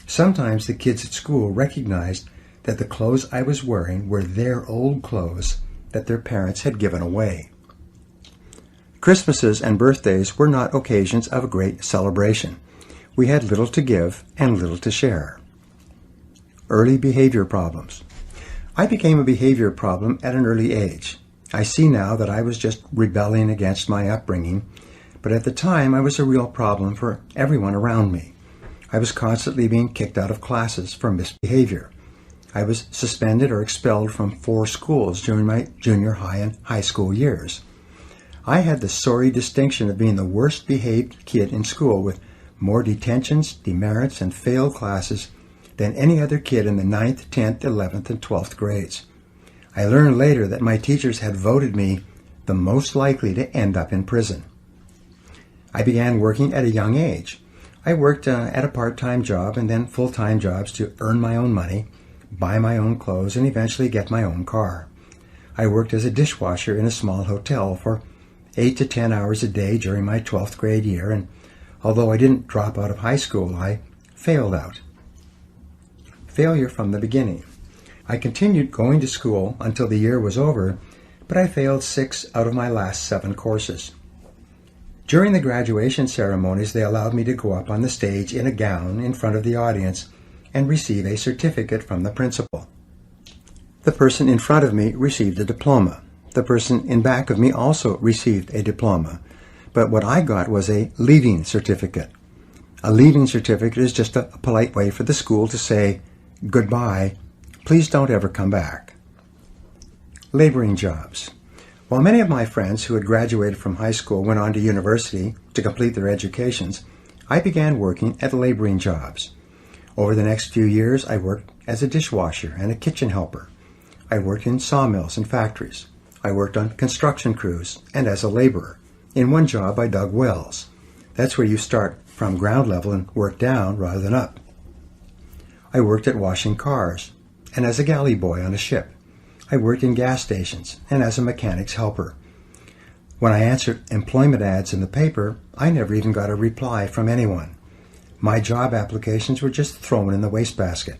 Sometimes the kids at school recognized that the clothes I was wearing were their old clothes that their parents had given away. Christmases and birthdays were not occasions of great celebration. We had little to give and little to share. Early behavior problems. I became a behavior problem at an early age. I see now that I was just rebelling against my upbringing, but at the time I was a real problem for everyone around me. I was constantly being kicked out of classes for misbehavior. I was suspended or expelled from 4 schools during my junior high and high school years. I had the sorry distinction of being the worst behaved kid in school, with more detentions, demerits, and failed classes than any other kid in the 9th, 10th, 11th, and 12th grades. I learned later that my teachers had voted me the most likely to end up in prison. I began working at a young age. I worked at a part-time job and then full-time jobs to earn my own money, buy my own clothes, and eventually get my own car. I worked as a dishwasher in a small hotel for 8 to 10 hours a day during my 12th grade year, and although I didn't drop out of high school, I failed out. Failure from the beginning. I continued going to school until the year was over, but I failed 6 out of my last 7 courses. During the graduation ceremonies, they allowed me to go up on the stage in a gown in front of the audience and receive a certificate from the principal. The person in front of me received a diploma. The person in back of me also received a diploma, but what I got was a leaving certificate. A leaving certificate is just a polite way for the school to say, "Goodbye, please don't ever come back." Laboring jobs. While many of my friends who had graduated from high school went on to university to complete their educations, I began working at laboring jobs. Over the next few years, I worked as a dishwasher and a kitchen helper. I worked in sawmills and factories. I worked on construction crews and as a laborer. In one job, I dug wells. That's where you start from ground level and work down rather than up. I worked at washing cars and as a galley boy on a ship. I worked in gas stations and as a mechanic's helper. When I answered employment ads in the paper, I never even got a reply from anyone. My job applications were just thrown in the wastebasket.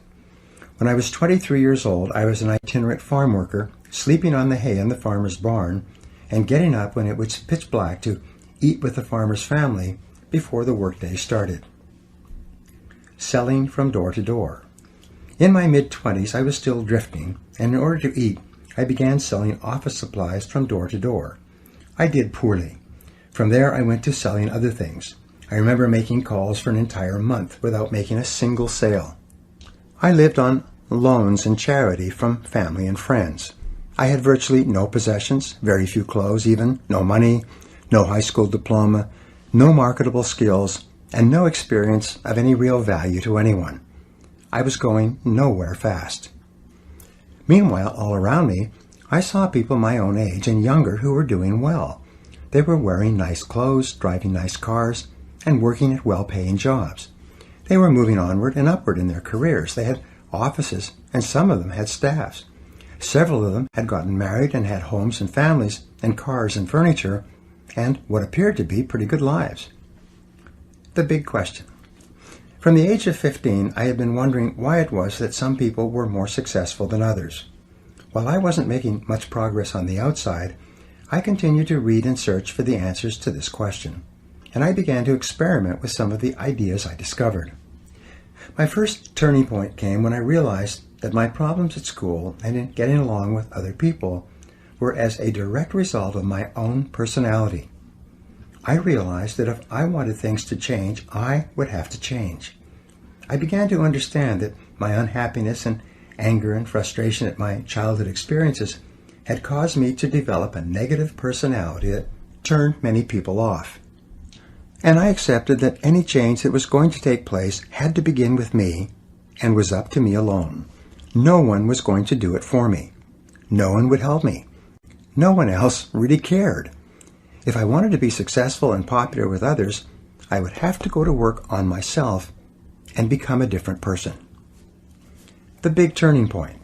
When I was 23 years old, I was an itinerant farm worker, sleeping on the hay in the farmer's barn and getting up when it was pitch black to eat with the farmer's family before the workday started. Selling from door to door. In my mid-20s, I was still drifting, and in order to eat, I began selling office supplies from door to door. I did poorly. From there, I went to selling other things. I remember making calls for an entire month without making a single sale. I lived on loans and charity from family and friends. I had virtually no possessions, very few clothes even, no money, no high school diploma, no marketable skills, and no experience of any real value to anyone. I was going nowhere fast. Meanwhile, all around me, I saw people my own age and younger who were doing well. They were wearing nice clothes, driving nice cars, and working at well-paying jobs. They were moving onward and upward in their careers. They had offices, and some of them had staffs. Several of them had gotten married and had homes and families and cars and furniture and what appeared to be pretty good lives. The big question. From the age of 15, I had been wondering why it was that some people were more successful than others. While I wasn't making much progress on the outside, I continued to read and search for the answers to this question, and I began to experiment with some of the ideas I discovered. My first turning point came when I realized that my problems at school and in getting along with other people were as a direct result of my own personality. I realized that if I wanted things to change, I would have to change. I began to understand that my unhappiness and anger and frustration at my childhood experiences had caused me to develop a negative personality that turned many people off. And I accepted that any change that was going to take place had to begin with me and was up to me alone. No one was going to do it for me. No one would help me. No one else really cared. If I wanted to be successful and popular with others, I would have to go to work on myself and become a different person. The big turning point.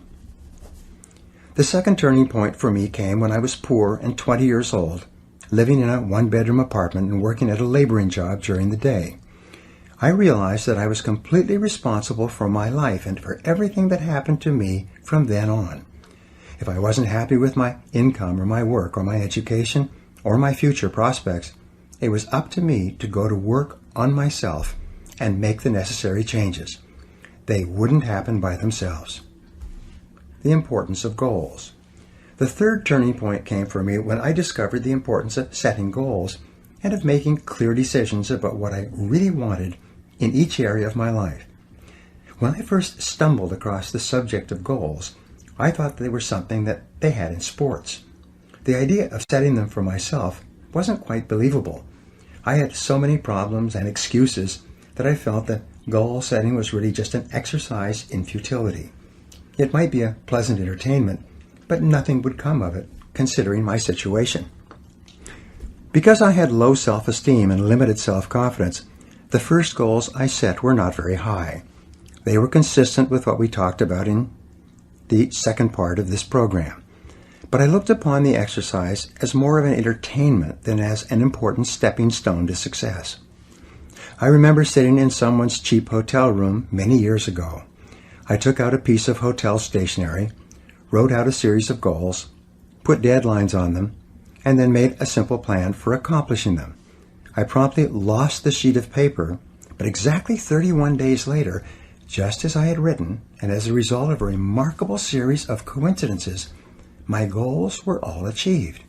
The second turning point for me came when I was poor and 20 years old, living in a one-bedroom apartment and working at a laboring job during the day. I realized that I was completely responsible for my life and for everything that happened to me from then on. If I wasn't happy with my income or my work or my education, or my future prospects. It was up to me to go to work on myself and make the necessary changes. They wouldn't happen by themselves. The importance of goals. The third turning point came for me when I discovered the importance of setting goals and of making clear decisions about what I really wanted in each area of my life. When I first stumbled across the subject of goals, I thought they were something that they had in sports. The idea of setting them for myself wasn't quite believable. I had so many problems and excuses that I felt that goal setting was really just an exercise in futility. It might be a pleasant entertainment, but nothing would come of it, considering my situation. Because I had low self-esteem and limited self-confidence, the first goals I set were not very high. They were consistent with what we talked about in the second part of this program. But I looked upon the exercise as more of an entertainment than as an important stepping stone to success. I remember sitting in someone's cheap hotel room many years ago. I took out a piece of hotel stationery, wrote out a series of goals, put deadlines on them, and then made a simple plan for accomplishing them. I promptly lost the sheet of paper, but exactly 31 days later, just as I had written, and as a result of a remarkable series of coincidences, my goals were all achieved.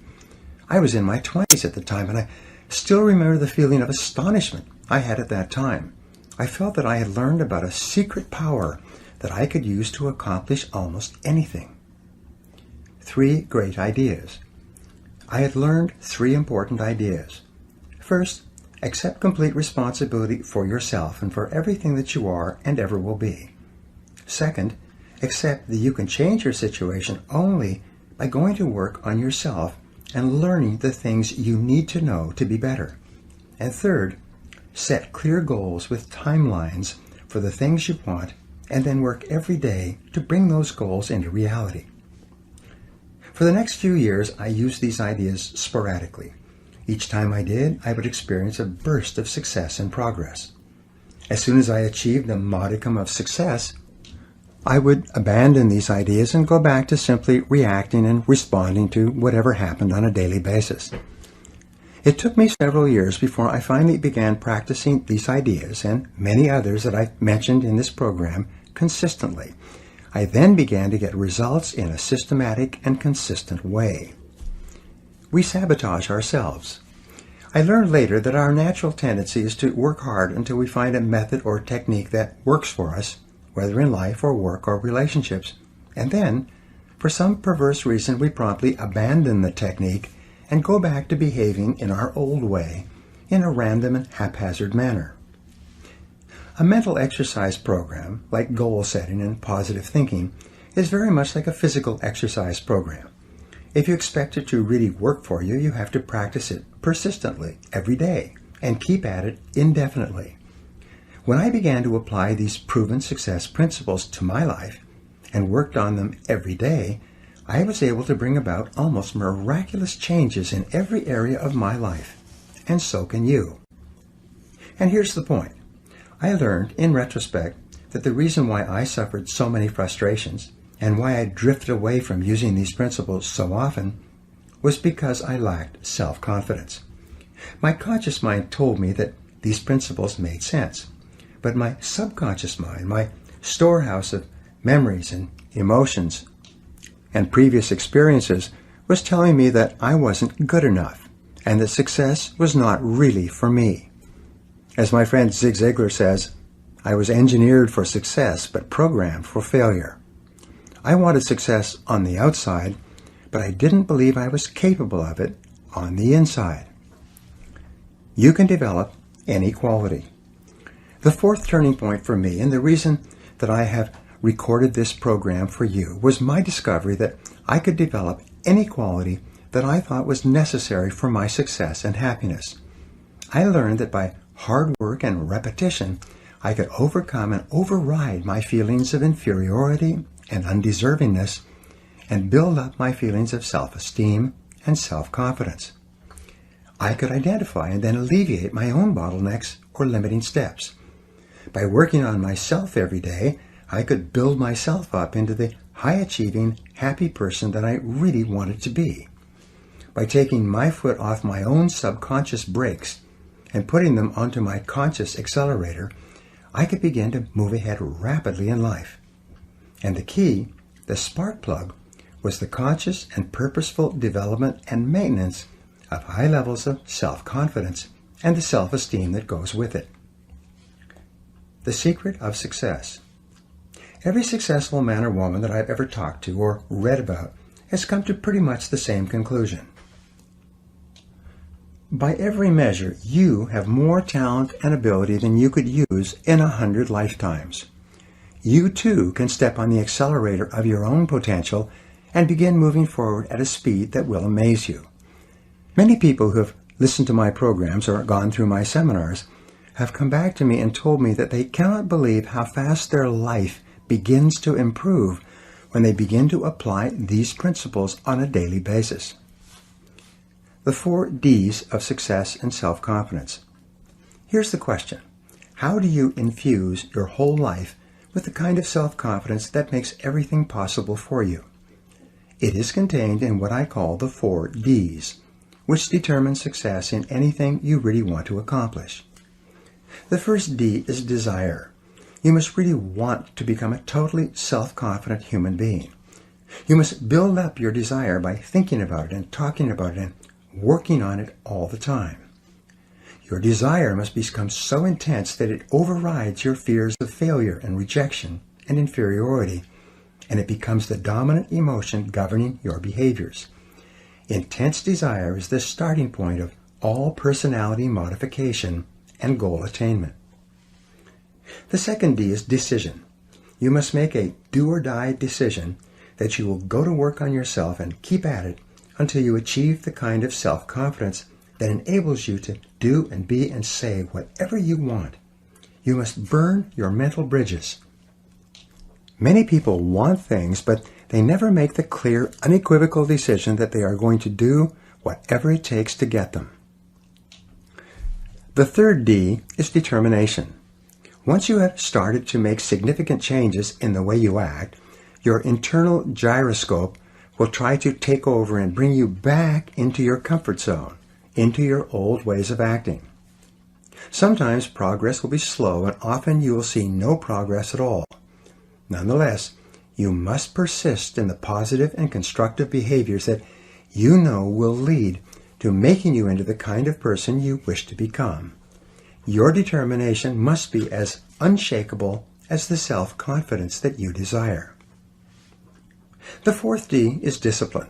I was in my 20s at the time, and I still remember the feeling of astonishment I had at that time. I felt that I had learned about a secret power that I could use to accomplish almost anything. 3 great ideas. I had learned 3 important ideas. First, accept complete responsibility for yourself and for everything that you are and ever will be. Second, accept that you can change your situation only by going to work on yourself and learning the things you need to know to be better. And third, set clear goals with timelines for the things you want and then work every day to bring those goals into reality. For the next few years, I used these ideas sporadically. Each time I did, I would experience a burst of success and progress. As soon as I achieved a modicum of success, I would abandon these ideas and go back to simply reacting and responding to whatever happened on a daily basis. It took me several years before I finally began practicing these ideas and many others that I mentioned in this program consistently. I then began to get results in a systematic and consistent way. We sabotage ourselves. I learned later that our natural tendency is to work hard until we find a method or technique that works for us, whether in life or work or relationships, and then, for some perverse reason, we promptly abandon the technique and go back to behaving in our old way, in a random and haphazard manner. A mental exercise program, like goal setting and positive thinking, is very much like a physical exercise program. If you expect it to really work for you, you have to practice it persistently every day and keep at it indefinitely. When I began to apply these proven success principles to my life and worked on them every day, I was able to bring about almost miraculous changes in every area of my life, and so can you. And here's the point. I learned, in retrospect, that the reason why I suffered so many frustrations and why I drifted away from using these principles so often was because I lacked self-confidence. My conscious mind told me that these principles made sense, but my subconscious mind, my storehouse of memories and emotions and previous experiences, was telling me that I wasn't good enough and that success was not really for me. As my friend Zig Ziglar says, I was engineered for success but programmed for failure. I wanted success on the outside, but I didn't believe I was capable of it on the inside. You can develop any quality. The fourth turning point for me, and the reason that I have recorded this program for you, was my discovery that I could develop any quality that I thought was necessary for my success and happiness. I learned that by hard work and repetition, I could overcome and override my feelings of inferiority and undeservingness and build up my feelings of self-esteem and self-confidence. I could identify and then alleviate my own bottlenecks or limiting steps. By working on myself every day, I could build myself up into the high-achieving, happy person that I really wanted to be. by taking my foot off my own subconscious brakes and putting them onto my conscious accelerator, I could begin to move ahead rapidly in life. And the key, the spark plug, was the conscious and purposeful development and maintenance of high levels of self-confidence and the self-esteem that goes with it. The secret of success. Every successful man or woman that I've ever talked to or read about has come to pretty much the same conclusion. By every measure, you have more talent and ability than you could use in 100 lifetimes. You too can step on the accelerator of your own potential and begin moving forward at a speed that will amaze you. Many people who have listened to my programs or gone through my seminars have come back to me and told me that they cannot believe how fast their life begins to improve when they begin to apply these principles on a daily basis. The 4 Ds of success and self-confidence. Here's the question. How do you infuse your whole life with the kind of self-confidence that makes everything possible for you? It is contained in what I call the 4 Ds, which determine success in anything you really want to accomplish. The first D is desire. You must really want to become a totally self-confident human being. You must build up your desire by thinking about it and talking about it and working on it all the time. Your desire must become so intense that it overrides your fears of failure and rejection and inferiority, and it becomes the dominant emotion governing your behaviors. Intense desire is the starting point of all personality modification and goal attainment. The second D is decision. You must make a do-or-die decision that you will go to work on yourself and keep at it until you achieve the kind of self-confidence that enables you to do and be and say whatever you want. You must burn your mental bridges. Many people want things, but they never make the clear, unequivocal decision that they are going to do whatever it takes to get them. The third D is determination. Once you have started to make significant changes in the way you act, your internal gyroscope will try to take over and bring you back into your comfort zone, into your old ways of acting. Sometimes progress will be slow, and often you will see no progress at all. Nonetheless, you must persist in the positive and constructive behaviors that you know will lead to making you into the kind of person you wish to become. Your determination must be as unshakable as the self-confidence that you desire. The fourth D is discipline.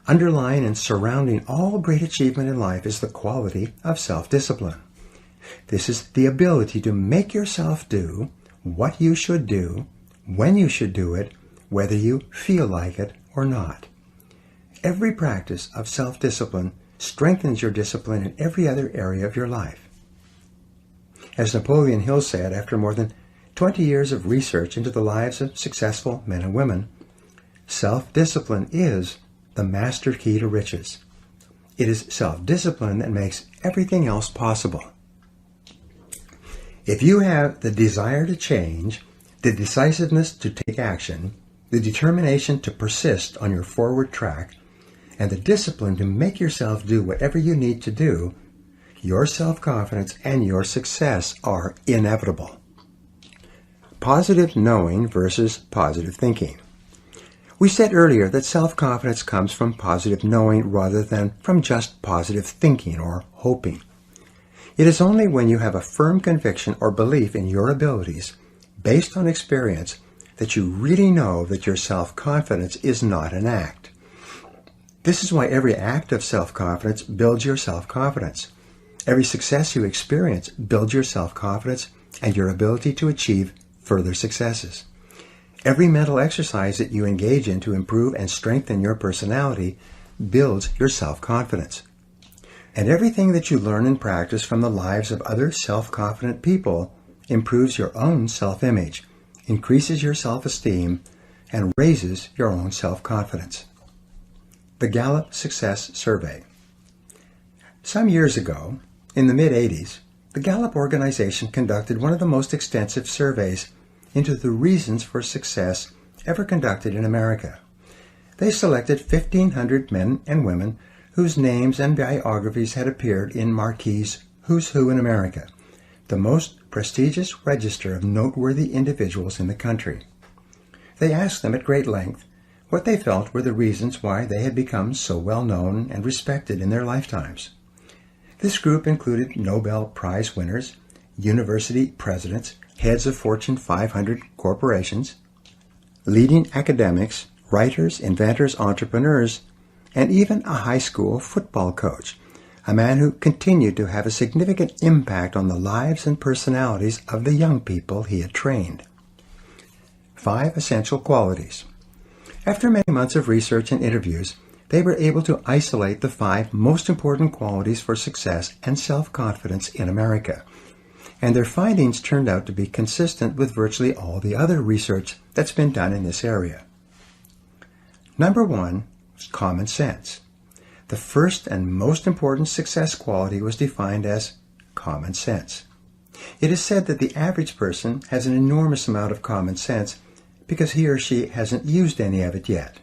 Underlying and surrounding all great achievement in life is the quality of self-discipline. This is the ability to make yourself do what you should do, when you should do it, whether you feel like it or not. Every practice of self-discipline strengthens your discipline in every other area of your life. As Napoleon Hill said, after more than 20 years of research into the lives of successful men and women, self-discipline is the master key to riches. It is self-discipline that makes everything else possible. If you have the desire to change, the decisiveness to take action, the determination to persist on your forward track, and the discipline to make yourself do whatever you need to do, your self-confidence and your success are inevitable. Positive knowing versus positive thinking. We said earlier that self-confidence comes from positive knowing rather than from just positive thinking or hoping. It is only when you have a firm conviction or belief in your abilities, based on experience, that you really know that your self-confidence is not an act. This is why every act of self-confidence builds your self-confidence. Every success you experience builds your self-confidence and your ability to achieve further successes. Every mental exercise that you engage in to improve and strengthen your personality builds your self-confidence. And everything that you learn and practice from the lives of other self-confident people improves your own self-image, increases your self-esteem, and raises your own self-confidence. The Gallup Success Survey. Some years ago, in the mid-'80s, the Gallup organization conducted one of the most extensive surveys into the reasons for success ever conducted in America. They selected 1,500 men and women whose names and biographies had appeared in Marquis' Who's Who in America, the most prestigious register of noteworthy individuals in the country. They asked them at great length what they felt were the reasons why they had become so well known and respected in their lifetimes. This group included Nobel Prize winners, university presidents, heads of Fortune 500 corporations, leading academics, writers, inventors, entrepreneurs, and even a high school football coach, a man who continued to have a significant impact on the lives and personalities of the young people he had trained. 5 essential qualities. After many months of research and interviews, they were able to isolate the 5 most important qualities for success and self-confidence in America. And their findings turned out to be consistent with virtually all the other research that's been done in this area. Number 1 is common sense. The first and most important success quality was defined as common sense. It is said that the average person has an enormous amount of common sense because he or she hasn't used any of it yet.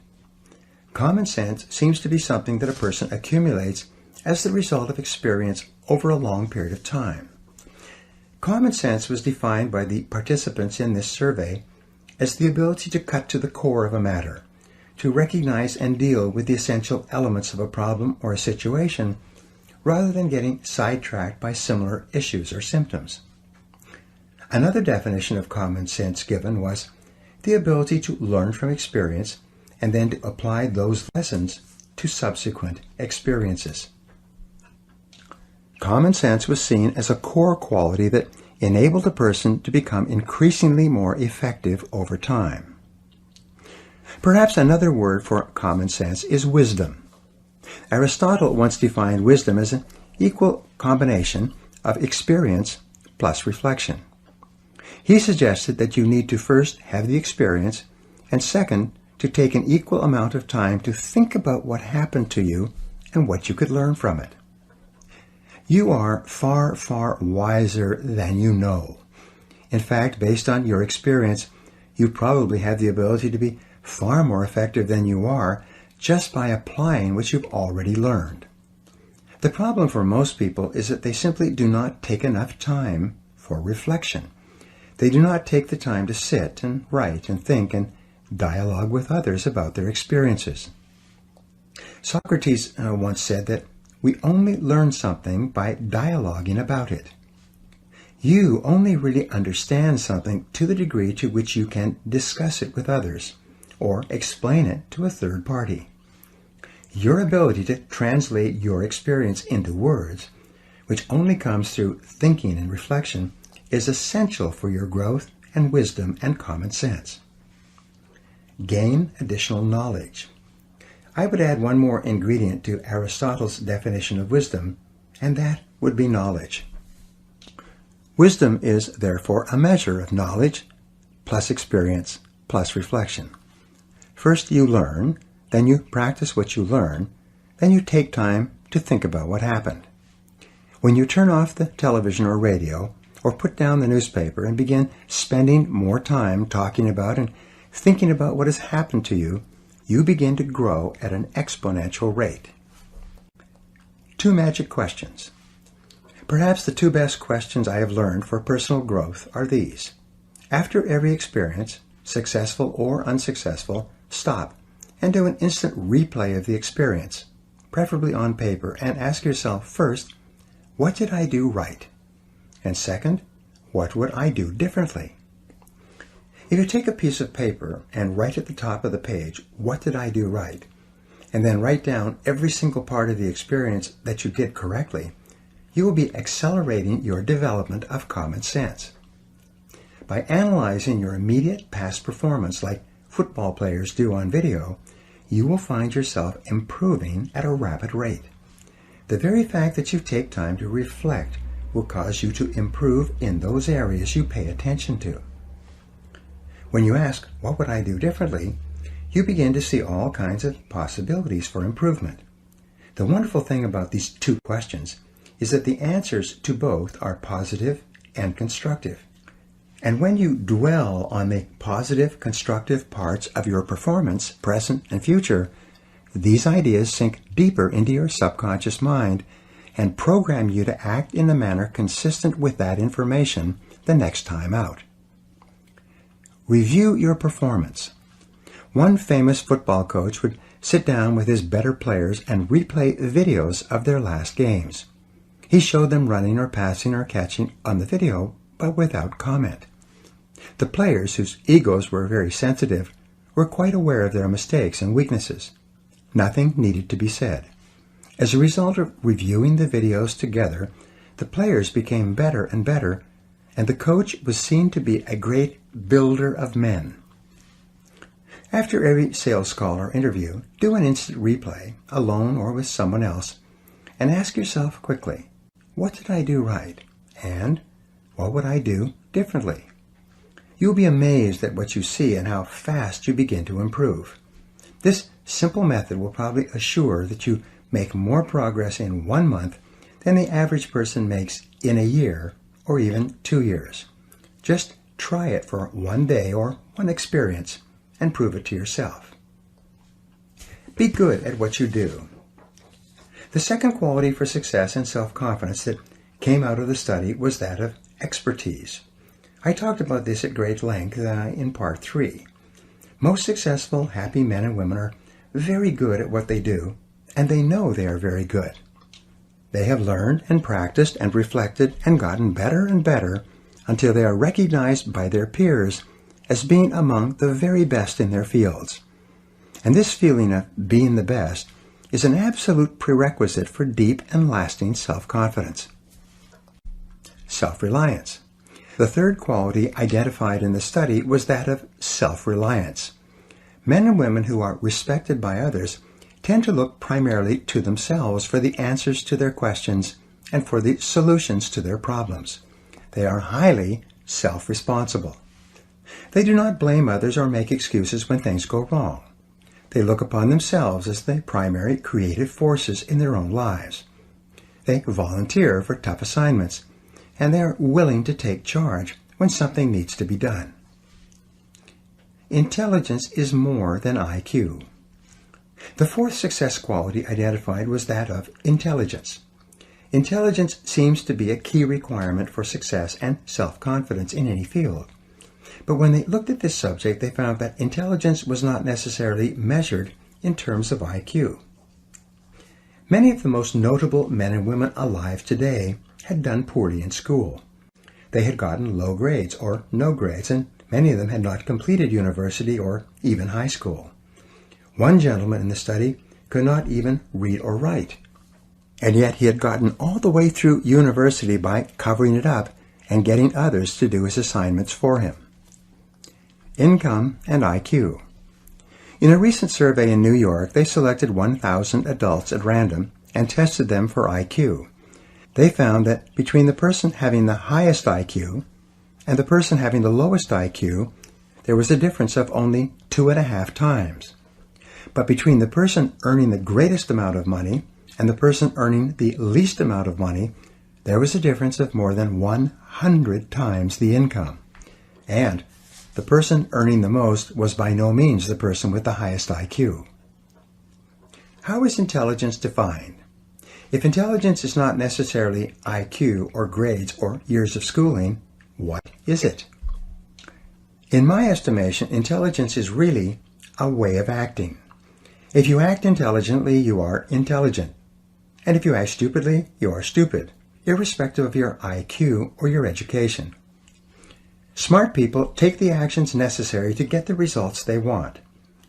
Common sense seems to be something that a person accumulates as the result of experience over a long period of time. Common sense was defined by the participants in this survey as the ability to cut to the core of a matter, to recognize and deal with the essential elements of a problem or a situation, rather than getting sidetracked by similar issues or symptoms. Another definition of common sense given was the ability to learn from experience and then to apply those lessons to subsequent experiences. Common sense was seen as a core quality that enabled a person to become increasingly more effective over time. Perhaps another word for common sense is wisdom. Aristotle once defined wisdom as an equal combination of experience plus reflection. He suggested that you need to first have the experience, and second, to take an equal amount of time to think about what happened to you and what you could learn from it. You are far, far wiser than you know. In fact, based on your experience, you probably have the ability to be far more effective than you are just by applying what you've already learned. The problem for most people is that they simply do not take enough time for reflection. They do not take the time to sit and write and think and dialogue with others about their experiences. Socrates once said that we only learn something by dialoguing about it. You only really understand something to the degree to which you can discuss it with others or explain it to a third party. Your ability to translate your experience into words, which only comes through thinking and reflection, is essential for your growth and wisdom and common sense. Gain additional knowledge. I would add one more ingredient to Aristotle's definition of wisdom, and that would be knowledge. Wisdom is, therefore, a measure of knowledge plus experience plus reflection. First you learn, then you practice what you learn, then you take time to think about what happened. When you turn off the television or radio, or put down the newspaper and begin spending more time talking about and thinking about what has happened to you, you begin to grow at an exponential rate. 2 magic questions. Perhaps the 2 best questions I have learned for personal growth are these. After every experience, successful or unsuccessful, stop and do an instant replay of the experience, preferably on paper, and ask yourself first, what did I do right? And second, what would I do differently? If you take a piece of paper and write at the top of the page, what did I do right? And then write down every single part of the experience that you did correctly, you will be accelerating your development of common sense. By analyzing your immediate past performance like football players do on video, you will find yourself improving at a rapid rate. The very fact that you take time to reflect will cause you to improve in those areas you pay attention to. When you ask, what would I do differently, you begin to see all kinds of possibilities for improvement. The wonderful thing about these 2 questions is that the answers to both are positive and constructive. And when you dwell on the positive, constructive parts of your performance, present and future, these ideas sink deeper into your subconscious mind and program you to act in a manner consistent with that information the next time out. Review your performance. One famous football coach would sit down with his better players and replay videos of their last games. He showed them running or passing or catching on the video, but without comment. The players, whose egos were very sensitive, were quite aware of their mistakes and weaknesses. Nothing needed to be said. As a result of reviewing the videos together, the players became better and better, and the coach was seen to be a great builder of men. After every sales call or interview, do an instant replay, alone or with someone else, and ask yourself quickly, what did I do right? And what would I do differently? You'll be amazed at what you see and how fast you begin to improve. This simple method will probably assure that you make more progress in 1 month than the average person makes in a year or even 2 years. Just try it for 1 day or 1 experience and prove it to yourself. Be good at what you do. The second quality for success and self-confidence that came out of the study was that of expertise. I talked about this at great length in part 3. Most successful, happy men and women are very good at what they do, and they know they are very good. They have learned and practiced and reflected and gotten better and better until they are recognized by their peers as being among the very best in their fields. And this feeling of being the best is an absolute prerequisite for deep and lasting self-confidence. Self-reliance. The third quality identified in the study was that of self-reliance. Men and women who are respected by others tend to look primarily to themselves for the answers to their questions and for the solutions to their problems. They are highly self-responsible. They do not blame others or make excuses when things go wrong. They look upon themselves as the primary creative forces in their own lives. They volunteer for tough assignments, and they are willing to take charge when something needs to be done. Intelligence is more than IQ. The fourth success quality identified was that of intelligence. Intelligence seems to be a key requirement for success and self-confidence in any field. But when they looked at this subject, they found that intelligence was not necessarily measured in terms of IQ. Many of the most notable men and women alive today had done poorly in school. They had gotten low grades or no grades, and many of them had not completed university or even high school. One gentleman in the study could not even read or write, and yet he had gotten all the way through university by covering it up and getting others to do his assignments for him. Income and IQ. In a recent survey in New York, they selected 1,000 adults at random and tested them for IQ. They found that between the person having the highest IQ and the person having the lowest IQ, there was a difference of only 2.5 times. But between the person earning the greatest amount of money and the person earning the least amount of money, there was a difference of more than 100 times the income. And the person earning the most was by no means the person with the highest IQ. How is intelligence defined? If intelligence is not necessarily IQ or grades or years of schooling, what is it? In my estimation, intelligence is really a way of acting. If you act intelligently, you are intelligent. And if you act stupidly, you are stupid, irrespective of your IQ or your education. Smart people take the actions necessary to get the results they want.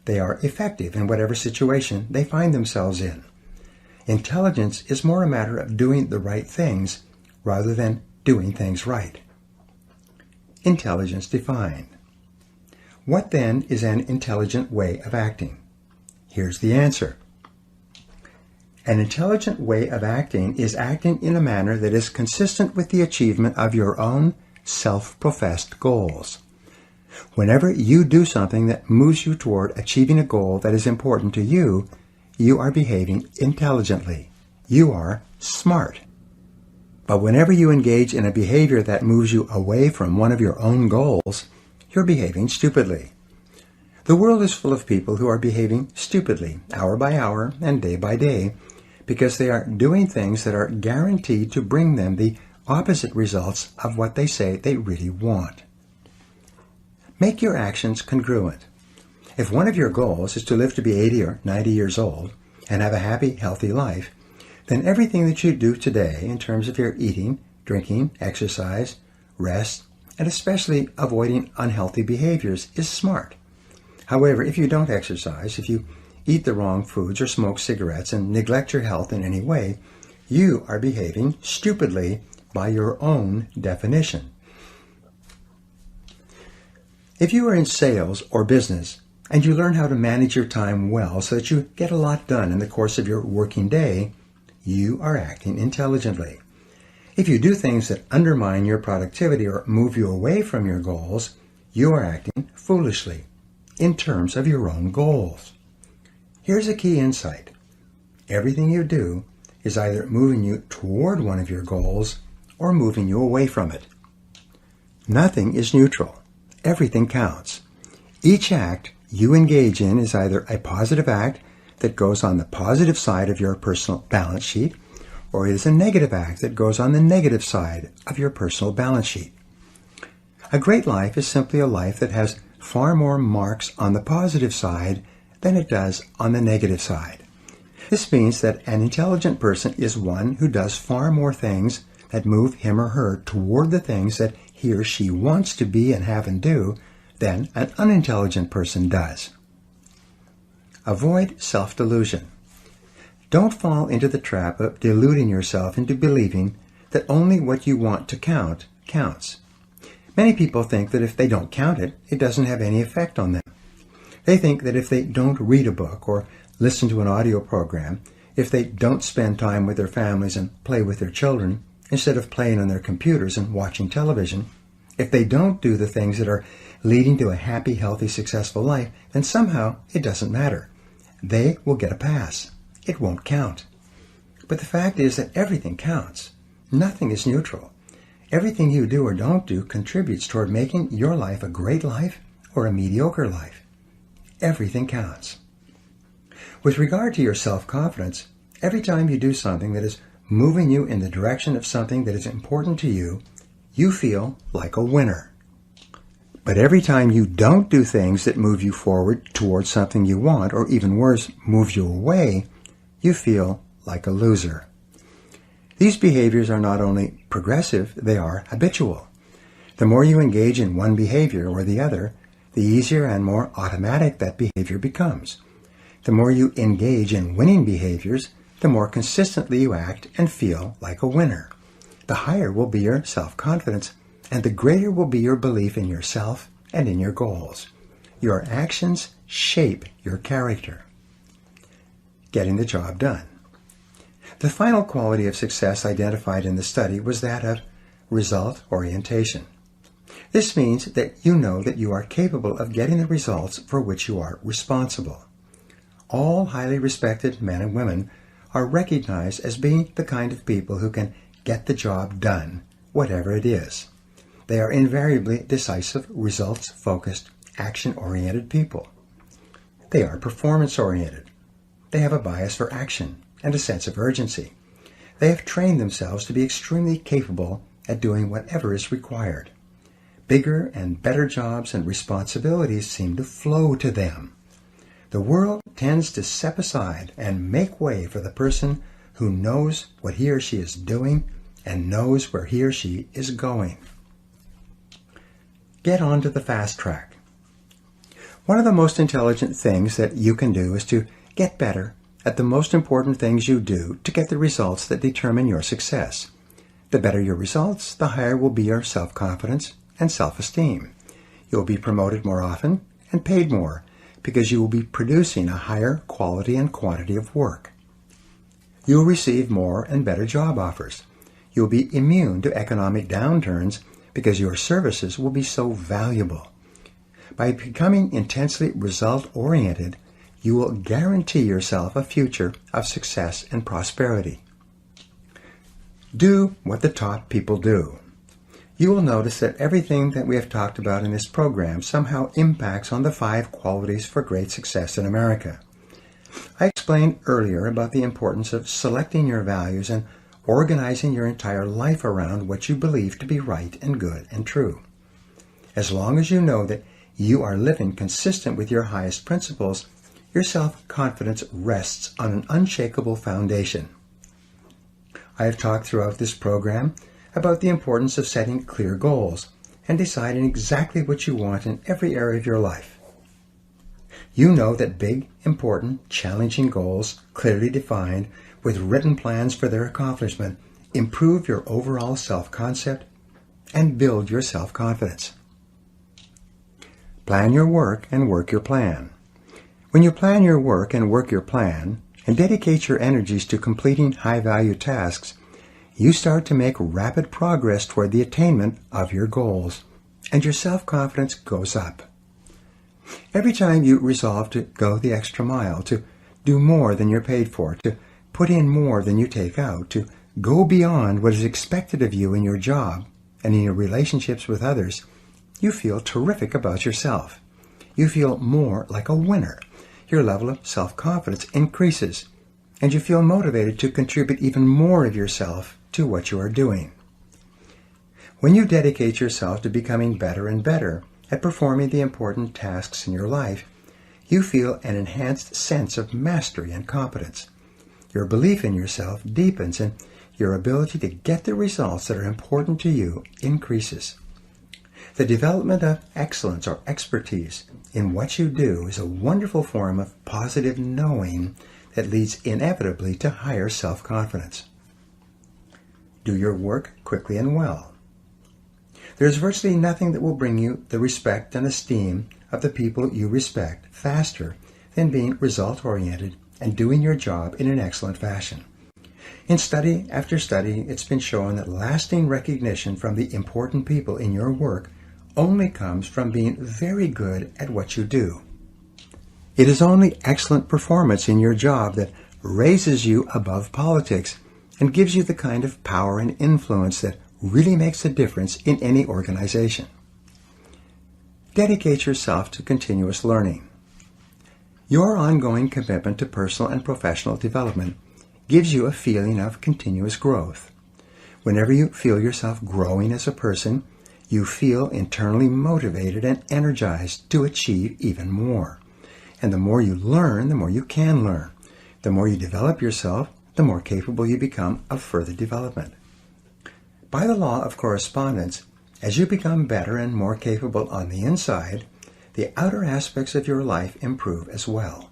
They are effective in whatever situation they find themselves in. Intelligence is more a matter of doing the right things rather than doing things right. Intelligence defined. What then is an intelligent way of acting? Here's the answer. An intelligent way of acting is acting in a manner that is consistent with the achievement of your own self-professed goals. Whenever you do something that moves you toward achieving a goal that is important to you, you are behaving intelligently. You are smart. But whenever you engage in a behavior that moves you away from one of your own goals, you're behaving stupidly. The world is full of people who are behaving stupidly, hour by hour and day by day, because they are doing things that are guaranteed to bring them the opposite results of what they say they really want. Make your actions congruent. If one of your goals is to live to be 80 or 90 years old and have a happy, healthy life, then everything that you do today in terms of your eating, drinking, exercise, rest, and especially avoiding unhealthy behaviors is smart. However, if you don't exercise, if you eat the wrong foods or smoke cigarettes and neglect your health in any way, you are behaving stupidly by your own definition. If you are in sales or business and you learn how to manage your time well so that you get a lot done in the course of your working day, you are acting intelligently. If you do things that undermine your productivity or move you away from your goals, you are acting foolishly in terms of your own goals. Here's a key insight. Everything you do is either moving you toward one of your goals or moving you away from it. Nothing is neutral. Everything counts. Each act you engage in is either a positive act that goes on the positive side of your personal balance sheet, or it is a negative act that goes on the negative side of your personal balance sheet. A great life is simply a life that has far more marks on the positive side than it does on the negative side. This means that an intelligent person is one who does far more things that move him or her toward the things that he or she wants to be and have and do than an unintelligent person does. Avoid self-delusion. Don't fall into the trap of deluding yourself into believing that only what you want to count counts. Many people think that if they don't count it, it doesn't have any effect on them. They think that if they don't read a book or listen to an audio program, if they don't spend time with their families and play with their children, instead of playing on their computers and watching television, if they don't do the things that are leading to a happy, healthy, successful life, then somehow it doesn't matter. They will get a pass. It won't count. But the fact is that everything counts. Nothing is neutral. Everything you do or don't do contributes toward making your life a great life or a mediocre life. Everything counts. With regard to your self-confidence, every time you do something that is moving you in the direction of something that is important to you, you feel like a winner. But every time you don't do things that move you forward towards something you want, or even worse, move you away, you feel like a loser. These behaviors are not only progressive, they are habitual. The more you engage in one behavior or the other, the easier and more automatic that behavior becomes. The more you engage in winning behaviors, the more consistently you act and feel like a winner. The higher will be your self-confidence, and the greater will be your belief in yourself and in your goals. Your actions shape your character. Getting the job done. The final quality of success identified in the study was that of result orientation. This means that you know that you are capable of getting the results for which you are responsible. All highly respected men and women are recognized as being the kind of people who can get the job done, whatever it is. They are invariably decisive, results-focused, action-oriented people. They are performance-oriented. They have a bias for action and a sense of urgency. They have trained themselves to be extremely capable at doing whatever is required. Bigger and better jobs and responsibilities seem to flow to them. The world tends to step aside and make way for the person who knows what he or she is doing and knows where he or she is going. Get onto the fast track. One of the most intelligent things that you can do is to get better at the most important things you do to get the results that determine your success. The better your results, the higher will be your self-confidence and self-esteem. You'll be promoted more often and paid more because you will be producing a higher quality and quantity of work. You'll receive more and better job offers. You'll be immune to economic downturns because your services will be so valuable. By becoming intensely result-oriented, you will guarantee yourself a future of success and prosperity. Do what the top people do. You will notice that everything that we have talked about in this program somehow impacts on the 5 qualities for great success in America. I explained earlier about the importance of selecting your values and organizing your entire life around what you believe to be right and good and true. As long as you know that you are living consistent with your highest principles, your self-confidence rests on an unshakable foundation. I have talked throughout this program about the importance of setting clear goals and deciding exactly what you want in every area of your life. You know that big, important, challenging goals, clearly defined, with written plans for their accomplishment, improve your overall self-concept and build your self-confidence. Plan your work and work your plan. When you plan your work and work your plan and dedicate your energies to completing high-value tasks, you start to make rapid progress toward the attainment of your goals, and your self-confidence goes up. Every time you resolve to go the extra mile, to do more than you're paid for, to put in more than you take out, to go beyond what is expected of you in your job and in your relationships with others, you feel terrific about yourself. You feel more like a winner. Your level of self-confidence increases, and you feel motivated to contribute even more of yourself to what you are doing. When you dedicate yourself to becoming better and better at performing the important tasks in your life, you feel an enhanced sense of mastery and competence. Your belief in yourself deepens, and your ability to get the results that are important to you increases. The development of excellence or expertise in what you do is a wonderful form of positive knowing that leads inevitably to higher self-confidence. Do your work quickly and well. There is virtually nothing that will bring you the respect and esteem of the people you respect faster than being result-oriented and doing your job in an excellent fashion. In study after study, it's been shown that lasting recognition from the important people in your work only comes from being very good at what you do. It is only excellent performance in your job that raises you above politics and gives you the kind of power and influence that really makes a difference in any organization. Dedicate yourself to continuous learning. Your ongoing commitment to personal and professional development gives you a feeling of continuous growth. Whenever you feel yourself growing as a person, you feel internally motivated and energized to achieve even more. And the more you learn, the more you can learn. The more you develop yourself, the more capable you become of further development. By the law of correspondence, as you become better and more capable on the inside, the outer aspects of your life improve as well.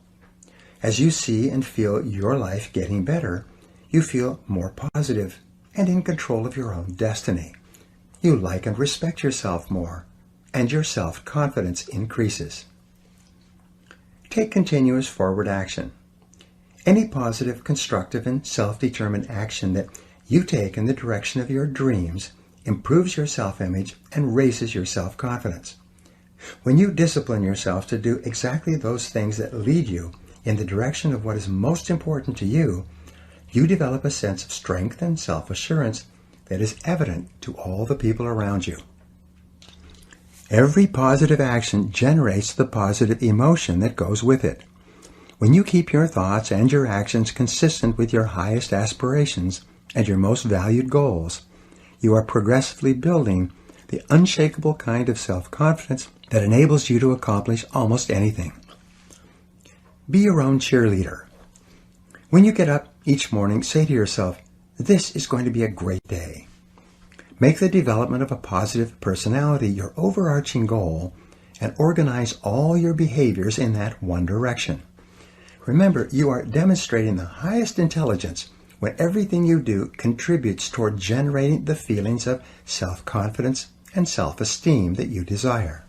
As you see and feel your life getting better, you feel more positive and in control of your own destiny. You like and respect yourself more, and your self-confidence increases. Take continuous forward action. Any positive, constructive, and self-determined action that you take in the direction of your dreams improves your self-image and raises your self-confidence. When you discipline yourself to do exactly those things that lead you in the direction of what is most important to you, you develop a sense of strength and self-assurance that is evident to all the people around you. Every positive action generates the positive emotion that goes with it. When you keep your thoughts and your actions consistent with your highest aspirations and your most valued goals, you are progressively building the unshakable kind of self-confidence that enables you to accomplish almost anything. Be your own cheerleader. When you get up each morning, say to yourself, "This is going to be a great day." Make the development of a positive personality your overarching goal and organize all your behaviors in that one direction. Remember, you are demonstrating the highest intelligence when everything you do contributes toward generating the feelings of self-confidence and self-esteem that you desire.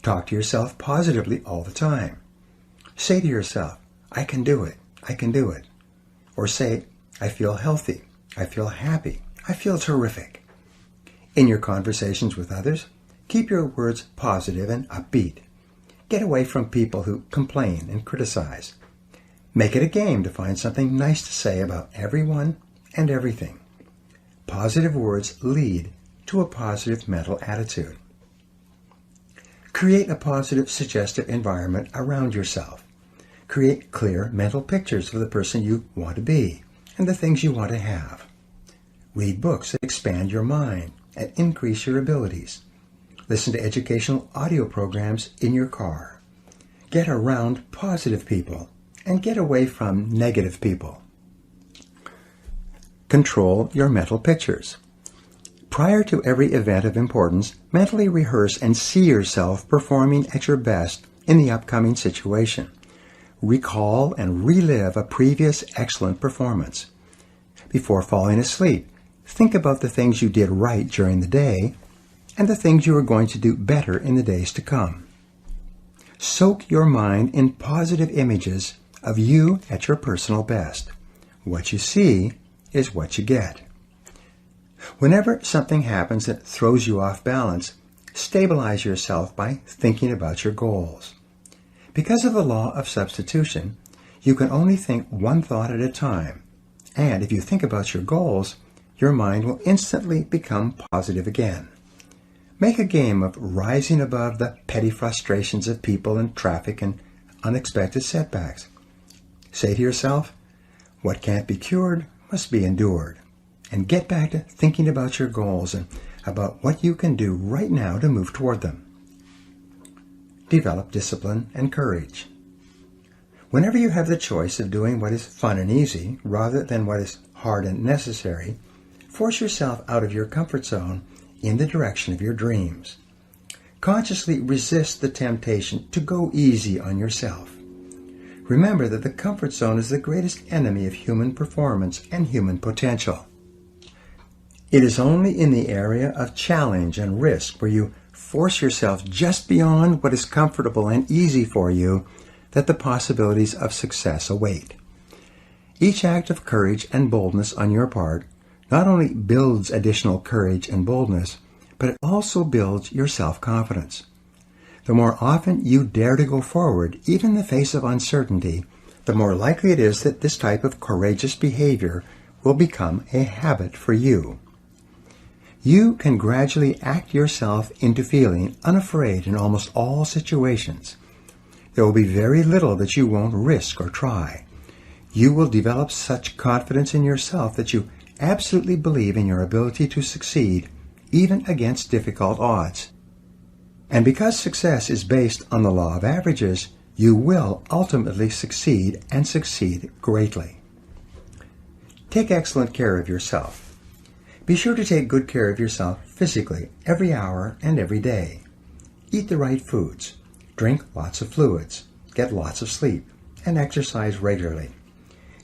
Talk to yourself positively all the time. Say to yourself, "I can do it, I can do it." Or say, "I feel healthy, I feel happy, I feel terrific." In your conversations with others, keep your words positive and upbeat. Get away from people who complain and criticize. Make it a game to find something nice to say about everyone and everything. Positive words lead to a positive mental attitude. Create a positive, suggestive environment around yourself. Create clear mental pictures of the person you want to be and the things you want to have. Read books that expand your mind and increase your abilities. Listen to educational audio programs in your car. Get around positive people and get away from negative people. Control your mental pictures. Prior to every event of importance, mentally rehearse and see yourself performing at your best in the upcoming situation. Recall and relive a previous excellent performance. Before falling asleep, think about the things you did right during the day and the things you are going to do better in the days to come. Soak your mind in positive images of you at your personal best. What you see is what you get. Whenever something happens that throws you off balance, stabilize yourself by thinking about your goals. Because of the law of substitution, you can only think one thought at a time, and if you think about your goals, your mind will instantly become positive again. Make a game of rising above the petty frustrations of people and traffic and unexpected setbacks. Say to yourself, what can't be cured must be endured. And get back to thinking about your goals and about what you can do right now to move toward them. Develop discipline and courage. Whenever you have the choice of doing what is fun and easy rather than what is hard and necessary, force yourself out of your comfort zone in the direction of your dreams. Consciously resist the temptation to go easy on yourself. Remember that the comfort zone is the greatest enemy of human performance and human potential. It is only in the area of challenge and risk where you force yourself just beyond what is comfortable and easy for you that the possibilities of success await. Each act of courage and boldness on your part not only builds additional courage and boldness, but it also builds your self-confidence. The more often you dare to go forward, even in the face of uncertainty, the more likely it is that this type of courageous behavior will become a habit for you. You can gradually act yourself into feeling unafraid in almost all situations. There will be very little that you won't risk or try. You will develop such confidence in yourself that you absolutely believe in your ability to succeed, even against difficult odds. And because success is based on the law of averages, you will ultimately succeed and succeed greatly. Take excellent care of yourself. Be sure to take good care of yourself physically every hour and every day. Eat the right foods, drink lots of fluids, get lots of sleep, and exercise regularly.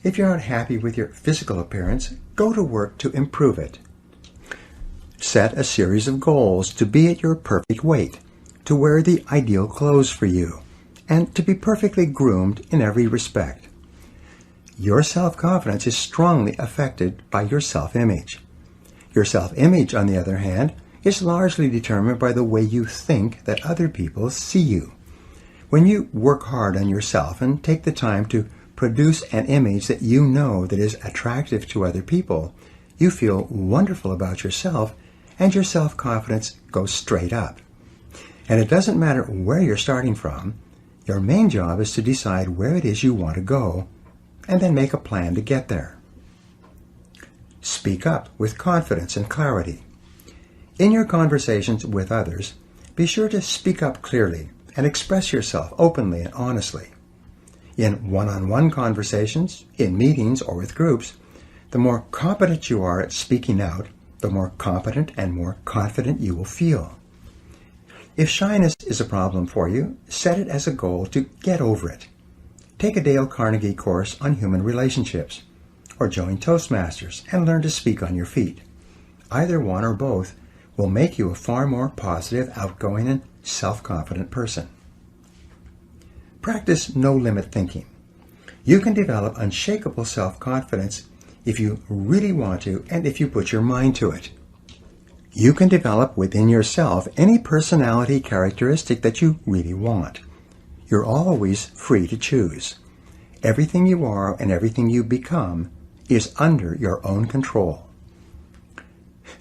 If you're not happy with your physical appearance, go to work to improve it. Set a series of goals to be at your perfect weight, to wear the ideal clothes for you, and to be perfectly groomed in every respect. Your self-confidence is strongly affected by your self-image. Your self-image, on the other hand, is largely determined by the way you think that other people see you. When you work hard on yourself and take the time to produce an image that you know that is attractive to other people, you feel wonderful about yourself and your self-confidence goes straight up. And it doesn't matter where you're starting from, your main job is to decide where it is you want to go and then make a plan to get there. Speak up with confidence and clarity. In your conversations with others, be sure to speak up clearly and express yourself openly and honestly. In one-on-one conversations, in meetings, or with groups, the more competent you are at speaking out, the more competent and more confident you will feel. If shyness is a problem for you, set it as a goal to get over it. Take a Dale Carnegie course on human relationships, or join Toastmasters and learn to speak on your feet. Either one or both will make you a far more positive, outgoing, and self-confident person. Practice no-limit thinking. You can develop unshakable self-confidence if you really want to and if you put your mind to it. You can develop within yourself any personality characteristic that you really want. You're always free to choose. Everything you are and everything you become is under your own control.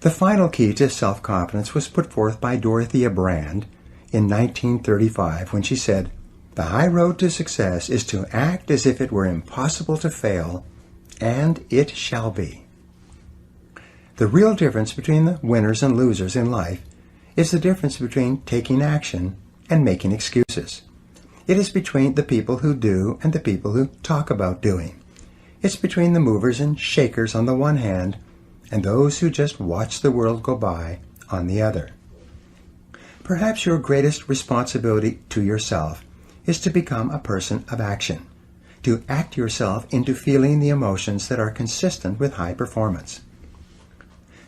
The final key to self-confidence was put forth by Dorothea Brande in 1935 when she said, "The high road to success is to act as if it were impossible to fail, and it shall be." The real difference between the winners and losers in life is the difference between taking action and making excuses. It is between the people who do and the people who talk about doing. It's between the movers and shakers on the one hand and those who just watch the world go by on the other. Perhaps your greatest responsibility to yourself is to become a person of action, to act yourself into feeling the emotions that are consistent with high performance.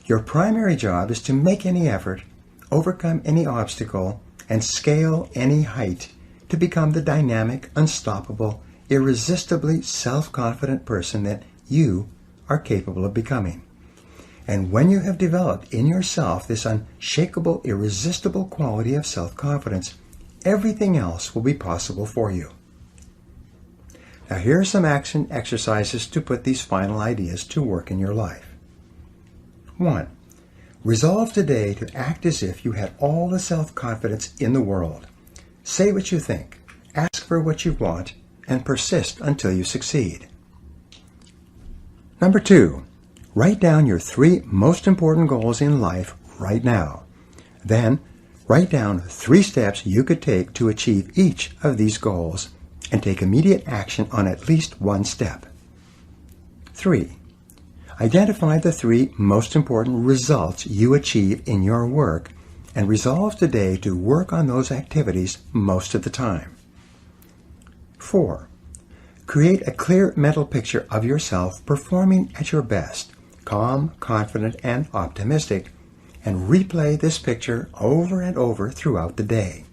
Your primary job is to make any effort, overcome any obstacle, and scale any height to become the dynamic, unstoppable, irresistibly self-confident person that you are capable of becoming. And when you have developed in yourself this unshakable, irresistible quality of self-confidence, everything else will be possible for you. Now here are some action exercises to put these final ideas to work in your life. 1. Resolve today to act as if you had all the self-confidence in the world. Say what you think, ask for what you want, and persist until you succeed. Number 2. Write down your 3 most important goals in life right now. Then, write down 3 steps you could take to achieve each of these goals and take immediate action on at least one step. 3. Identify the 3 most important results you achieve in your work and resolve today to work on those activities most of the time. 4. Create a clear mental picture of yourself performing at your best, calm, confident, and optimistic, and replay this picture over and over throughout the day.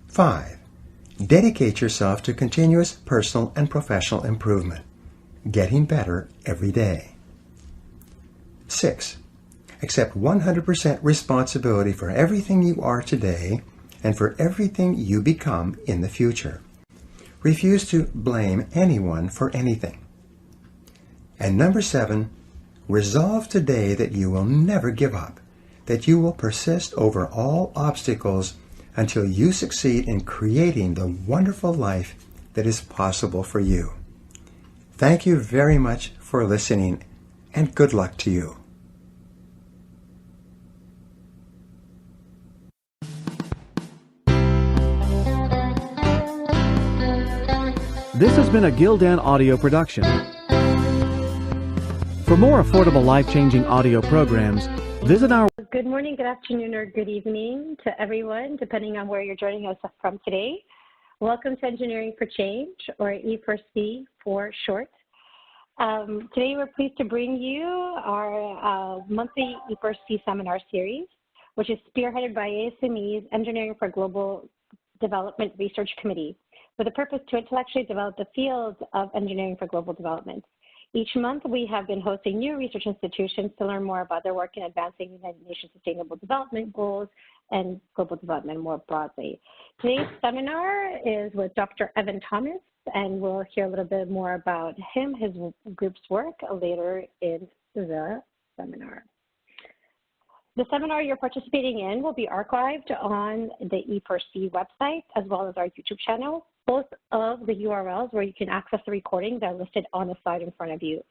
5. Dedicate yourself to continuous personal and professional improvement, getting better every day. 6. Accept 100% responsibility for everything you are today and for everything you become in the future. Refuse to blame anyone for anything. And number 7, resolve today that you will never give up, that you will persist over all obstacles until you succeed in creating the wonderful life that is possible for you. Thank you very much for listening, and good luck to you. This has been a Gildan audio production. For more affordable, life-changing audio programs, visit our... Good morning, good afternoon, or good evening to everyone, depending on where you're joining us from today. Welcome to Engineering for Change, or E4C for short. Today we're pleased to bring you our monthly E4C seminar series, which is spearheaded by ASME's Engineering for Global Development Research Committee, with a purpose to intellectually develop the field of engineering for global development. Each month, we have been hosting new research institutions to learn more about their work in advancing United Nations Sustainable Development Goals and global development more broadly. Today's seminar is with Dr. Evan Thomas, and we'll hear a little bit more about him, his group's work, later in the seminar. The seminar you're participating in will be archived on the E4C website as well as our YouTube channel. Both of the URLs where you can access the recordings are listed on the slide in front of you.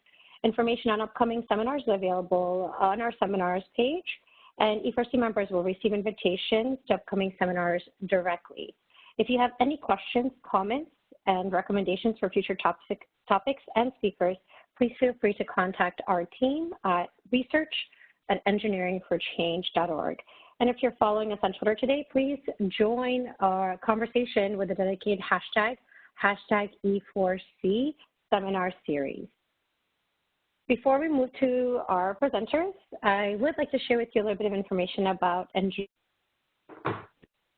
Information on upcoming seminars is available on our seminars page, and E4C members will receive invitations to upcoming seminars directly. If you have any questions, comments, and recommendations for future topics and speakers, please feel free to contact our team at research@engineeringforchange.org. And if you're following us on Twitter today, please join our conversation with the dedicated hashtag E4C Seminar Series. Before we move to our presenters, I would like to share with you a little bit of information about E4C.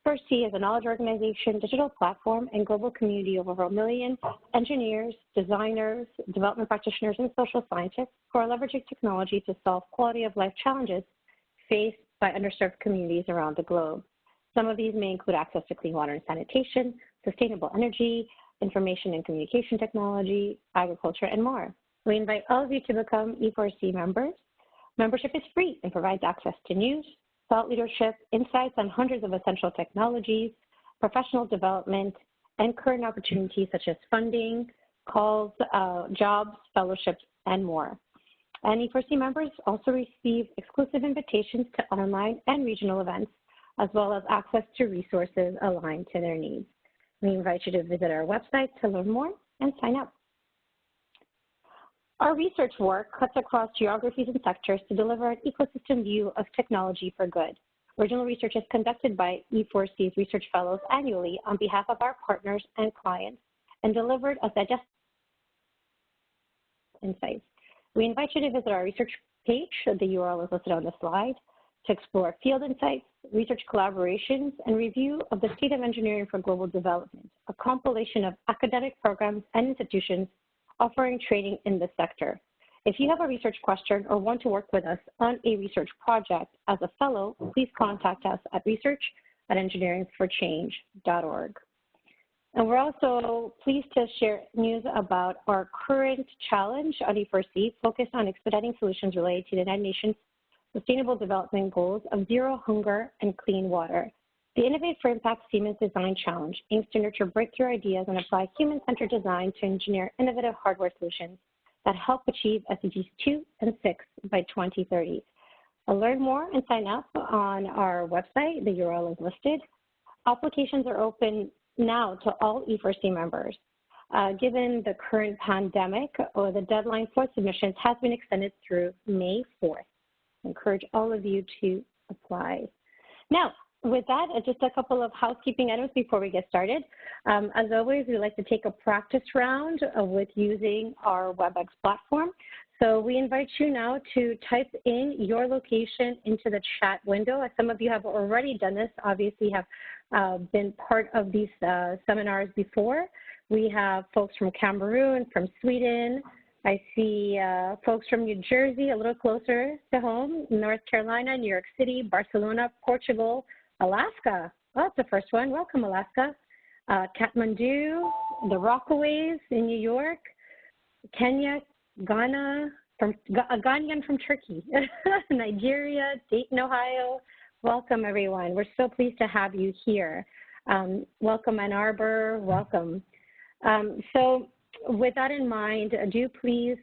E4C is a knowledge organization, digital platform, and global community of over 1 million engineers, designers, development practitioners, and social scientists who are leveraging technology to solve quality of life challenges faced by underserved communities around the globe. Some of these may include access to clean water and sanitation, sustainable energy, information and communication technology, agriculture, and more. We invite all of you to become E4C members Membership is free and provides access to news, thought leadership, insights on hundreds of essential technologies, professional development, and current opportunities such as funding, calls, jobs, fellowships, and more. And E4C members also receive exclusive invitations to online and regional events, as well as access to resources aligned to their needs. We invite you to visit our website to learn more and sign up. Our research work cuts across geographies and sectors to deliver an ecosystem view of technology for good. Original research is conducted by E4C's research fellows annually on behalf of our partners and clients and delivered as digestible insights. We invite you to visit our research page, the URL is listed on the slide, to explore field insights, research collaborations, and review of the State of Engineering for Global Development, a compilation of academic programs and institutions offering training in this sector. If you have a research question or want to work with us on a research project as a fellow, please contact us at research@engineeringforchange.org. And we're also pleased to share news about our current challenge on E4C, focused on expediting solutions related to the United Nations Sustainable Development Goals of zero hunger and clean water. The Innovate for Impact Siemens Design Challenge aims to nurture breakthrough ideas and apply human-centered design to engineer innovative hardware solutions that help achieve SDGs 2 and 6 by 2030. Learn more and sign up on our website. The URL is listed. Applications are open now to all E4C members. Given the current pandemic, the deadline for submissions has been extended through May 4th. I encourage all of you to apply. Now, with that, just a couple of housekeeping items before we get started. As always, we like to take a practice round with using our WebEx platform. So we invite you now to type in your location into the chat window. As some of you have already done this, obviously have been part of these seminars before. We have folks from Cameroon, from Sweden. I see folks from New Jersey, a little closer to home, North Carolina, New York City, Barcelona, Portugal, Alaska. Oh, that's the first one. Welcome, Alaska. Kathmandu, the Rockaways in New York, Kenya, Ghana, a Ghanaian from Turkey, Nigeria, Dayton, Ohio. Welcome, everyone. We're so pleased to have you here. Welcome, Ann Arbor. Welcome. So with that in mind, do please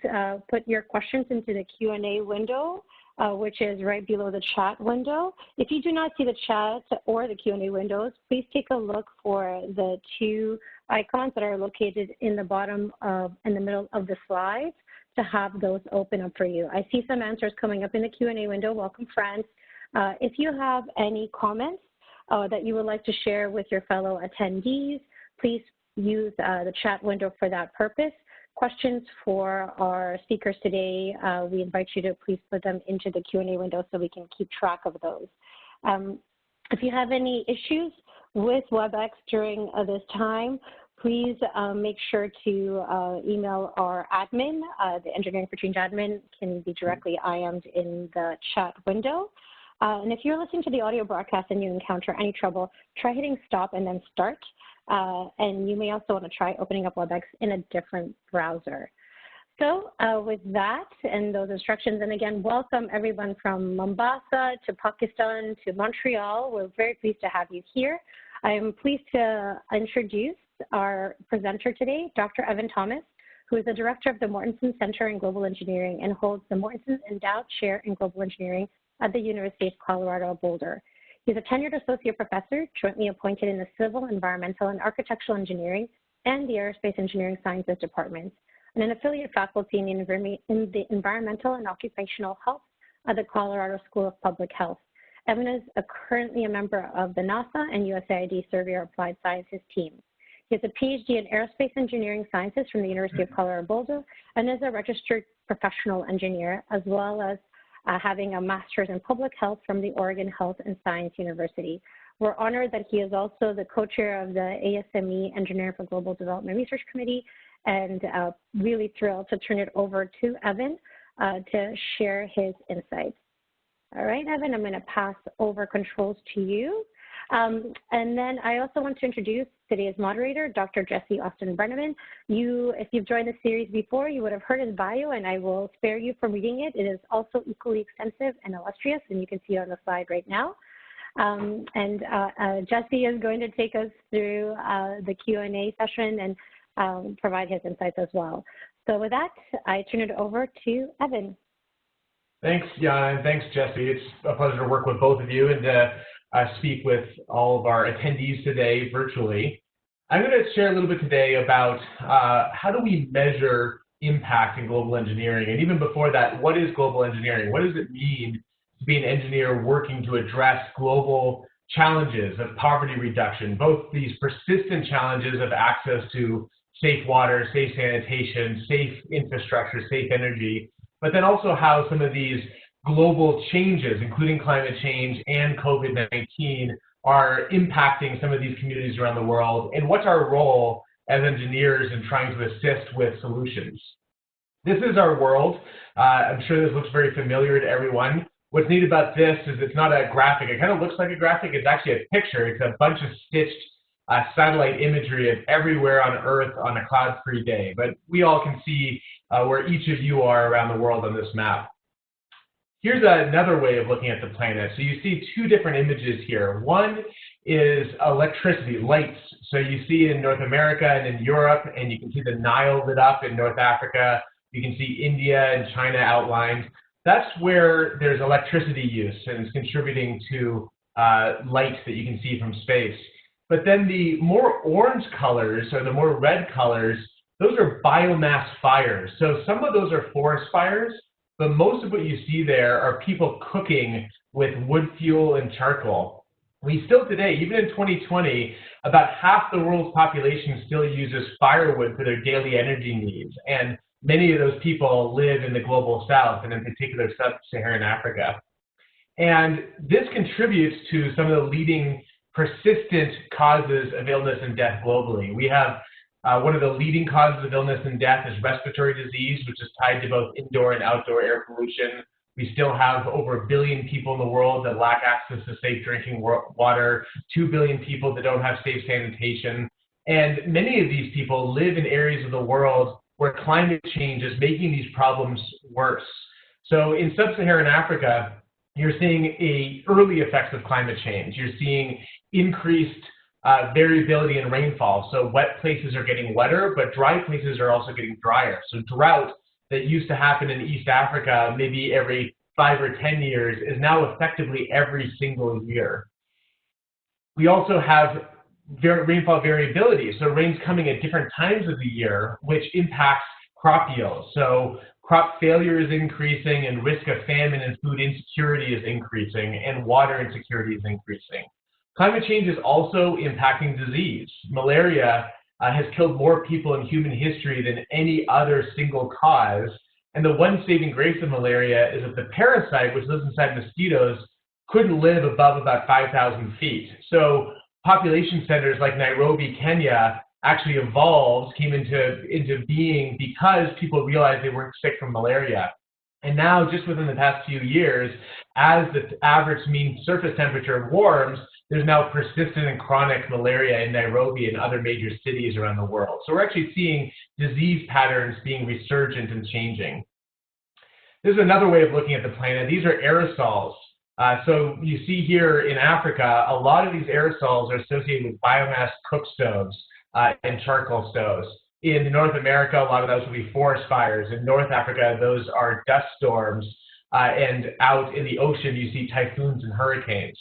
put your questions into the Q&A window, which is right below the chat window. If you do not see the chat or the Q&A windows, please take a look for the two icons that are located in the bottom in the middle of the slides to have those open up for you. I see some answers coming up in the Q&A window. Welcome, friends. If you have any comments that you would like to share with your fellow attendees, please use the chat window for that purpose. Questions for our speakers today, we invite you to please put them into the Q&A window so we can keep track of those. If you have any issues with WebEx during this time, please make sure to email our admin. The Engineering for Change admin can be directly IM'd in the chat window. And if you're listening to the audio broadcast and you encounter any trouble, try hitting stop and then start. And you may also want to try opening up WebEx in a different browser. So with that and those instructions, and again, welcome everyone from Mombasa to Pakistan to Montreal. We're very pleased to have you here. I am pleased to introduce our presenter today, Dr. Evan Thomas, who is the director of the Mortensen Center in Global Engineering and holds the Mortensen Endowed Chair in Global Engineering at the University of Colorado Boulder. He's a tenured associate professor, jointly appointed in the Civil, Environmental, and Architectural Engineering and the Aerospace Engineering Sciences departments, and an affiliate faculty in the Environmental and Occupational Health at the Colorado School of Public Health. Evan is currently a member of the NASA and USAID Surveyor Applied Sciences team. He has a PhD in Aerospace Engineering Sciences from the University of Colorado Boulder and is a registered professional engineer, as well as having a master's in public health from the Oregon Health and Science University. We're honored that he is also the co-chair of the ASME Engineering for Global Development Research Committee, and really thrilled to turn it over to Evan to share his insights. All right, Evan, I'm going to pass over controls to you. And then I also want to introduce today's moderator, Dr. Jesse Austin Brenneman. If you've joined the series before, you would have heard his bio, and I will spare you from reading it. It is also equally extensive and illustrious, and you can see it on the slide right now. Jesse is going to take us through the Q&A session and provide his insights as well. So with that, I turn it over to Evan. Thanks, Yana, and thanks, Jesse. It's a pleasure to work with both of you and to speak with all of our attendees today virtually. I'm going to share a little bit today about how do we measure impact in global engineering, and even before that, what is global engineering? What does it mean to be an engineer working to address global challenges of poverty reduction, both these persistent challenges of access to safe water, safe sanitation, safe infrastructure, safe energy, but then also how some of these global changes, including climate change and COVID-19, are impacting some of these communities around the world, and what's our role as engineers in trying to assist with solutions. This is our world. I'm sure this looks very familiar to everyone. What's neat about this is it's not a graphic. It kind of looks like a graphic. It's actually a picture. It's a bunch of stitched satellite imagery of everywhere on Earth on a cloud-free day. But we all can see where each of you are around the world on this map. Here's another way of looking at the planet. So you see two different images here. One is electricity, lights. So you see in North America and in Europe, and you can see the Nile lit up in North Africa. You can see India and China outlined. That's where there's electricity use, and it's contributing to light that you can see from space. But then the more orange colors, or the more red colors, those are biomass fires. So some of those are forest fires, but most of what you see there are people cooking with wood fuel and charcoal. We still today, even in 2020, about half the world's population still uses firewood for their daily energy needs. And many of those people live in the global south, and in particular, sub-Saharan Africa. And this contributes to some of the leading persistent causes of illness and death globally. We have one of the leading causes of illness and death is respiratory disease, which is tied to both indoor and outdoor air pollution. We still have over 1 billion people in the world that lack access to safe drinking water, 2 billion people that don't have safe sanitation. And many of these people live in areas of the world where climate change is making these problems worse. So in sub-Saharan Africa, you're seeing early effects of climate change. You're seeing increased variability in rainfall. So wet places are getting wetter, but dry places are also getting drier. So drought that used to happen in East Africa maybe every 5 or 10 years is now effectively every single year. We also have rainfall variability. So rain's coming at different times of the year, which impacts crop yields. So crop failure is increasing, and risk of famine and food insecurity is increasing, and water insecurity is increasing. Climate change is also impacting disease. Malaria has killed more people in human history than any other single cause. And the one saving grace of malaria is that the parasite, which lives inside mosquitoes, couldn't live above about 5,000 feet. So population centers like Nairobi, Kenya, actually evolved, came into being because people realized they weren't sick from malaria. And now, just within the past few years, as the average mean surface temperature warms, there's now persistent and chronic malaria in Nairobi and other major cities around the world. So we're actually seeing disease patterns being resurgent and changing. This is another way of looking at the planet. These are aerosols. So you see here in Africa, a lot of these aerosols are associated with biomass cook stoves and charcoal stoves. In North America, a lot of those will be forest fires. In North Africa, those are dust storms. And out in the ocean, you see typhoons and hurricanes.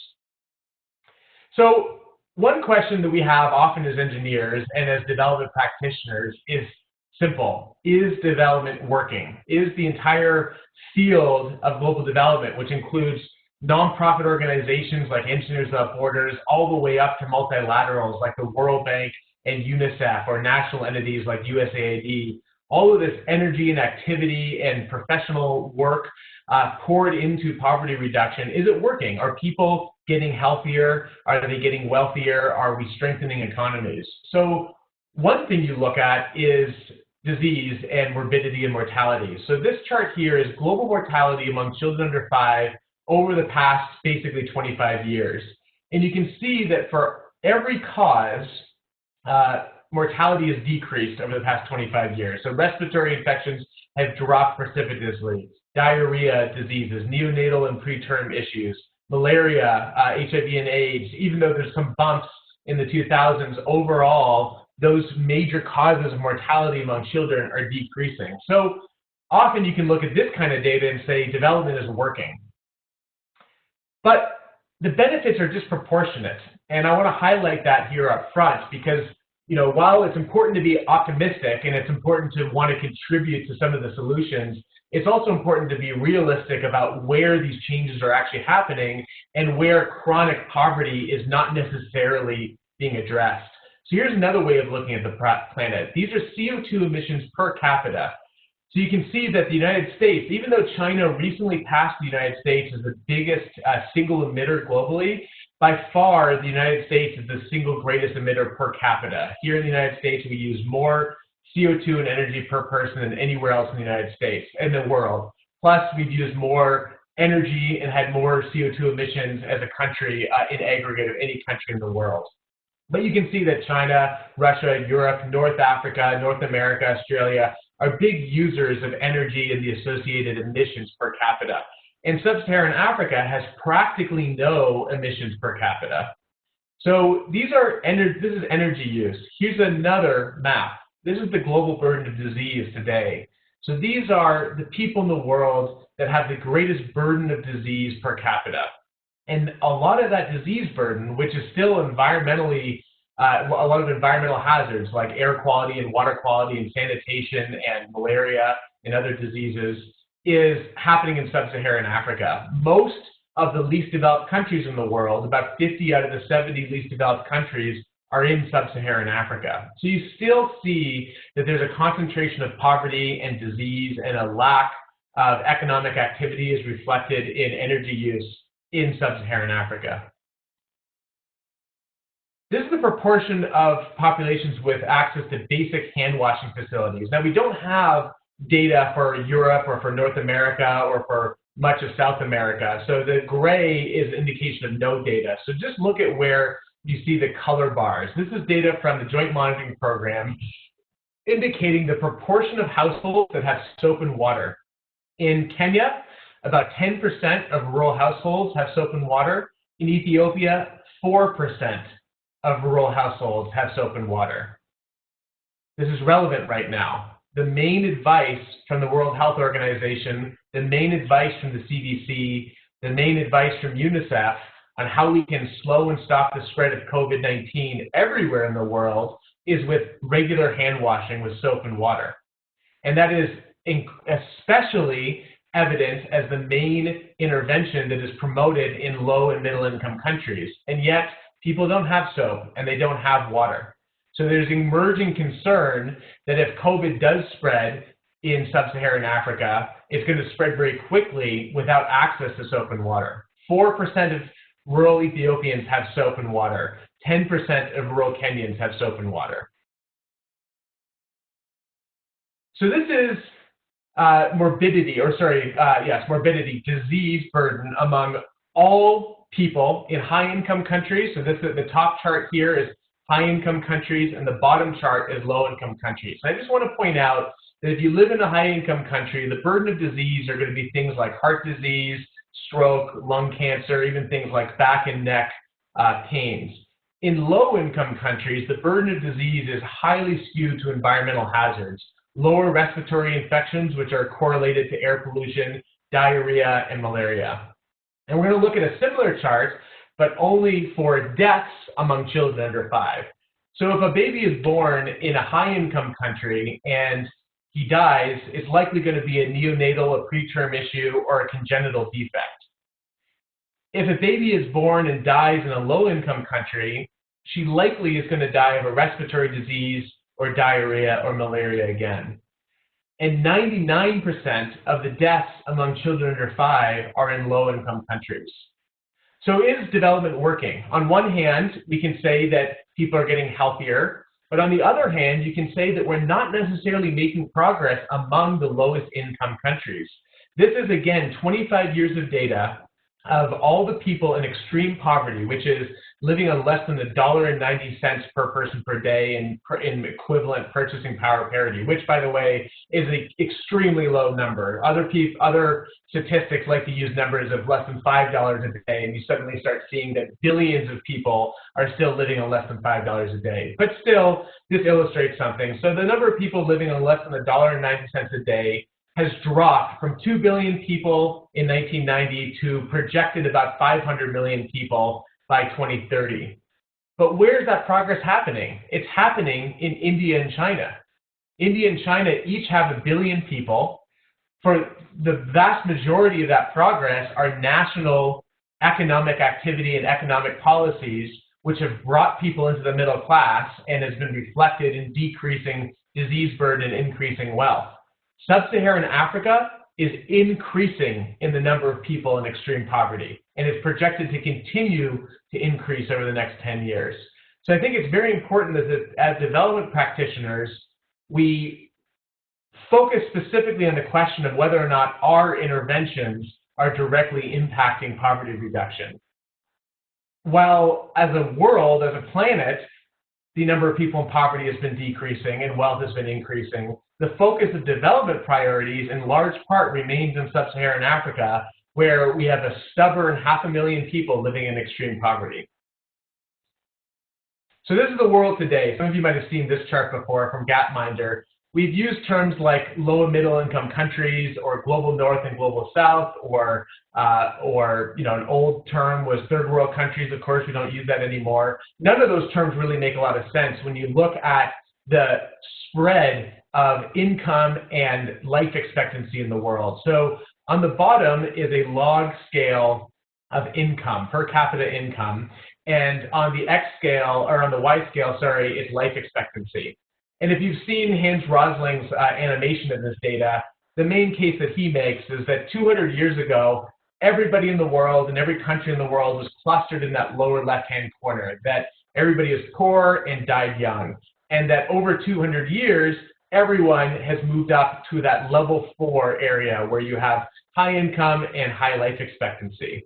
So one question that we have often as engineers and as development practitioners is simple. Is development working? Is the entire field of global development, which includes nonprofit organizations like Engineers Without Borders, all the way up to multilaterals like the World Bank and UNICEF, or national entities like USAID, all of this energy and activity and professional work poured into poverty reduction, is it working? Are people getting healthier? Are they getting wealthier? Are we strengthening economies? So one thing you look at is disease and morbidity and mortality. So this chart here is global mortality among children under 5 over the past basically 25 years. And you can see that for every cause, mortality has decreased over the past 25 years. So respiratory infections have dropped precipitously, diarrhea diseases, neonatal and preterm issues, malaria, HIV and AIDS. Even though there's some bumps in the 2000s, overall, those major causes of mortality among children are decreasing. So often you can look at this kind of data and say development is working. But the benefits are disproportionate. And I want to highlight that here up front because, you know, while it's important to be optimistic and it's important to want to contribute to some of the solutions, it's also important to be realistic about where these changes are actually happening and where chronic poverty is not necessarily being addressed. So here's another way of looking at the planet. These are CO2 emissions per capita. So you can see that the United States, even though China recently passed the United States as the biggest single emitter globally, by far the United States is the single greatest emitter per capita. Here in the United States, we use more CO2 and energy per person than anywhere else in the United States, in the world. Plus, we've used more energy and had more CO2 emissions as a country in aggregate of any country in the world. But you can see that China, Russia, Europe, North Africa, North America, Australia are big users of energy and the associated emissions per capita. And sub-Saharan Africa has practically no emissions per capita. So this is energy use. Here's another map. This is the global burden of disease today. So these are the people in the world that have the greatest burden of disease per capita. And a lot of that disease burden, which is still environmentally, a lot of environmental hazards like air quality and water quality and sanitation and malaria and other diseases, is happening in sub-Saharan Africa. Most of the least developed countries in the world, about 50 out of the 70 least developed countries, are in sub-Saharan Africa. So you still see that there's a concentration of poverty and disease and a lack of economic activity is reflected in energy use in sub-Saharan Africa. This is the proportion of populations with access to basic hand washing facilities. Now, we don't have data for Europe or for North America or for much of South America. So the gray is an indication of no data. So just look at where you see the color bars. This is data from the Joint Monitoring Program indicating the proportion of households that have soap and water. In Kenya, about 10% of rural households have soap and water. In Ethiopia, 4% of rural households have soap and water. This is relevant right now. The main advice from the World Health Organization, the main advice from the CDC, the main advice from UNICEF on how we can slow and stop the spread of COVID-19 everywhere in the world is with regular hand washing with soap and water. And that is especially evident as the main intervention that is promoted in low and middle income countries. And yet people don't have soap and they don't have water. So there's emerging concern that if COVID does spread in sub-Saharan Africa, it's going to spread very quickly without access to soap and water. 4% of rural Ethiopians have soap and water. 10% of rural Kenyans have soap and water. So this is morbidity, disease burden among all people in high-income countries. So this is the top chart here is high-income countries, and the bottom chart is low-income countries. And I just want to point out that if you live in a high-income country, the burden of disease are going to be things like heart disease, stroke, lung cancer, even things like back and neck pains. In low-income countries, the burden of disease is highly skewed to environmental hazards, lower respiratory infections, which are correlated to air pollution, diarrhea, and malaria. And we're going to look at a similar chart, but only for deaths among children under 5. So if a baby is born in a high-income country and he dies, it's likely going to be a neonatal, a preterm issue, or a congenital defect. If a baby is born and dies in a low-income country, she likely is going to die of a respiratory disease or diarrhea or malaria again. And 99% of the deaths among children under 5 are in low-income countries. So is development working? On one hand, we can say that people are getting healthier, but on the other hand, you can say that we're not necessarily making progress among the lowest income countries. This is, again, 25 years of data of all the people in extreme poverty, which is living on less than $1.90 per person per day in equivalent purchasing power parity, which, by the way, is an extremely low number. Other statistics like to use numbers of less than $5 a day, and you suddenly start seeing that billions of people are still living on less than $5 a day. But still, this illustrates something. So the number of people living on less than $1.90 a day has dropped from 2 billion people in 1990 to projected about 500 million people by 2030. But where is that progress happening? It's happening in India and China. India and China each have 1 billion people. For the vast majority of that progress are national economic activity and economic policies which have brought people into the middle class and has been reflected in decreasing disease burden and increasing wealth. Sub-Saharan Africa is increasing in the number of people in extreme poverty, and is projected to continue to increase over the next 10 years. So I think it's very important that as development practitioners, we focus specifically on the question of whether or not our interventions are directly impacting poverty reduction. While as a world, as a planet, the number of people in poverty has been decreasing and wealth has been increasing, the focus of development priorities in large part remains in sub-Saharan Africa, where we have a stubborn 500,000 people living in extreme poverty. So this is the world today. Some of you might have seen this chart before from Gapminder. We've used terms like low and middle income countries, or global north and global south, or an old term was third world countries. Of course, we don't use that anymore. None of those terms really make a lot of sense when you look at the spread of income and life expectancy in the world. So on the bottom is a log scale of income, per capita income, and on the X scale, or on the Y scale, sorry, is life expectancy. And if you've seen Hans Rosling's animation of this data, the main case that he makes is that 200 years ago, everybody in the world and every country in the world was clustered in that lower left-hand corner, that everybody is poor and died young, and that over 200 years, everyone has moved up to that level 4 area where you have high income and high life expectancy.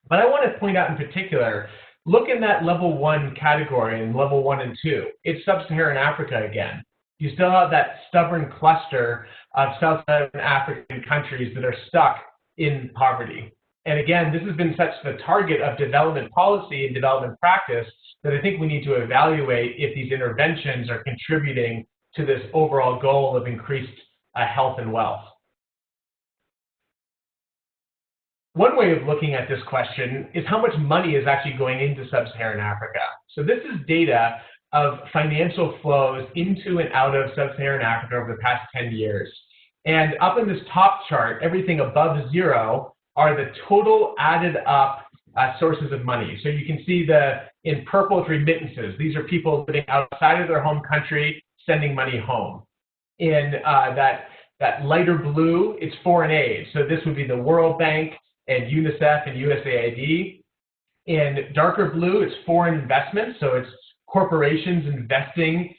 But I want to point out in particular, look in that level 1 category, in level 1 and 2. It's sub-Saharan Africa again. You still have that stubborn cluster of South-Saharan African countries that are stuck in poverty. And again, this has been such the target of development policy and development practice that I think we need to evaluate if these interventions are contributing to this overall goal of increased health and wealth. One way of looking at this question is how much money is actually going into sub-Saharan Africa. So this is data of financial flows into and out of sub-Saharan Africa over the past 10 years. And up in this top chart, everything above 0 are the total added up sources of money. So you can see in purple, it's remittances. These are people living outside of their home country, sending money home. In that lighter blue, it's foreign aid. So this would be the World Bank and UNICEF and USAID. In darker blue, it's foreign investment. So it's corporations investing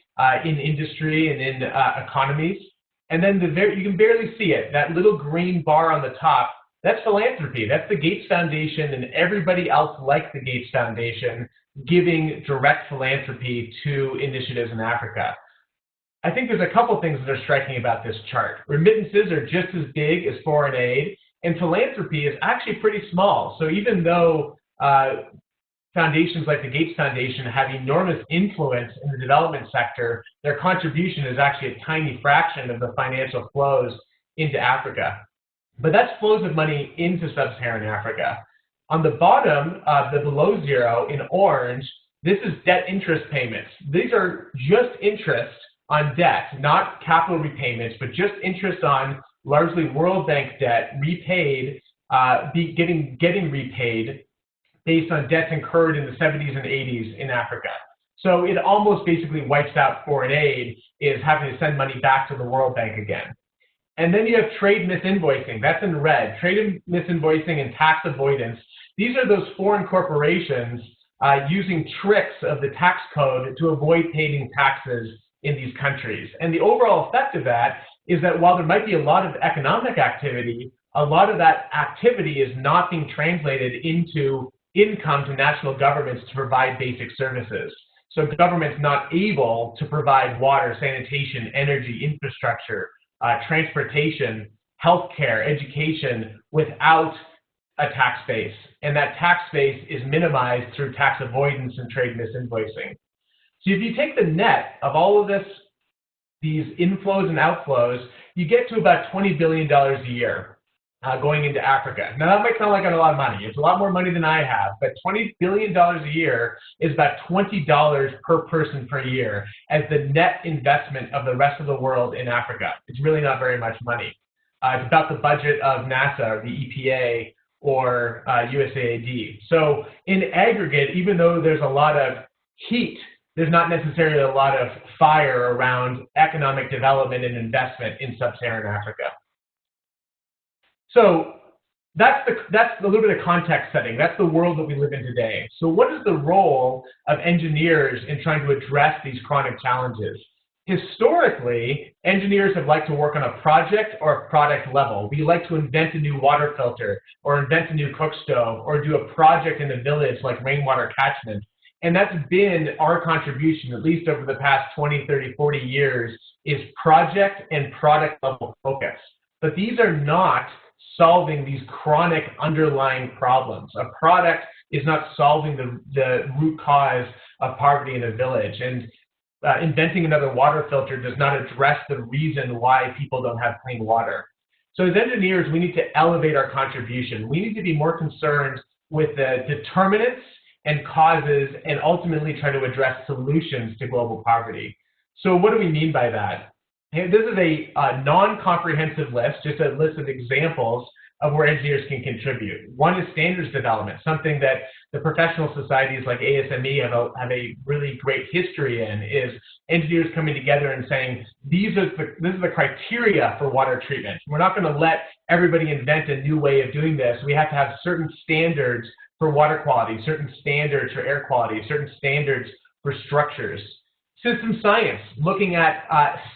in industry and in economies. And then you can barely see it. That little green bar on the top, that's philanthropy. That's the Gates Foundation and everybody else like the Gates Foundation giving direct philanthropy to initiatives in Africa. I think there's a couple things that are striking about this chart. Remittances are just as big as foreign aid, and philanthropy is actually pretty small. So even though foundations like the Gates Foundation have enormous influence in the development sector, their contribution is actually a tiny fraction of the financial flows into Africa. But that's flows of money into sub-Saharan Africa. On the bottom, the below 0 in orange, this is debt interest payments. These are just interest on debt, not capital repayments, but just interest on largely World Bank debt repaid, getting repaid based on debts incurred in the 70s and 80s in Africa. So it almost basically wipes out foreign aid, is having to send money back to the World Bank again. And then you have trade misinvoicing. That's in red. Trade misinvoicing and tax avoidance. These are those foreign corporations using tricks of the tax code to avoid paying taxes in these countries. And the overall effect of that is that while there might be a lot of economic activity, a lot of that activity is not being translated into income to national governments to provide basic services. So government's not able to provide water, sanitation, energy, infrastructure, transportation, healthcare, education without a tax base. And that tax base is minimized through tax avoidance and trade misinvoicing. So if you take the net of all of these inflows and outflows, you get to about $20 billion a year going into Africa. Now that might sound like a lot of money. It's a lot more money than I have, but $20 billion a year is about $20 per person per year as the net investment of the rest of the world in Africa. It's really not very much money. It's about the budget of NASA or the EPA or USAID. So in aggregate, even though there's a lot of heat, there's not necessarily a lot of fire around economic development and investment in sub-Saharan Africa. So that's a little bit of context setting. That's the world that we live in today. So what is the role of engineers in trying to address these chronic challenges? Historically, engineers have liked to work on a project or a product level. We like to invent a new water filter or invent a new cook stove or do a project in a village like rainwater catchment. And that's been our contribution, at least over the past 20, 30, 40 years, is project and product level focus. But these are not solving these chronic underlying problems. A product is not solving the root cause of poverty in a village. And inventing another water filter does not address the reason why people don't have clean water. So as engineers, we need to elevate our contribution. We need to be more concerned with the determinants and causes and ultimately try to address solutions to global poverty. So what do we mean by that? This is a non-comprehensive list, just a list of examples of where engineers can contribute. One is standards development, something that the professional societies like ASME have a really great history in, is engineers coming together and saying, this is the criteria for water treatment. We're not going to let everybody invent a new way of doing this. We have to have certain standards for water quality, certain standards for air quality, certain standards for structures. System science, looking at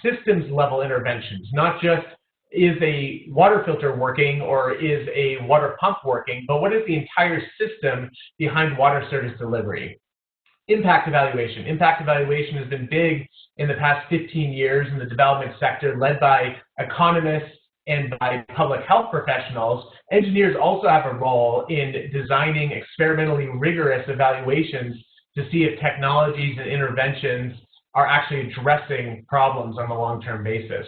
systems level interventions, not just is a water filter working or is a water pump working, but what is the entire system behind water service delivery? Impact evaluation. Impact evaluation has been big in the past 15 years in the development sector, led by economists and by public health professionals. Engineers also have a role in designing experimentally rigorous evaluations to see if technologies and interventions are actually addressing problems on a long-term basis.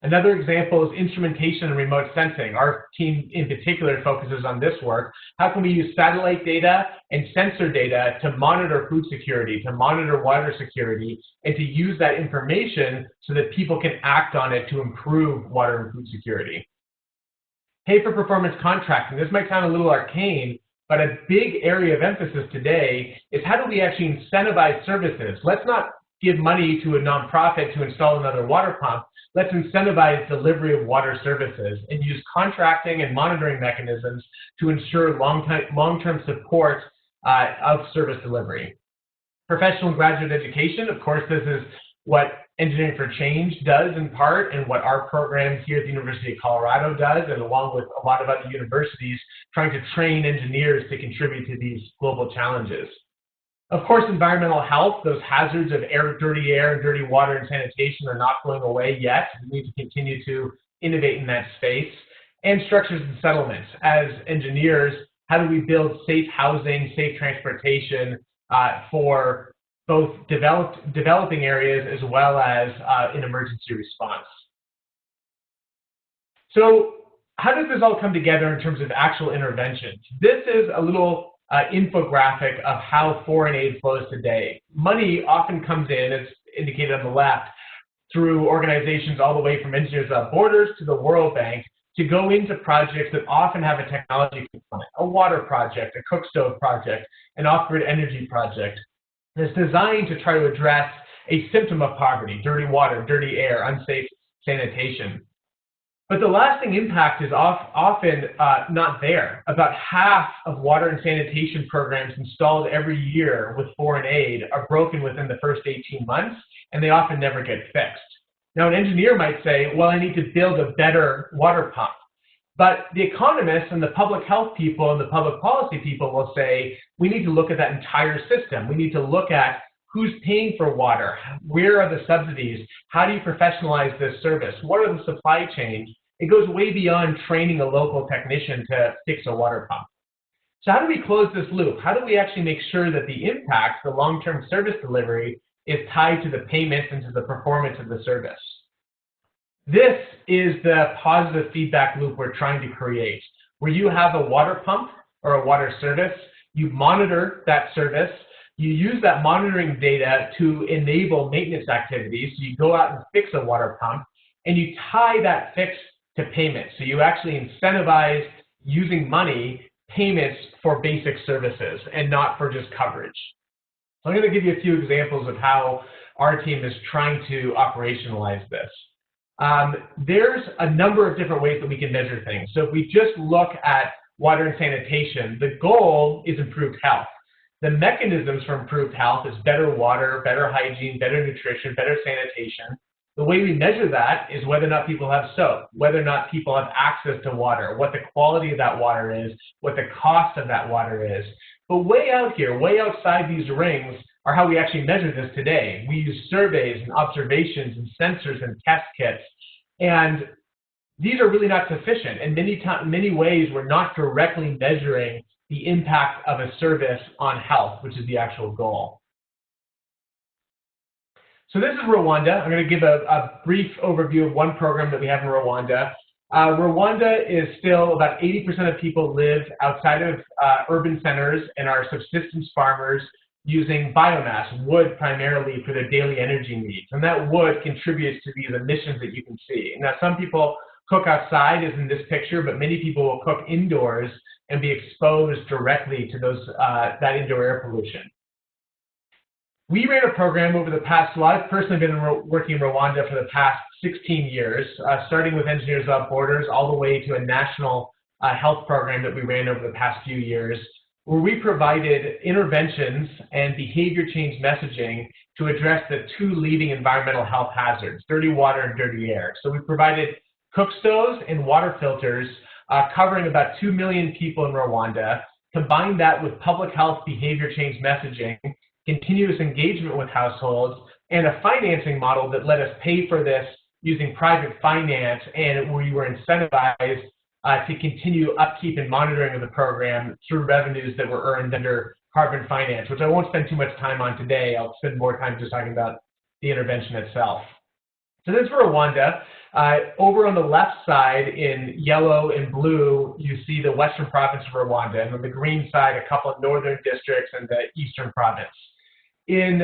Another example is instrumentation and remote sensing. Our team in particular focuses on this work. How can we use satellite data and sensor data to monitor food security, to monitor water security, and to use that information so that people can act on it to improve water and food security? Pay for performance contracting. This might sound a little arcane, but a big area of emphasis today is how do we actually incentivize services? Let's not give money to a nonprofit to install another water pump. Let's incentivize delivery of water services and use contracting and monitoring mechanisms to ensure long-term support of service delivery. Professional and graduate education, of course, this is what Engineering for Change does in part, and what our program here at the University of Colorado does, and along with a lot of other universities, trying to train engineers to contribute to these global challenges. Of course, environmental health, those hazards of dirty air and dirty water and sanitation are not going away yet. We need to continue to innovate in that space. And structures and settlements. As engineers, how do we build safe housing, safe transportation for both developing areas as well as in emergency response? So how does this all come together in terms of actual interventions? This is a little infographic of how foreign aid flows today. Money often comes in, as indicated on the left, through organizations all the way from Engineers Without Borders to the World Bank to go into projects that often have a technology component, a water project, a cook stove project, an off-grid energy project that's designed to try to address a symptom of poverty: dirty water, dirty air, unsafe sanitation. But the lasting impact is often not there. About half of water and sanitation programs installed every year with foreign aid are broken within the first 18 months, and they often never get fixed. Now, an engineer might say, well, I need to build a better water pump. But the economists and the public health people and the public policy people will say, we need to look at that entire system. We need to look at who's paying for water, where are the subsidies, how do you professionalize this service, what are the supply chains? It goes way beyond training a local technician to fix a water pump. So how do we close this loop? How do we actually make sure that the impact, the long-term service delivery, is tied to the payments and to the performance of the service? This is the positive feedback loop we're trying to create, where you have a water pump or a water service, you monitor that service, you use that monitoring data to enable maintenance activities. So you go out and fix a water pump, and you tie that fix to payment. So you actually incentivize using money payments for basic services and not for just coverage. So I'm going to give you a few examples of how our team is trying to operationalize this. There's a number of different ways that we can measure things. So if we just look at water and sanitation, the goal is improved health. The mechanisms for improved health is better water, better hygiene, better nutrition, better sanitation. The way we measure that is whether or not people have soap, whether or not people have access to water, what the quality of that water is, what the cost of that water is. But way out here, way outside these rings, are how we actually measure this today. We use surveys and observations and sensors and test kits. And these are really not sufficient. In many ways, we're not directly measuring the impact of a service on health, which is the actual goal. So this is Rwanda. I'm going to give a brief overview of one program that we have in Rwanda. Rwanda is still about 80% of people live outside of urban centers and are subsistence farmers using biomass, wood primarily, for their daily energy needs. And that wood contributes to these emissions that you can see. Now, some people cook outside, as in this picture, but many people will cook indoors and be exposed directly to those that indoor air pollution. We ran a program over the past, well, I've personally been working in Rwanda for the past 16 years, starting with Engineers Without Borders all the way to a national health program that we ran over the past few years, where we provided interventions and behavior change messaging to address the two leading environmental health hazards, dirty water and dirty air. So we provided cook stoves and water filters covering about 2 million people in Rwanda, combined that with public health behavior change messaging, continuous engagement with households, and a financing model that let us pay for this using private finance, and we were incentivized to continue upkeep and monitoring of the program through revenues that were earned under carbon finance, which I won't spend too much time on today. I'll spend more time just talking about the intervention itself. So this is Rwanda. Over on the left side in yellow and blue, you see the western province of Rwanda, and on the green side, a couple of northern districts and the eastern province. In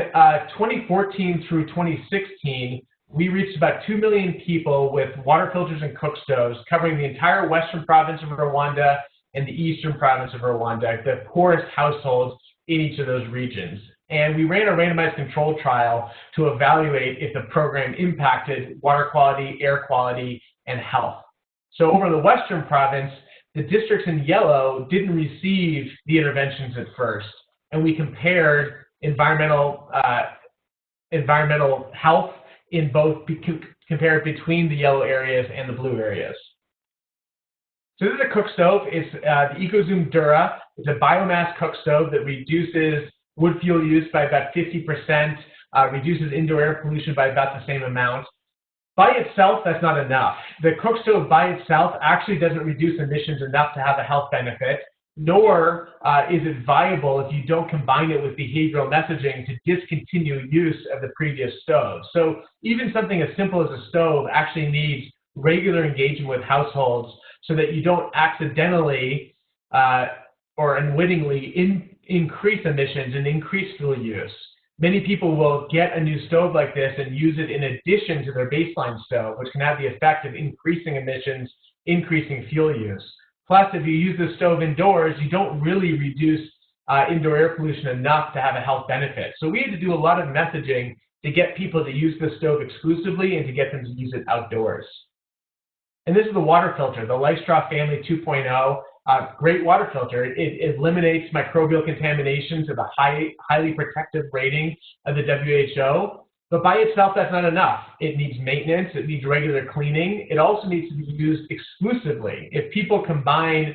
2014 through 2016, we reached about 2 million people with water filters and cook stoves, covering the entire western province of Rwanda and the eastern province of Rwanda, the poorest households in each of those regions. And we ran a randomized control trial to evaluate if the program impacted water quality, air quality, and health. So over in the western province, the districts in yellow didn't receive the interventions at first, and we compared environmental health in both, compared between the yellow areas and the blue areas. So this is a cook stove. It's the EcoZoom Dura. It's a biomass cook stove that reduces wood fuel use by about 50%, reduces indoor air pollution by about the same amount. By itself, that's not enough. The cook stove by itself actually doesn't reduce emissions enough to have a health benefit, nor is it viable if you don't combine it with behavioral messaging to discontinue use of the previous stove. So even something as simple as a stove actually needs regular engagement with households so that you don't accidentally or unwittingly increase emissions and increase fuel use. Many people will get a new stove like this and use it in addition to their baseline stove, which can have the effect of increasing emissions, increasing fuel use. Plus, if you use the stove indoors, you don't really reduce indoor air pollution enough to have a health benefit. So we had to do a lot of messaging to get people to use the stove exclusively and to get them to use it outdoors. And this is the water filter, the LifeStraw Family 2.0. Great water filter. It eliminates microbial contamination to the highly protective rating of the WHO. But by itself, that's not enough. It needs maintenance. It needs regular cleaning. It also needs to be used exclusively. If people combine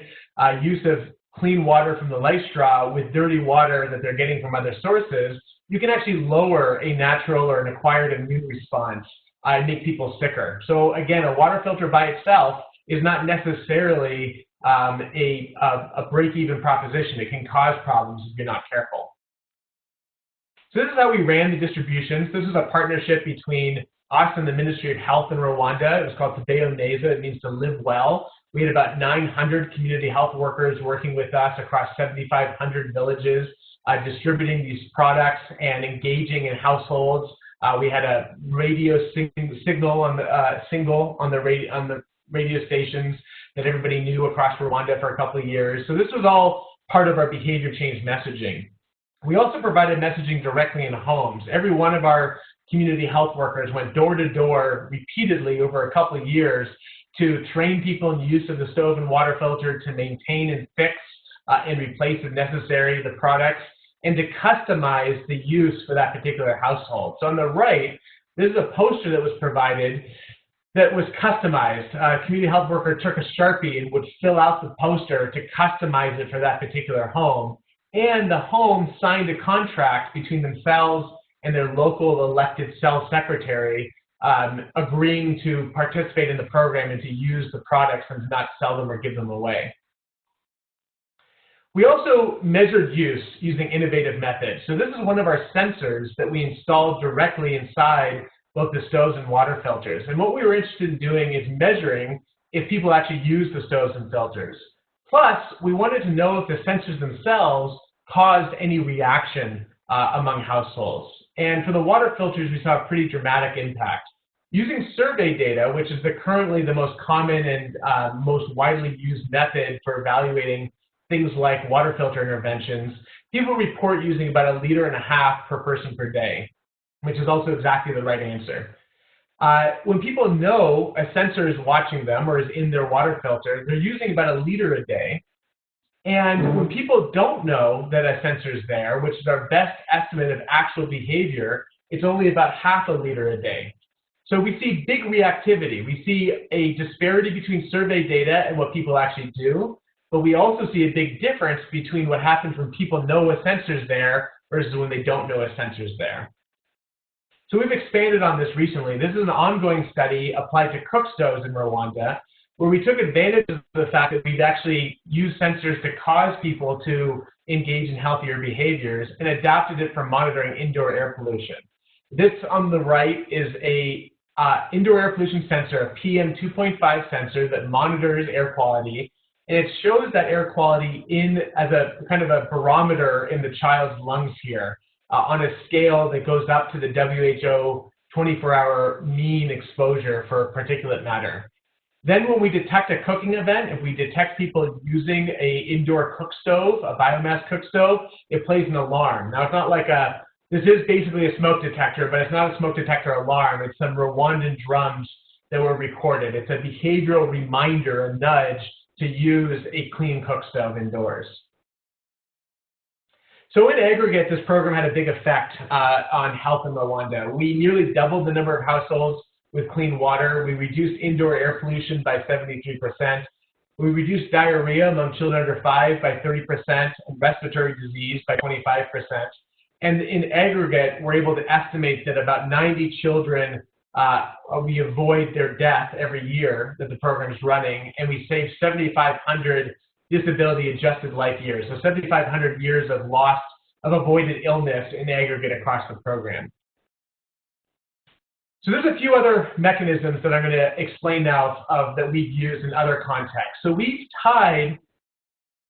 use of clean water from the life straw with dirty water that they're getting from other sources, you can actually lower a natural or an acquired immune response and make people sicker. So again, a water filter by itself is not necessarily a break-even proposition. It can cause problems if you're not careful. So this is how we ran the distributions. This is a partnership between us and the Ministry of Health in Rwanda. It was called Tebeo Neza. It means to live well. We had about 900 community health workers working with us across 7,500 villages, distributing these products and engaging in households. We had a radio signal on the radio stations that everybody knew across Rwanda for a couple of years. So this was all part of our behavior change messaging. We also provided messaging directly in homes. Every one of our community health workers went door to door repeatedly over a couple of years to train people in the use of the stove and water filter, to maintain and fix and replace if necessary the products, and to customize the use for that particular household. So on the right, this is a poster that was provided that was customized. A community health worker took a Sharpie and would fill out the poster to customize it for that particular home. And the home signed a contract between themselves and their local elected cell secretary, agreeing to participate in the program and to use the products and to not sell them or give them away. We also measured use using innovative methods. So this is one of our sensors that we installed directly inside both the stoves and water filters. And what we were interested in doing is measuring if people actually use the stoves and filters. Plus, we wanted to know if the sensors themselves caused any reaction among households. And for the water filters, we saw a pretty dramatic impact. Using survey data, which is currently the most common and most widely used method for evaluating things like water filter interventions, people report using about 1.5 liters per person per day, which is also exactly the right answer. When people know a sensor is watching them or is in their water filter, they're using about 1 liter a day. And when people don't know that a sensor is there, which is our best estimate of actual behavior, it's only about 0.5 liter a day. So we see big reactivity. We see a disparity between survey data and what people actually do, but we also see a big difference between what happens when people know a sensor's there versus when they don't know a sensor's there. So we've expanded on this recently. This is an ongoing study applied to cook stoves in Rwanda, where we took advantage of the fact that we'd actually used sensors to cause people to engage in healthier behaviors and adapted it for monitoring indoor air pollution. This on the right is a indoor air pollution sensor, a PM 2.5 sensor that monitors air quality, and it shows that air quality as a kind of a barometer in the child's lungs here on a scale that goes up to the WHO 24-hour mean exposure for particulate matter. Then when we detect a cooking event, if we detect people using an indoor cook stove, a biomass cook stove, it plays an alarm. Now it's not like this is basically a smoke detector, but it's not a smoke detector alarm. It's some Rwandan drums that were recorded. It's a behavioral reminder, a nudge to use a clean cook stove indoors. So in aggregate, this program had a big effect on health in Rwanda. We nearly doubled the number of households with clean water. We reduced indoor air pollution by 73%. We reduced diarrhea among children under 5 by 30% and respiratory disease by 25%. And in aggregate, we're able to estimate that about 90 children, we avoid their death every year that the program is running, and we save 7,500 disability-adjusted life years. So 7,500 years of avoided illness in aggregate across the program. So there's a few other mechanisms that I'm going to explain now that we've used in other contexts. So we've tied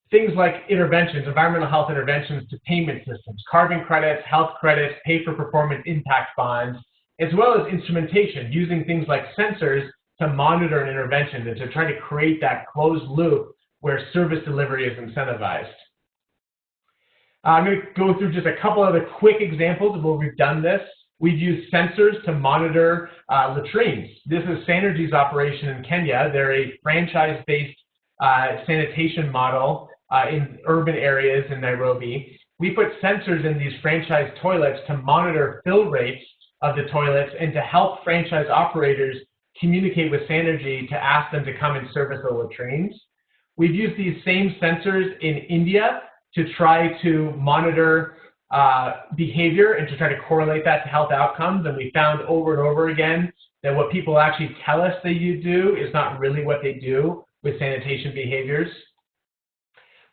things like interventions, environmental health interventions, to payment systems, carbon credits, health credits, pay-for-performance impact bonds, as well as instrumentation, using things like sensors to monitor an intervention and to try to create that closed loop where service delivery is incentivized. I'm going to go through just a couple other quick examples of where we've done this. We've used sensors to monitor latrines. This is Sanergy's operation in Kenya. They're a franchise-based sanitation model in urban areas in Nairobi. We put sensors in these franchise toilets to monitor fill rates of the toilets and to help franchise operators communicate with Sanergy to ask them to come and service the latrines. We've used these same sensors in India to try to monitor behavior and to try to correlate that to health outcomes. And we found over and over again that what people actually tell us they do is not really what they do with sanitation behaviors.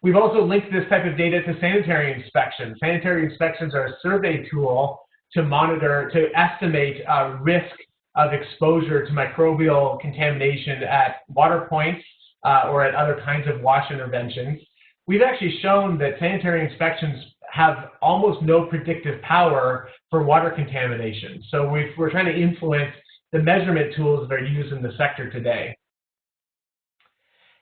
We've also linked this type of data to sanitary inspections. Sanitary inspections are a survey tool to monitor, to estimate risk of exposure to microbial contamination at water points or at other kinds of wash interventions. We've actually shown that sanitary inspections have almost no predictive power for water contamination. So we're trying to influence the measurement tools that are used in the sector today.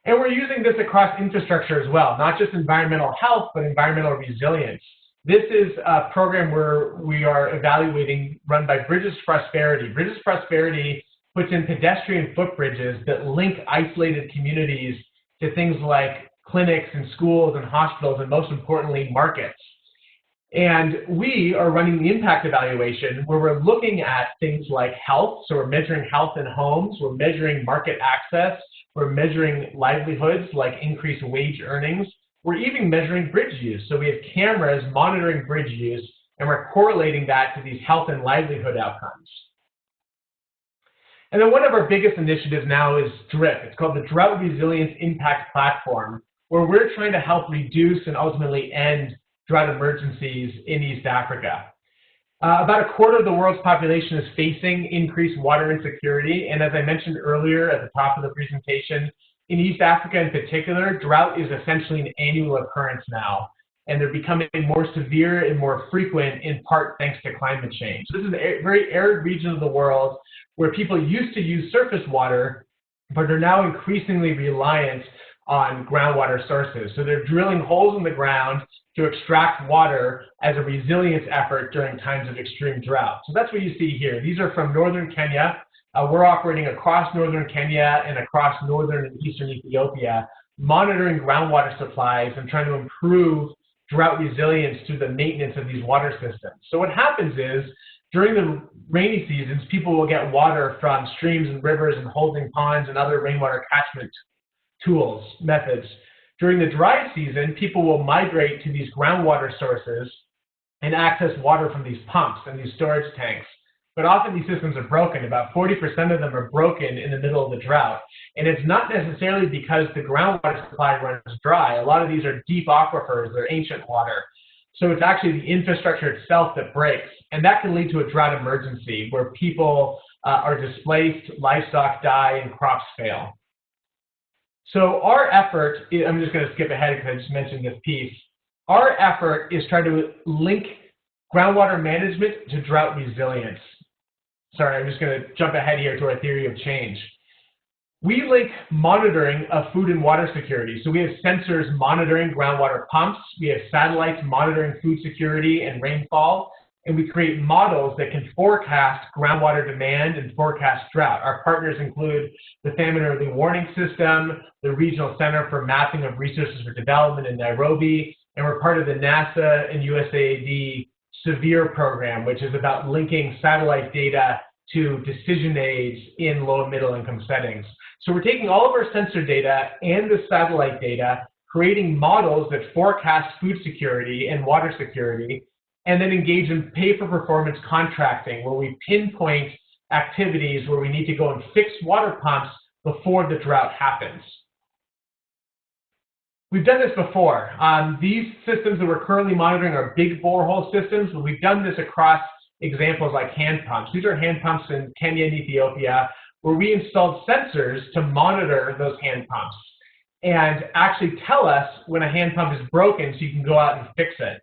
And we're using this across infrastructure as well, not just environmental health, but environmental resilience. This is a program where we are evaluating, run by Bridges Prosperity. Bridges Prosperity puts in pedestrian footbridges that link isolated communities to things like clinics and schools and hospitals, and most importantly, markets. And we are running the impact evaluation where we're looking at things like health. So we're measuring health in homes, we're measuring market access, we're measuring livelihoods like increased wage earnings. We're even measuring bridge use. So we have cameras monitoring bridge use, and we're correlating that to these health and livelihood outcomes. And then one of our biggest initiatives now is DRIP. It's called the Drought Resilience Impact Platform, where we're trying to help reduce and ultimately end drought emergencies in East Africa. About a quarter of the world's population is facing increased water insecurity, and as I mentioned earlier at the top of the presentation, in East Africa in particular, drought is essentially an annual occurrence now, and they're becoming more severe and more frequent in part thanks to climate change. This is a very arid region of the world where people used to use surface water, but are now increasingly reliant on groundwater sources. So they're drilling holes in the ground to extract water as a resilience effort during times of extreme drought. So that's what you see here. These are from northern Kenya. We're operating across northern Kenya and across northern and eastern Ethiopia, monitoring groundwater supplies and trying to improve drought resilience through the maintenance of these water systems. So what happens is, during the rainy seasons, people will get water from streams and rivers and holding ponds and other rainwater catchment methods. During the dry season, people will migrate to these groundwater sources and access water from these pumps and these storage tanks. But often these systems are broken. About 40% of them are broken in the middle of the drought. And it's not necessarily because the groundwater supply runs dry. A lot of these are deep aquifers, they're ancient water. So it's actually the infrastructure itself that breaks. And that can lead to a drought emergency where people are displaced, livestock die, and crops fail. So our effort, I'm just going to skip ahead because I just mentioned this piece. Our effort is trying to link groundwater management to drought resilience. Sorry, I'm just going to jump ahead here to our theory of change. We link monitoring of food and water security. So we have sensors monitoring groundwater pumps. We have satellites monitoring food security and rainfall. And we create models that can forecast groundwater demand and forecast drought. Our partners include the Famine Early Warning System, the Regional Center for Mapping of Resources for Development in Nairobi, and we're part of the NASA and USAID SEVERE program, which is about linking satellite data to decision aids in low and middle income settings. So we're taking all of our sensor data and the satellite data, creating models that forecast food security and water security, and then engage in pay-for-performance contracting, where we pinpoint activities where we need to go and fix water pumps before the drought happens. We've done this before. These systems that we're currently monitoring are big borehole systems, but we've done this across examples like hand pumps. These are hand pumps in Kenya and Ethiopia, where we installed sensors to monitor those hand pumps and actually tell us when a hand pump is broken so you can go out and fix it.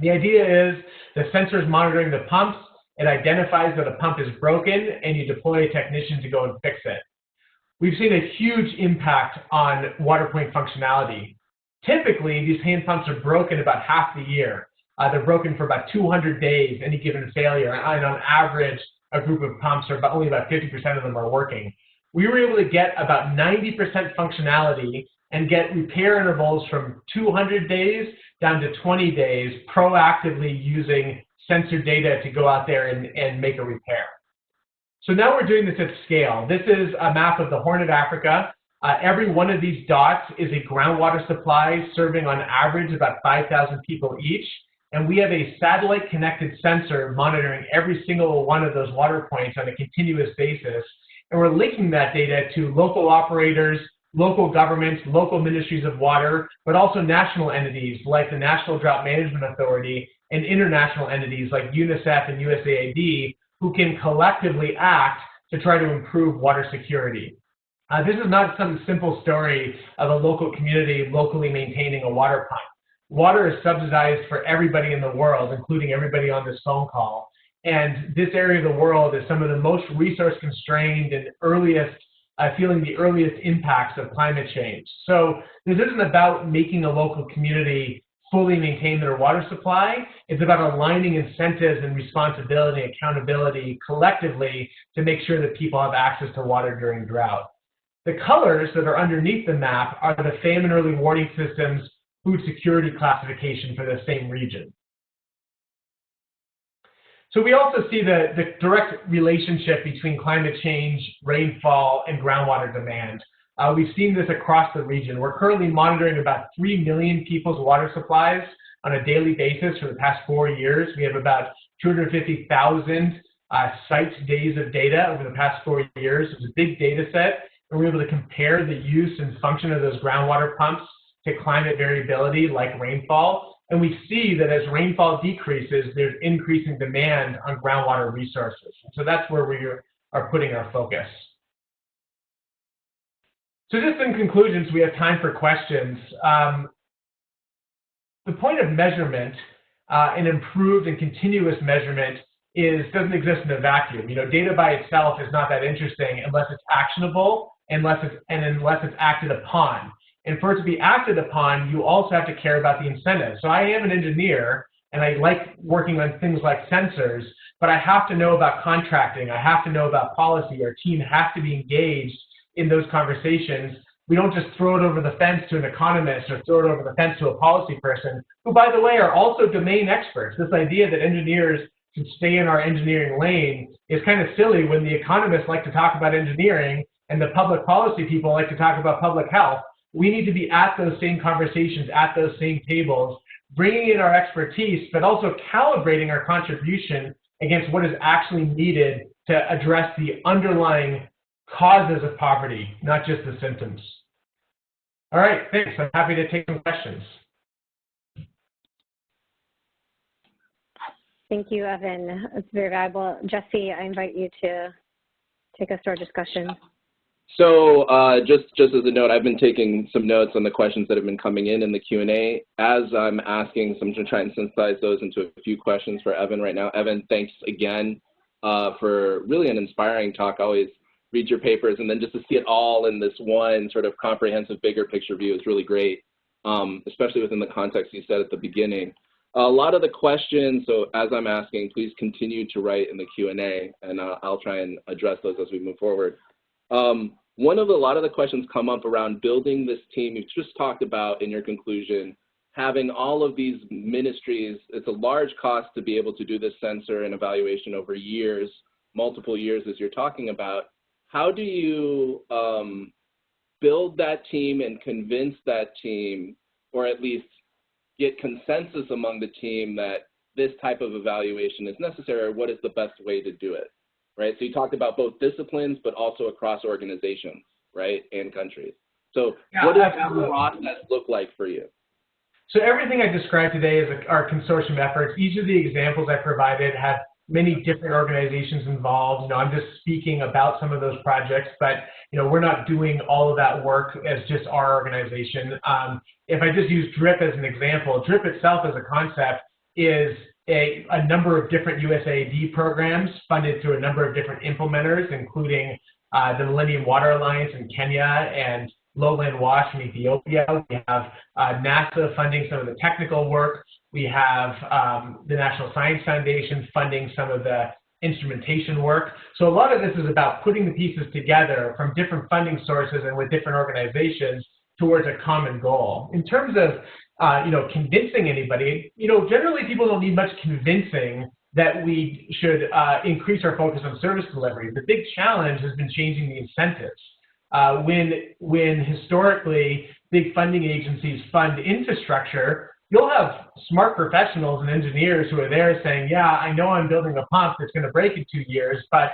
The idea is the sensor is monitoring the pumps, it identifies that a pump is broken, and you deploy a technician to go and fix it. We've seen a huge impact on water point functionality. Typically, these hand pumps are broken about half the year. They're broken for about 200 days, any given failure, and on average, a group of pumps, or only about 50% of them are working. We were able to get about 90% functionality and get repair intervals from 200 days down to 20 days proactively using sensor data to go out there and make a repair. So now we're doing this at scale. This is a map of the Horn of Africa. Every one of these dots is a groundwater supply serving on average about 5,000 people each. And we have a satellite connected sensor monitoring every single one of those water points on a continuous basis. And we're linking that data to local operators, local governments, local ministries of water, but also national entities like the National Drought Management Authority and international entities like UNICEF and USAID, who can collectively act to try to improve water security. This is not some simple story of a local community locally maintaining a water pump. Water is subsidized for everybody in the world, including everybody on this phone call. And this area of the world is some of the most resource constrained and feeling the earliest impacts of climate change. So this isn't about making a local community fully maintain their water supply. It's about aligning incentives and responsibility and accountability collectively to make sure that people have access to water during drought. The colors that are underneath the map are the famine early warning system's food security classification for the same region. So we also see the direct relationship between climate change, rainfall, and groundwater demand. We've seen this across the region. We're currently monitoring about 3 million people's water supplies on a daily basis for the past 4 years. We have about 250,000 site days of data over the past 4 years. It's a big data set, and we're able to compare the use and function of those groundwater pumps to climate variability like rainfall. And we see that as rainfall decreases, there's increasing demand on groundwater resources. So that's where we are putting our focus. So just in conclusion, so we have time for questions. The point of measurement, and improved and continuous measurement, doesn't exist in a vacuum. You know, data by itself is not that interesting unless it's actionable, unless it's acted upon. And for it to be acted upon, you also have to care about the incentives. So I am an engineer, and I like working on things like sensors, but I have to know about contracting. I have to know about policy. Our team has to be engaged in those conversations. We don't just throw it over the fence to an economist or throw it over the fence to a policy person, who, by the way, are also domain experts. This idea that engineers should stay in our engineering lane is kind of silly when the economists like to talk about engineering and the public policy people like to talk about public health. We need to be at those same conversations, at those same tables, bringing in our expertise, but also calibrating our contribution against what is actually needed to address the underlying causes of poverty, not just the symptoms. All right, thanks. I'm happy to take some questions. Thank you, Evan. It's very valuable. Jesse, I invite you to take us to our discussion. So just as a note, I've been taking some notes on the questions that have been coming in the Q&A. As I'm asking, so I'm going to try and synthesize those into a few questions for Evan right now. Evan, thanks again for really an inspiring talk. I always read your papers, and then just to see it all in this one sort of comprehensive, bigger picture view is really great, especially within the context you said at the beginning. A lot of the questions, so as I'm asking, please continue to write in the Q&A, and I'll try and address those as we move forward. A lot of the questions come up around building this team. You've just talked about in your conclusion, having all of these ministries. It's a large cost to be able to do this sensor and evaluation over years, multiple years as you're talking about. How do you build that team and convince that team, or at least get consensus among the team that this type of evaluation is necessary, or what is the best way to do it? Right, so you talked about both disciplines, but also across organizations, right, and countries. So what does that process look like for you? So everything I described today is our consortium efforts. Each of the examples I provided have many different organizations involved. You know, I'm just speaking about some of those projects, but you know, we're not doing all of that work as just our organization. If I just use DRIP as an example, DRIP itself as a concept is a number of different USAID programs funded through a number of different implementers, including the Millennium Water Alliance in Kenya and Lowland Wash in Ethiopia. We have NASA funding some of the technical work. We have the National Science Foundation funding some of the instrumentation work. So a lot of this is about putting the pieces together from different funding sources and with different organizations towards a common goal. In terms of convincing anybody. Generally people don't need much convincing that we should increase our focus on service delivery. The big challenge has been changing the incentives. When historically big funding agencies fund infrastructure, you'll have smart professionals and engineers who are there saying, yeah, I know I'm building a pump that's going to break in 2 years, but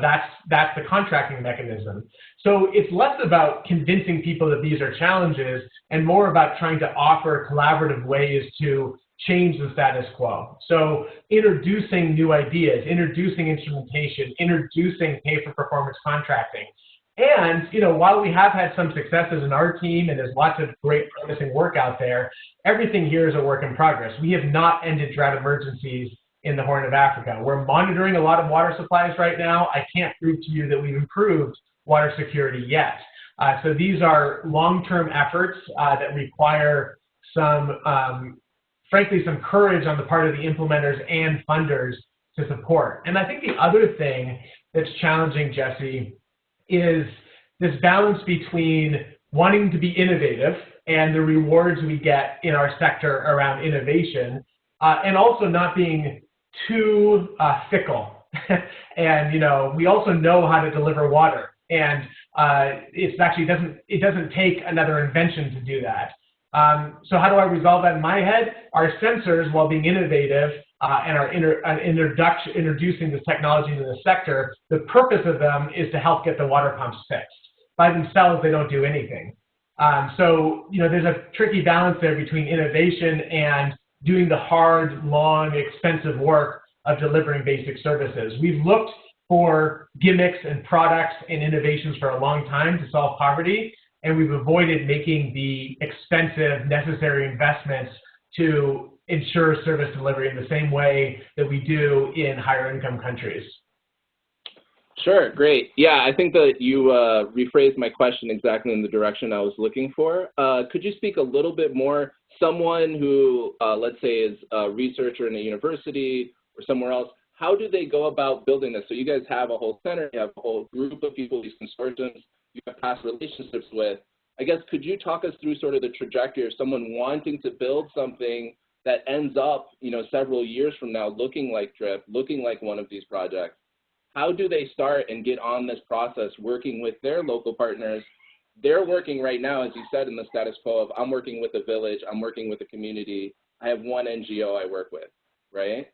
that's the contracting mechanism. So it's less about convincing people that these are challenges and more about trying to offer collaborative ways to change the status quo. So introducing new ideas, introducing instrumentation, introducing pay-for-performance contracting. And, while we have had some successes in our team and there's lots of great promising work out there, everything here is a work in progress. We have not ended drought emergencies in the Horn of Africa. We're monitoring a lot of water supplies right now. I can't prove to you that we've improved water security yet. So these are long-term efforts that require frankly, some courage on the part of the implementers and funders to support. And I think the other thing that's challenging, Jesse, is this balance between wanting to be innovative and the rewards we get in our sector around innovation, and also not being too fickle. And we also know how to deliver water, and it doesn't take another invention to do that. So how do I resolve that in my head? Our sensors, while being innovative and are introducing this technology into the sector, the purpose of them is to help get the water pumps fixed. By themselves, they don't do anything. So there's a tricky balance there between innovation and doing the hard, long, expensive work of delivering basic services. We've looked for gimmicks and products and innovations for a long time to solve poverty, and we've avoided making the expensive, necessary investments to ensure service delivery in the same way that we do in higher income countries. Sure, great. Yeah, I think that you rephrased my question exactly in the direction I was looking for. Could you speak a little bit more? Someone who, let's say, is a researcher in a university or somewhere else, how do they go about building this? So you guys have a whole center, you have a whole group of people, these consortiums, you have past relationships with. I guess, could you talk us through sort of the trajectory of someone wanting to build something that ends up, several years from now looking like DRIP, looking like one of these projects? How do they start and get on this process working with their local partners? They're working right now, as you said, in the status quo of I'm working with a village, I'm working with a community, I have one NGO I work with, right?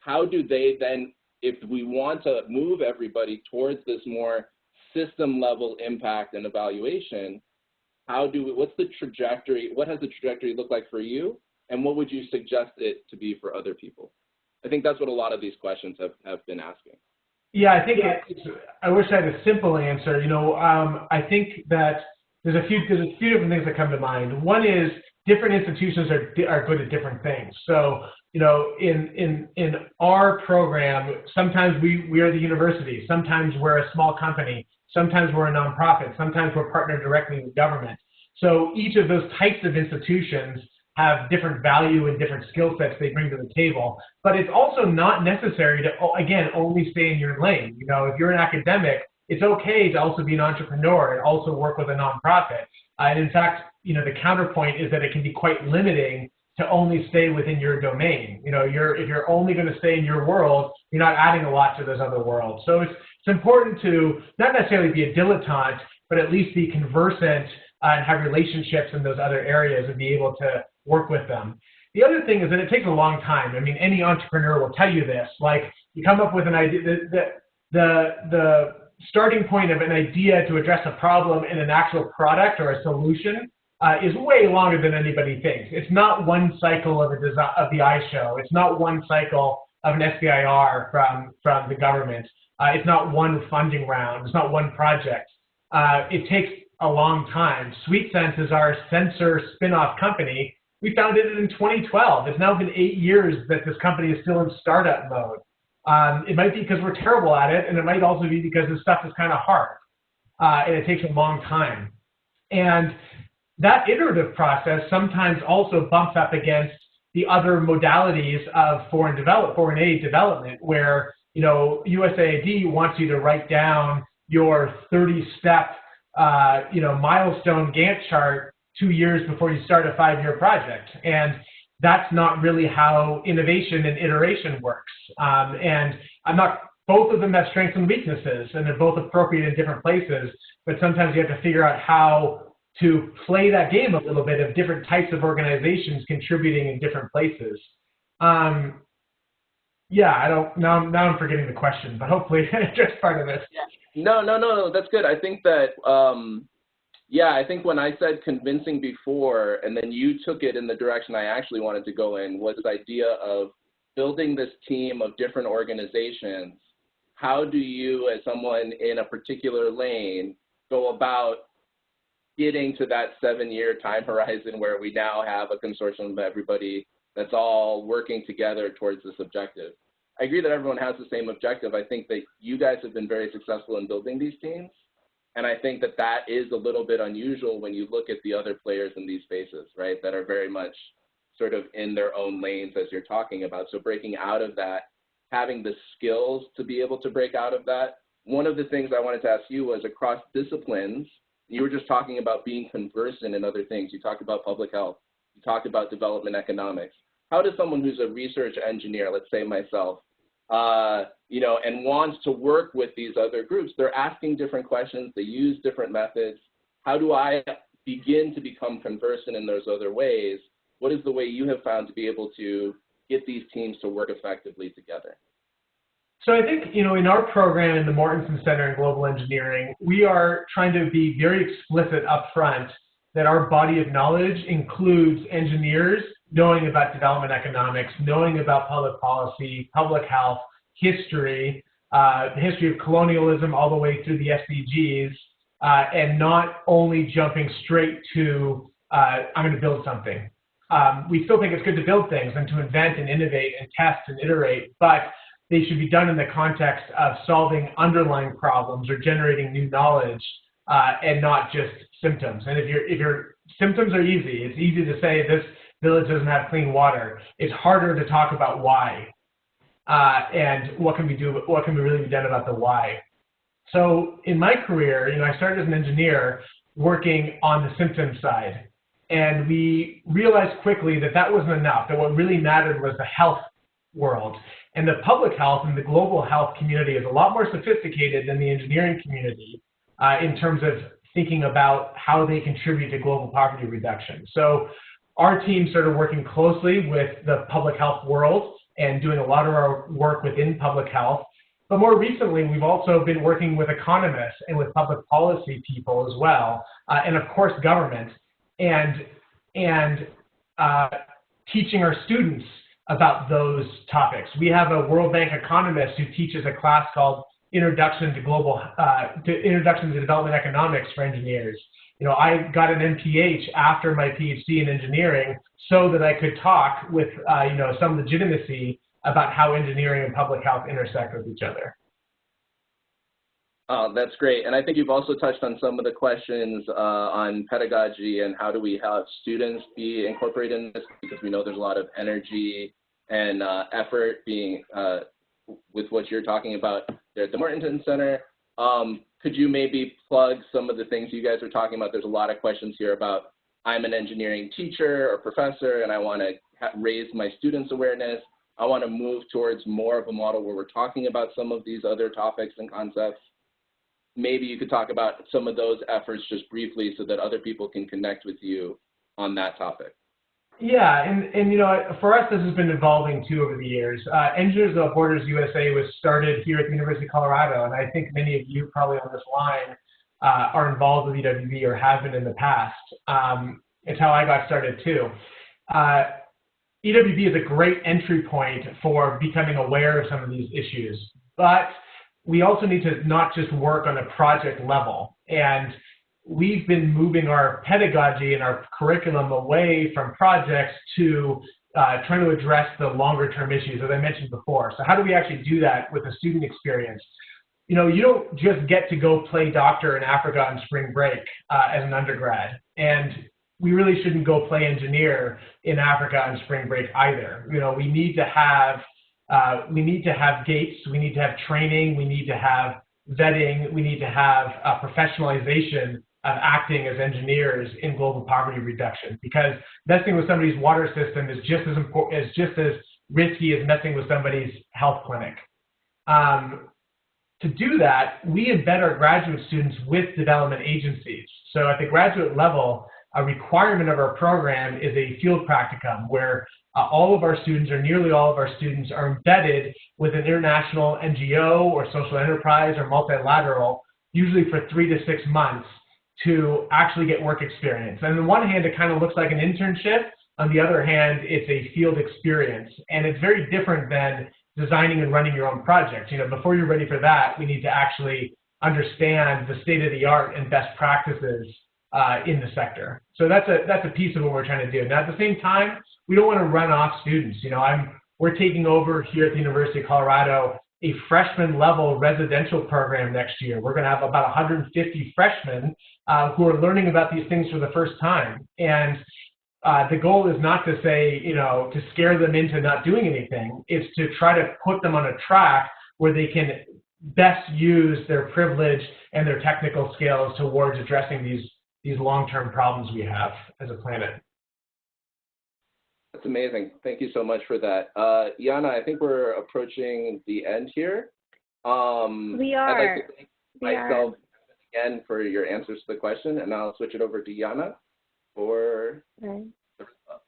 How do they then, if we want to move everybody towards this more system level impact and evaluation, what's the trajectory, what has the trajectory look like for you? And what would you suggest it to be for other people? I think that's what a lot of these questions have been asking. Yeah, I think I wish I had a simple answer. I think that there's a few different things that come to mind. One is different institutions are good at different things. So, in our program, sometimes we are the university, sometimes we're a small company, sometimes we're a nonprofit, sometimes we're partnered directly with government. So each of those types of institutions have different value and different skill sets they bring to the table. But it's also not necessary to, again, only stay in your lane. If you're an academic, it's okay to also be an entrepreneur and also work with a nonprofit. And in fact, the counterpoint is that it can be quite limiting to only stay within your domain. If you're only going to stay in your world, you're not adding a lot to those other worlds. So it's important to not necessarily be a dilettante, but at least be conversant and have relationships in those other areas and be able to work with them. The other thing is that it takes a long time. I mean, any entrepreneur will tell you this. Like, you come up with an idea, the starting point of an idea to address a problem in an actual product or a solution is way longer than anybody thinks. It's not one cycle of the iShow. It's not one cycle of an SBIR from the government. It's not one funding round. It's not one project. It takes a long time. SweetSense is our sensor spin-off company. We founded it in 2012. It's now been 8 years that this company is still in startup mode. It might be because we're terrible at it, and it might also be because this stuff is kind of hard, and it takes a long time. And that iterative process sometimes also bumps up against the other modalities of foreign aid development, where USAID wants you to write down your 30-step milestone Gantt chart 2 years before you start a 5-year project. And that's not really how innovation and iteration works. And both of them have strengths and weaknesses, and they're both appropriate in different places, but sometimes you have to figure out how to play that game a little bit of different types of organizations contributing in different places. Now I'm forgetting the question, but hopefully I addressed part of this. No, that's good. I think that, I think when I said convincing before, and then you took it in the direction I actually wanted to go in, was this idea of building this team of different organizations. How do you, as someone in a particular lane, go about getting to that 7-year time horizon where we now have a consortium of everybody that's all working together towards this objective? I agree that everyone has the same objective. I think that you guys have been very successful in building these teams. And I think that that is a little bit unusual when you look at the other players in these spaces, right, that are very much sort of in their own lanes as you're talking about. So breaking out of that, having the skills to be able to break out of that. One of the things I wanted to ask you was across disciplines, you were just talking about being conversant in other things. You talked about public health. You talked about development economics. How does someone who's a research engineer, let's say myself, and wants to work with these other groups, they're asking different questions, they use different methods. How do I begin to become conversant in those other ways? What is the way you have found to be able to get these teams to work effectively together? So I think, in our program in the Mortensen Center in Global Engineering, we are trying to be very explicit up front that our body of knowledge includes engineers knowing about development economics, knowing about public policy, public health, history, the history of colonialism all the way through the SDGs, and not only jumping straight to, I'm going to build something. We still think it's good to build things and to invent and innovate and test and iterate, but they should be done in the context of solving underlying problems or generating new knowledge, and not just symptoms. And if your symptoms are easy, it's easy to say this village doesn't have clean water. It's harder to talk about why, and what can we really be done about the why. So in my career, I started as an engineer working on the symptom side, and we realized quickly that that wasn't enough, that what really mattered was the health world. And the public health and the global health community is a lot more sophisticated than the engineering community in terms of thinking about how they contribute to global poverty reduction. So our team started working closely with the public health world and doing a lot of our work within public health. But more recently, we've also been working with economists and with public policy people as well, and of course government, and teaching our students about those topics. We have a World Bank economist who teaches a class called Introduction to Development Economics for engineers. I got an MPH after my PhD in engineering so that I could talk with some legitimacy about how engineering and public health intersect with each other. Oh, that's great. And I think you've also touched on some of the questions on pedagogy and how do we have students be incorporated in this, because we know there's a lot of energy and effort being with what you're talking about there at the Mortensen Center. Could you maybe plug some of the things you guys are talking about? There's a lot of questions here about I'm an engineering teacher or professor and I want to raise my students' awareness. I want to move towards more of a model where we're talking about some of these other topics and concepts. Maybe you could talk about some of those efforts just briefly so that other people can connect with you on that topic. Yeah, and for us, this has been evolving too over the years. Engineers Without Borders USA was started here at the University of Colorado, and I think many of you probably on this line are involved with EWB or have been in the past. It's how I got started too. EWB is a great entry point for becoming aware of some of these issues, but we also need to not just work on a project level. And we've been moving our pedagogy and our curriculum away from projects to trying to address the longer term issues, as I mentioned before. So how do we actually do that with a student experience? You don't just get to go play doctor in Africa on spring break as an undergrad. And we really shouldn't go play engineer in Africa on spring break either. We need to have gates, we need to have training, we need to have vetting, we need to have professionalization of acting as engineers in global poverty reduction, because messing with somebody's water system is just as important, just as risky as messing with somebody's health clinic. To do that, we embed our graduate students with development agencies. So at the graduate level, a requirement of our program is a field practicum where all of our students, or nearly all of our students, are embedded with an international NGO or social enterprise or multilateral, usually for 3 to 6 months, to actually get work experience. And on the one hand, it kind of looks like an internship. On the other hand, it's a field experience. And it's very different than designing and running your own project. You know, before you're ready for that, we need to actually understand the state of the art and best practices in the sector. So that's a piece of what we're trying to do. Now, at the same time, we don't want to run off students. You know, we're taking over here at the University of Colorado a freshman level residential program next year. We're going to have about 150 freshmen who are learning about these things for the first time. And the goal is not to say, you know, to scare them into not doing anything. It's to try to put them on a track where they can best use their privilege and their technical skills towards addressing these long-term problems we have as a planet. That's amazing. Thank you so much for that. Yana, I think we're approaching the end here. We are. I'd like to thank myself again for your answers to the question, and I'll switch it over to Yana for the response.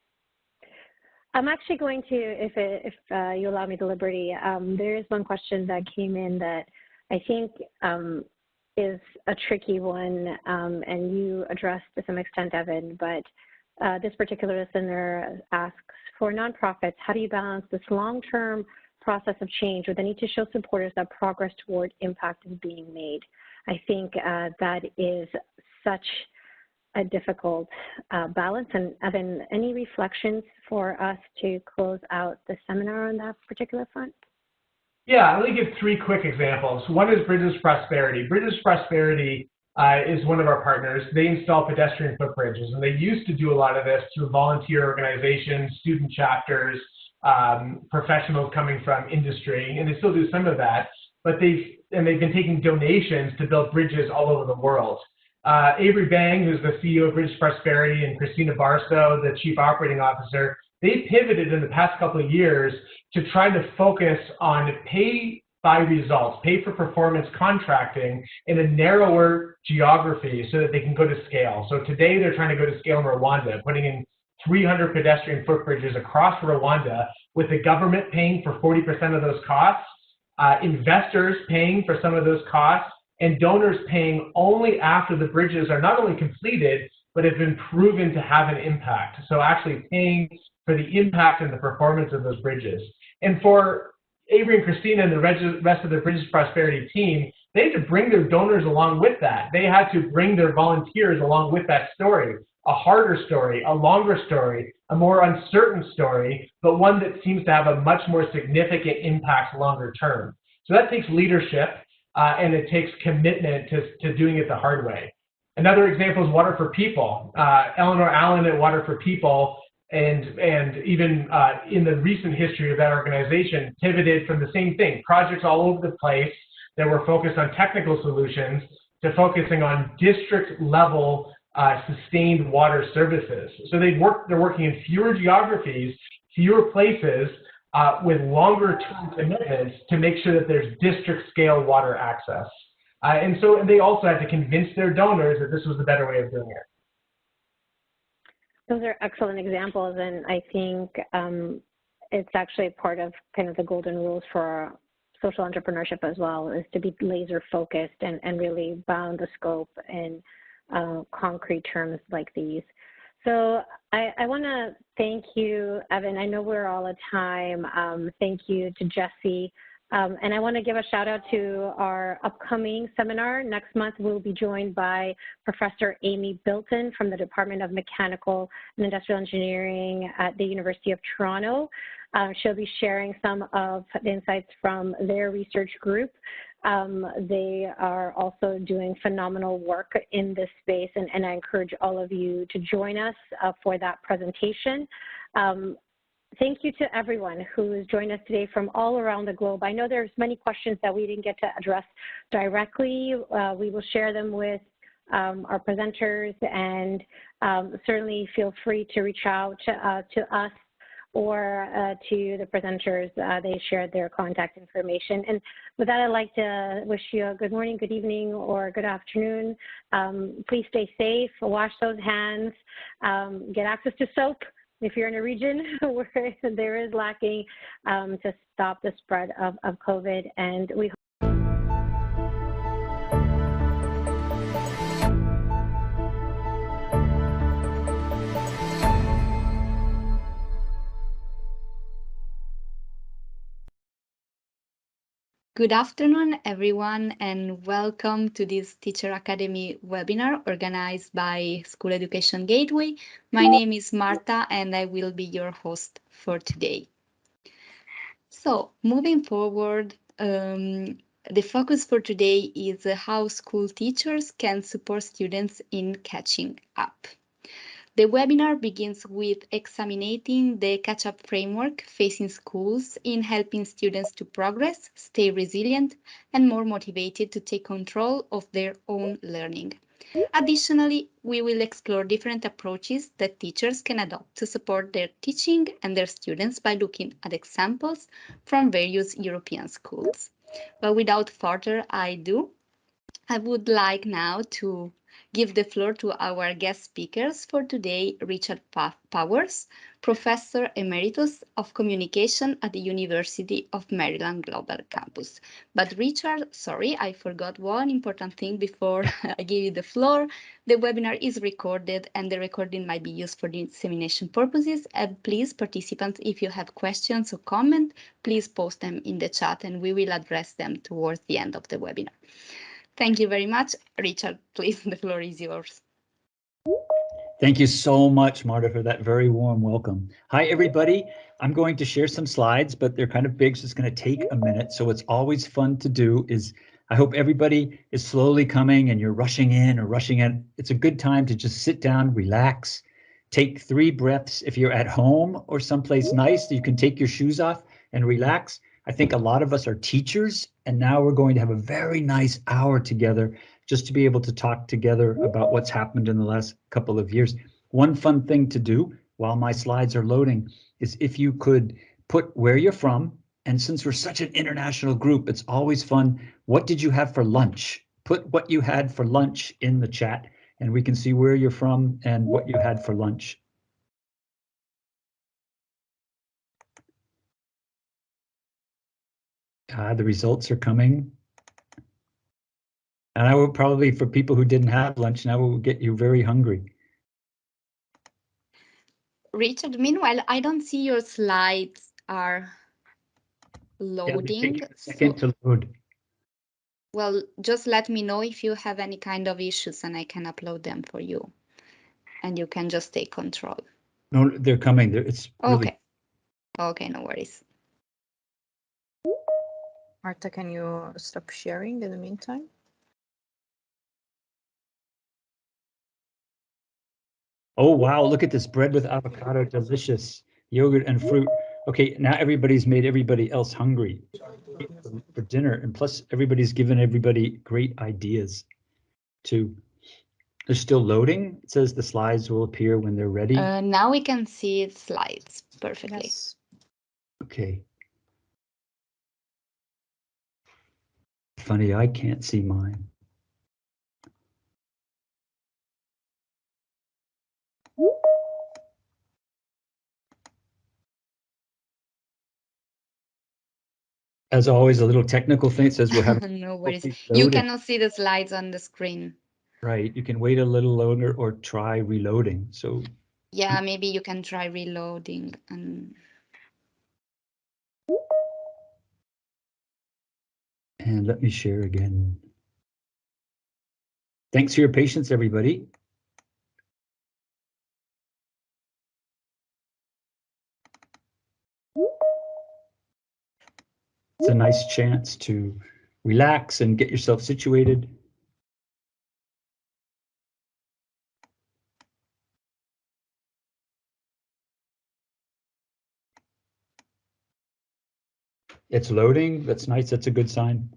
I'm actually going to, if you allow me the liberty, there is one question that came in that I think is a tricky one, and you addressed to some extent, Evan, but this particular listener asks, for nonprofits, how do you balance this long-term process of change with the need to show supporters that progress toward impact is being made? I think that is such a difficult balance. And Evan, any reflections for us to close out the seminar on that particular front? Yeah, let me give 3 quick examples. One is Bridges Prosperity. Bridges Prosperity is one of our partners. They install pedestrian footbridges, and they used to do a lot of this through volunteer organizations, student chapters, professionals coming from industry, and they still do some of that. But they've been taking donations to build bridges all over the world. Avery Bang, who's the CEO of Bridges Prosperity, and Christina Barstow, the Chief Operating Officer, they pivoted in the past couple of years to try to focus on pay by results, pay for performance contracting in a narrower geography so that they can go to scale. So today they're trying to go to scale in Rwanda, putting in 300 pedestrian footbridges across Rwanda, with the government paying for 40% of those costs, investors paying for some of those costs, and donors paying only after the bridges are not only completed, but have been proven to have an impact. So actually paying for the impact and the performance of those bridges. And for Avery and Christina and the rest of the Bridges Prosperity team, they had to bring their donors along with that. They had to bring their volunteers along with that story, a harder story, a longer story, a more uncertain story, but one that seems to have a much more significant impact longer term. So that takes leadership, and it takes commitment to doing it the hard way. Another example is Water for People. Eleanor Allen at Water for People, and even in the recent history of that organization, pivoted from the same thing, projects all over the place that were focused on technical solutions, to focusing on district level sustained water services. So they're working in fewer geographies, fewer places, with longer term commitments to make sure that there's district scale water access. And they also had to convince their donors that this was the better way of doing it. Those are excellent examples, and I think it's actually part of kind of the golden rules for social entrepreneurship as well, is to be laser focused and really bound the scope in concrete terms like these. So I want to thank you, Evan. I know we're all at time. Thank you to Jesse. And I want to give a shout out to our upcoming seminar. Next month, we'll be joined by Professor Amy Bilton from the Department of Mechanical and Industrial Engineering at the University of Toronto. She'll be sharing some of the insights from their research group. They are also doing phenomenal work in this space, and I encourage all of you to join us for that presentation. Thank you to everyone who has joined us today from all around the globe. I know there's many questions that we didn't get to address directly. We will share them with our presenters, and certainly feel free to reach out to us or to the presenters. They shared their contact information. And with that, I'd like to wish you a good morning, good evening, or good afternoon. Please stay safe, wash those hands, get access to soap if you're in a region where there is lacking, to stop the spread of COVID. And we Good afternoon, everyone, and welcome to this Teacher Academy webinar organized by School Education Gateway. My name is Marta, and I will be your host for today. So, moving forward, the focus for today is how school teachers can support students in catching up. The webinar begins with examining the catch-up framework facing schools in helping students to progress, stay resilient, and more motivated to take control of their own learning. Additionally, we will explore different approaches that teachers can adopt to support their teaching and their students by looking at examples from various European schools. But without further ado, I would like now to give the floor to our guest speakers for today, Richard Powers, Professor Emeritus of Communication at the University of Maryland Global Campus. But Richard, sorry, I forgot one important thing before I give you the floor. The webinar is recorded and the recording might be used for dissemination purposes. And please, participants, if you have questions or comments, please post them in the chat and we will address them towards the end of the webinar. Thank you very much. Richard, please, the floor is yours. Thank you so much, Marta, for that very warm welcome. Hi, everybody. I'm going to share some slides, but they're kind of big, so it's going to take a minute. So what's always fun to do is, I hope everybody is slowly coming and you're rushing in or rushing in. It's a good time to just sit down, relax, take 3 breaths. If you're at home or someplace nice, you can take your shoes off and relax. I think a lot of us are teachers, and now we're going to have a very nice hour together just to be able to talk together about what's happened in the last couple of years. One fun thing to do while my slides are loading is if you could put where you're from, and since we're such an international group, it's always fun. What did you have for lunch? Put what you had for lunch in the chat, and we can see where you're from and what you had for lunch. The results are coming. And I will probably, for people who didn't have lunch, now will get you very hungry. Richard, meanwhile, I don't see your slides are loading. Yeah, second to load. Well, just let me know if you have any kind of issues and I can upload them for you. And you can just take control. No, they're coming. It's really... Okay. Okay, no worries. Marta, can you stop sharing in the meantime? Oh, wow, look at this bread with avocado, delicious. Yogurt and fruit. Okay, now everybody's made everybody else hungry for dinner. And plus, everybody's given everybody great ideas too. They're still loading. It says the slides will appear when they're ready. Now we can see slides perfectly. Yes. Okay. Funny, I can't see mine. As always, a little technical thing. It says we're having no worries. difficulty You loading. cannot see the slides on the screen. Right, you can wait a little longer or try reloading. So yeah, maybe you can try reloading and let me share again. Thanks for your patience, everybody. It's a nice chance to relax and get yourself situated. It's loading. That's nice. That's a good sign.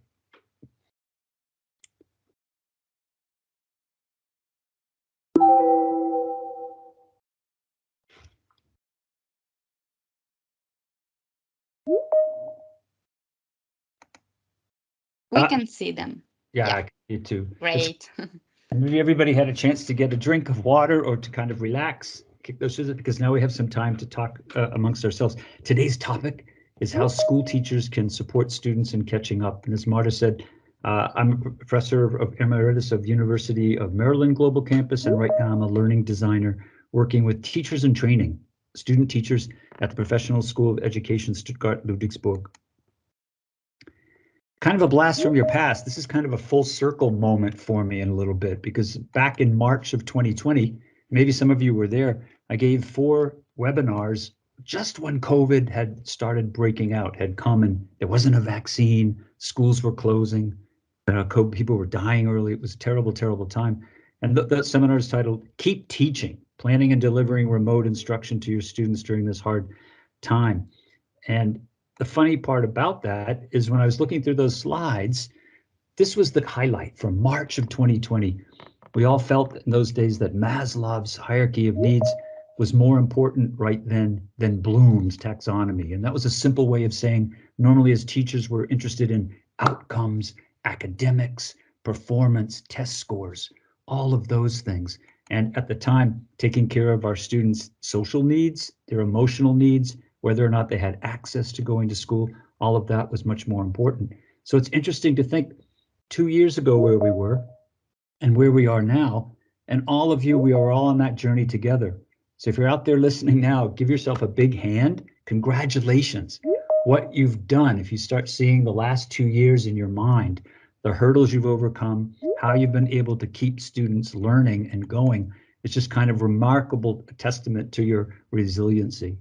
We can see them. Yeah, Yeah. I can see you too. Great. And maybe everybody had a chance to get a drink of water or to kind of relax, kick those scissors, because now we have some time to talk amongst ourselves. Today's topic is how school teachers can support students in catching up. And as Marta said, I'm a professor of emeritus of University of Maryland Global Campus, and right now I'm a learning designer working with teachers in training, student teachers at the Professional School of Education, Stuttgart, Ludwigsburg. Kind of a blast from your past. This is kind of a full circle moment for me in a little bit, because back in March of 2020, maybe some of you were there, I gave 4 webinars just when COVID had started breaking out, had come, and there wasn't a vaccine, schools were closing, people were dying early. It was a terrible, terrible time. And that seminar is titled, Keep Teaching, Planning and Delivering Remote Instruction to Your Students During This Hard Time. And the funny part about that is when I was looking through those slides, this was the highlight from March of 2020. We all felt in those days that Maslow's hierarchy of needs was more important right then than Bloom's taxonomy. And that was a simple way of saying normally as teachers we're interested in outcomes, academics, performance, test scores, all of those things. And at the time, taking care of our students' social needs, their emotional needs, whether or not they had access to going to school, all of that was much more important. So it's interesting to think 2 years ago where we were and where we are now, and all of you, we are all on that journey together. So if you're out there listening now, give yourself a big hand. Congratulations. What you've done, if you start seeing the last 2 years in your mind, the hurdles you've overcome, how you've been able to keep students learning and going, it's just kind of remarkable testament to your resiliency.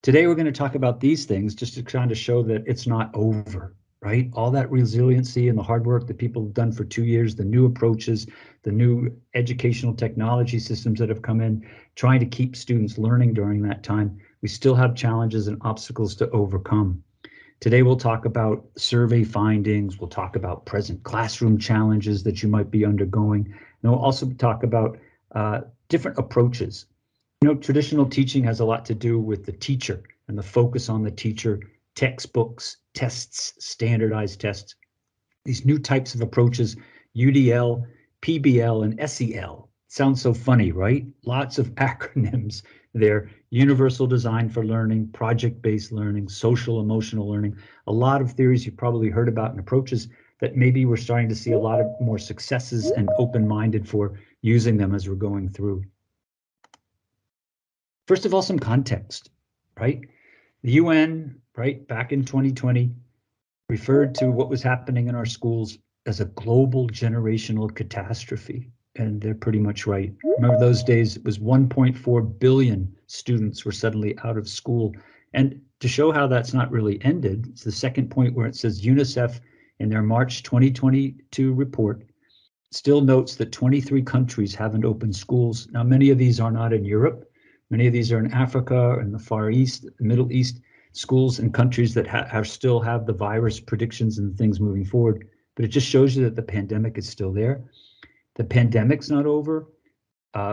Today, we're going to talk about these things just to kind of show that it's not over, right? All that resiliency and the hard work that people have done for 2 years, the new approaches, the new educational technology systems that have come in, trying to keep students learning during that time. We still have challenges and obstacles to overcome. Today, we'll talk about survey findings. We'll talk about present classroom challenges that you might be undergoing. And we'll also talk about different approaches. You know, traditional teaching has a lot to do with the teacher and the focus on the teacher, textbooks, tests, standardized tests. These new types of approaches, UDL, PBL, and SEL. Sounds so funny, right? Lots of acronyms there. Universal design for learning, project-based learning, social emotional learning. A lot of theories you've probably heard about and approaches that maybe we're starting to see a lot of more successes and open-minded for using them as we're going through. First of all, some context, right? The UN, right, back in 2020, referred to what was happening in our schools as a global generational catastrophe. And they're pretty much right. Remember those days, it was 1.4 billion students were suddenly out of school. And to show how that's not really ended, it's the second point where it says UNICEF in their March 2022 report still notes that 23 countries haven't opened schools. Now, many of these are not in Europe. Many of these are in Africa and the Far East, Middle East, schools and countries that still have the virus predictions and things moving forward. But it just shows you that the pandemic is still there. The pandemic's not over.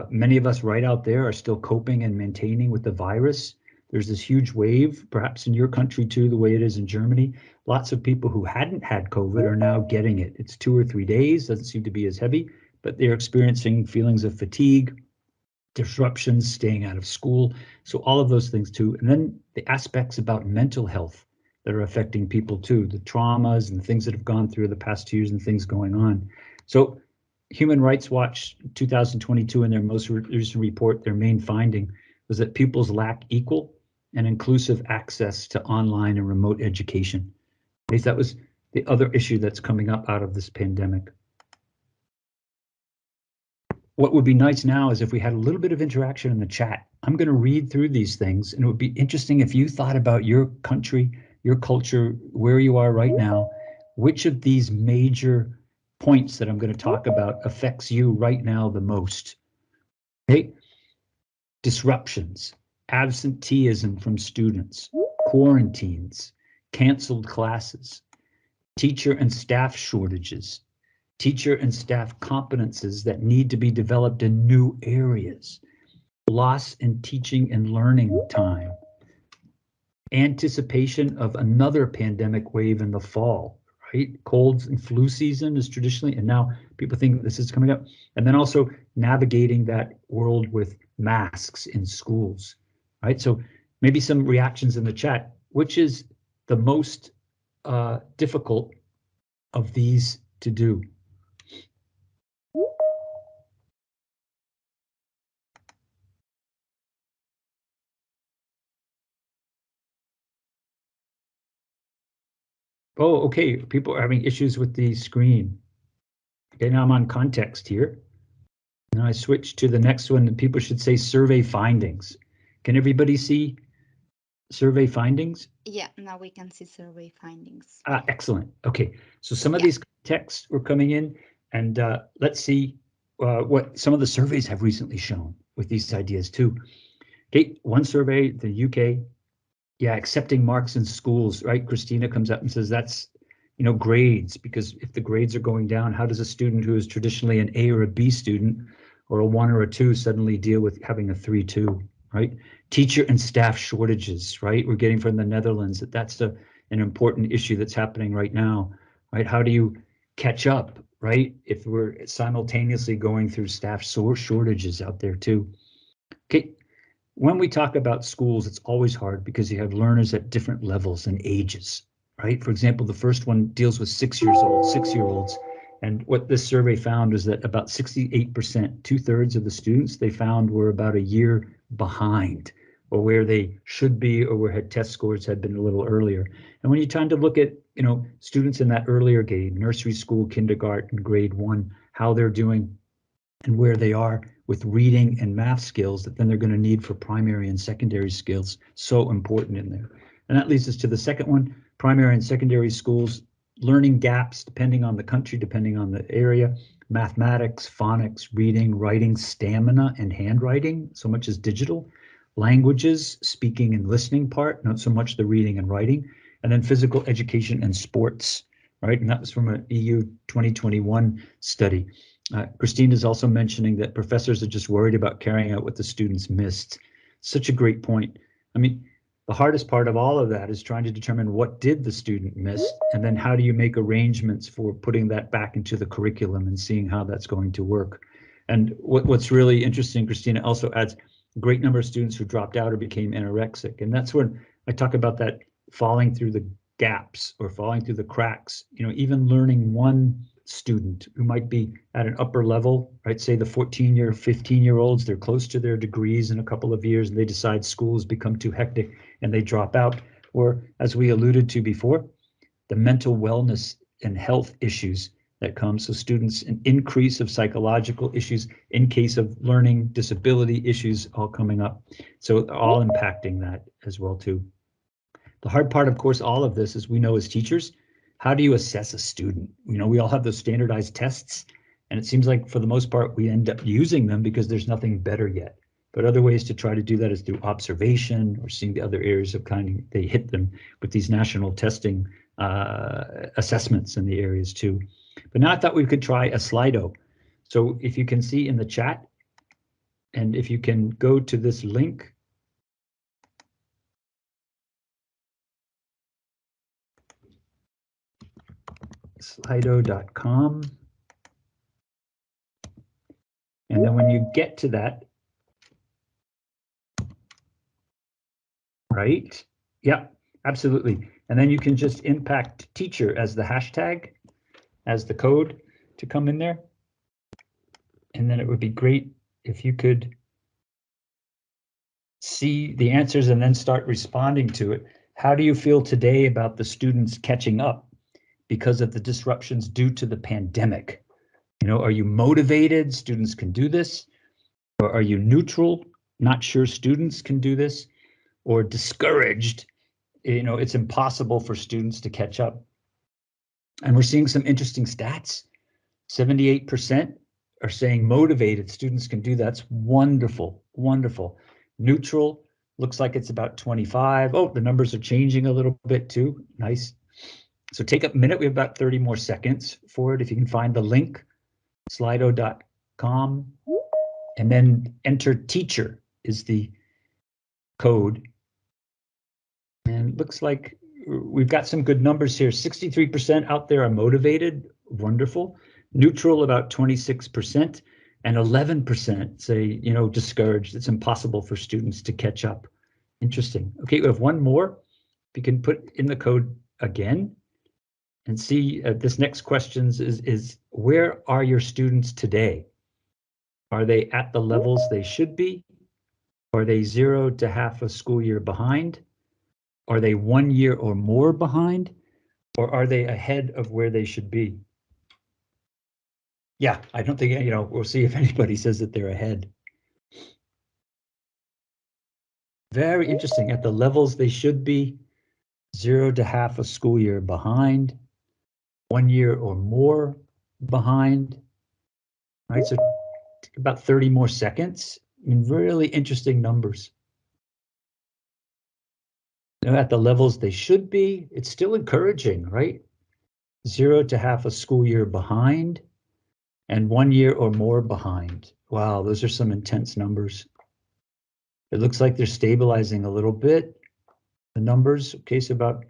Many of us right out there are still coping and maintaining with the virus. There's this huge wave, perhaps in your country too, the way it is in Germany. Lots of people who hadn't had COVID are now getting it. It's 2 or 3 days, doesn't seem to be as heavy, but they're experiencing feelings of fatigue, disruptions, staying out of school. So all of those things too. And then the aspects about mental health that are affecting people too, the traumas and the things that have gone through the past 2 years and things going on. So Human Rights Watch 2022 in their most recent report, their main finding was that pupils lack equal and inclusive access to online and remote education. At least that was the other issue that's coming up out of this pandemic. What would be nice now is if we had a little bit of interaction in the chat. I'm going to read through these things, and it would be interesting if you thought about your country, your culture, where you are right now, which of these major points that I'm going to talk about affects you right now the most. Okay? Disruptions, absenteeism from students, quarantines, canceled classes, teacher and staff shortages, teacher and staff competences that need to be developed in new areas, loss in teaching and learning time, anticipation of another pandemic wave in the fall, right? Colds and flu season is traditionally, and now people think this is coming up. And then also navigating that world with masks in schools, right? So maybe some reactions in the chat. Which is the most difficult of these to do? Oh, okay. People are having issues with the screen. Okay, now I'm on context here. Now I switch to the next one, and people should say survey findings. Can everybody see survey findings? Yeah, now we can see survey findings. Excellent. Okay, so some of these texts were coming in, and let's see what some of the surveys have recently shown with these ideas too. Okay, one survey, the UK, yeah, accepting marks in schools, right? Christina comes up and says that's, you know, grades, because if the grades are going down, how does a student who is traditionally an A or a B student or a 1 or a 2 suddenly deal with having a 3-2, right? Teacher and staff shortages, right? We're getting from the Netherlands that that's an important issue that's happening right now, right? How do you catch up, right? If we're simultaneously going through staff shortages out there too. Okay. When we talk about schools, it's always hard because you have learners at different levels and ages, right? For example, the first one deals with 6-year-olds. And what this survey found is that about 68%, 2/3 of the students they found were about a year behind, or where they should be, or where test scores had been a little earlier. And when you're trying to look at, you know, students in that earlier grade, nursery school, kindergarten, grade 1, how they're doing and where they are with reading and math skills that then they're going to need for primary and secondary skills, so important in there. And that leads us to the second one, primary and secondary schools, learning gaps depending on the country, depending on the area, mathematics, phonics, reading, writing, stamina, and handwriting, so much as digital, languages, speaking and listening part, not so much the reading and writing, and then physical education and sports, right? And that was from an EU 2021 study. Christine is also mentioning that professors are just worried about carrying out what the students missed. Such a great point. I mean, the hardest part of all of that is trying to determine what did the student miss, and then how do you make arrangements for putting that back into the curriculum and seeing how that's going to work. And what's really interesting, Christina also adds a great number of students who dropped out or became anorexic. And that's when I talk about that falling through the gaps or falling through the cracks, you know, even learning one student who might be at an upper level, right? Say the 14-year, 15-year-olds, they're close to their degrees in a couple of years and they decide schools become too hectic and they drop out. Or as we alluded to before, the mental wellness and health issues that come. So students, an increase of psychological issues in case of learning disability issues all coming up. So all impacting that as well too. The hard part, of course, all of this is we know as teachers, how do you assess a student? You know, we all have those standardized tests, and it seems like for the most part, we end up using them because there's nothing better yet. But other ways to try to do that is through observation or seeing the other areas of kind of, they hit them with these national testing assessments in the areas too. But now I thought we could try a Slido. So if you can see in the chat, and if you can go to this link, slido.com. And then when you get to that, right? Yeah, absolutely. And then you can just impact teacher as the hashtag, as the code to come in there. And then it would be great if you could see the answers and then start responding to it. How do you feel today about the students catching up because of the disruptions due to the pandemic? You know, are you motivated? Students can do this. Or are you neutral? Not sure students can do this. Or discouraged? You know, it's impossible for students to catch up. And we're seeing some interesting stats. 78% are saying motivated students can do that. That's wonderful, wonderful. Neutral looks like it's about 25. Oh, the numbers are changing a little bit too. Nice. So take a minute. We have about 30 more seconds for it. If you can find the link, slido.com, and then enter teacher is the code. And and looks like we've got some good numbers here. 63% out there are motivated, wonderful. Neutral, about 26%, and 11% say, discouraged. It's impossible for students to catch up. Interesting. Okay, we have one more. If you can put in the code again and see this next question is where are your students today? Are they at the levels they should be? Are they 0 to half a school year behind? Are they 1 year or more behind? Or are they ahead of where they should be? Yeah, I don't think, we'll see if anybody says that they're ahead. Very interesting. At the levels they should be, 0 to half a school year behind, 1 year or more behind. Right, so about 30 more seconds. I mean, really interesting numbers. At the levels they should be, it's still encouraging, right? 0 to half a school year behind, and 1 year or more behind. Wow, those are some intense numbers. It looks like they're stabilizing a little bit. The numbers, okay, so about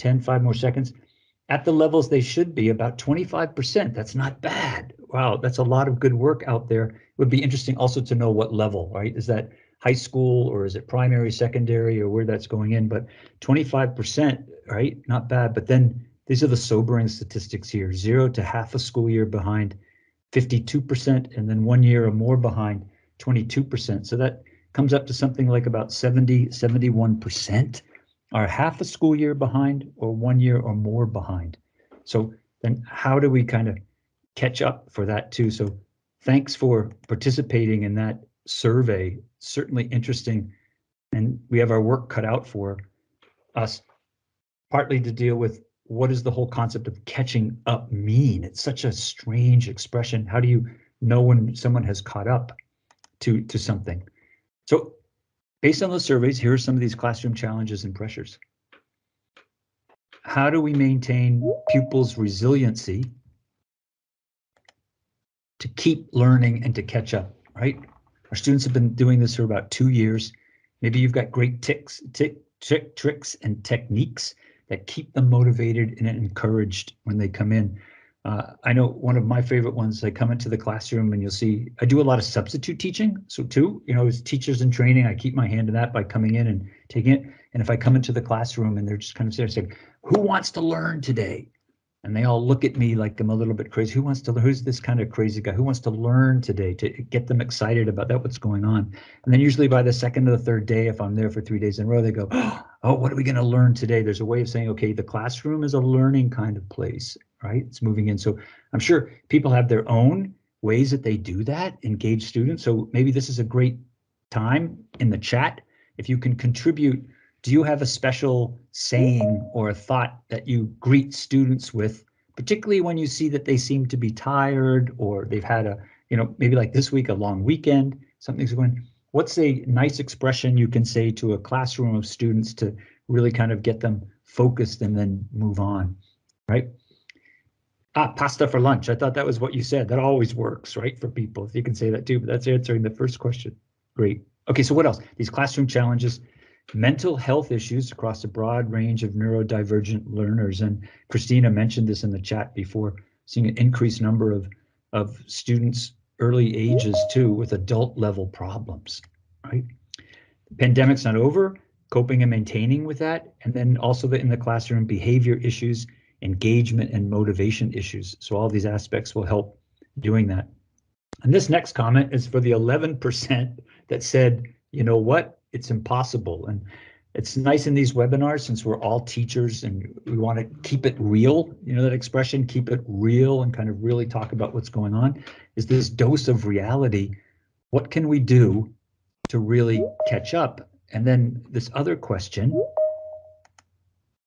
5 more seconds. At the levels they should be, about 25%. That's not bad. Wow, that's a lot of good work out there. It would be interesting also to know what level, right? Is that high school or is it primary, secondary, or where that's going in? But 25%, right? Not bad. But then these are the sobering statistics here. 0 to half a school year behind, 52%, and then 1 year or more behind, 22%. So that comes up to something like about 71% are half a school year behind or 1 year or more behind. So then how do we kind of catch up for that too? So thanks for participating in that survey. Certainly interesting. And we have our work cut out for us, partly to deal with what does the whole concept of catching up mean? It's such a strange expression. How do you know when someone has caught up to something? So based on those surveys, here are some of these classroom challenges and pressures. How do we maintain pupils' resiliency to keep learning and to catch up, right? Our students have been doing this for about 2 years. Maybe you've got great tricks and techniques that keep them motivated and encouraged when they come in. I know one of my favorite ones, I come into the classroom and you'll see, I do a lot of substitute teaching. So too, as teachers in training, I keep my hand in that by coming in and taking it. And if I come into the classroom and they're just kind of saying, who wants to learn today? And they all look at me like I'm a little bit crazy. Who's this kind of crazy guy? Who wants to learn today, to get them excited about that, what's going on? And then usually by the second or the third day, if I'm there for 3 days in a row, they go, oh, what are we going to learn today? There's a way of saying, okay, the classroom is a learning kind of place, right? It's moving in. So I'm sure people have their own ways that they do that, engage students. So maybe this is a great time in the chat. If you can contribute, do you have a special saying or a thought that you greet students with, particularly when you see that they seem to be tired or they've had a, maybe like this week, a long weekend, something's going, what's a nice expression you can say to a classroom of students to really kind of get them focused and then move on, right? Pasta for lunch. I thought that was what you said. That always works, right, for people, if you can say that too, but that's answering the first question. Great. Okay, so what else? These classroom challenges. Mental health issues across a broad range of neurodivergent learners. And Christina mentioned this in the chat before, seeing an increased number of students early ages too with adult level problems, right? The pandemic's not over, coping and maintaining with that. And then also in the classroom, behavior issues, engagement and motivation issues. So all these aspects will help doing that. And this next comment is for the 11% that said, you know what? It's impossible. And it's nice in these webinars, since we're all teachers and we want to keep it real, that expression, keep it real, and kind of really talk about what's going on, is this dose of reality. What can we do to really catch up? And then this other question,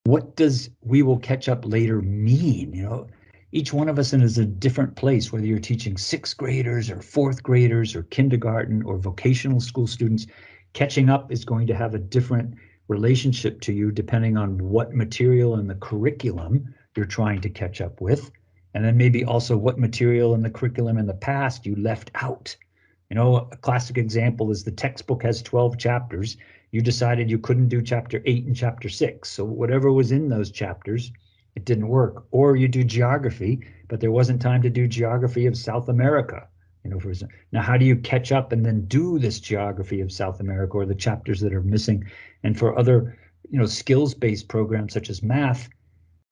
what does we will catch up later mean? Each one of us is a different place, whether you're teaching 6th graders or 4th graders or kindergarten or vocational school students. Catching up is going to have a different relationship to you depending on what material in the curriculum you're trying to catch up with, and then maybe also what material in the curriculum in the past you left out. A classic example is the textbook has 12 chapters. you decided you couldn't do chapter 8 and chapter 6. So whatever was in those chapters, it didn't work. Or you do geography, but there wasn't time to do geography of South America. Now, how do you catch up and then do this geography of South America or the chapters that are missing? And for other, skills-based programs such as math,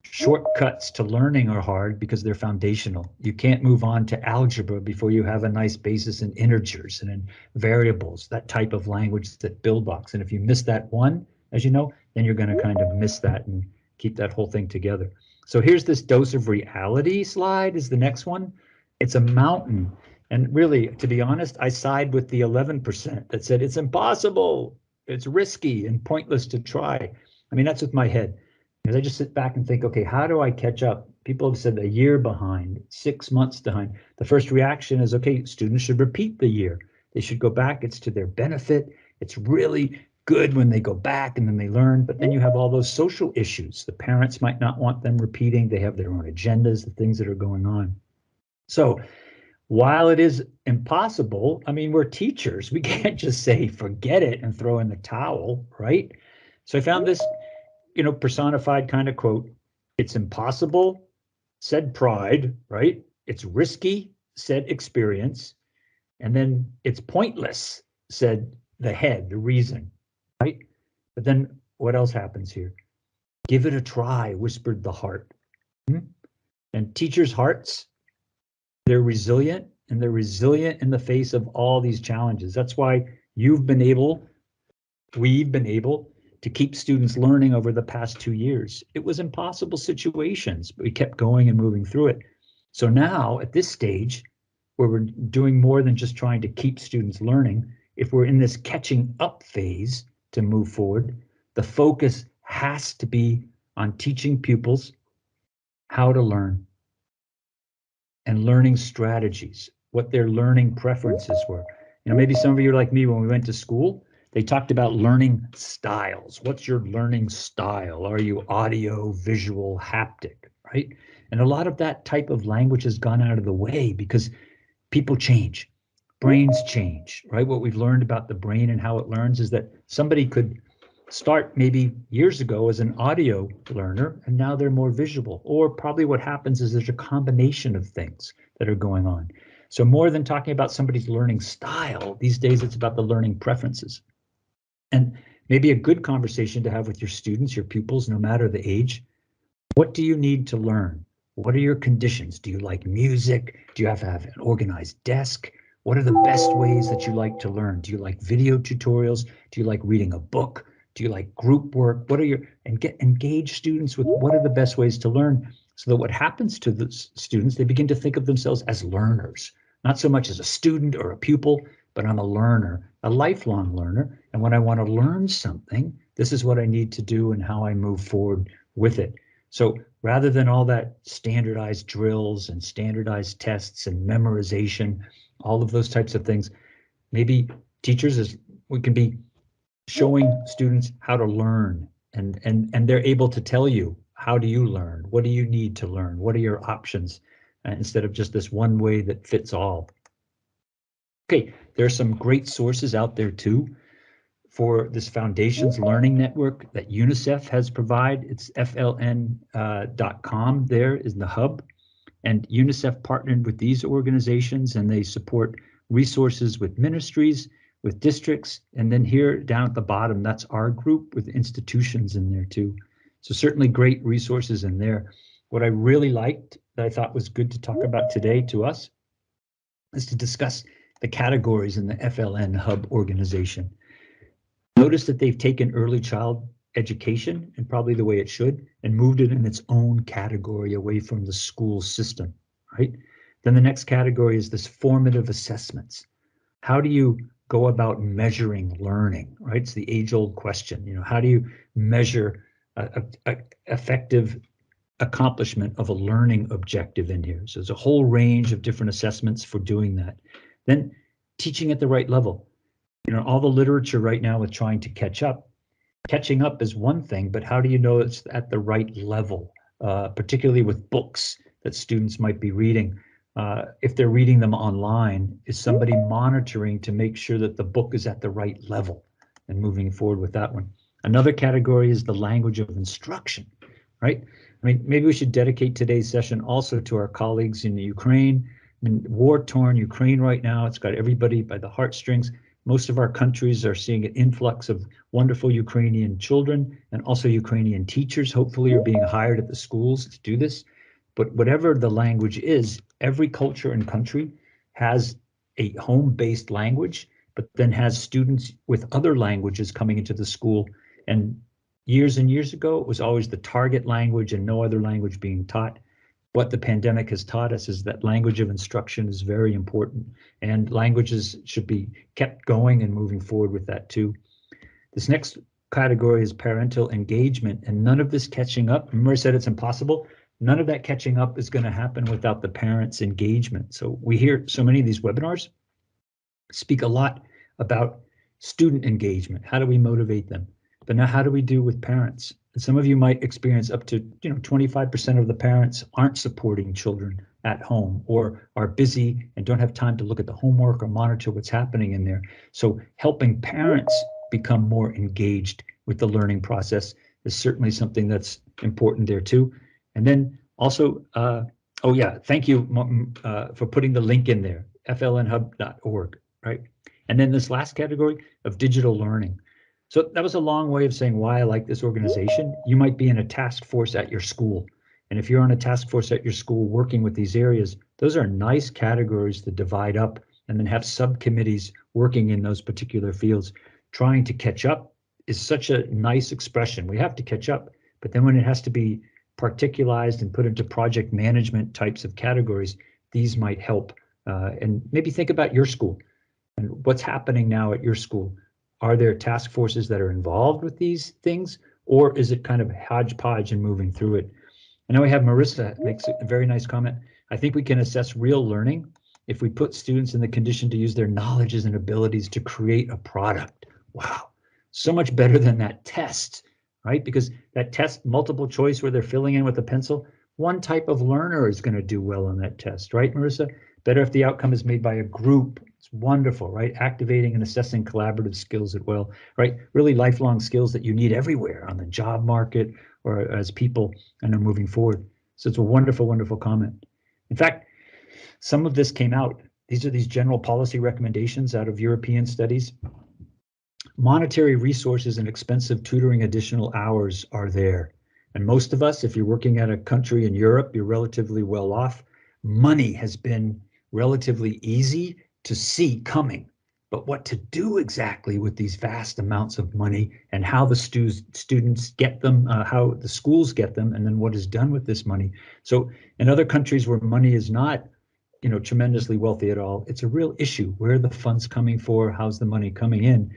shortcuts to learning are hard because they're foundational. You can't move on to algebra before you have a nice basis in integers and in variables, that type of language that build blocks. And if you miss that one, as you know, then you're going to kind of miss that and keep that whole thing together. So here's this dose of reality slide is the next one. It's a mountain. And really, to be honest, I side with the 11% that said it's impossible, it's risky and pointless to try. I mean, that's with my head. Because I just sit back and think, okay, how do I catch up? People have said a year behind, 6 months behind. The first reaction is, okay, students should repeat the year. They should go back. It's to their benefit. It's really good when they go back and then they learn. But then you have all those social issues. The parents might not want them repeating. They have their own agendas, the things that are going on. So while it is impossible, I mean, we're teachers. We can't just say, forget it and throw in the towel, right? So I found this personified kind of quote. It's impossible, said pride, right? It's risky, said experience. And then it's pointless, said the head, the reason, right? But then what else happens here? Give it a try, whispered the heart. And teachers' hearts, they're resilient, and they're resilient in the face of all these challenges. That's why we've been able to keep students learning over the past 2 years. It was impossible situations, but we kept going and moving through it. So now at this stage, where we're doing more than just trying to keep students learning, if we're in this catching up phase to move forward, the focus has to be on teaching pupils how to learn and learning strategies, what their learning preferences were. Maybe some of you are like me when we went to school. They talked about learning styles. What's your learning style? Are you audio, visual, haptic, right? And a lot of that type of language has gone out of the way because people change, brains change, right? What we've learned about the brain and how it learns is that somebody could start maybe years ago as an audio learner, and now they're more visual. Or probably what happens is there's a combination of things that are going on. So more than talking about somebody's learning style, these days it's about the learning preferences. And maybe a good conversation to have with your students, your pupils, no matter the age. What do you need to learn? What are your conditions? Do you like music? Do you have to have an organized desk? What are the best ways that you like to learn? Do you like video tutorials? Do you like reading a book? Do you like group work? Engage students with what are the best ways to learn, so that what happens to the students, they begin to think of themselves as learners, not so much as a student or a pupil, but I'm a learner, a lifelong learner. And when I want to learn something, this is what I need to do and how I move forward with it. So rather than all that standardized drills and standardized tests and memorization, all of those types of things, maybe teachers, we can be showing students how to learn, and they're able to tell you, how do you learn? What do you need to learn? What are your options? Instead of just this one way that fits all. Okay, there are some great sources out there too for this Foundations Learning Network that UNICEF has provided. It's fln.com. There is the hub. And UNICEF partnered with these organizations, and they support resources with ministries, with districts. And then here down at the bottom, that's our group with institutions in there too. So certainly great resources in there. What I really liked that I thought was good to talk about today to us is to discuss the categories in the FLN Hub organization. Notice that they've taken early child education, and probably the way it should, and moved it in its own category away from the school system, right? Then the next category is this formative assessments. How do you go about measuring learning, right? It's the age-old question, how do you measure effective accomplishment of a learning objective in here? So there's a whole range of different assessments for doing that. Then teaching at the right level. All the literature right now with trying to catch up. Catching up is one thing, but how do you know it's at the right level, particularly with books that students might be reading? If they're reading them online, is somebody monitoring to make sure that the book is at the right level? and moving forward with that one. Another category is the language of instruction, right? I mean, maybe we should dedicate today's session also to our colleagues in the Ukraine. I mean, war-torn Ukraine right now, it's got everybody by the heartstrings. Most of our countries are seeing an influx of wonderful Ukrainian children, and also Ukrainian teachers hopefully are being hired at the schools to do this. But whatever the language is, every culture and country has a home-based language, but then has students with other languages coming into the school. And years ago, it was always the target language and no other language being taught. What the pandemic has taught us is that language of instruction is very important, and languages should be kept going and moving forward with that too. This next category is parental engagement, and none of this catching up, remember I said it's impossible, none of that catching up is going to happen without the parents' engagement. So we hear so many of these webinars speak a lot about student engagement. How do we motivate them? But now how do we do with parents? And some of you might experience up to 25% of the parents aren't supporting children at home or are busy and don't have time to look at the homework or monitor what's happening in there. So helping parents become more engaged with the learning process is certainly something that's important there too. And then also, oh yeah, thank you for putting the link in there, flnhub.org, right? And then this last category of digital learning. So that was a long way of saying why I like this organization. You might be in a task force at your school. And if you're on a task force at your school working with these areas, those are nice categories to divide up and then have subcommittees working in those particular fields. Trying to catch up is such a nice expression. We have to catch up, but then when it has to be particularized and put into project management types of categories, these might help. And maybe think about your school and what's happening now at your school. Are there task forces that are involved with these things, or is it kind of hodgepodge and moving through it? I know we have Marissa makes a very nice comment. I think we can assess real learning if we put students in the condition to use their knowledges and abilities to create a product. Wow, so much better than that test, right? Because that test, multiple choice where they're filling in with a pencil, one type of learner is going to do well on that test, right, Marissa? Better if the outcome is made by a group. It's wonderful, right? Activating and assessing collaborative skills at will, right? Really lifelong skills that you need everywhere on the job market or as people and are moving forward. So it's a wonderful, wonderful comment. In fact, some of this came out. These are these general policy recommendations out of European studies. Monetary resources and expensive tutoring additional hours are there. And most of us, if you're working at a country in Europe, you're relatively well off. Money has been relatively easy to see coming, but what to do exactly with these vast amounts of money and how the students get them, how the schools get them, and then what is done with this money. So in other countries where money is not, tremendously wealthy at all, it's a real issue. Where are the funds coming for? How's the money coming in?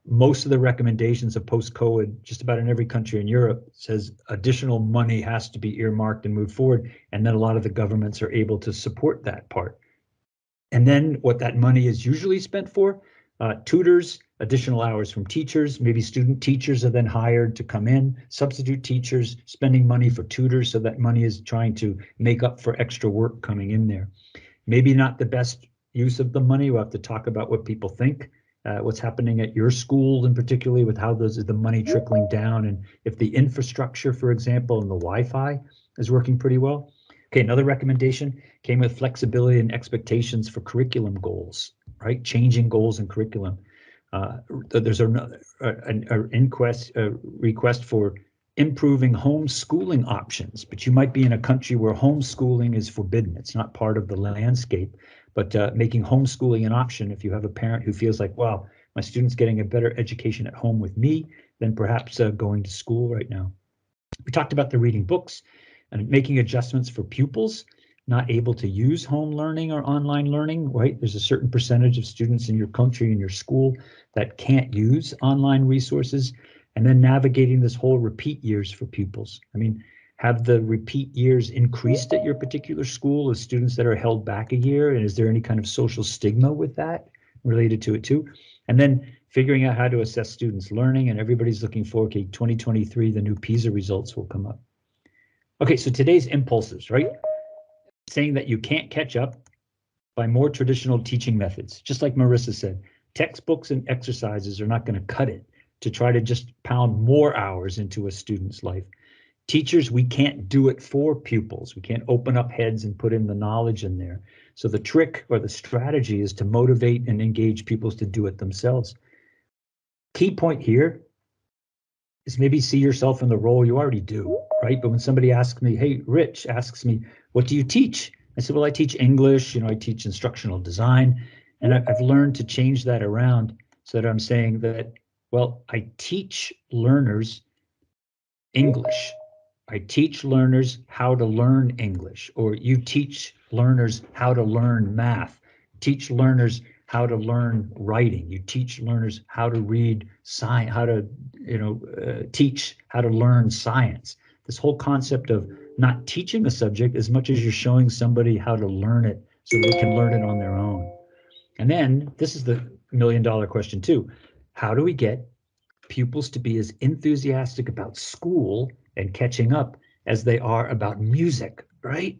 Most of the recommendations of post-COVID, just about in every country in Europe, says additional money has to be earmarked and moved forward, and then a lot of the governments are able to support that part. And then what that money is usually spent for, tutors, additional hours from teachers, maybe student teachers are then hired to come in, substitute teachers, spending money for tutors, so that money is trying to make up for extra work coming in there. Maybe not the best use of the money. We'll have to talk about what people think, what's happening at your school and particularly with how the money trickling down, and if the infrastructure, for example, and the Wi-Fi is working pretty well. Okay, another recommendation came with flexibility and expectations for curriculum goals, right? Changing goals and curriculum. There's a request for improving homeschooling options, but you might be in a country where homeschooling is forbidden. It's not part of the landscape, but making homeschooling an option if you have a parent who feels like, wow, my student's getting a better education at home with me than perhaps going to school right now. We talked about the reading books and making adjustments for pupils not able to use home learning or online learning, right? There's a certain percentage of students in your country, in your school, that can't use online resources, and then navigating this whole repeat years for pupils. I mean, have the repeat years increased at your particular school of students that are held back a year? And is there any kind of social stigma with that related to it too? And then figuring out how to assess students' learning, and everybody's looking for, okay, 2023, the new PISA results will come up. Okay, so today's impulses, right? Saying that you can't catch up by more traditional teaching methods, just like Marissa said. Textbooks and exercises are not going to cut it to try to just pound more hours into a student's life. Teachers, we can't do it for pupils. We can't open up heads and put in the knowledge in there. So the trick or the strategy is to motivate and engage pupils to do it themselves. Key point here is maybe see yourself in the role you already do, right? But when somebody asks me, hey, Rich asks me, what do you teach? I said, well, I teach English, I teach instructional design. And I've learned to change that around so that I'm saying that, well, I teach learners English. I teach learners how to learn English, or you teach learners how to learn math, teach learners how to learn writing, you teach learners how to read science, how to, teach how to learn science. This whole concept of not teaching a subject as much as you're showing somebody how to learn it so they can learn it on their own. And then this is the million-dollar question too. How do we get pupils to be as enthusiastic about school and catching up as they are about music, right?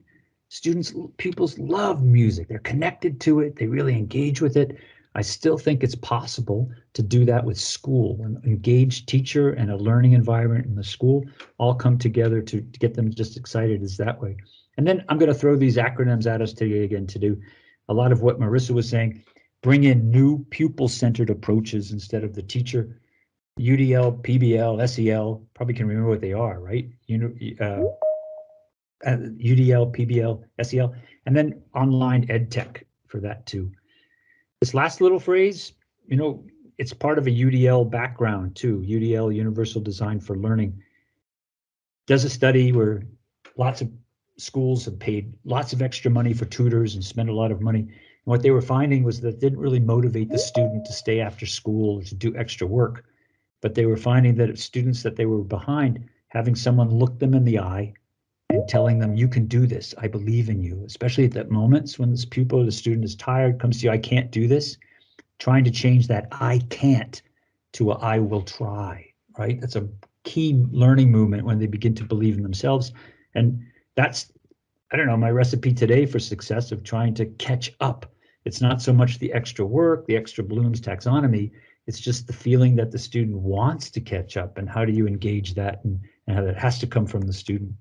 Pupils love music. They're connected to it. They really engage with it. I still think it's possible to do that with school. An engaged teacher and a learning environment in the school all come together to get them just excited as that way. And then I'm going to throw these acronyms at us today again to do a lot of what Marissa was saying. Bring in new pupil-centered approaches instead of the teacher. UDL, PBL, SEL, probably can remember what they are, right? UDL, PBL, SEL, and then online ed tech for that too. This last little phrase, it's part of a UDL background too. UDL, Universal Design for Learning, does a study where lots of schools have paid lots of extra money for tutors and spent a lot of money. And what they were finding was that it didn't really motivate the student to stay after school or to do extra work. But they were finding that students that they were behind, having someone look them in the eye and telling them, you can do this, I believe in you, especially at that moments when this pupil or the student is tired, comes to you, I can't do this, trying to change that I can't to a I will try, right? That's a key learning movement when they begin to believe in themselves. And that's, my recipe today for success of trying to catch up. It's not so much the extra work, the extra Bloom's taxonomy, it's just the feeling that the student wants to catch up, and how do you engage that, and how that has to come from the student.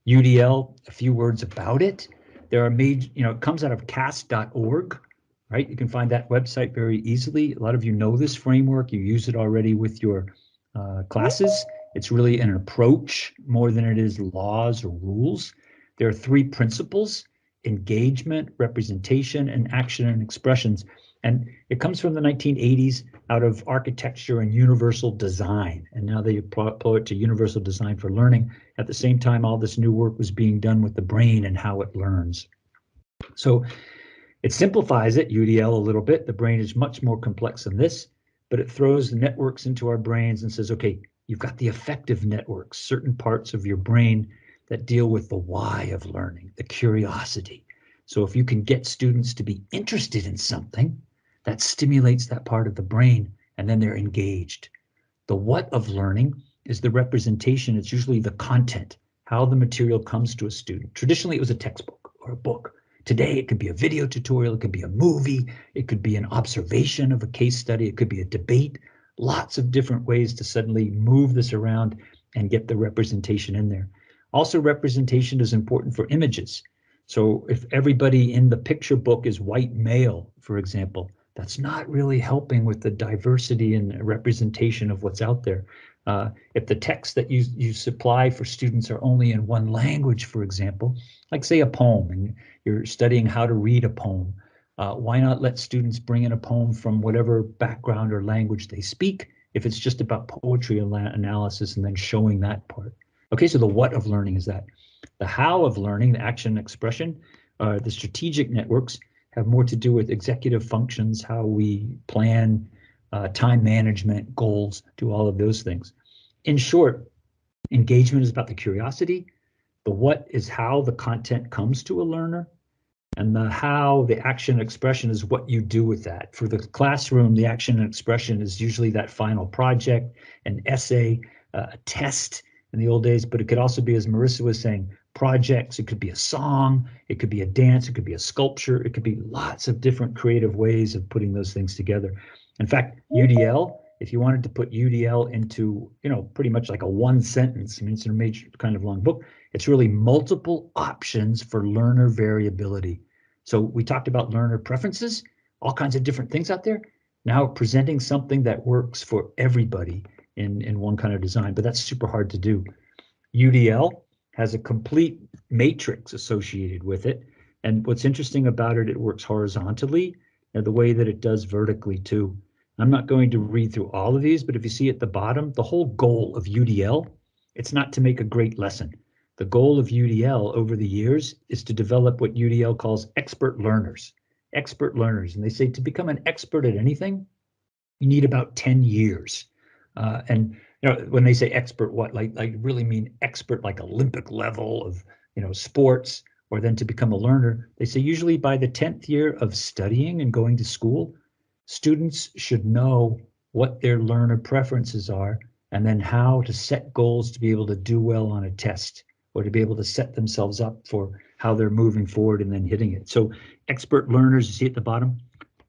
UDL, a few words about it. There are major, it comes out of cast.org, right? You can find that website very easily. A lot of you know this framework. You use it already with your classes. It's really an approach more than it is laws or rules. There are 3 principles: engagement, representation, and action and expressions. And it comes from the 1980s out of architecture and universal design. And now they apply it to universal design for learning. At the same time, all this new work was being done with the brain and how it learns. So it simplifies it, UDL, a little bit. The brain is much more complex than this, but it throws networks into our brains and says, okay, you've got the affective networks, certain parts of your brain that deal with the why of learning, the curiosity. So if you can get students to be interested in something, that stimulates that part of the brain, and then they're engaged. The what of learning is the representation. It's usually the content, how the material comes to a student. Traditionally, it was a textbook or a book. Today, it could be a video tutorial, it could be a movie, it could be an observation of a case study, it could be a debate. Lots of different ways to suddenly move this around and get the representation in there. Also, representation is important for images. So if everybody in the picture book is white male, for example, that's not really helping with the diversity and representation of what's out there. If the text that you supply for students are only in one language, for example, like say a poem, and you're studying how to read a poem, why not let students bring in a poem from whatever background or language they speak, if it's just about poetry analysis and then showing that part. Okay, so the what of learning is that. The how of learning, the action and expression, the strategic networks have more to do with executive functions, how we plan, time management, goals, do all of those things. In short, engagement is about the curiosity. The what is how the content comes to a learner. And the how, the action and expression, is what you do with that. For the classroom, the action and expression is usually that final project, an essay, a test, in the old days, but it could also be, as Marissa was saying, projects. It could be a song, it could be a dance, it could be a sculpture, it could be lots of different creative ways of putting those things together. In fact, UDL, if you wanted to put UDL into, pretty much like a one sentence, I mean, it's a major kind of long book, it's really multiple options for learner variability. So we talked about learner preferences, all kinds of different things out there. Now presenting something that works for everybody in one kind of design, but that's super hard to do. UDL has a complete matrix associated with it. And what's interesting about it, it works horizontally and the way that it does vertically too. I'm not going to read through all of these, but if you see at the bottom, the whole goal of UDL, it's not to make a great lesson. The goal of UDL over the years is to develop what UDL calls expert learners. Expert learners. And they say to become an expert at anything, you need about 10 years. And when they say expert, what like really mean expert, like Olympic level of sports, or then to become a learner, they say usually by the 10th year of studying and going to school, students should know what their learner preferences are and then how to set goals to be able to do well on a test, or to be able to set themselves up for how they're moving forward and then hitting it. So expert learners, you see at the bottom,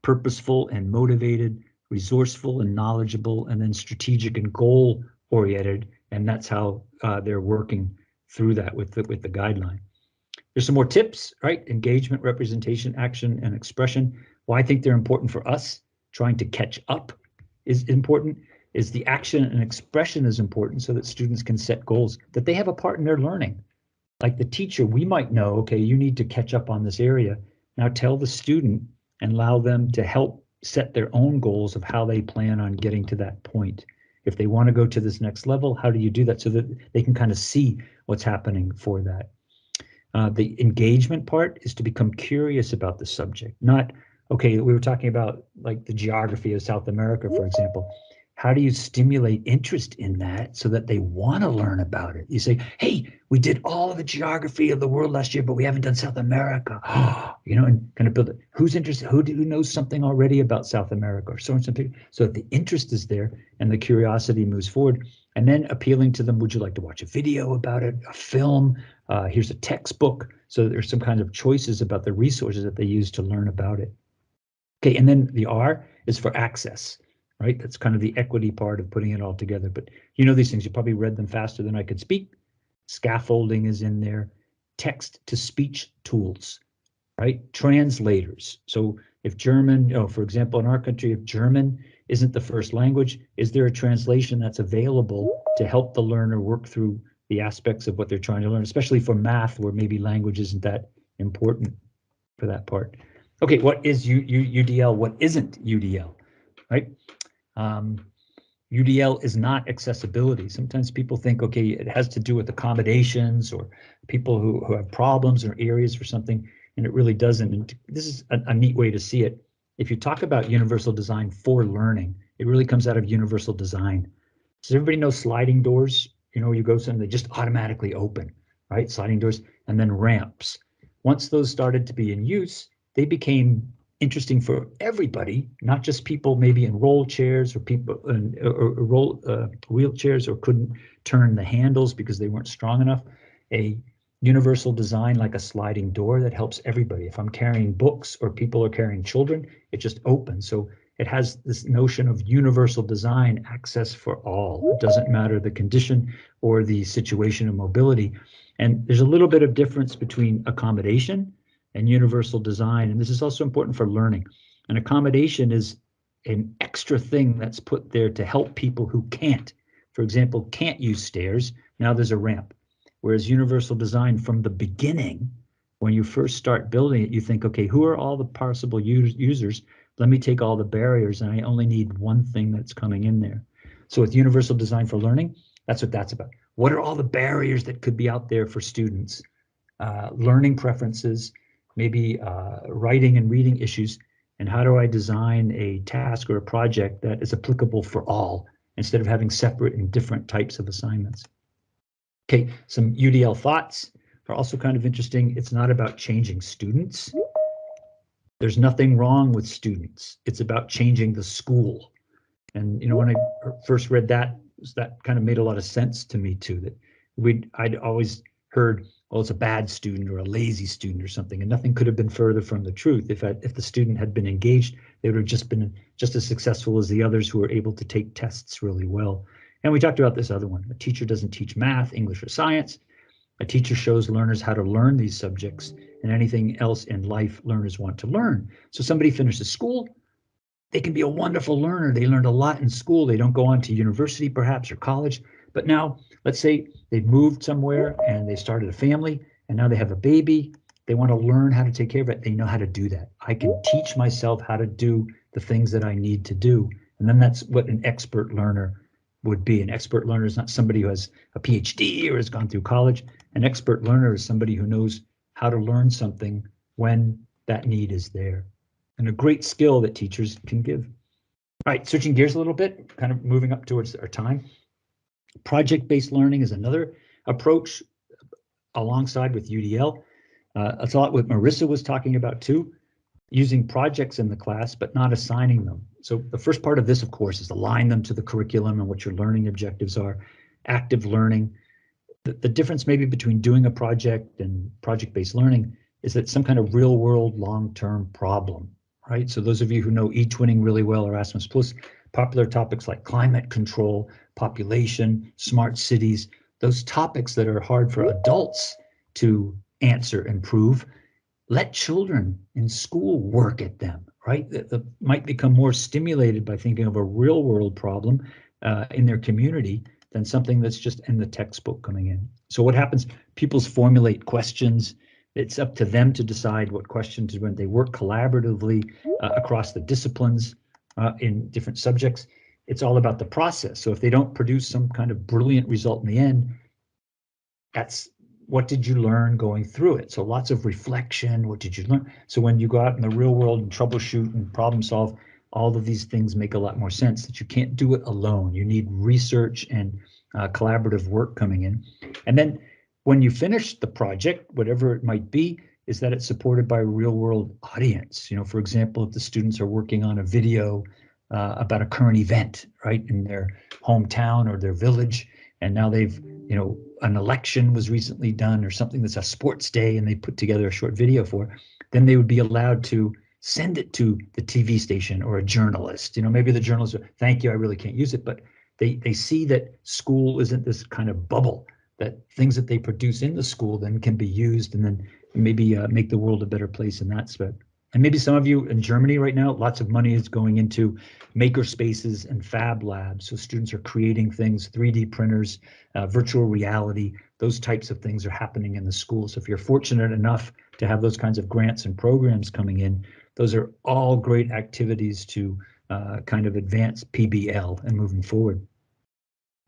purposeful and motivated, resourceful and knowledgeable, and then strategic and goal oriented. And that's how they're working through that with the guideline. There's some more tips, right? Engagement, representation, action, and expression. Why I think they're important for us, trying to catch up is important, is the action and expression is important so that students can set goals, that they have a part in their learning. Like the teacher, we might know, okay, you need to catch up on this area. Now tell the student and allow them to help set their own goals of how they plan on getting to that point. If they want to go to this next level, how do you do that so that they can kind of see what's happening for that? The engagement part is to become curious about the subject, not, okay, we were talking about like the geography of South America, for example. How do you stimulate interest in that so that they want to learn about it? You say, hey, we did all of the geography of the world last year, but we haven't done South America. And kind of build it. Who's interested? Who knows something already about South America or something? So that the interest is there and the curiosity moves forward. And then appealing to them, would you like to watch a video about it, a film? Here's a textbook. So there's some kind of choices about the resources that they use to learn about it. Okay, and then the R is for access. Right? That's kind of the equity part of putting it all together. But these things, you probably read them faster than I could speak. Scaffolding is in there. Text to speech tools, right? Translators. So if German, for example, in our country, if German isn't the first language, is there a translation that's available to help the learner work through the aspects of what they're trying to learn, especially for math, where maybe language isn't that important for that part. Okay, what is UDL? What isn't UDL, right? UDL is not accessibility. Sometimes people think, okay, it has to do with accommodations or people who have problems or areas for something, and it really doesn't. And this is a neat way to see it. If you talk about universal design for learning, it really comes out of universal design. Does everybody know sliding doors? You go somewhere, they just automatically open, right? Sliding doors, and then ramps. Once those started to be in use, they became interesting for everybody, not just people maybe in roll chairs or people in wheelchairs or couldn't turn the handles because they weren't strong enough. A universal design like a sliding door that helps everybody. If I'm carrying books or people are carrying children, it just opens. So it has this notion of universal design, access for all. It doesn't matter the condition or the situation of mobility. And there's a little bit of difference between accommodation and universal design. And this is also important for learning. An accommodation is an extra thing that's put there to help people who can't. For example, can't use stairs. Now there's a ramp. Whereas universal design from the beginning, when you first start building it, you think, okay, who are all the possible users? Let me take all the barriers and I only need one thing that's coming in there. So with universal design for learning, that's what that's about. What are all the barriers that could be out there for students? Learning preferences, maybe writing and reading issues, and how do I design a task or a project that is applicable for all instead of having separate and different types of assignments. Okay, some UDL thoughts are also kind of interesting. It's not about changing students. There's nothing wrong with students. It's about changing the school. And when I first read that kind of made a lot of sense to me too, that I'd always heard, well, it's a bad student or a lazy student or something, and nothing could have been further from the truth. If the student had been engaged, they would have just been just as successful as the others who were able to take tests really well. And we talked about this other one. A teacher doesn't teach math, English, or science. A teacher shows learners how to learn these subjects, and anything else in life learners want to learn. So somebody finishes school, they can be a wonderful learner. They learned a lot in school. They don't go on to university perhaps or college, but now let's say they've moved somewhere and they started a family and now they have a baby. They want to learn how to take care of it. They know how to do that. I can teach myself how to do the things that I need to do. And then that's what an expert learner would be. An expert learner is not somebody who has a PhD or has gone through college. An expert learner is somebody who knows how to learn something when that need is there. And a great skill that teachers can give. All right, switching gears a little bit, kind of moving up towards our time. Project-based learning is another approach alongside with UDL. That's a lot what Marissa was talking about too, using projects in the class, but not assigning them. So the first part of this, of course, is align them to the curriculum and what your learning objectives are. Active learning. The difference maybe between doing a project and project-based learning is that some kind of real-world long-term problem, right? So those of you who know eTwinning really well or Erasmus Plus, popular topics like climate control, population, smart cities, those topics that are hard for adults to answer and prove, let children in school work at them, right? That might become more stimulated by thinking of a real world problem in their community than something that's just in the textbook coming in. So what happens? Pupils formulate questions. It's up to them to decide what questions when they work collaboratively across the disciplines in different subjects. It's all about the process. So if they don't produce some kind of brilliant result in the end, that's what did you learn going through it? So lots of reflection. What did you learn? So when you go out in the real world and troubleshoot and problem solve, all of these things make a lot more sense that you can't do it alone. You need research and collaborative work coming in. And then when you finish the project, whatever it might be, is that it's supported by a real world audience. You know, for example, if the students are working on a video about a current event, right, in their hometown or their village, and now they've, you know, an election was recently done or something that's a sports day and they put together a short video for, then they would be allowed to send it to the TV station or a journalist. You know, maybe the journalist, thank you, I really can't use it, but they see that school isn't this kind of bubble, that things that they produce in the school then can be used and then maybe make the world a better place in that aspect. And maybe some of you in Germany right now, lots of money is going into maker spaces and fab labs. So students are creating things, 3D printers, virtual reality, those types of things are happening in the school. So if you're fortunate enough to have those kinds of grants and programs coming in, those are all great activities to kind of advance PBL and moving forward.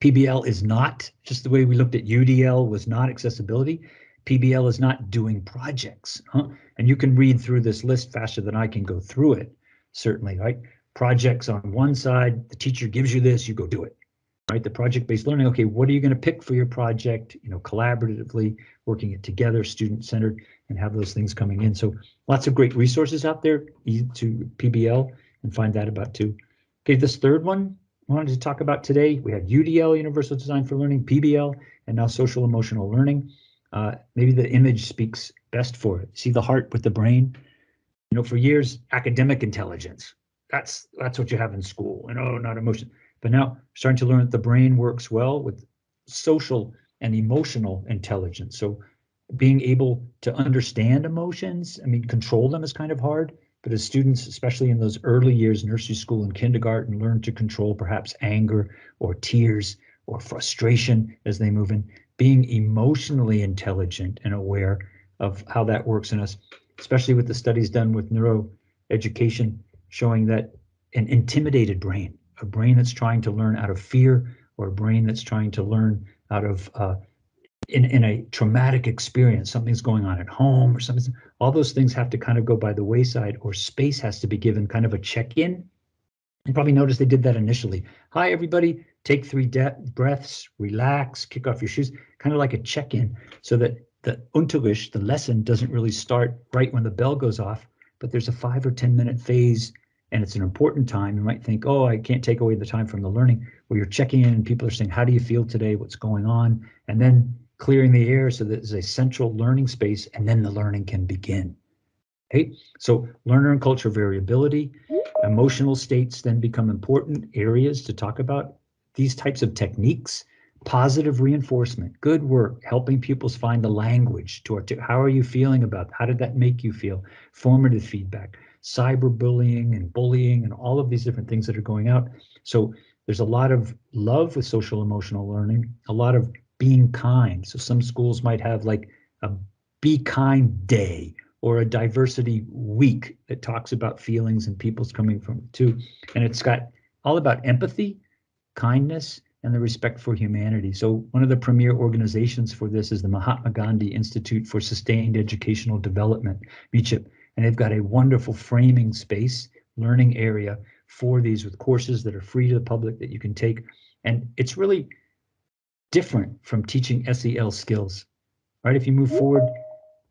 PBL is not, just the way we looked at UDL was not accessibility. PBL is not doing projects, and you can read through this list faster than I can go through it, certainly, right? Projects on one side, the teacher gives you this, you go do it, right? The project-based learning, okay, what are you going to pick for your project? You know, collaboratively, working it together, student-centered, and have those things coming in. So lots of great resources out there to PBL and find that about too. Okay, this third one I wanted to talk about today, we had UDL, Universal Design for Learning, PBL, and now social emotional learning. Maybe the image speaks best for it. See the heart with the brain? You know, for years, academic intelligence, that's what you have in school, and oh, not emotion. But now starting to learn that the brain works well with social and emotional intelligence. So being able to understand emotions, I mean, control them is kind of hard, but as students, especially in those early years, nursery school and kindergarten, learn to control perhaps anger or tears or frustration as they move in, being emotionally intelligent and aware of how that works in us, especially with the studies done with neuroeducation showing that an intimidated brain, a brain that's trying to learn out of fear, or a brain that's trying to learn out of in a traumatic experience, something's going on at home or something, all those things have to kind of go by the wayside, or space has to be given kind of a check-in. You probably noticed they did that initially. Hi, everybody, take 3 breaths, relax, kick off your shoes, kind of like a check-in, so that the Unterricht, the lesson, doesn't really start right when the bell goes off, but there's a 5 or 10 minute phase and it's an important time. You might think, oh, I can't take away the time from the learning, where you're checking in and people are saying, how do you feel today? What's going on? And then clearing the air so that there's a central learning space, and then the learning can begin. Okay, so learner and culture variability, emotional states then become important areas to talk about. These types of techniques, positive reinforcement, good work, helping pupils find the language to how are you feeling about, how did that make you feel, formative feedback, cyberbullying and bullying and all of these different things that are going out. So there's a lot of love with social emotional learning, a lot of being kind. So some schools might have like a Be Kind Day or a diversity week that talks about feelings and people's coming from it too. And it's got all about empathy, kindness, and the respect for humanity. So one of the premier organizations for this is the Mahatma Gandhi Institute for Sustained Educational Development, MICHIP, and they've got a wonderful framing space, learning area for these with courses that are free to the public that you can take. And it's really different from teaching SEL skills, right? If you move forward,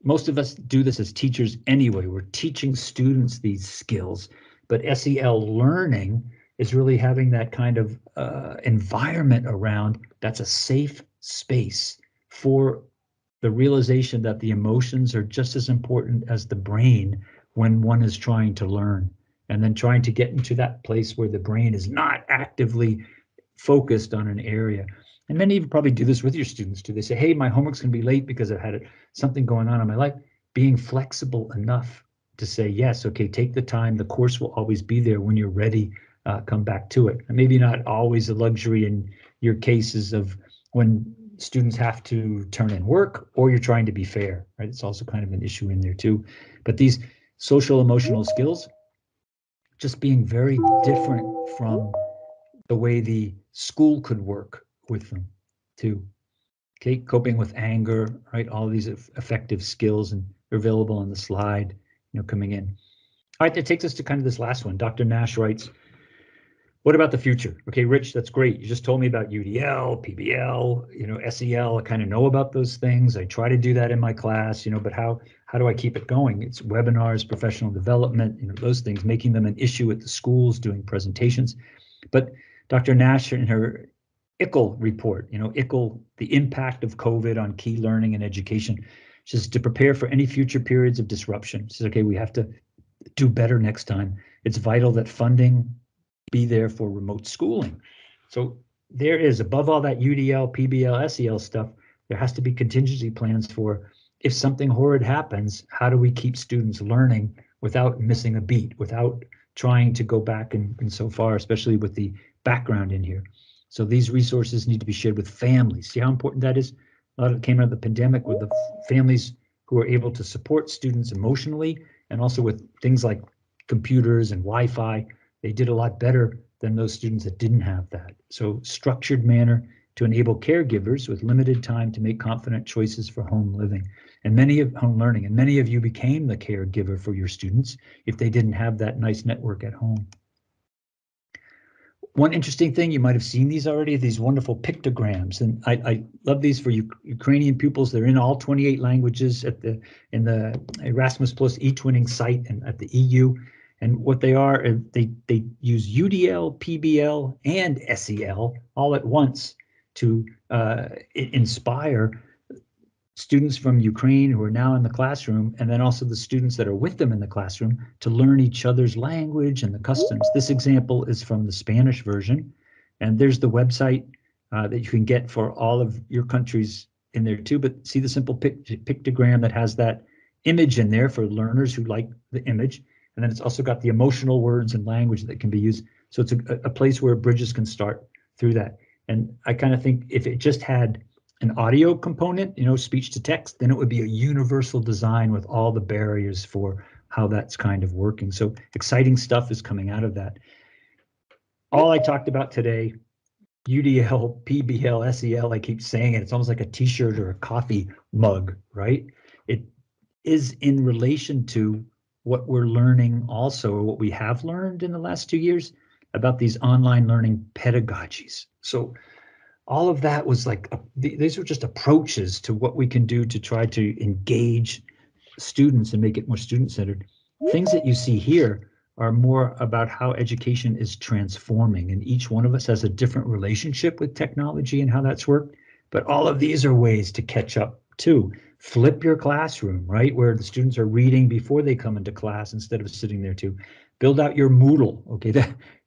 most of us do this as teachers anyway. We're teaching students these skills, but SEL learning is really having that kind of environment around that's a safe space for the realization that the emotions are just as important as the brain when one is trying to learn, and then trying to get into that place where the brain is not actively focused on an area. And many of you probably do this with your students too. They say, hey, my homework's going to be late because I've had something going on in my life. Being flexible enough to say, yes, okay, take the time. The course will always be there. When you're ready, come back to it. And maybe not always a luxury in your cases of when students have to turn in work or you're trying to be fair, right? It's also kind of an issue in there too. But these social emotional skills, just being very different from the way the school could work with them too. Okay, coping with anger, right? All these effective skills, and they're available on the slide, coming in. All right, that takes us to kind of this last one. Dr. Nash writes, what about the future? Okay, Rich, that's great. You just told me about UDL, PBL, SEL. I kind of know about those things. I try to do that in my class, but how do I keep it going? It's webinars, professional development, those things, making them an issue at the schools, doing presentations. But Dr. Nash, in her ICL report, ICL, the impact of COVID on key learning and education, she says to prepare for any future periods of disruption. She says, okay, we have to do better next time. It's vital that funding be there for remote schooling. So there is, above all that UDL, PBL, SEL stuff, there has to be contingency plans for if something horrid happens, how do we keep students learning without missing a beat, without trying to go back and so far, especially with the background in here. So these resources need to be shared with families. See how important that is? A lot of it came out of the pandemic with the families who are able to support students emotionally, and also with things like computers and Wi-Fi. They did a lot better than those students that didn't have that. So structured manner to enable caregivers with limited time to make confident choices for home living and home learning. And many of you became the caregiver for your students if they didn't have that nice network at home. One interesting thing, you might have seen these already, these wonderful pictograms, and I love these for Ukrainian pupils. They're in all 28 languages in the Erasmus Plus eTwinning site and at the EU. And what they are, they use UDL, PBL, and SEL all at once to inspire students from Ukraine who are now in the classroom, and then also the students that are with them in the classroom, to learn each other's language and the customs. This example is from the Spanish version, and there's the website that you can get for all of your countries in there too. But see the simple pictogram that has that image in there for learners who like the image. And then it's also got the emotional words and language that can be used. So it's a place where bridges can start through that. And I kind of think if it just had an audio component, speech to text, then it would be a universal design with all the barriers for how that's kind of working. So exciting stuff is coming out of that. All I talked about today, UDL, PBL, SEL, I keep saying it. It's almost like a t-shirt or a coffee mug, right? It is in relation to what we're learning also, or what we have learned in the last 2 years about these online learning pedagogies. So all of that was like, these were just approaches to what we can do to try to engage students and make it more student-centered. Things that you see here are more about how education is transforming. And each one of us has a different relationship with technology and how that's worked. But all of these are ways to catch up too. Flip your classroom, right? Where the students are reading before they come into class instead of sitting there too. Build out your Moodle, okay?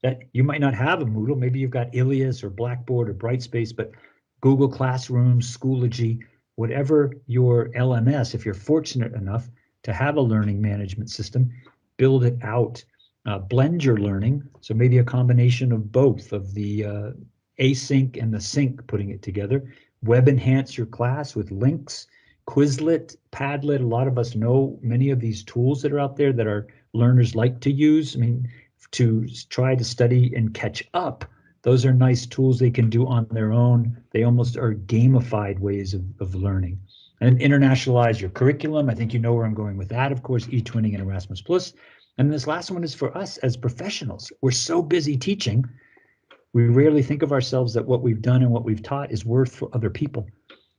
That you might not have a Moodle. Maybe you've got Ilias or Blackboard or Brightspace, but Google Classroom, Schoology, whatever your LMS, if you're fortunate enough to have a learning management system, build it out. Blend your learning, so maybe a combination of both, of the async and the sync, putting it together. Web enhance your class with links, Quizlet, Padlet. A lot of us know many of these tools that are out there that our learners like to use. I mean, to try to study and catch up, those are nice tools they can do on their own. They almost are gamified ways of learning. And internationalize your curriculum. I think you know where I'm going with that, of course, eTwinning and Erasmus+. And this last one is for us as professionals. We're so busy teaching, we rarely think of ourselves that what we've done and what we've taught is worth for other people.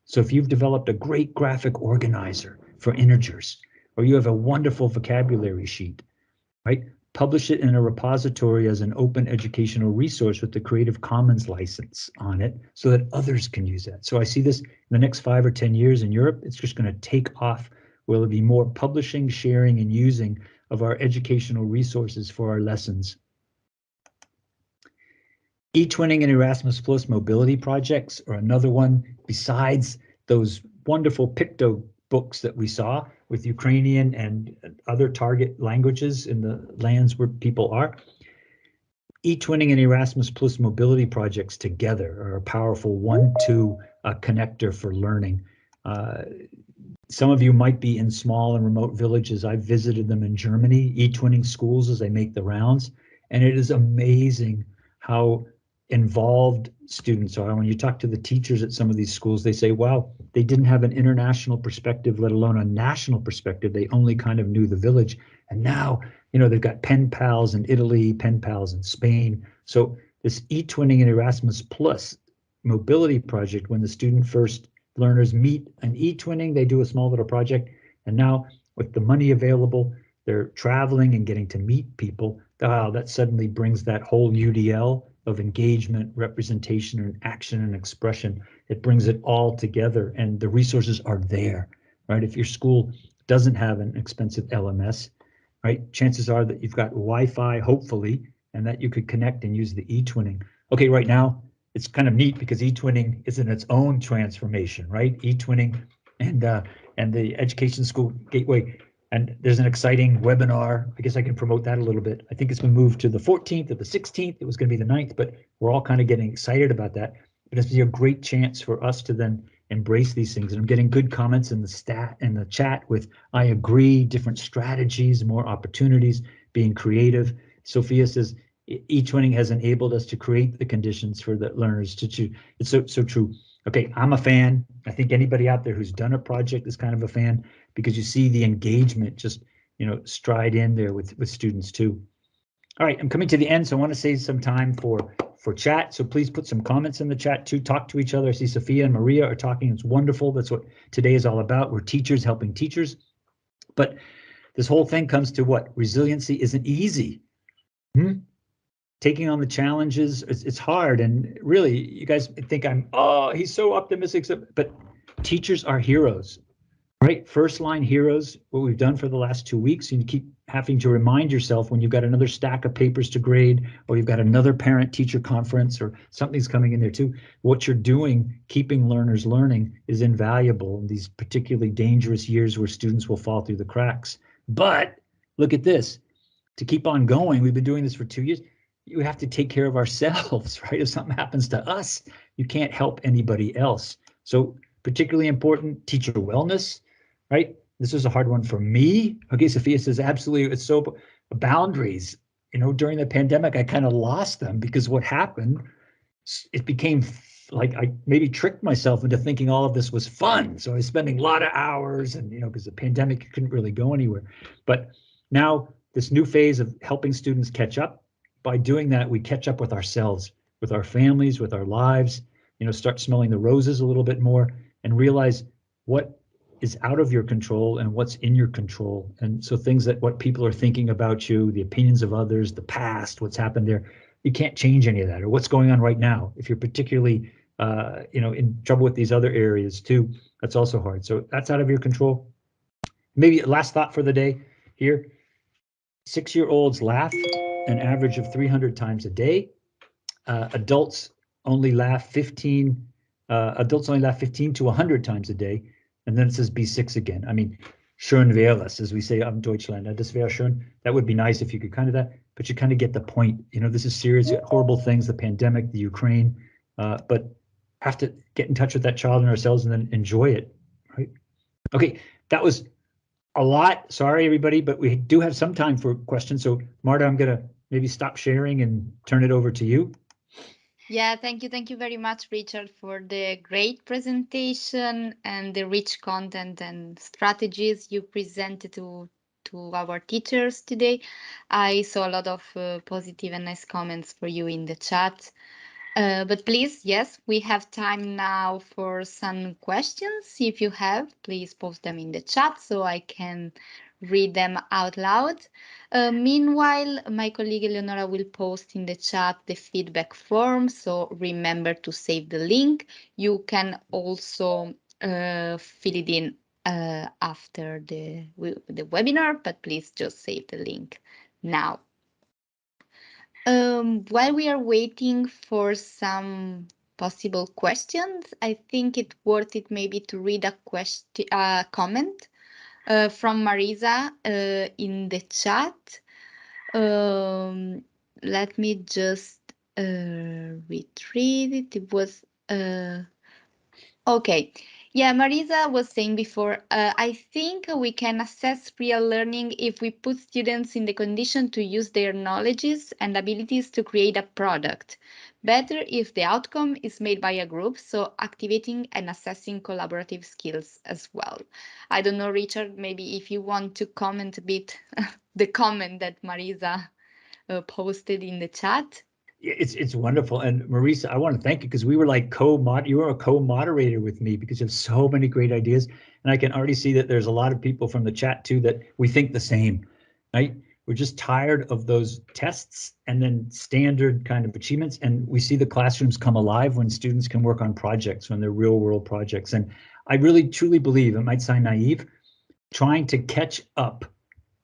So if you've developed a great graphic organizer for integers, or you have a wonderful vocabulary sheet, right? Publish it in a repository as an open educational resource with the Creative Commons license on it so that others can use that. So I see this in the next 5 or 10 years in Europe, it's just going to take off. Where there'll be more publishing, sharing, and using of our educational resources for our lessons. eTwinning and Erasmus Plus mobility projects are another one besides those wonderful Picto books that we saw with Ukrainian and other target languages in the lands where people are. eTwinning and Erasmus Plus mobility projects together are a powerful 1-2 connector for learning. Some of you might be in small and remote villages. I've visited them in Germany, eTwinning schools as they make the rounds, and it is amazing how involved students are. When you talk to the teachers at some of these schools, they say, wow, they didn't have an international perspective, let alone a national perspective. They only kind of knew the village. And now, you know, they've got pen pals in Italy, pen pals in Spain. So this eTwinning and Erasmus Plus mobility project, when the student first learners meet an eTwinning, they do a small little project. And now with the money available, they're traveling and getting to meet people. Wow, that suddenly brings that whole UDL of engagement, representation, and action and expression. It brings it all together, and the resources are there, right? If your school doesn't have an expensive LMS, right, chances are that you've got Wi-Fi, hopefully, and that you could connect and use the eTwinning. Okay, right now, it's kind of neat because eTwinning is in its own transformation, right? eTwinning and the Education School Gateway. And there's an exciting webinar. I guess I can promote that a little bit. I think it's been moved to the 14th or the 16th. It was going to be the 9th, but we're all kind of getting excited about that. But it's a great chance for us to then embrace these things. And I'm getting good comments in the chat with, I agree, different strategies, more opportunities, being creative. Sophia says, eTwinning has enabled us to create the conditions for the learners to choose. It's so true. Okay, I'm a fan. I think anybody out there who's done a project is kind of a fan, because you see the engagement just, you know, stride in there with students too. All right, I'm coming to the end, so I want to save some time for chat. So please put some comments in the chat too. Talk to each other. I see Sophia and Maria are talking. It's wonderful. That's what today is all about. We're teachers helping teachers. But this whole thing comes to what? Resiliency isn't easy. Taking on the challenges, it's hard. And really, you guys think he's so optimistic, but teachers are heroes, right? First line heroes, what we've done for the last 2 weeks, and you keep having to remind yourself when you've got another stack of papers to grade, or you've got another parent teacher conference, or something's coming in there too. What you're doing, keeping learners learning, is invaluable in these particularly dangerous years where students will fall through the cracks. But look at this, to keep on going, we've been doing this for 2 years. You have to take care of ourselves, right? If something happens to us, you can't help anybody else. So particularly important, teacher wellness, right? This was a hard one for me. Okay, Sophia says, absolutely, it's so boundaries. You know, during the pandemic, I kind of lost them because what happened, it became like I maybe tricked myself into thinking all of this was fun. So I was spending a lot of hours and, you know, because the pandemic, you couldn't really go anywhere. But now this new phase of helping students catch up, by doing that, we catch up with ourselves, with our families, with our lives, you know, start smelling the roses a little bit more and realize what is out of your control and what's in your control. And so things that what people are thinking about you, the opinions of others, the past, what's happened there, you can't change any of that, or what's going on right now. If you're particularly in trouble with these other areas too, that's also hard. So that's out of your control. Maybe last thought for the day here. 6-year-olds laugh an average of 300 times a day. Adults only laugh 15 to 100 times a day. And then it says B6 again. I mean, schön wäre es, as we say in Deutschland. Das wäre schön. That would be nice if you could kind of that, but you kind of get the point. This is serious, horrible things, the pandemic, the Ukraine, but have to get in touch with that child and ourselves and then enjoy it, right? Okay, that was a lot. Sorry, everybody, but we do have some time for questions. So Marta, I'm going to maybe stop sharing and turn it over to you. Yeah, thank you. Thank you very much, Richard, for the great presentation and the rich content and strategies you presented to our teachers today. I saw a lot of positive and nice comments for you in the chat. But please, yes, we have time now for some questions. If you have, please post them in the chat so I can read them out loud. Meanwhile, my colleague Eleonora will post in the chat the feedback form, so remember to save the link. You can also fill it in after the webinar, but please just save the link now. While we are waiting for some possible questions, I think it's worth it maybe to read a comment from Marisa in the chat. Let me just retrieve it. It was okay. Yeah, Marisa was saying before, I think we can assess real learning if we put students in the condition to use their knowledges and abilities to create a product. Better if the outcome is made by a group, so activating and assessing collaborative skills as well. I don't know, Richard, maybe if you want to comment a bit the comment that Marisa posted in the chat. It's wonderful. And Marisa, I want to thank you because we were like you were a co-moderator with me because you have so many great ideas. And I can already see that there's a lot of people from the chat too that we think the same, right? We're just tired of those tests and then standard kind of achievements. And we see the classrooms come alive when students can work on projects, when they're real world projects. And I really truly believe, it might sound naive, trying to catch up.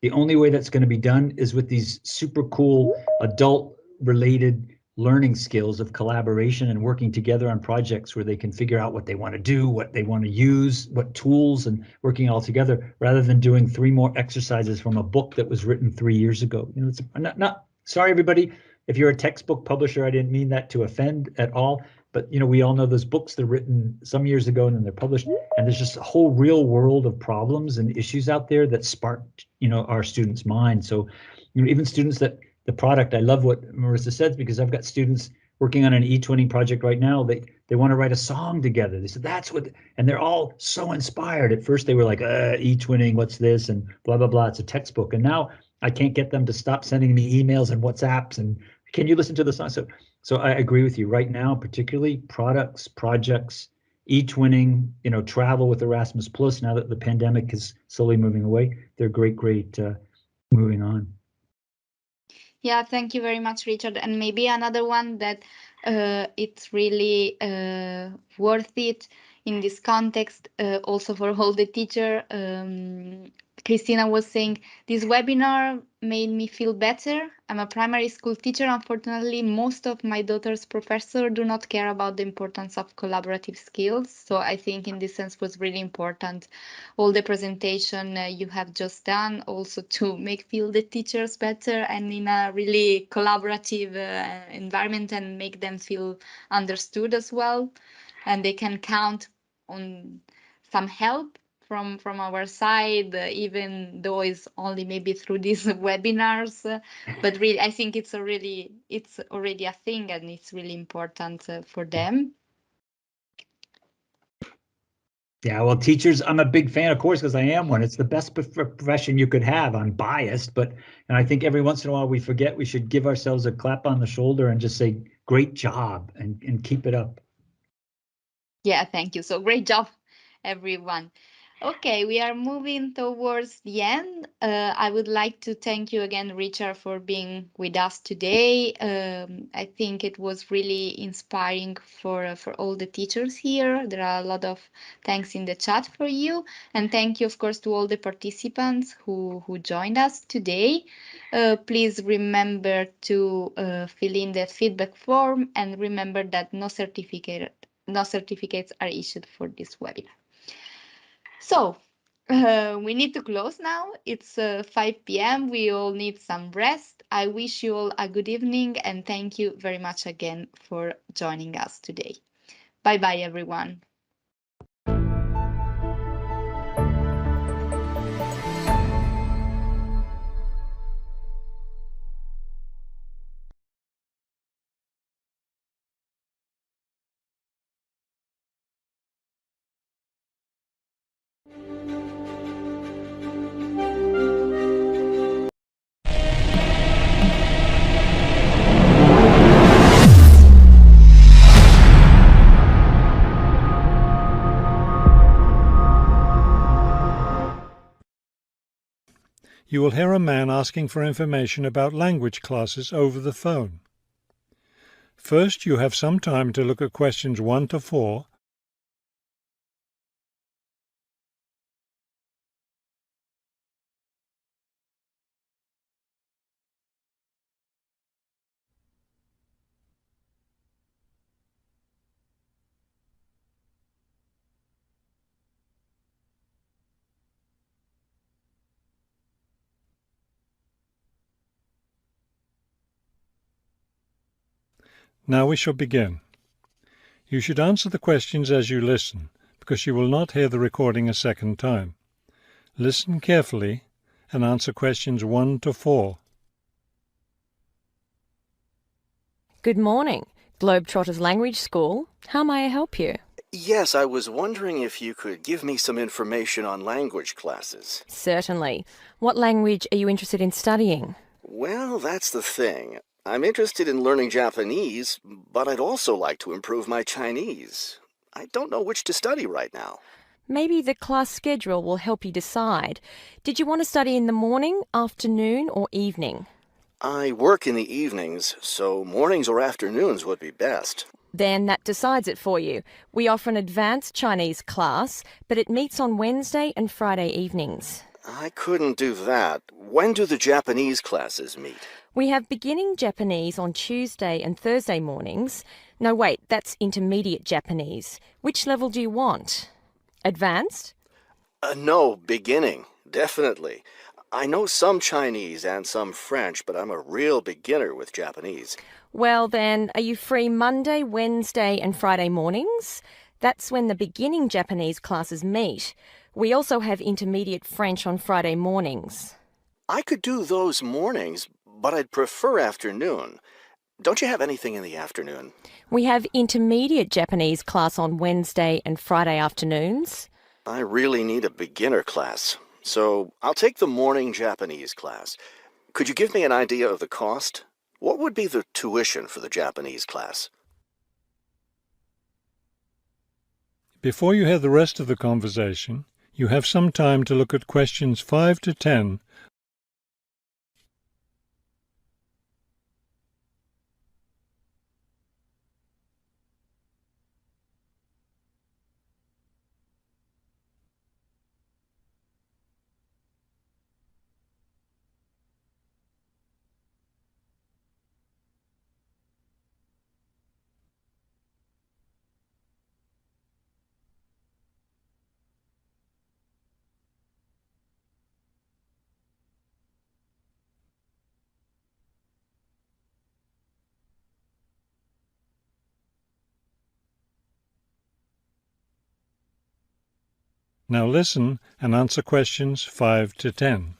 The only way that's going to be done is with these super cool adult related learning skills of collaboration and working together on projects where they can figure out what they want to do, what they want to use, what tools, and working all together rather than doing 3 more exercises from a book that was written 3 years ago. It's not sorry, everybody. If you're a textbook publisher, I didn't mean that to offend at all. But we all know those books, they're written some years ago and then they're published. And there's just a whole real world of problems and issues out there that sparked, our students' minds. So, even students that the product, I love what Marisa says because I've got students working on an e-twinning project right now. They want to write a song together. They said that's what, and they're all so inspired. At first they were like, e-twinning, what's this? And blah, blah, blah. It's a textbook. And now I can't get them to stop sending me emails and WhatsApps and can you listen to the song? So I agree with you right now, particularly products, projects, e-twinning, travel with Erasmus Plus. Now that the pandemic is slowly moving away, they're great moving on. Yeah, thank you very much, Richard. And maybe another one that it's really worth it in this context, also for all the teacher. Christina was saying, this webinar made me feel better. I'm a primary school teacher. Unfortunately, most of my daughter's professors do not care about the importance of collaborative skills. So I think in this sense was really important. All the presentation you have just done also to feel the teachers better and in a really collaborative environment and make them feel understood as well. And they can count on some help from our side, even though it's only maybe through these webinars, but really I think it's already a thing and it's really important for them. Yeah, well, teachers, I'm a big fan, of course, because I am one. It's the best profession you could have. I'm biased, and I think every once in a while we forget we should give ourselves a clap on the shoulder and just say, great job, and keep it up. Yeah, thank you. So great job, everyone. Okay, we are moving towards the end. I would like to thank you again, Richard, for being with us today. I think it was really inspiring for all the teachers here. There are a lot of thanks in the chat for you. And thank you, of course, to all the participants who joined us today. Please remember to fill in the feedback form and remember that no certificates are issued for this webinar. So we need to close now. It's 5 p.m. We all need some rest. I wish you all a good evening and thank you very much again for joining us today. Bye-bye, everyone. You will hear a man asking for information about language classes over the phone. First, you have some time to look at questions 1 to 4. Now we shall begin. You should answer the questions as you listen, because you will not hear the recording a second time. Listen carefully and answer questions 1 to 4. Good morning, Globetrotters Language School. How may I help you? Yes, I was wondering if you could give me some information on language classes. Certainly. What language are you interested in studying? Well, that's the thing. I'm interested in learning Japanese, but I'd also like to improve my Chinese. I don't know which to study right now. Maybe the class schedule will help you decide. Did you want to study in the morning, afternoon, or evening? I work in the evenings, so mornings or afternoons would be best. Then that decides it for you. We offer an advanced Chinese class, but it meets on Wednesday and Friday evenings. I couldn't do that. When do the Japanese classes meet? We have beginning Japanese on Tuesday and Thursday mornings. No, wait, that's intermediate Japanese. Which level do you want? Advanced? No, beginning, definitely. I know some Chinese and some French, but I'm a real beginner with Japanese. Well then, are you free Monday, Wednesday and Friday mornings? That's when the beginning Japanese classes meet. We also have intermediate French on Friday mornings. I could do those mornings, but I'd prefer afternoon. Don't you have anything in the afternoon? We have intermediate Japanese class on Wednesday and Friday afternoons. I really need a beginner class, so I'll take the morning Japanese class. Could you give me an idea of the cost? What would be the tuition for the Japanese class? Before you hear the rest of the conversation, you have some time to look at questions 5 to 10. Now listen and answer questions 5 to 10.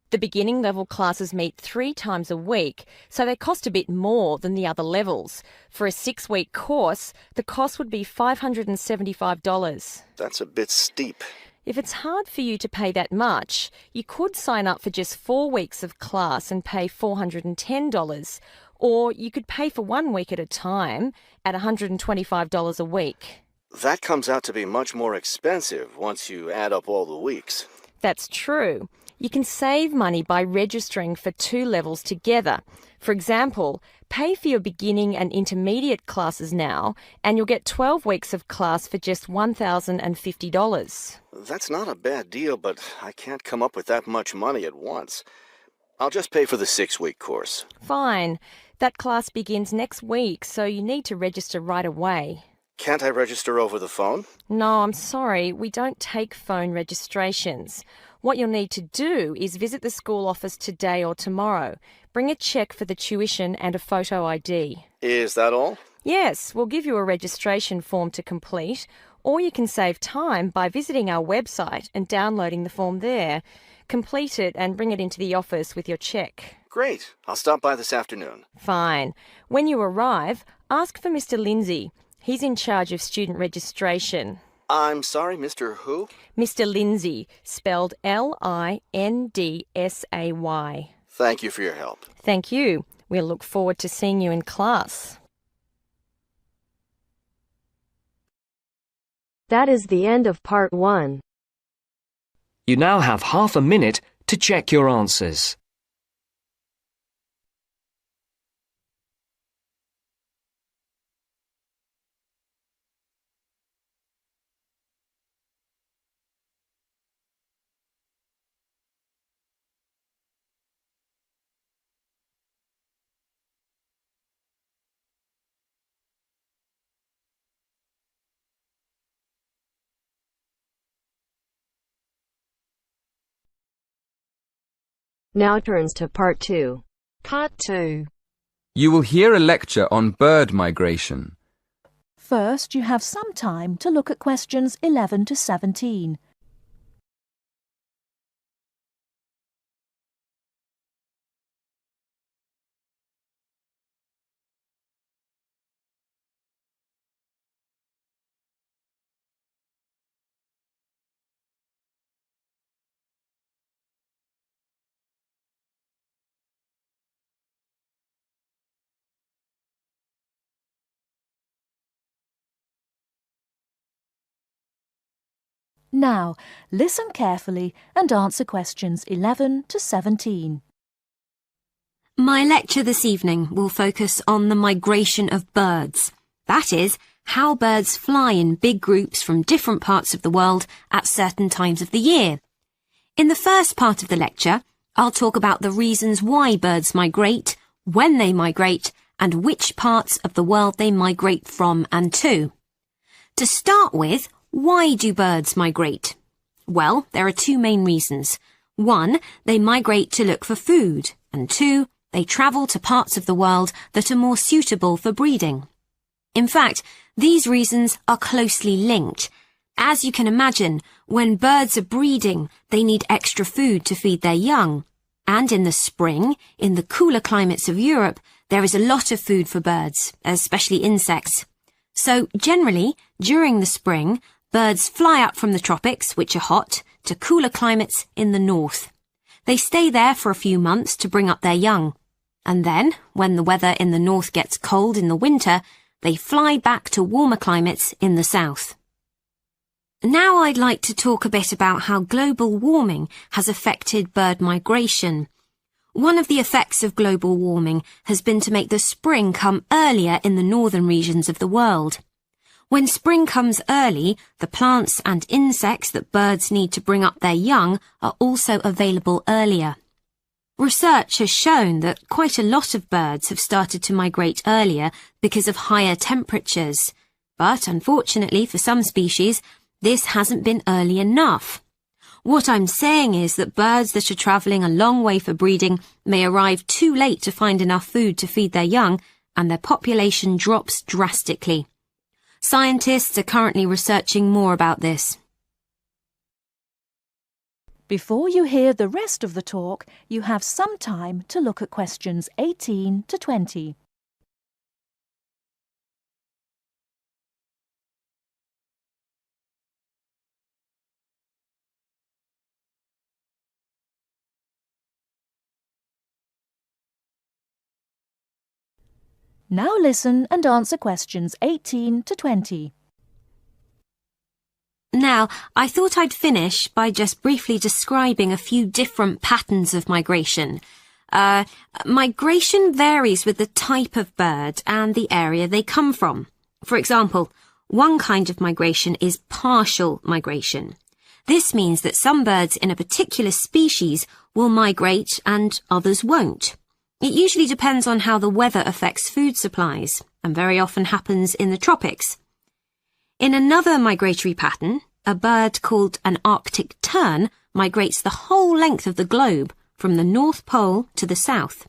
The beginning level classes meet 3 times a week, so they cost a bit more than the other levels. For a 6-week course, the cost would be $575. That's a bit steep. If it's hard for you to pay that much, you could sign up for just 4 weeks of class and pay $410, or you could pay for 1 week at a time at $125 a week. That comes out to be much more expensive once you add up all the weeks. That's true. You can save money by registering for 2 levels together. For example, pay for your beginning and intermediate classes now, and you'll get 12 weeks of class for just $1,050. That's not a bad deal, but I can't come up with that much money at once. I'll just pay for the 6-week course. Fine. That class begins next week, so you need to register right away. Can't I register over the phone? No, I'm sorry. We don't take phone registrations. What you'll need to do is visit the school office today or tomorrow. Bring a cheque for the tuition and a photo ID. Is that all? Yes, we'll give you a registration form to complete, or you can save time by visiting our website and downloading the form there. Complete it and bring it into the office with your cheque. Great. I'll stop by this afternoon. Fine. When you arrive, ask for Mr. Lindsay. He's in charge of student registration. I'm sorry, Mr. Who? Mr. Lindsay, spelled Lindsay. Thank you for your help. Thank you. We'll look forward to seeing you in class. That is the end of part 1. You now have half a minute to check your answers. Now turns to part 2. Part 2. You will hear a lecture on bird migration. First, you have some time to look at questions 11 to 17. Now, listen carefully and answer questions 11 to 17. My lecture this evening will focus on the migration of birds. That is, how birds fly in big groups from different parts of the world at certain times of the year. In the first part of the lecture, I'll talk about the reasons why birds migrate, when they migrate, and which parts of the world they migrate from and to. To start with, why do birds migrate? Well, there are 2 main reasons. 1, they migrate to look for food, and 2, they travel to parts of the world that are more suitable for breeding. In fact, these reasons are closely linked. As you can imagine, when birds are breeding, they need extra food to feed their young. And in the spring, in the cooler climates of Europe, there is a lot of food for birds, especially insects. So, generally, during the spring, birds fly up from the tropics, which are hot, to cooler climates in the north. They stay there for a few months to bring up their young. And then, when the weather in the north gets cold in the winter, they fly back to warmer climates in the south. Now I'd like to talk a bit about how global warming has affected bird migration. One of the effects of global warming has been to make the spring come earlier in the northern regions of the world. When spring comes early, the plants and insects that birds need to bring up their young are also available earlier. Research has shown that quite a lot of birds have started to migrate earlier because of higher temperatures. But unfortunately for some species, this hasn't been early enough. What I'm saying is that birds that are travelling a long way for breeding may arrive too late to find enough food to feed their young, and their population drops drastically. Scientists are currently researching more about this. Before you hear the rest of the talk, you have some time to look at questions 18 to 20. Now listen and answer questions 18 to 20. Now, I thought I'd finish by just briefly describing a few different patterns of migration. Migration varies with the type of bird and the area they come from. For example, one kind of migration is partial migration. This means that some birds in a particular species will migrate and others won't. It usually depends on how the weather affects food supplies, and very often happens in the tropics. In another migratory pattern, a bird called an Arctic tern migrates the whole length of the globe, from the North Pole to the South.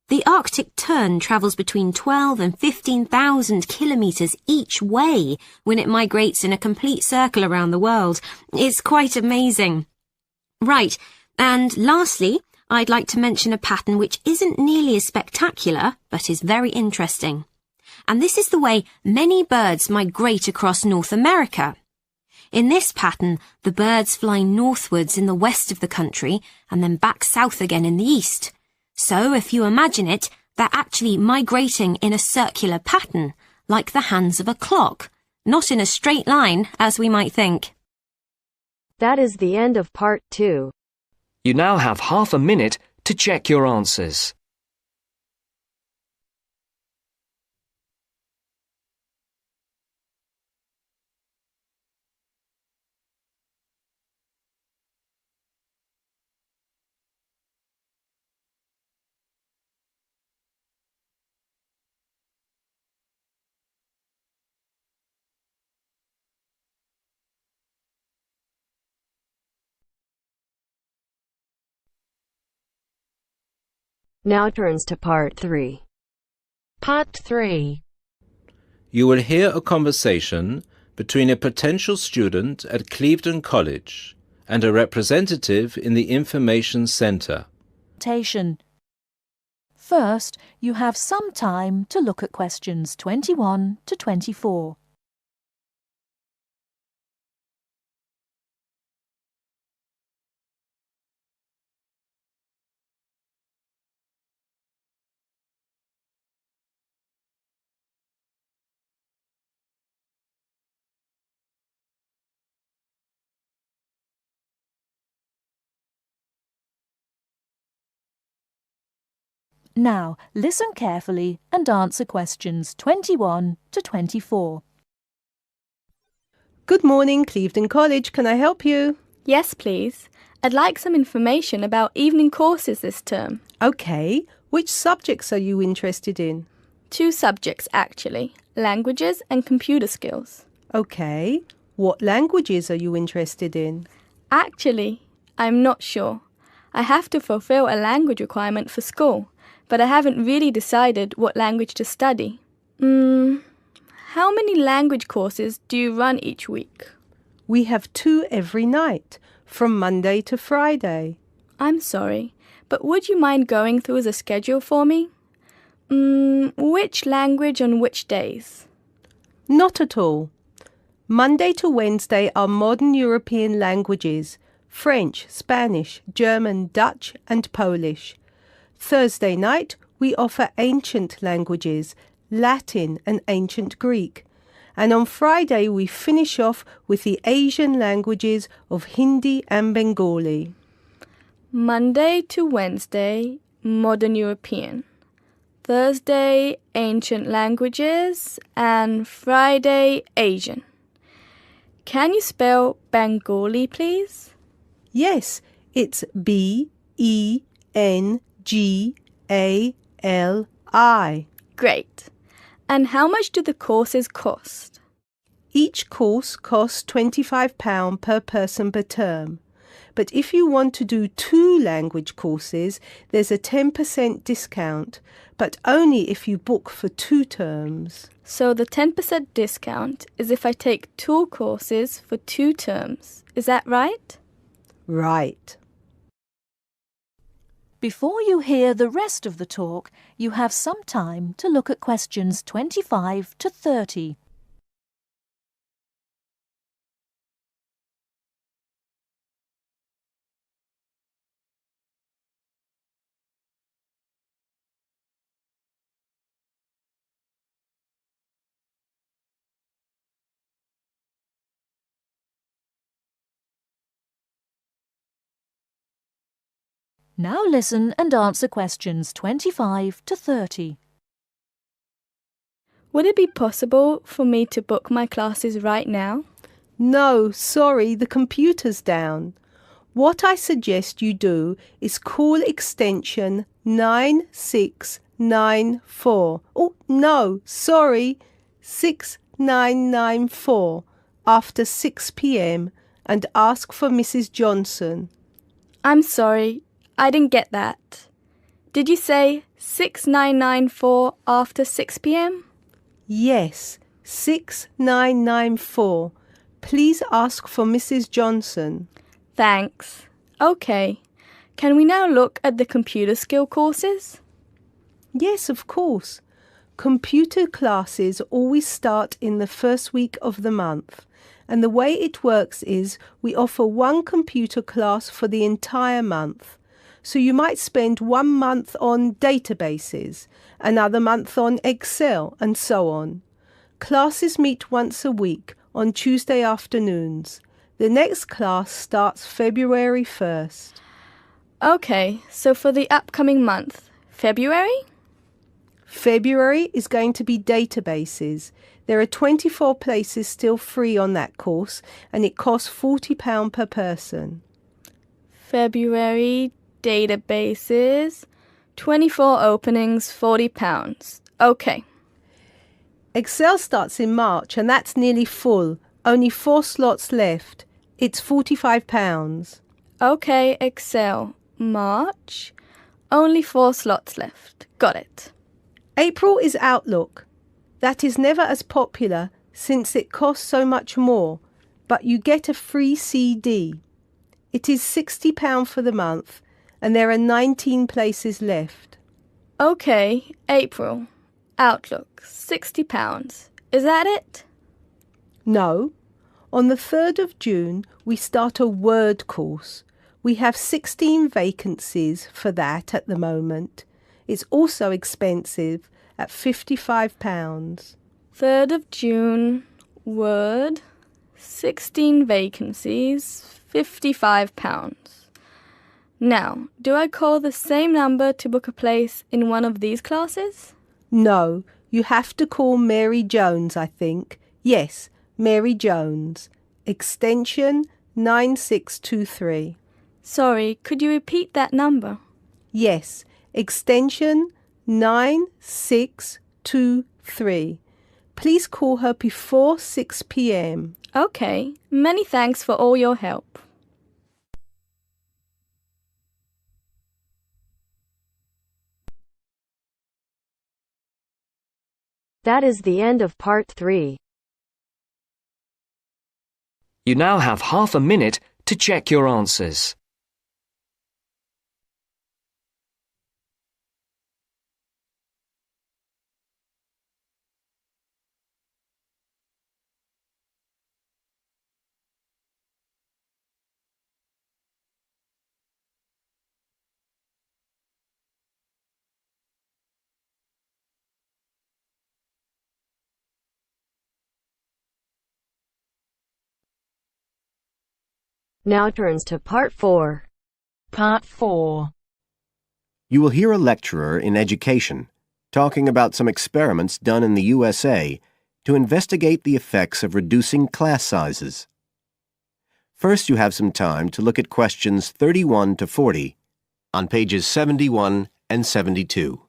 The Arctic tern travels between 12 and 15,000 kilometers each way when it migrates in a complete circle around the world. It's quite amazing. Right, and lastly, I'd like to mention a pattern which isn't nearly as spectacular, but is very interesting. And this is the way many birds migrate across North America. In this pattern, the birds fly northwards in the west of the country and then back south again in the east. So, if you imagine it, they're actually migrating in a circular pattern, like the hands of a clock, not in a straight line, as we might think. That is the end of part 2. You now have half a minute to check your answers. Now turns to part 3. Part 3. You will hear a conversation between a potential student at Clevedon College and a representative in the Information Centre. First, you have some time to look at questions 21 to 24. Now, listen carefully and answer questions 21 to 24. Good morning, Clevedon College. Can I help you? Yes, please. I'd like some information about evening courses this term. Okay. Which subjects are you interested in? 2 subjects, actually. Languages and computer skills. Okay. What languages are you interested in? Actually, I'm not sure. I have to fulfill a language requirement for school, but I haven't really decided what language to study. How many language courses do you run each week? We have 2 every night, from Monday to Friday. I'm sorry, but would you mind going through the schedule for me? Which language on which days? Not at all. Monday to Wednesday are modern European languages, French, Spanish, German, Dutch and Polish. Thursday night, we offer ancient languages, Latin and ancient Greek. And on Friday, we finish off with the Asian languages of Hindi and Bengali. Monday to Wednesday, modern European. Thursday, ancient languages. And Friday, Asian. Can you spell Bengali, please? Yes, it's B-E-N-G-A-L-I. Great. And how much do the courses cost? Each course costs £25 per person per term. But if you want to do 2 language courses, there's a 10% discount, but only if you book for 2 terms. So the 10% discount is if I take 2 courses for 2 terms. Is that right? Right. Before you hear the rest of the talk, you have some time to look at questions 25 to 30. Now listen and answer questions 25 to 30. Would it be possible for me to book my classes right now? No, sorry, the computer's down. What I suggest you do is call extension 9694. Oh, no, sorry, 6994 after 6 p.m. and ask for Mrs. Johnson. I'm sorry, I didn't get that. Did you say 6994 after 6 p.m.? Yes, 6994. Please ask for Mrs. Johnson. Thanks. Okay. Can we now look at the computer skill courses? Yes, of course. Computer classes always start in the first week of the month, and the way it works is we offer one computer class for the entire month. So you might spend 1 month on databases, another month on Excel, and so on. Classes meet once a week on Tuesday afternoons. The next class starts February 1st. Okay, so for the upcoming month, February? February is going to be databases. There are 24 places still free on that course, and it costs £40 per person. February, databases, 24 openings, £40. Okay. Excel starts in March, and that's nearly full. Only 4 slots left. It's £45. Okay, Excel, March, only 4 slots left. Got it. April is Outlook. That is never as popular since it costs so much more, but you get a free CD. It is £60 for the month, and there are 19 places left. Okay, April, Outlook, £60. Is that it? No. On the 3rd of June, we start a Word course. We have 16 vacancies for that at the moment. It's also expensive at £55. 3rd of June, Word, 16 vacancies, £55. Now, do I call the same number to book a place in one of these classes? No, you have to call Mary Jones, I think. Yes, Mary Jones. Extension 9623. Sorry, could you repeat that number? Yes, extension 9623. Please call her before 6 p.m. Okay, many thanks for all your help. That is the end of part 3. You now have half a minute to check your answers. Now turns to part 4. Part 4. You will hear a lecturer in education talking about some experiments done in the USA to investigate the effects of reducing class sizes. First, you have some time to look at questions 31 to 40 on pages 71 and 72.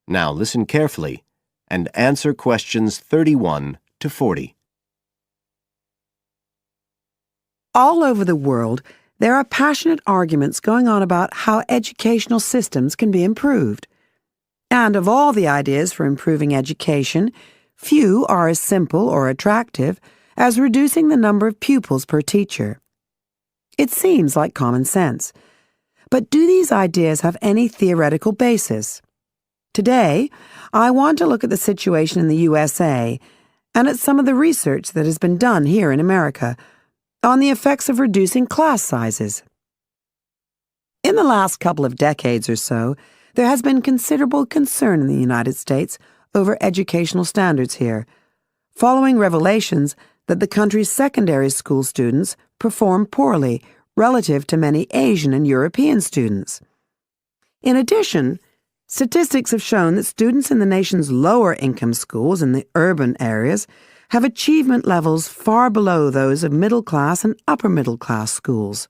Now listen carefully and answer questions 31 to 40. All over the world, there are passionate arguments going on about how educational systems can be improved. And of all the ideas for improving education, few are as simple or attractive as reducing the number of pupils per teacher. It seems like common sense. But do these ideas have any theoretical basis? Today, I want to look at the situation in the USA and at some of the research that has been done here in America on the effects of reducing class sizes. In the last couple of decades or so, there has been considerable concern in the United States over educational standards here, following revelations that the country's secondary school students perform poorly relative to many Asian and European students. In addition, statistics have shown that students in the nation's lower-income schools in the urban areas have achievement levels far below those of middle-class and upper-middle-class schools.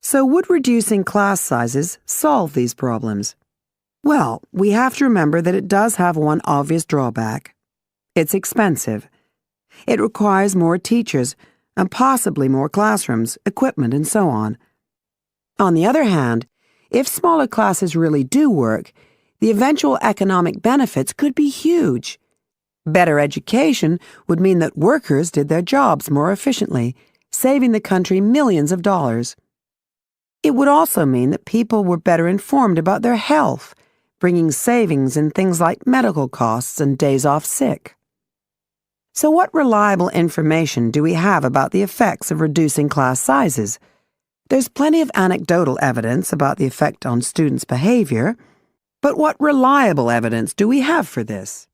So would reducing class sizes solve these problems? Well, we have to remember that it does have one obvious drawback. It's expensive. It requires more teachers and possibly more classrooms, equipment, and so on. On the other hand, if smaller classes really do work, the eventual economic benefits could be huge. Better education would mean that workers did their jobs more efficiently, saving the country millions of dollars. It would also mean that people were better informed about their health, bringing savings in things like medical costs and days off sick. So what reliable information do we have about the effects of reducing class sizes? There's plenty of anecdotal evidence about the effect on students' behavior, but what reliable evidence do we have for this?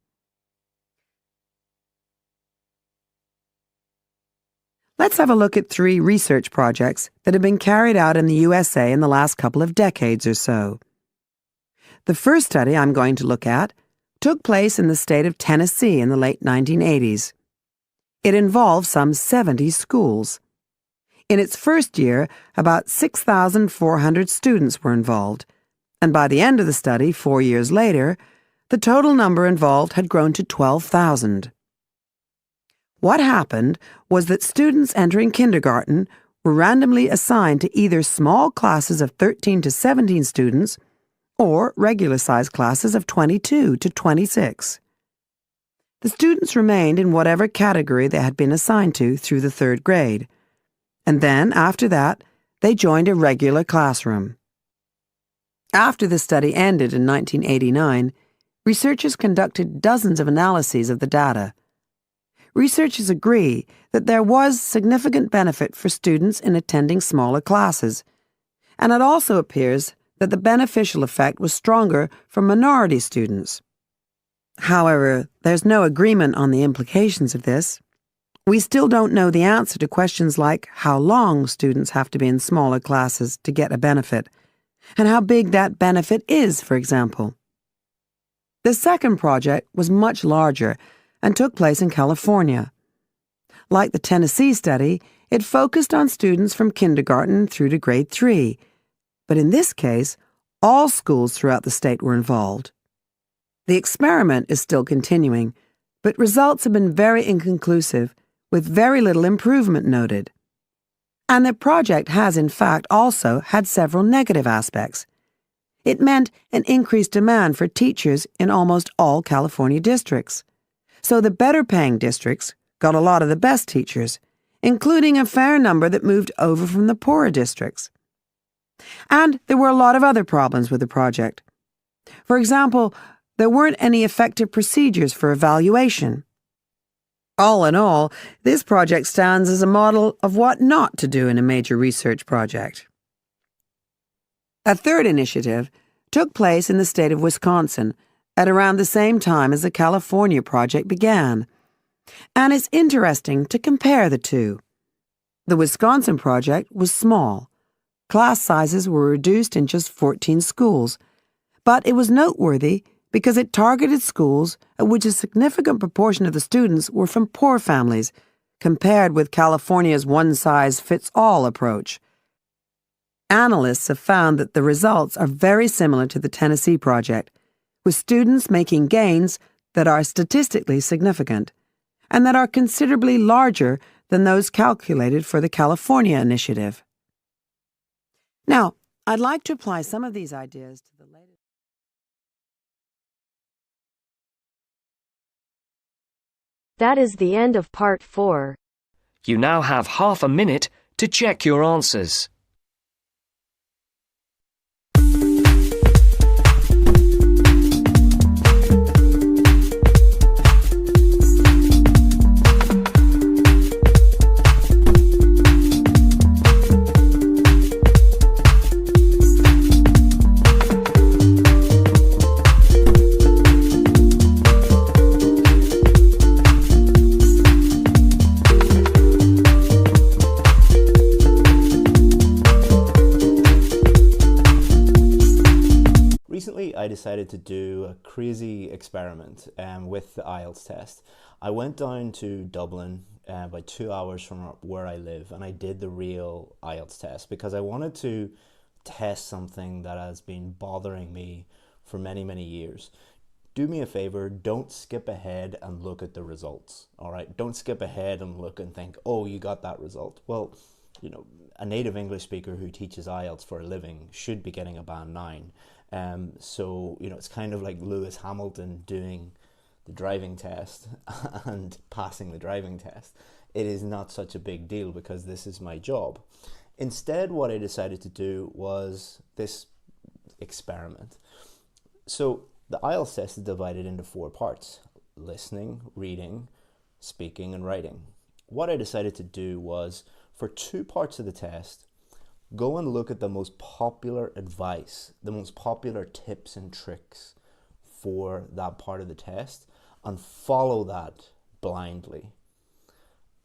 Let's have a look at 3 research projects that have been carried out in the USA in the last couple of decades or so. The first study I'm going to look at took place in the state of Tennessee in the late 1980s. It involved some 70 schools. In its first year, about 6,400 students were involved, and by the end of the study, 4 years later, the total number involved had grown to 12,000. What happened was that students entering kindergarten were randomly assigned to either small classes of 13 to 17 students or regular-sized classes of 22 to 26. The students remained in whatever category they had been assigned to through the 3rd grade, and then, after that, they joined a regular classroom. After the study ended in 1989, researchers conducted dozens of analyses of the data. Researchers agree that there was significant benefit for students in attending smaller classes, and it also appears that the beneficial effect was stronger for minority students. However, there's no agreement on the implications of this. We still don't know the answer to questions like how long students have to be in smaller classes to get a benefit, and how big that benefit is, for example. The second project was much larger and took place in California. Like the Tennessee study, it focused on students from kindergarten through to grade 3, but in this case, all schools throughout the state were involved. The experiment is still continuing, but results have been very inconclusive, with very little improvement noted. And the project has, in fact, also had several negative aspects. It meant an increased demand for teachers in almost all California districts. So the better-paying districts got a lot of the best teachers, including a fair number that moved over from the poorer districts. And there were a lot of other problems with the project. For example, there weren't any effective procedures for evaluation. All in all, this project stands as a model of what not to do in a major research project. A third initiative took place in the state of Wisconsin at around the same time as the California project began, and it's interesting to compare the two. The Wisconsin project was small. Class sizes were reduced in just 14 schools, but it was noteworthy because it targeted schools at which a significant proportion of the students were from poor families, compared with California's one-size-fits-all approach. Analysts have found that the results are very similar to the Tennessee project, with students making gains that are statistically significant, and that are considerably larger than those calculated for the California initiative. Now, I'd like to apply some of these ideas to the latest That is the end of part 4. You now have half a minute to check your answers. Recently, I decided to do a crazy experiment with the IELTS test. I went down to Dublin about 2 hours from where I live, and I did the real IELTS test because I wanted to test something that has been bothering me for many, many years. Do me a favor, don't skip ahead and look at the results, all right? Don't skip ahead and look and think, oh, you got that result. Well, you know, a native English speaker who teaches IELTS for a living should be getting a band 9. So, you know, it's kind of like Lewis Hamilton doing the driving test and passing the driving test. It is not such a big deal because this is my job. Instead, what I decided to do was this experiment. So the IELTS test is divided into 4 parts: listening, reading, speaking, and writing. What I decided to do was, for 2 parts of the test, go and look at the most popular advice, the most popular tips and tricks for that part of the test, and follow that blindly.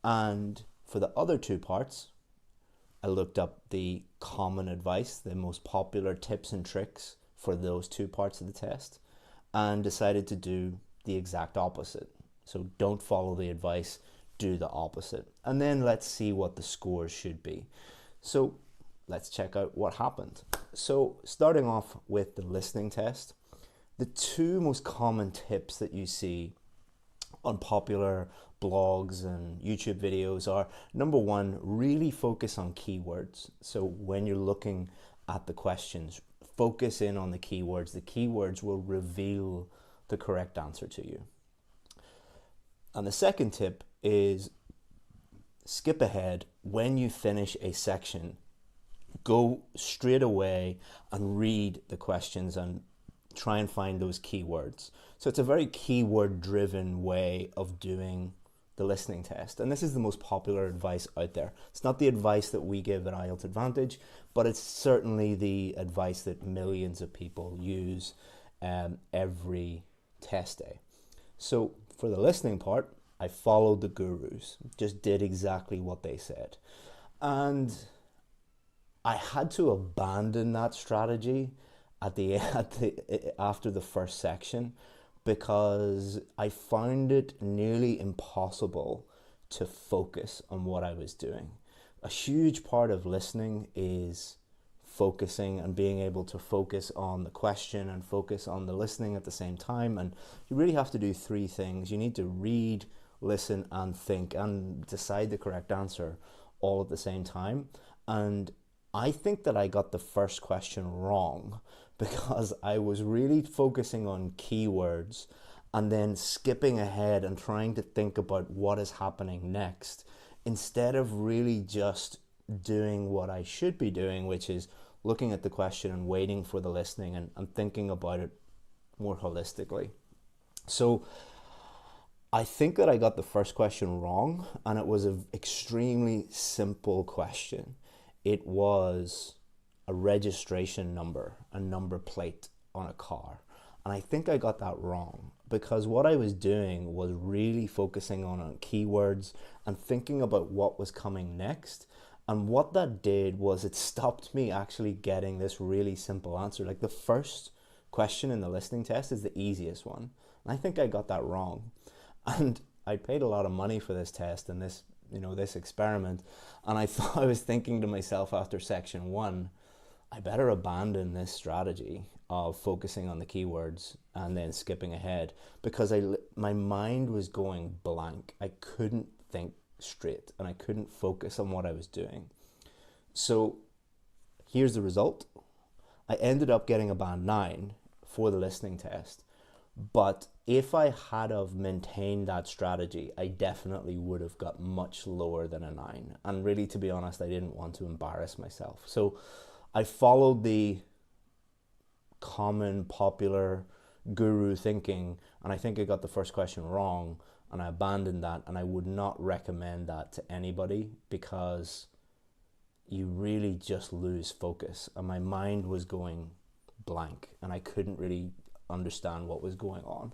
And for the other 2 parts, I looked up the common advice, the most popular tips and tricks for those 2 parts of the test, and decided to do the exact opposite. So don't follow the advice, do the opposite. And then let's see what the scores should be. So let's check out what happened. So starting off with the listening test, the 2 most common tips that you see on popular blogs and YouTube videos are, number 1, really focus on keywords. So when you're looking at the questions, focus in on the keywords. The keywords will reveal the correct answer to you. And the second tip is skip ahead. When you finish a section, go straight away and read the questions and try and find those keywords. So it's a very keyword driven way of doing the listening test. And this is the most popular advice out there. It's not the advice that we give at IELTS Advantage, but it's certainly the advice that millions of people use every test day. So for the listening part, I followed the gurus, just did exactly what they said. And I had to abandon that strategy after the first section because I found it nearly impossible to focus on what I was doing. A huge part of listening is focusing and being able to focus on the question and focus on the listening at the same time. And you really have to do 3 things. You need to read, listen, and think and decide the correct answer all at the same time. And I think that I got the first question wrong because I was really focusing on keywords and then skipping ahead and trying to think about what is happening next instead of really just doing what I should be doing, which is looking at the question and waiting for the listening and thinking about it more holistically. So I think that I got the first question wrong, and it was an extremely simple question. It was a registration number, a number plate on a car. And I think I got that wrong because what I was doing was really focusing on keywords and thinking about what was coming next. And what that did was it stopped me actually getting this really simple answer. Like the first question in the listening test is the easiest one. And I think I got that wrong. And I paid a lot of money for this test and this experiment. And I was thinking to myself after section 1, I better abandon this strategy of focusing on the keywords and then skipping ahead because my mind was going blank. I couldn't think straight and I couldn't focus on what I was doing. So here's the result. I ended up getting a band 9 for the listening test, but if I had have maintained that strategy, I definitely would have got much lower than a 9. And really, to be honest, I didn't want to embarrass myself. So I followed the common popular guru thinking, and I think I got the first question wrong, and I abandoned that, and I would not recommend that to anybody, because you really just lose focus, and my mind was going blank and I couldn't really understand what was going on,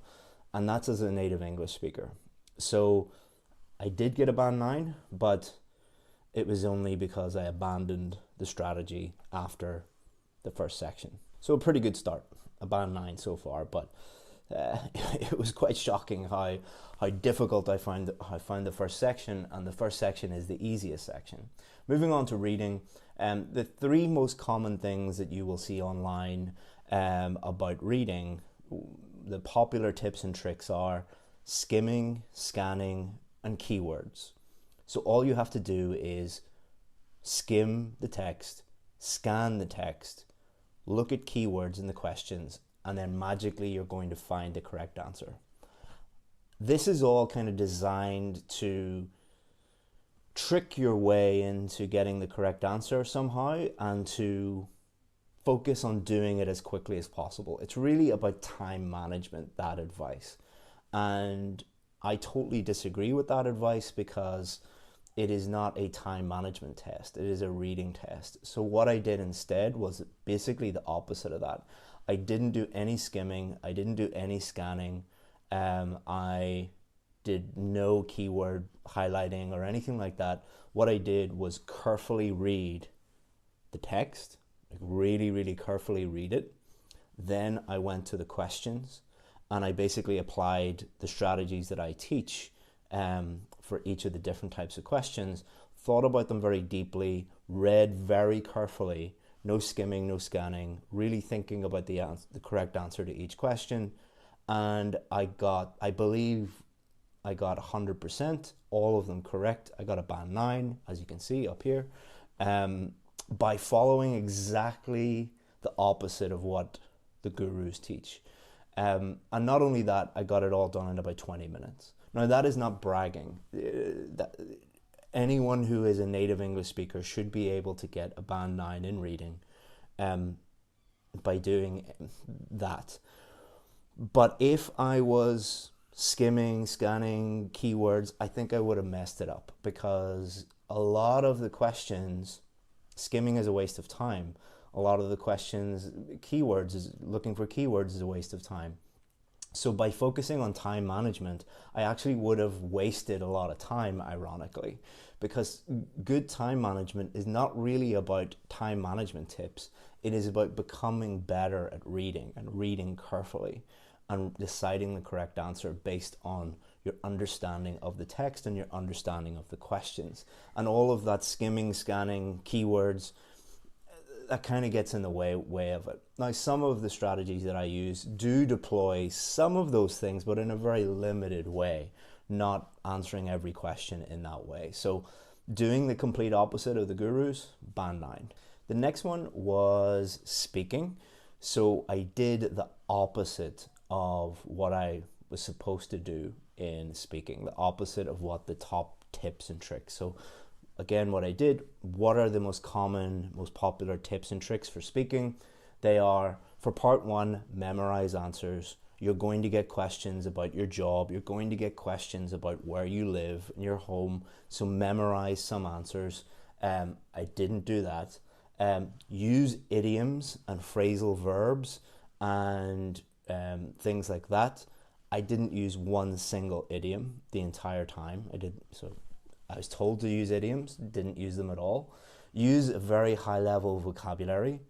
and that's as a native English speaker. So I did get a band 9, but it was only because I abandoned the strategy after the first section. So a pretty good start, a band 9 so far, but it was quite shocking how difficult I found the first section, and the first section is the easiest section. Moving on to reading, the 3 most common things that you will see online about reading, the popular tips and tricks are skimming, scanning, and keywords. So all you have to do is skim the text, scan the text, look at keywords in the questions, and then magically you're going to find the correct answer. This is all kind of designed to trick your way into getting the correct answer somehow, and to focus on doing it as quickly as possible. It's really about time management, that advice. And I totally disagree with that advice, because it is not a time management test. It is a reading test. So what I did instead was basically the opposite of that. I didn't do any skimming. I didn't do any scanning. I did no keyword highlighting or anything like that. What I did was carefully read the text, like really, really carefully read it. Then I went to the questions, and I basically applied the strategies that I teach for each of the different types of questions, thought about them very deeply, read very carefully, no skimming, no scanning, really thinking about the correct answer to each question. And I believe I got 100%, all of them correct. I got a band 9, as you can see up here, by following exactly the opposite of what the gurus teach. And not only that, I got it all done in about 20 minutes. Now, that is not bragging. Anyone who is a native English speaker should be able to get a band 9 in reading by doing that. But if I was skimming, scanning keywords, I think I would have messed it up, because a lot of the questions, skimming is a waste of time. A lot of the questions, looking for keywords is a waste of time. So by focusing on time management, I actually would have wasted a lot of time, ironically, because good time management is not really about time management tips. It is about becoming better at reading, and reading carefully, and deciding the correct answer based on your understanding of the text and your understanding of the questions. And all of that skimming, scanning, keywords, that kind of gets in the way of it. Now, some of the strategies that I use do deploy some of those things, but in a very limited way, not answering every question in that way. So doing the complete opposite of the gurus, band 9. The next one was speaking. So I did the opposite of what I was supposed to do in speaking, the opposite of what the top tips and tricks. So again, what I did, what are the most common, most popular tips and tricks for speaking? They are, for part 1, memorize answers. You're going to get questions about your job. You're going to get questions about where you live in your home. So memorize some answers. I didn't do that. Use idioms and phrasal verbs and things like that. I didn't use one single idiom the entire time. I was told to use idioms, didn't use them at all. Use a very high-level vocabulary,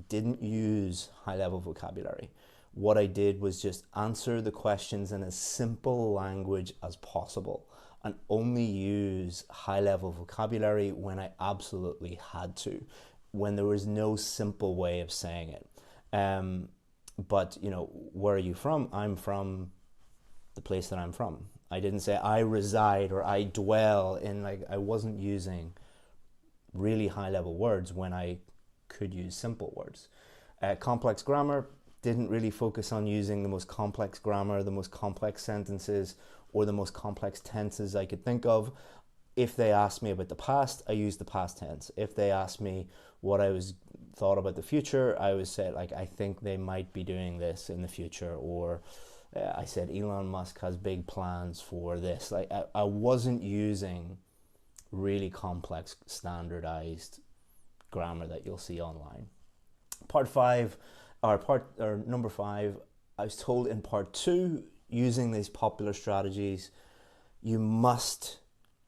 didn't use high-level vocabulary. What I did was just answer the questions in as simple language as possible, and only use high-level vocabulary when I absolutely had to, when there was no simple way of saying it. But, where are you from? I'm from the place that I'm from. I didn't say I reside or I dwell in, I wasn't using really high level words when I could use simple words. Complex grammar, didn't really focus on using the most complex grammar, the most complex sentences, or the most complex tenses I could think of. If they asked me about the past, I used the past tense. If they asked me what I thought about the future, I would say, like, I think they might be doing this in the future, or I said Elon Musk has big plans for this. Like, I wasn't using really complex standardized grammar that you'll see online. Number 5, I was told in part 2, using these popular strategies, you must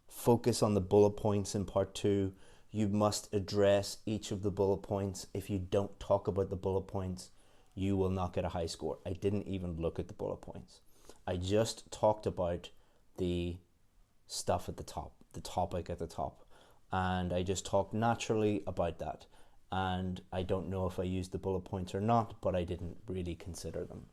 focus on the bullet points in part 2. You must address each of the bullet points. If you don't talk about the bullet points, you will not get a high score. I didn't even look at the bullet points. I just talked about the stuff at the top, the topic at the top, and I just talked naturally about that. And I don't know if I used the bullet points or not, but I didn't really consider them.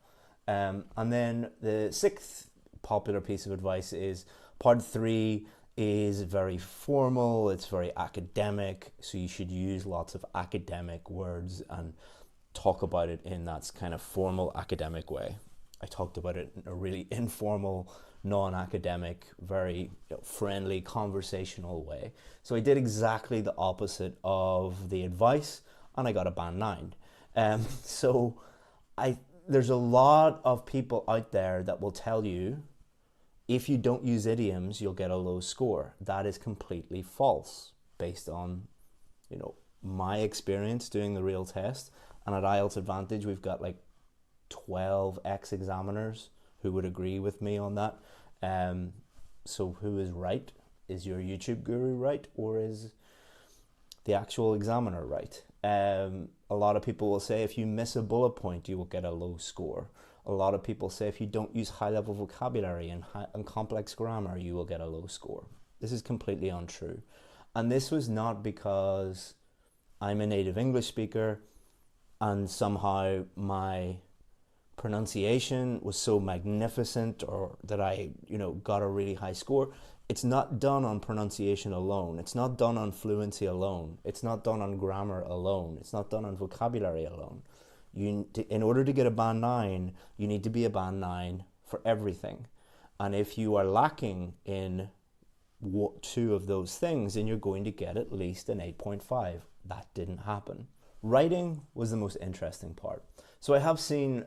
And then the 6th popular piece of advice is part 3 is very formal, it's very academic, so you should use lots of academic words and talk about it in that kind of formal academic way. I talked about it in a really informal, non-academic, very friendly, conversational way. So I did exactly the opposite of the advice, and I got a band 9. So there's a lot of people out there that will tell you if you don't use idioms, you'll get a low score. That is completely false based on, my experience doing the real test. And at IELTS Advantage, we've got like 12 ex-examiners who would agree with me on that. So who is right? Is your YouTube guru right, or is the actual examiner right? A lot of people will say if you miss a bullet point, you will get a low score. A lot of people say if you don't use high-level vocabulary and complex grammar, you will get a low score. This is completely untrue. And this was not because I'm a native English speaker and somehow my pronunciation was so magnificent, or that I, got a really high score. It's not done on pronunciation alone. It's not done on fluency alone. It's not done on grammar alone. It's not done on vocabulary alone. In order to get a band 9, you need to be a band 9 for everything. And if you are lacking in 2 of those things, then you're going to get at least an 8.5. That didn't happen. Writing was the most interesting part. So I have seen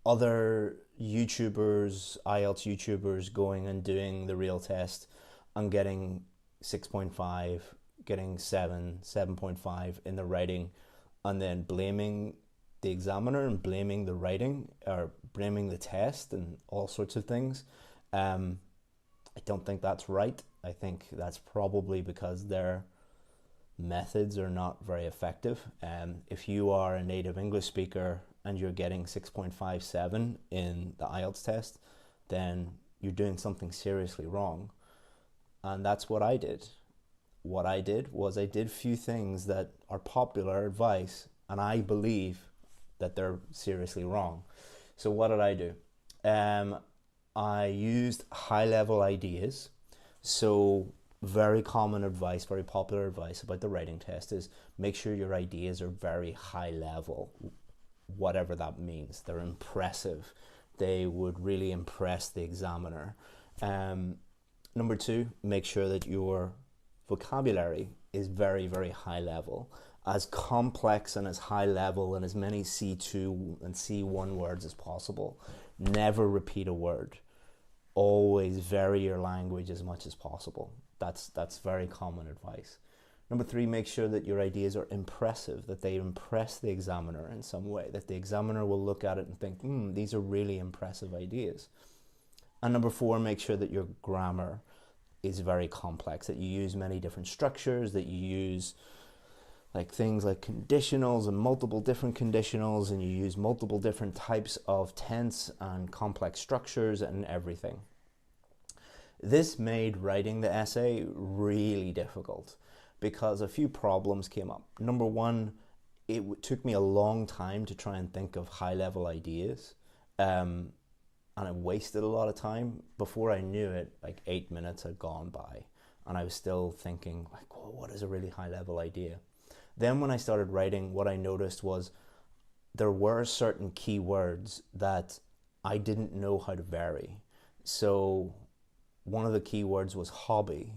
other YouTubers, IELTS YouTubers, going and doing the real test and getting 6.5, getting 7, 7.5 in the writing, and then blaming the examiner and blaming the writing, or blaming the test and all sorts of things. I don't think that's right. I think that's probably because their methods are not very effective. If you are a native English speaker and you're getting 6.57 in the IELTS test, then you're doing something seriously wrong. And that's what I did. What I did was I did a few things that are popular advice, and I believe that they're seriously wrong. So what did I do? I used high-level ideas. So very common advice, very popular advice about the writing test is make sure your ideas are very high level, whatever that means. They're impressive. They would really impress the examiner. Number 2, make sure that your vocabulary is very, very high level, as complex and as high level and as many C2 and C1 words as possible. Never repeat a word. Always vary your language as much as possible. That's very common advice. Number 3, make sure that your ideas are impressive, that they impress the examiner in some way, that the examiner will look at it and think, these are really impressive ideas. And number 4, make sure that your grammar is very complex, that you use many different structures, that you use things like conditionals and multiple different conditionals, and you use multiple different types of tense and complex structures and everything. This made writing the essay really difficult because a few problems came up. Number 1, it took me a long time to try and think of high-level ideas, and I wasted a lot of time. Before I knew it, 8 minutes had gone by, and I was still thinking, what is a really high-level idea? Then when I started writing, what I noticed was there were certain keywords that I didn't know how to vary. So one of the keywords was hobby.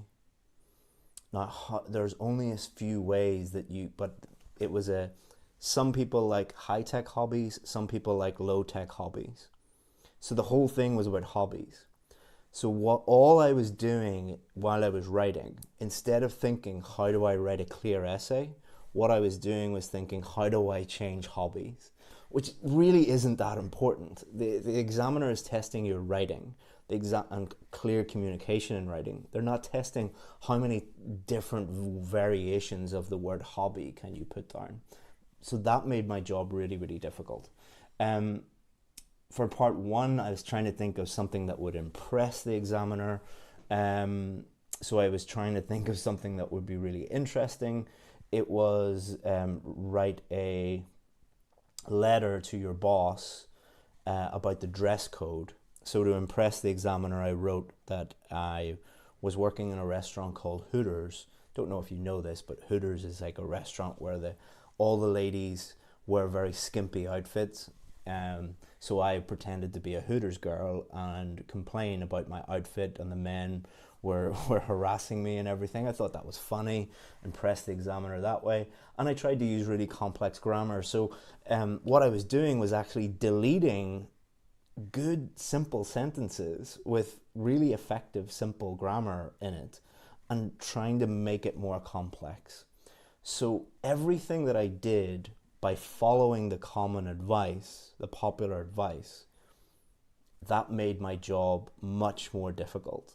Now, there's only a few ways that but it was some people like high-tech hobbies, some people like low-tech hobbies. So the whole thing was about hobbies. So all I was doing while I was writing, instead of thinking, how do I write a clear essay? What I was doing was thinking, how do I change hobbies? Which really isn't that important. The examiner is testing your writing and clear communication in writing. They're not testing how many different variations of the word hobby can you put down. So that made my job really, really difficult. For part one, I was trying to think of something that would impress the examiner. So I was trying to think of something that would be really interesting. It was write a letter to your boss about the dress code. So to impress the examiner, I wrote that I was working in a restaurant called Hooters. Don't know if you know this, but Hooters is like a restaurant where all the ladies wear very skimpy outfits. So I pretended to be a Hooters girl and complain about my outfit, and the men were harassing me and everything. I thought that was funny, impressed the examiner that way. And I tried to use really complex grammar. So what I was doing was actually deleting good, simple sentences with really effective, simple grammar in it and trying to make it more complex. So everything that I did by following the common advice, the popular advice, that made my job much more difficult.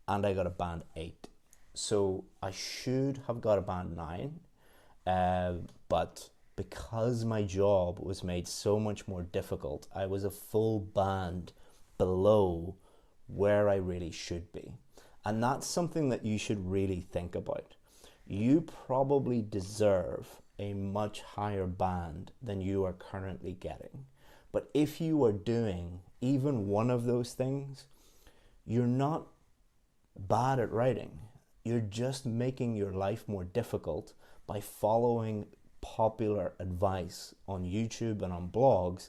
And I got a band 8. So I should have got a band 9, but because my job was made so much more difficult, I was a full band below where I really should be. And that's something that you should really think about. You probably deserve a much higher band than you are currently getting. But if you are doing even one of those things, you're not bad at writing. You're just making your life more difficult by following popular advice on YouTube and on blogs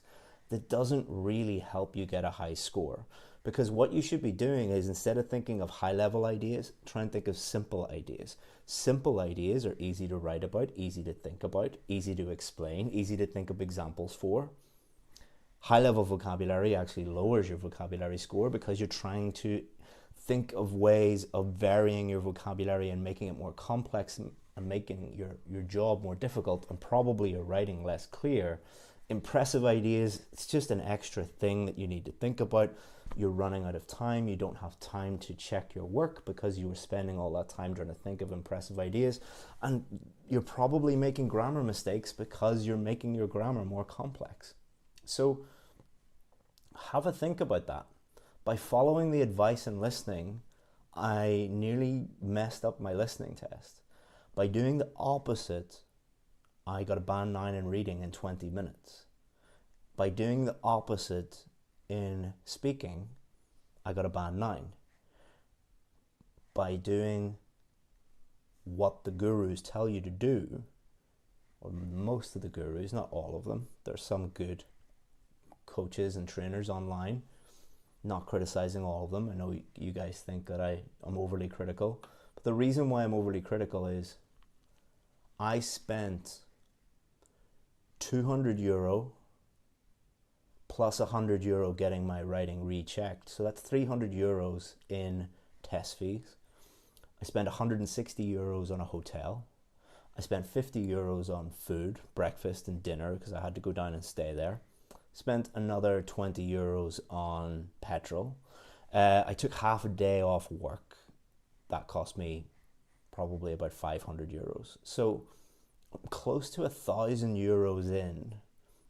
that doesn't really help you get a high score. Because what you should be doing is, instead of thinking of high-level ideas, try and think of simple ideas. Simple ideas are easy to write about, easy to think about, easy to explain, easy to think of examples for. High-level vocabulary actually lowers your vocabulary score because you're trying to think of ways of varying your vocabulary and making it more complex and making your job more difficult, and probably your writing less clear. Impressive ideas, it's just an extra thing that you need to think about. You're running out of time. You don't have time to check your work because you were spending all that time trying to think of impressive ideas. And you're probably making grammar mistakes because you're making your grammar more complex. So have a think about that. By following the advice and listening, I nearly messed up my listening test. By doing the opposite, I got a band 9 in reading in 20 minutes. By doing the opposite in speaking, I got a band 9. By doing what the gurus tell you to do, or most of the gurus, not all of them, there's some good coaches and trainers online, not criticizing all of them. I know you guys think that I'm overly critical, but the reason why I'm overly critical is I spent €200 plus €100 getting my writing rechecked. So that's €300 in test fees. I spent €160 on a hotel. I spent €50 on food, breakfast and dinner, because I had to go down and stay there. Spent another €20 on petrol. I took half a day off work. That cost me probably about €500. So I'm close to €1,000 in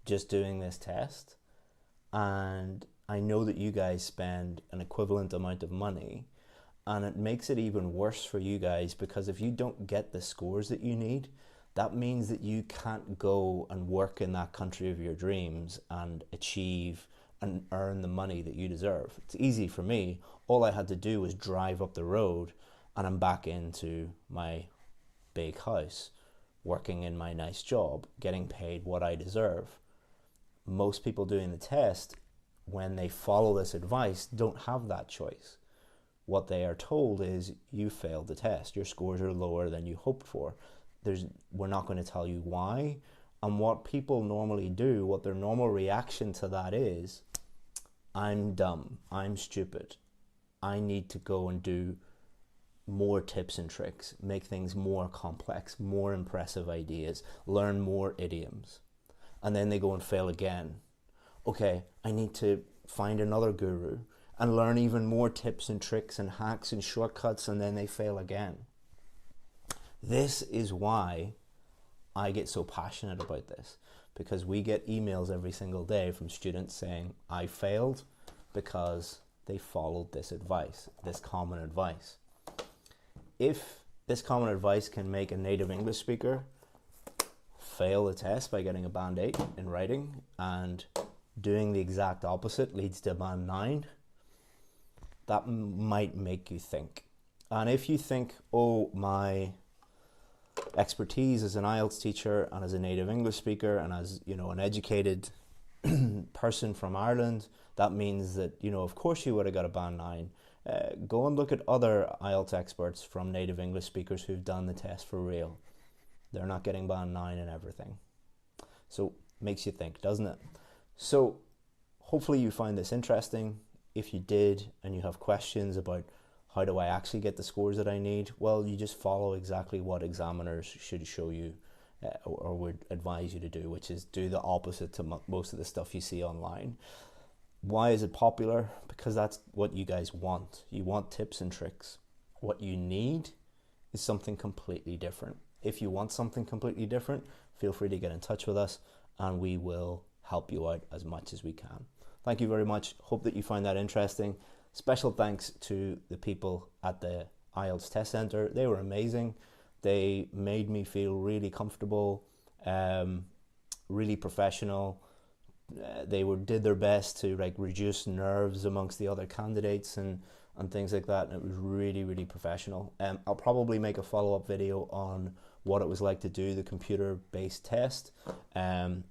just doing this test. And I know that you guys spend an equivalent amount of money, and it makes it even worse for you guys, because if you don't get the scores that you need, that means that you can't go and work in that country of your dreams and achieve and earn the money that you deserve. It's easy for me. All I had to do was drive up the road and I'm back into my big house, working in my nice job, getting paid what I deserve. most people doing the test, when they follow this advice, don't have that choice. What they are told is, you failed the test. Your scores are lower than you hoped for. We're not going to tell you why. And what people normally do, what their normal reaction to that is, I'm dumb, I'm stupid. I need to go and do more tips and tricks, make things more complex, more impressive ideas, learn more idioms. And then they go and fail again. Okay, I need to find another guru and learn even more tips and tricks and hacks and shortcuts, and then they fail again. This is why I get so passionate about this, because we get emails every single day from students saying, I failed because they followed this advice, this common advice. If this common advice can make a native English speaker fail the test by getting a band 8 in writing, and doing the exact opposite leads to a band 9, that might make you think. And if you think, oh, my expertise as an IELTS teacher and as a native English speaker and as, you know, an educated person from Ireland, that means that, you know, of course you would have got a band 9. Go and look at other IELTS experts from native English speakers who've done the test for real. They're not getting band 9 and everything. So makes you think, doesn't it? So hopefully you find this interesting. If you did and you have questions about how do I actually get the scores that I need, well, you just follow exactly what examiners should show you or would advise you to do, which is do the opposite to most of the stuff you see online. Why is it popular? Because that's what you guys want. You want tips and tricks. What you need is something completely different. If you want something completely different, feel free to get in touch with us and we will help you out as much as we can. Thank you very much. Hope that you find that interesting. Special thanks to the people at the IELTS Test Centre. They were amazing. They made me feel really comfortable, really professional. They did their best to reduce nerves amongst the other candidates and things like that, and it was really, really professional. I'll probably make a follow-up video on what it was like to do the computer-based test.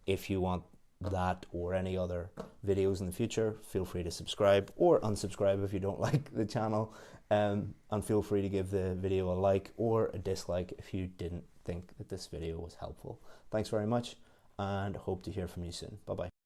If you want that or any other videos in the future, feel free to subscribe or unsubscribe if you don't like the channel, and feel free to give the video a like or a dislike if you didn't think that this video was helpful. Thanks very much and hope to hear from you soon. Bye bye.